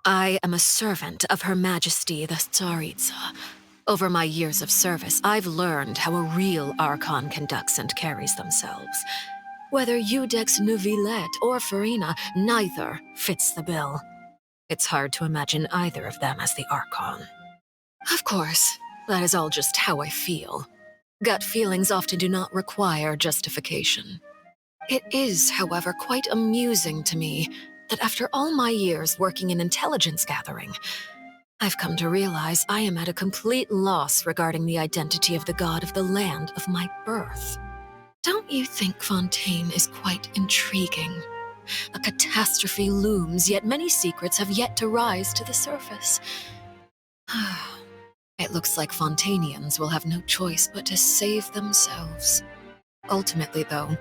I am a servant of Her Majesty the Tsaritsa. Over my years of service, I've learned how a real archon conducts and carries themselves. Whether Eudex Nuvillet or Farina, neither fits the bill. It's hard to imagine either of them as the archon. Of course, that is all just how I feel. Gut feelings often do not require justification. It is, however, quite amusing to me that after all my years working in intelligence gathering, I've come to realize I am at a complete loss regarding the identity of the god of the land of my birth. Don't you think Fontaine is quite intriguing? A catastrophe looms, yet many secrets have yet to rise to the surface. It looks like Fontainians will have no choice but to save themselves. Ultimately, though,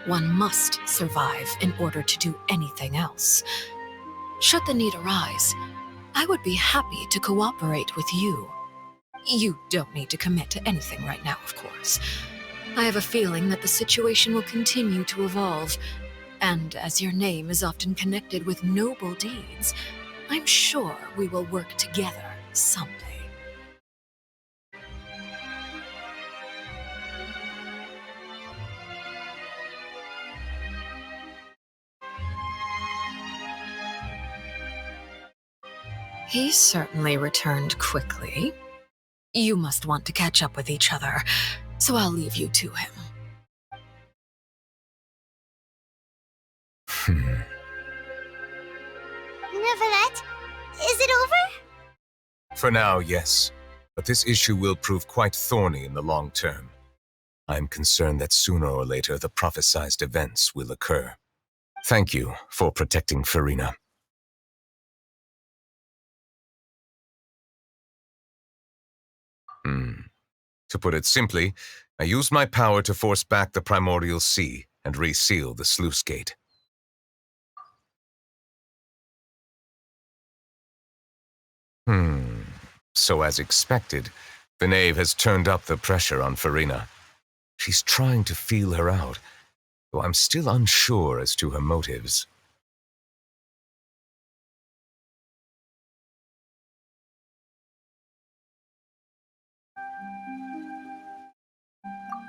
one must survive in order to do anything else. Should the need arise, I would be happy to cooperate with you. You don't need to commit to anything right now, of course. I have a feeling that the situation will continue to evolve, and as your name is often connected with noble deeds, I'm sure we will work together someday. He certainly returned quickly. You must want to catch up with each other, so I'll leave you to him. Neverlet, is it over? For now, yes. But this issue will prove quite thorny in the long term. I'm concerned that sooner or later the prophesized events will occur. Thank you for protecting Farina. To put it simply, I used my power to force back the primordial sea and reseal the sluice gate. So as expected, the knave has turned up the pressure on Farina. She's trying to feel her out, though I'm still unsure as to her motives.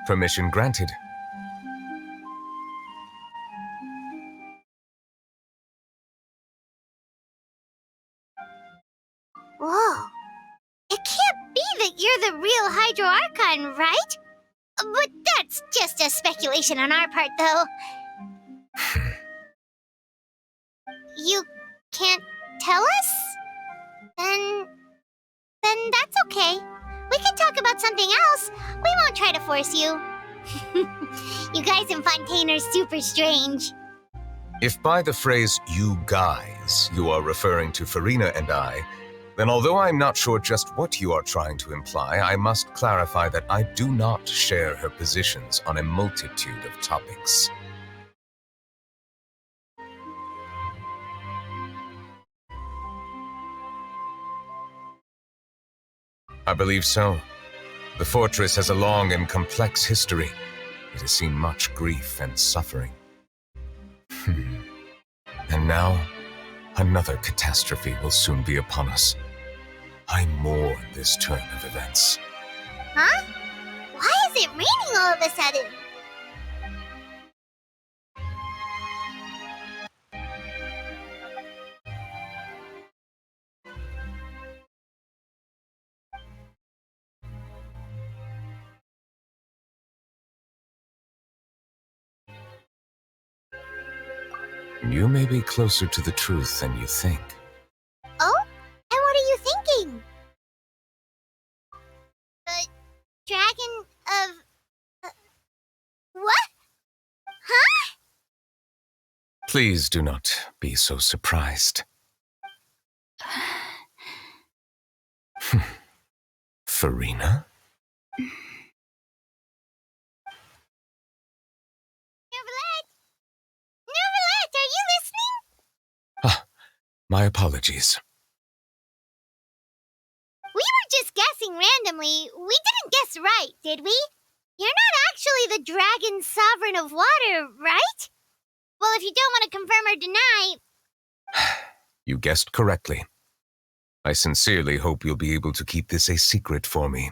Permission granted. Whoa. It can't be that you're the real Hydro Archon, right? But that's just a speculation on our part, though. You can't tell us? Then that's okay. We can talk about something else. We won't try to force you. You guys in Fontaine are super strange. If by the phrase, you guys, you are referring to Farina and I, Then although I'm not sure just what you are trying to imply, I must clarify that I do not share her positions on a multitude of topics. I believe so. The fortress has a long and complex history. It has seen much grief and suffering. And now, another catastrophe will soon be upon us. I mourn this turn of events. Huh? Why is it raining all of a sudden? You may be closer to the truth than you think. Oh? And what are you thinking? The dragon of... what? Huh? Please do not be so surprised. Farina? Neverlet, are you listening? Ah, my apologies. We were just guessing randomly. We didn't guess right, did we? You're not actually the dragon sovereign of water, right? Well, if you don't want to confirm or deny... You guessed correctly. I sincerely hope you'll be able to keep this a secret for me.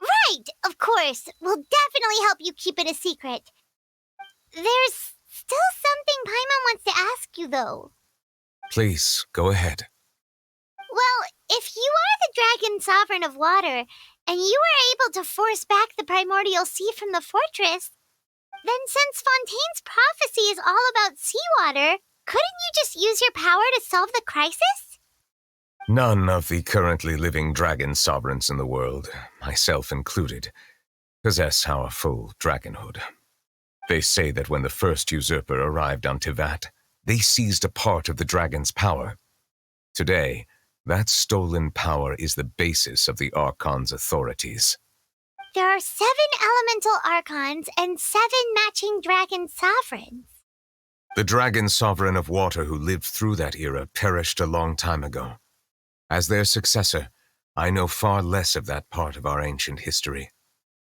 Right, of course. We'll definitely help you keep it a secret. There's still something Paimon wants to ask you, though. Please, go ahead. Well, if you are the dragon sovereign of water, and you were able to force back the primordial sea from the fortress, then since Fontaine's prophecy is all about seawater, couldn't you just use your power to solve the crisis? None of the currently living dragon sovereigns in the world, myself included, possess our full dragonhood. They say that when the first usurper arrived on Tivat, they seized a part of the dragon's power. Today, that stolen power is the basis of the Archon's authorities. There are 7 elemental archons and 7 matching dragon sovereigns. The dragon sovereign of water who lived through that era perished a long time ago. As their successor, I know far less of that part of our ancient history.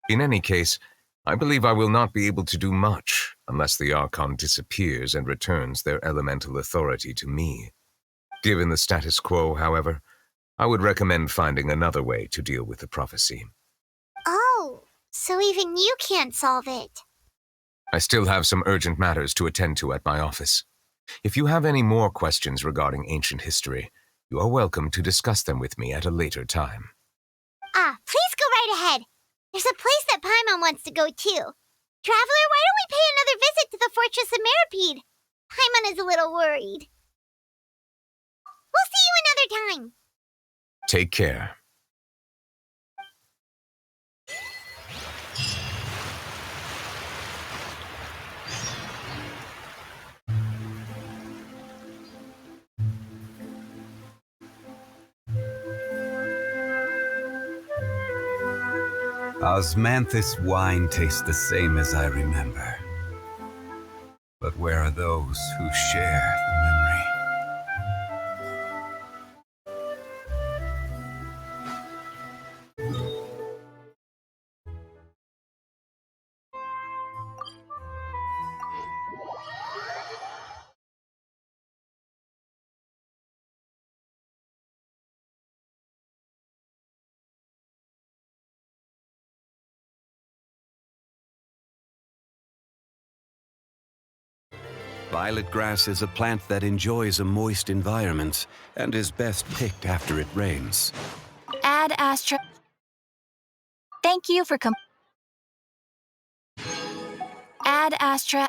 In any case, I believe I will not be able to do much unless the Archon disappears and returns their elemental authority to me. Given the status quo, however, I would recommend finding another way to deal with the prophecy. Oh, so even you can't solve it. I still have some urgent matters to attend to at my office. If you have any more questions regarding ancient history, you are welcome to discuss them with me at a later time. Please go right ahead. There's a place that Paimon wants to go too. Traveler, why don't we pay another visit to the Fortress of Meripede? Paimon is a little worried. We'll see you another time. Take care. Osmanthus wine tastes the same as I remember. But where are those who share the memory? Violet grass is a plant that enjoys a moist environment and is best picked after it rains. Ad Astra. Thank you for Ad Astra.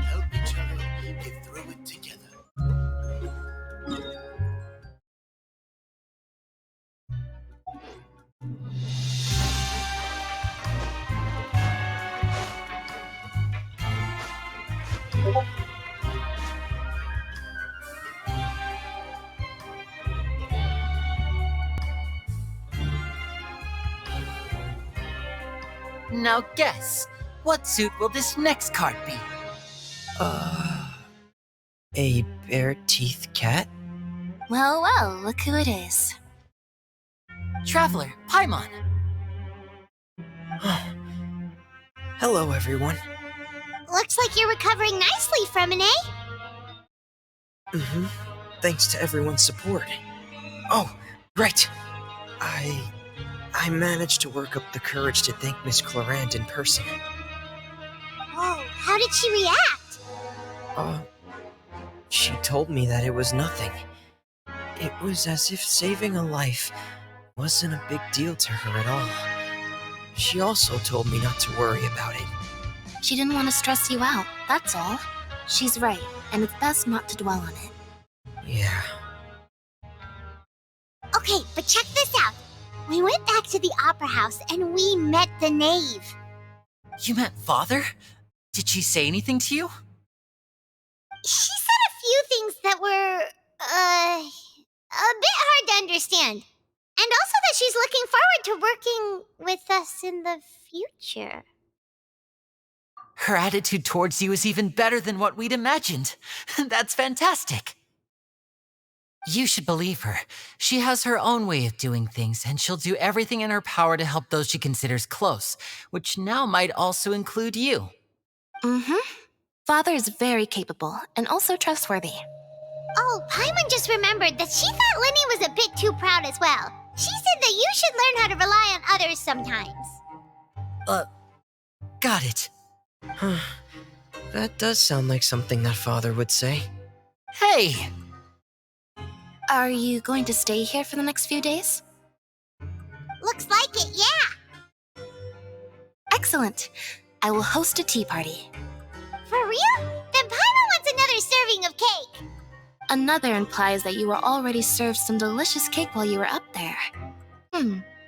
Help each other get through it together. Now guess, what suit will this next card be? A bare teeth cat? Well, well, look who it is. Traveler, Paimon. Hello, everyone. Looks like you're recovering nicely from it, eh? Mm-hmm. Thanks to everyone's support. Oh, right. I managed to work up the courage to thank Miss Clarant in person. Whoa, how did she react? She told me that it was nothing. It was as if saving a life wasn't a big deal to her at all. She also told me not to worry about it. She didn't want to stress you out, that's all. She's right, and it's best not to dwell on it. Yeah. Okay, but check this out. We went back to the opera house and we met the knave. You met Father? Did she say anything to you? She said a few things that were, a bit hard to understand. And also that she's looking forward to working with us in the future. Her attitude towards you is even better than what we'd imagined. That's fantastic. You should believe her. She has her own way of doing things, and she'll do everything in her power to help those she considers close, which now might also include you. Mm-hmm. Father is very capable, and also trustworthy. Oh, Paimon just remembered that she thought Lenny was a bit too proud as well. She said that you should learn how to rely on others sometimes. Got it. That does sound like something that Father would say. Hey! Are you going to stay here for the next few days? Looks like it, yeah. Excellent. I will host a tea party. For real? Then Paimon wants another serving of cake. Another implies that you were already served some delicious cake while you were up there.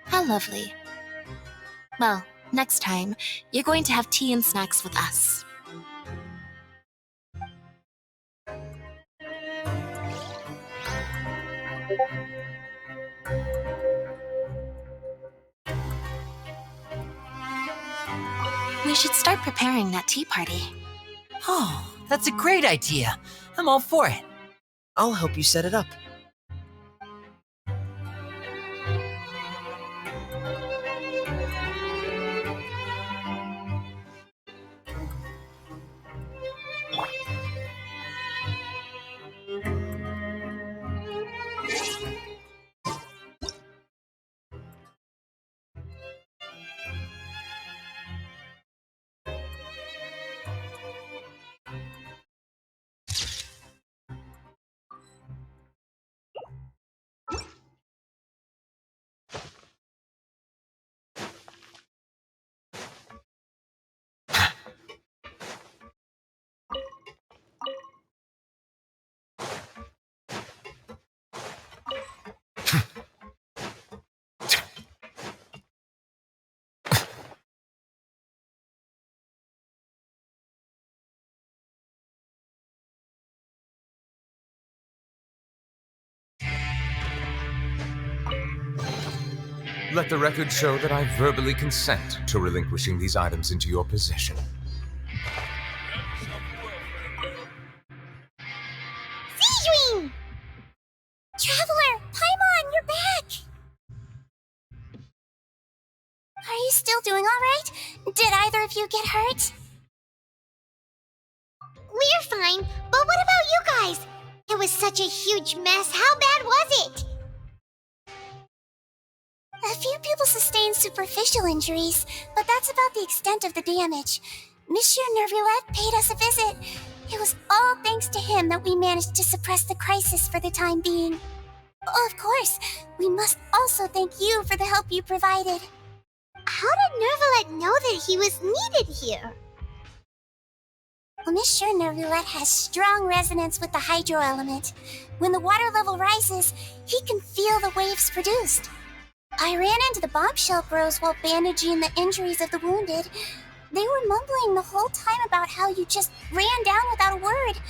How lovely. Well, next time, you're going to have tea and snacks with us. We should start preparing that tea party. Oh, that's a great idea. I'm all for it. I'll help you set it up. Let the record show that I verbally consent to relinquishing these items into your possession. Sijwin! Traveler, Paimon, you're back! doing all right? Did either of you get hurt? We're fine, but what about you guys? It was such a huge mess. How bad was it? A few people sustained superficial injuries, but that's about the extent of the damage. Monsieur Nervulette paid us a visit. It was all thanks to him that we managed to suppress the crisis for the time being. Of course, we must also thank you for the help you provided. How did Nervulette know that he was needed here? Well, Monsieur Nervulette has strong resonance with the hydro element. When the water level rises, he can feel the waves produced. I ran into the bombshell bros while bandaging the injuries of the wounded. They were mumbling the whole time about how you just ran down without a word.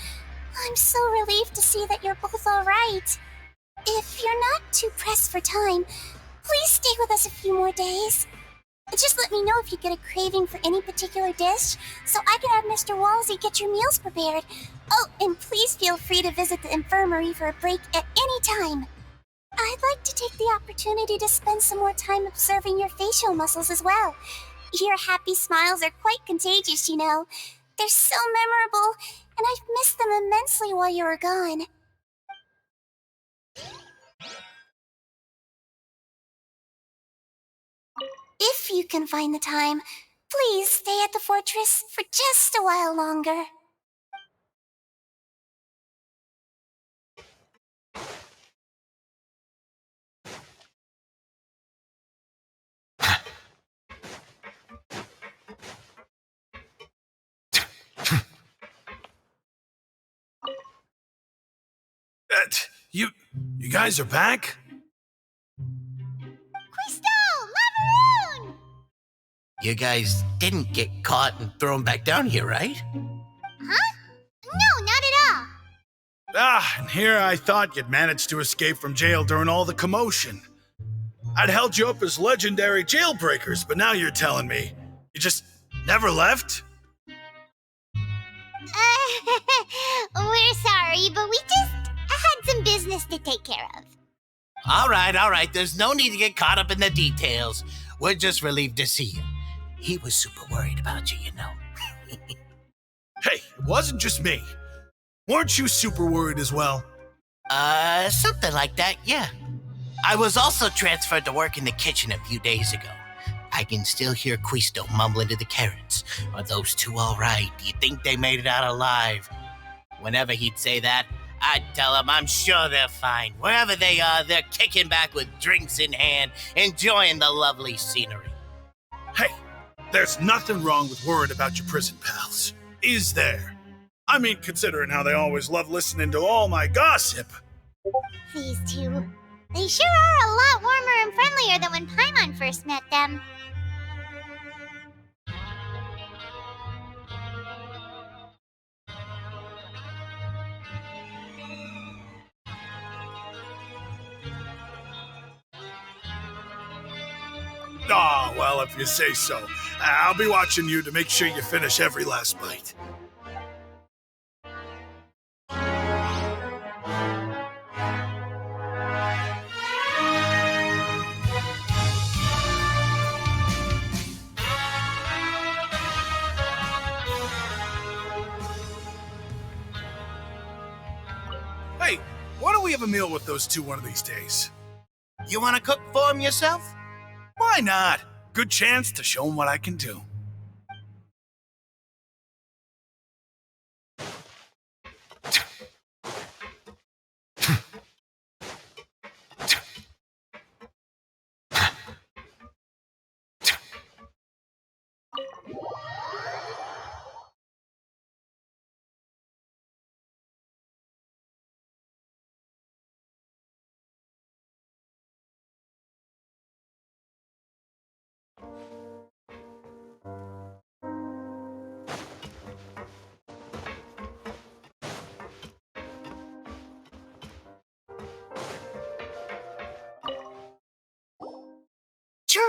I'm so relieved to see that you're both all right. If you're not too pressed for time, please stay with us a few more days. Just let me know if you get a craving for any particular dish, so I can have Mr. Walsey get your meals prepared. Oh, and please feel free to visit the infirmary for a break at any time. I'd like to take the opportunity to spend some more time observing your facial muscles as well. Your happy smiles are quite contagious, you know. They're so memorable, and I've missed them immensely while you were gone. If you can find the time, please stay at the fortress for just a while longer. You guys are back? Crystal! Lavaroon! You guys didn't get caught and thrown back down here, right? Huh? No, not at all. And here I thought you'd managed to escape from jail during all the commotion. I'd held you up as legendary jailbreakers, but now you're telling me you just never left? We're sorry, but we just had some business to take care of. All right. There's no need to get caught up in the details. We're just relieved to see you. He was super worried about you, you know. Hey, it wasn't just me. Weren't you super worried as well? Something like that, yeah. I was also transferred to work in the kitchen a few days ago. I can still hear Quisto mumbling to the carrots. Are those two all right? Do you think they made it out alive? Whenever he'd say that, I'd tell him I'm sure they're fine. Wherever they are, they're kicking back with drinks in hand, enjoying the lovely scenery. Hey, there's nothing wrong with worrying about your prison pals, is there? I mean, considering how they always love listening to all my gossip. These two. They sure are a lot warmer and friendlier than when Paimon first met them. Ah, well, if you say so. I'll be watching you to make sure you finish every last bite. Hey, why don't we have a meal with those two one of these days? You want to cook for him yourself? Why not? Good chance to show them what I can do.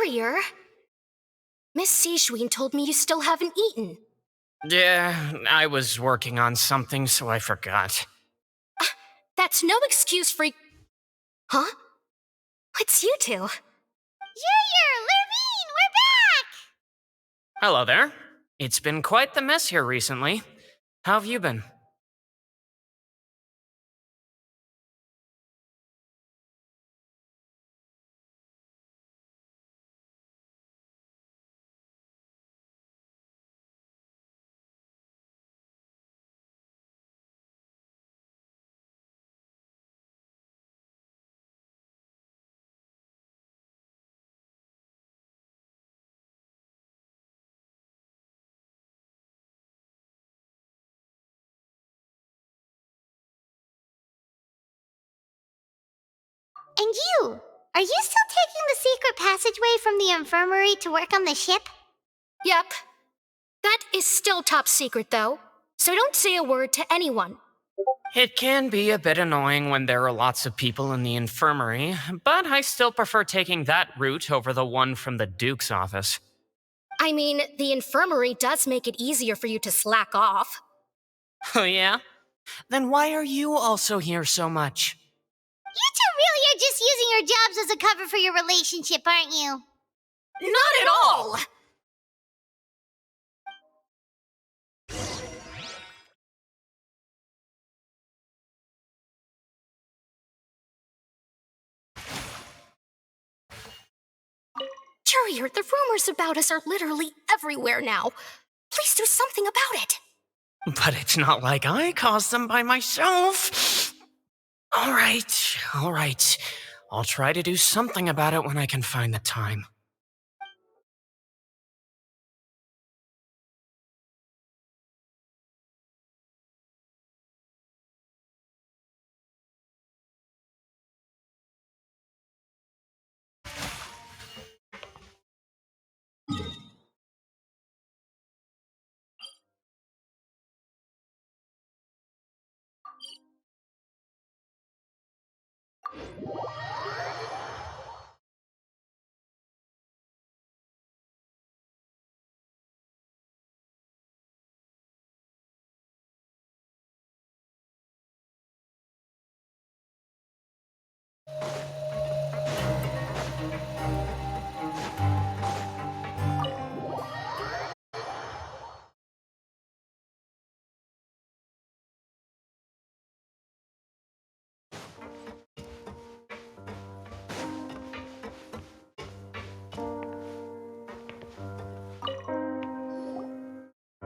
Courier? Miss Sijween told me you still haven't eaten. Yeah, I was working on something, so I forgot. That's no excuse for... Huh? It's you two. Courier! Lurvine! We're back! Hello there. It's been quite the mess here recently. How have you been? And you! Are you still taking the secret passageway from the infirmary to work on the ship? Yep. That is still top secret, though. So don't say a word to anyone. It can be a bit annoying when there are lots of people in the infirmary, but I still prefer taking that route over the one from the Duke's office. I mean, the infirmary does make it easier for you to slack off. Oh, yeah? Then why are you also here so much? You two really are just using your jobs as a cover for your relationship, aren't you? Not at all! Courier, the rumors about us are literally everywhere now. Please do something about it. But it's not like I caused them by myself. All right. I'll try to do something about it when I can find the time.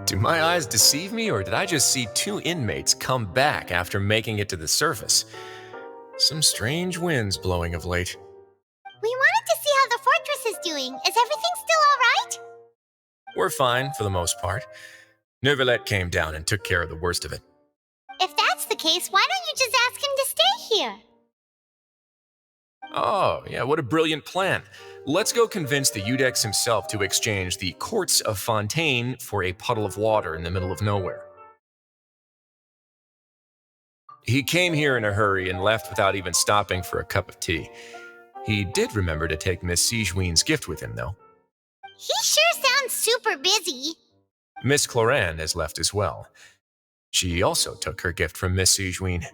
Do my eyes deceive me, or did I just see two inmates come back after making it to the surface? Some strange winds blowing of late. We wanted to see how the fortress is doing. Is everything still alright? We're fine, for the most part. Neuvillette came down and took care of the worst of it. If that's the case, why don't you just ask him to stay here? Oh, yeah, what a brilliant plan. Let's go convince the Eudex himself to exchange the Courts of Fontaine for a puddle of water in the middle of nowhere. He came here in a hurry and left without even stopping for a cup of tea. He did remember to take Miss Sigewinne's gift with him, though. He sure sounds super busy. Miss Cloran has left as well. She also took her gift from Miss Sigewinne.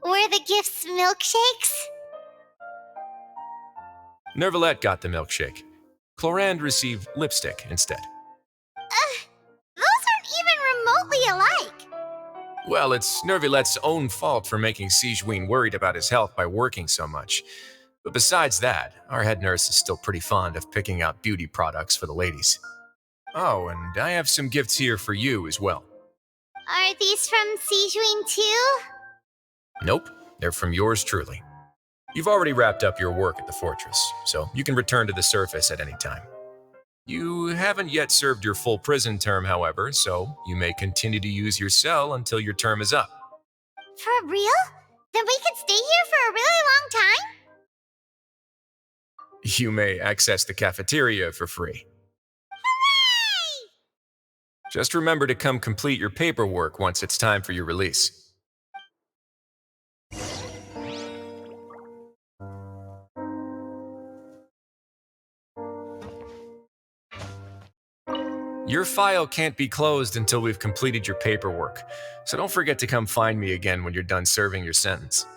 Were the gifts milkshakes? Neuvillette got the milkshake. Cloran received lipstick instead. Those aren't even remotely alike. Well, it's Neuvillette's own fault for making Sigewinne worried about his health by working so much. But besides that, our head nurse is still pretty fond of picking out beauty products for the ladies. Oh, and I have some gifts here for you as well. Are these from Sigewinne too? Nope, they're from yours truly. You've already wrapped up your work at the fortress, so you can return to the surface at any time. You haven't yet served your full prison term, however, so you may continue to use your cell until your term is up. For real? Then we could stay here for a really long time? You may access the cafeteria for free. Hooray! Just remember to come complete your paperwork once it's time for your release. Your file can't be closed until we've completed your paperwork, so don't forget to come find me again when you're done serving your sentence.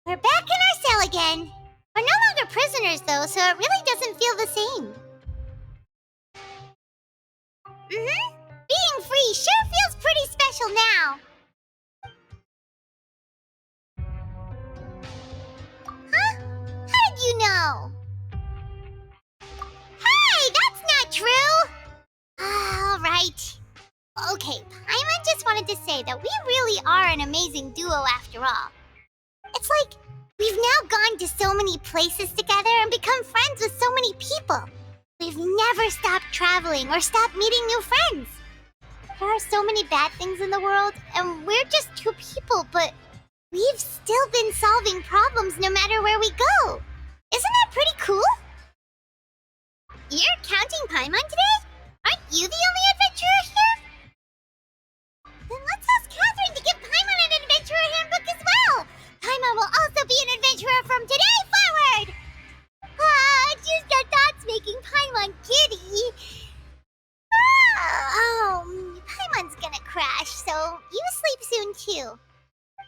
We're back in our cell again. We're no longer prisoners, though, so it really doesn't feel the same. Being free sure feels pretty special now. Huh? How did you know? Hey, that's not true! All right. Okay, Paimon just wanted to say that we really are an amazing duo after all. It's like we've now gone to so many places together and become friends with so many people. We've never stopped traveling or stopped meeting new friends. There are so many bad things in the world, and we're just two people, but we've still been solving problems no matter where we go. Isn't that pretty cool? You're counting Paimon today? Aren't you the only adventurer here? Then let's ask Catherine to give Paimon an adventurer handbook as well. Paimon will also be an adventurer from today forward. Just our thoughts making Paimon giddy. Paimon's gonna crash, so you sleep soon too.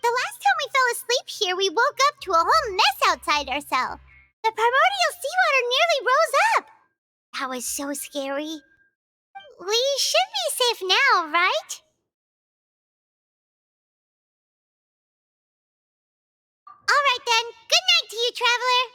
The last time we fell asleep here, we woke up to a whole mess outside our cell. The primordial seawater nearly rose up. That was so scary. We should be safe now, right? Alright then, good night to you, traveler.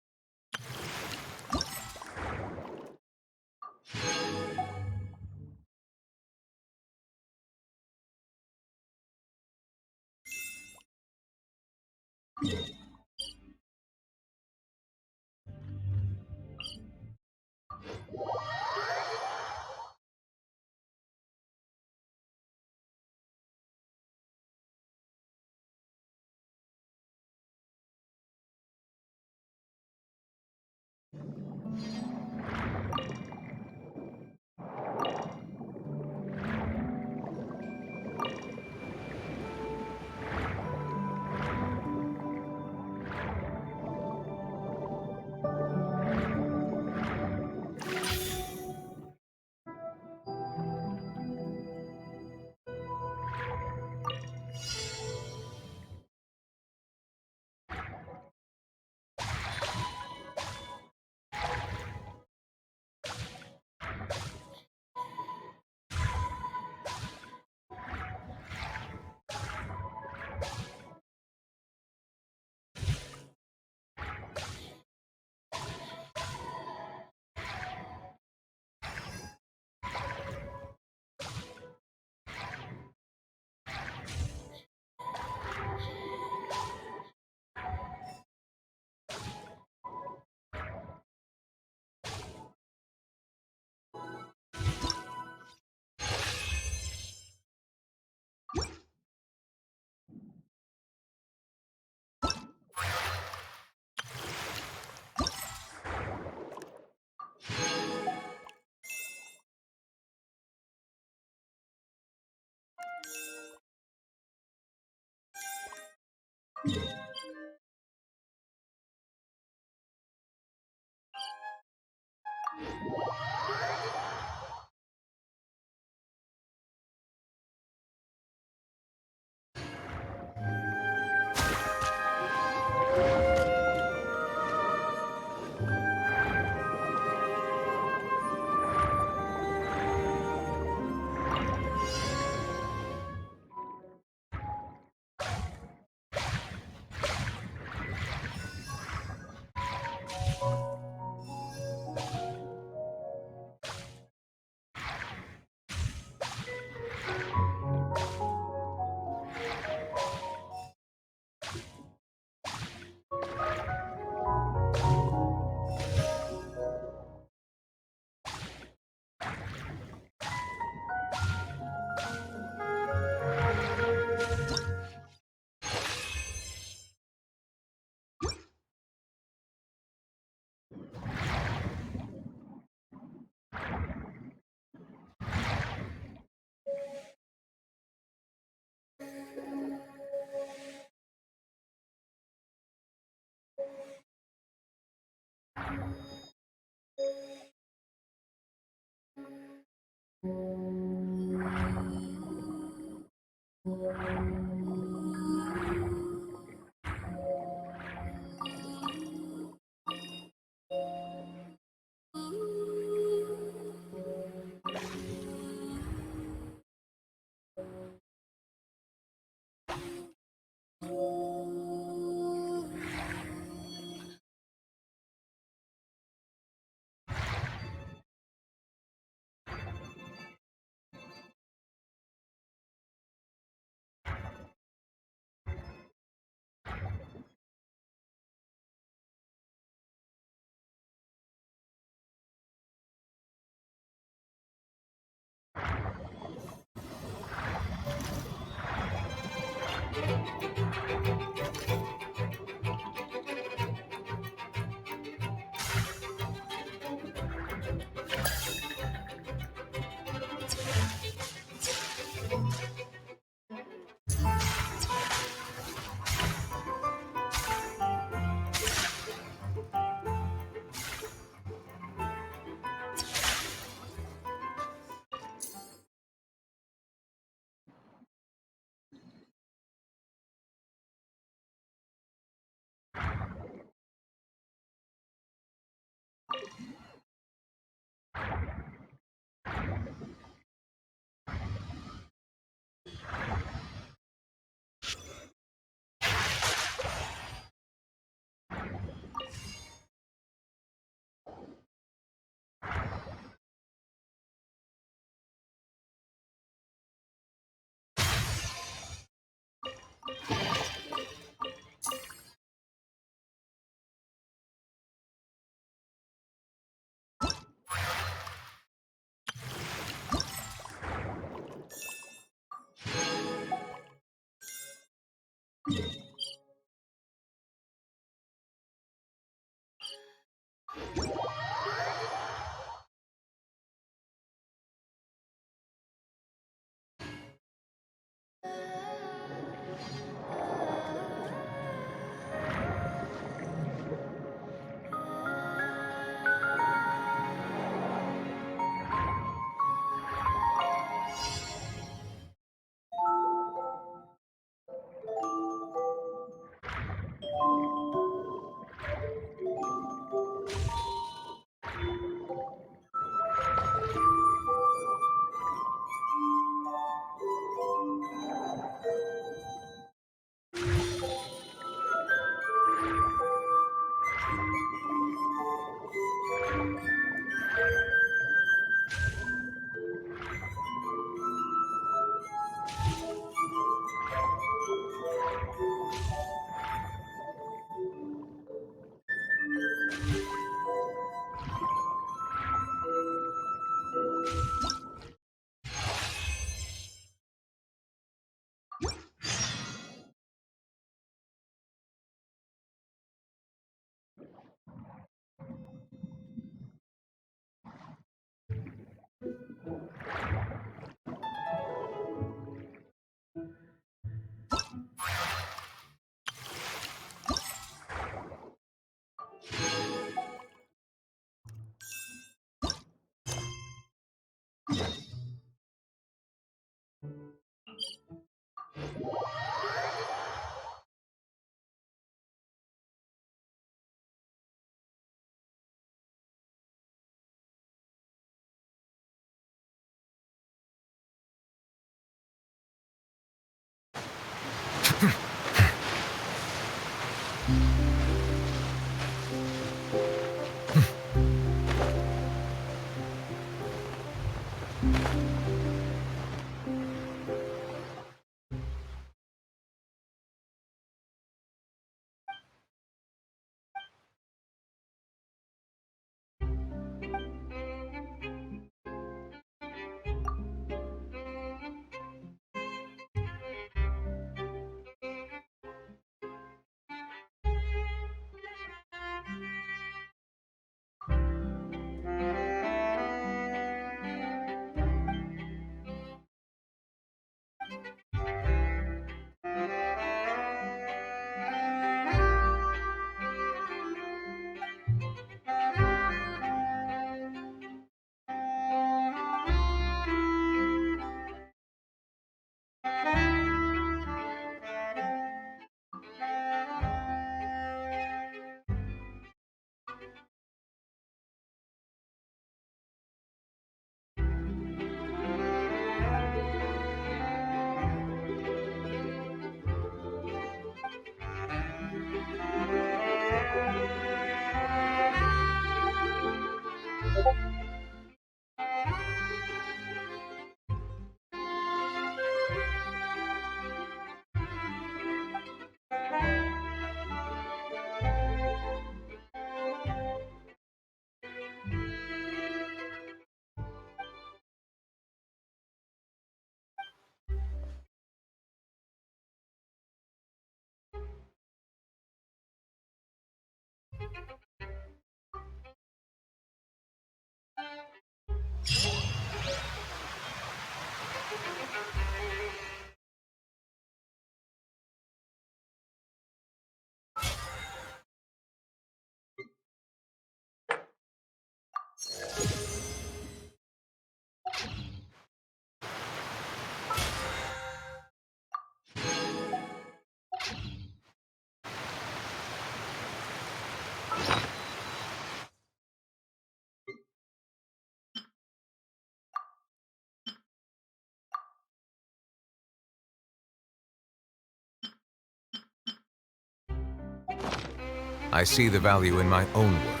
I see the value in my own work,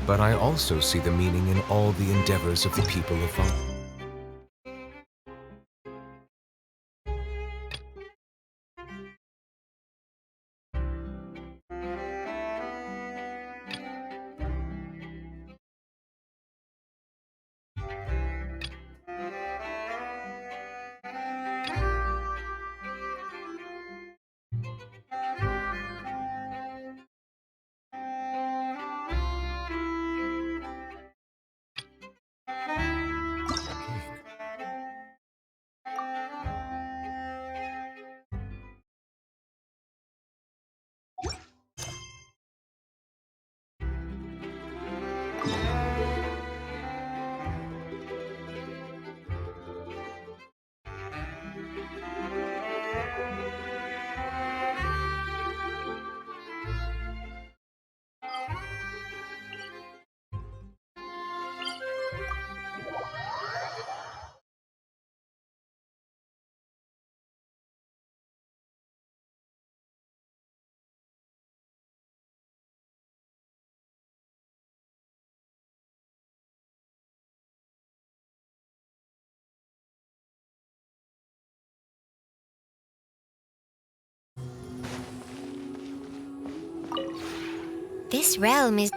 but I also see the meaning in all the endeavors of the people of Vaughn. This realm is...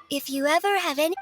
If you ever have any...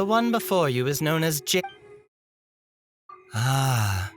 The one before you is known as Ah.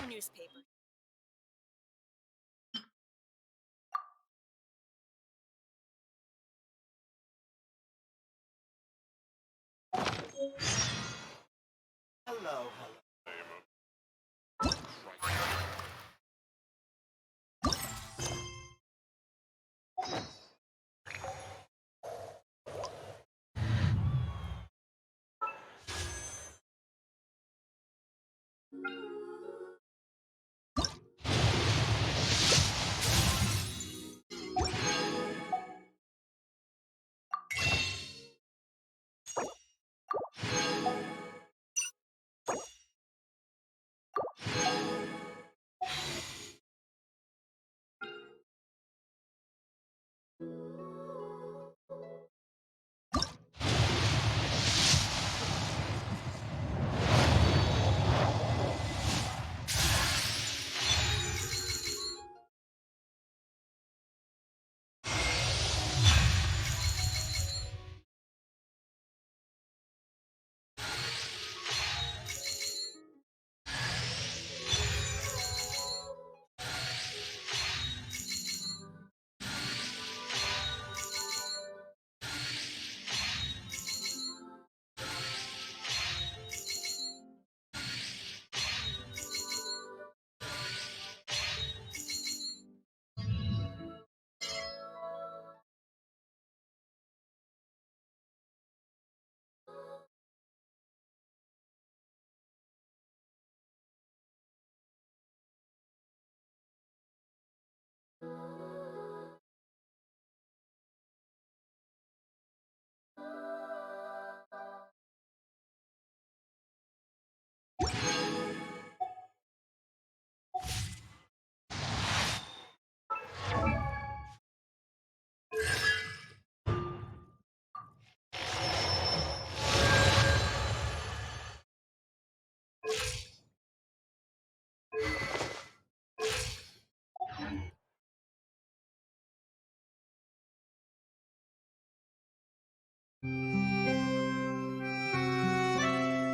Newspaper. Hello.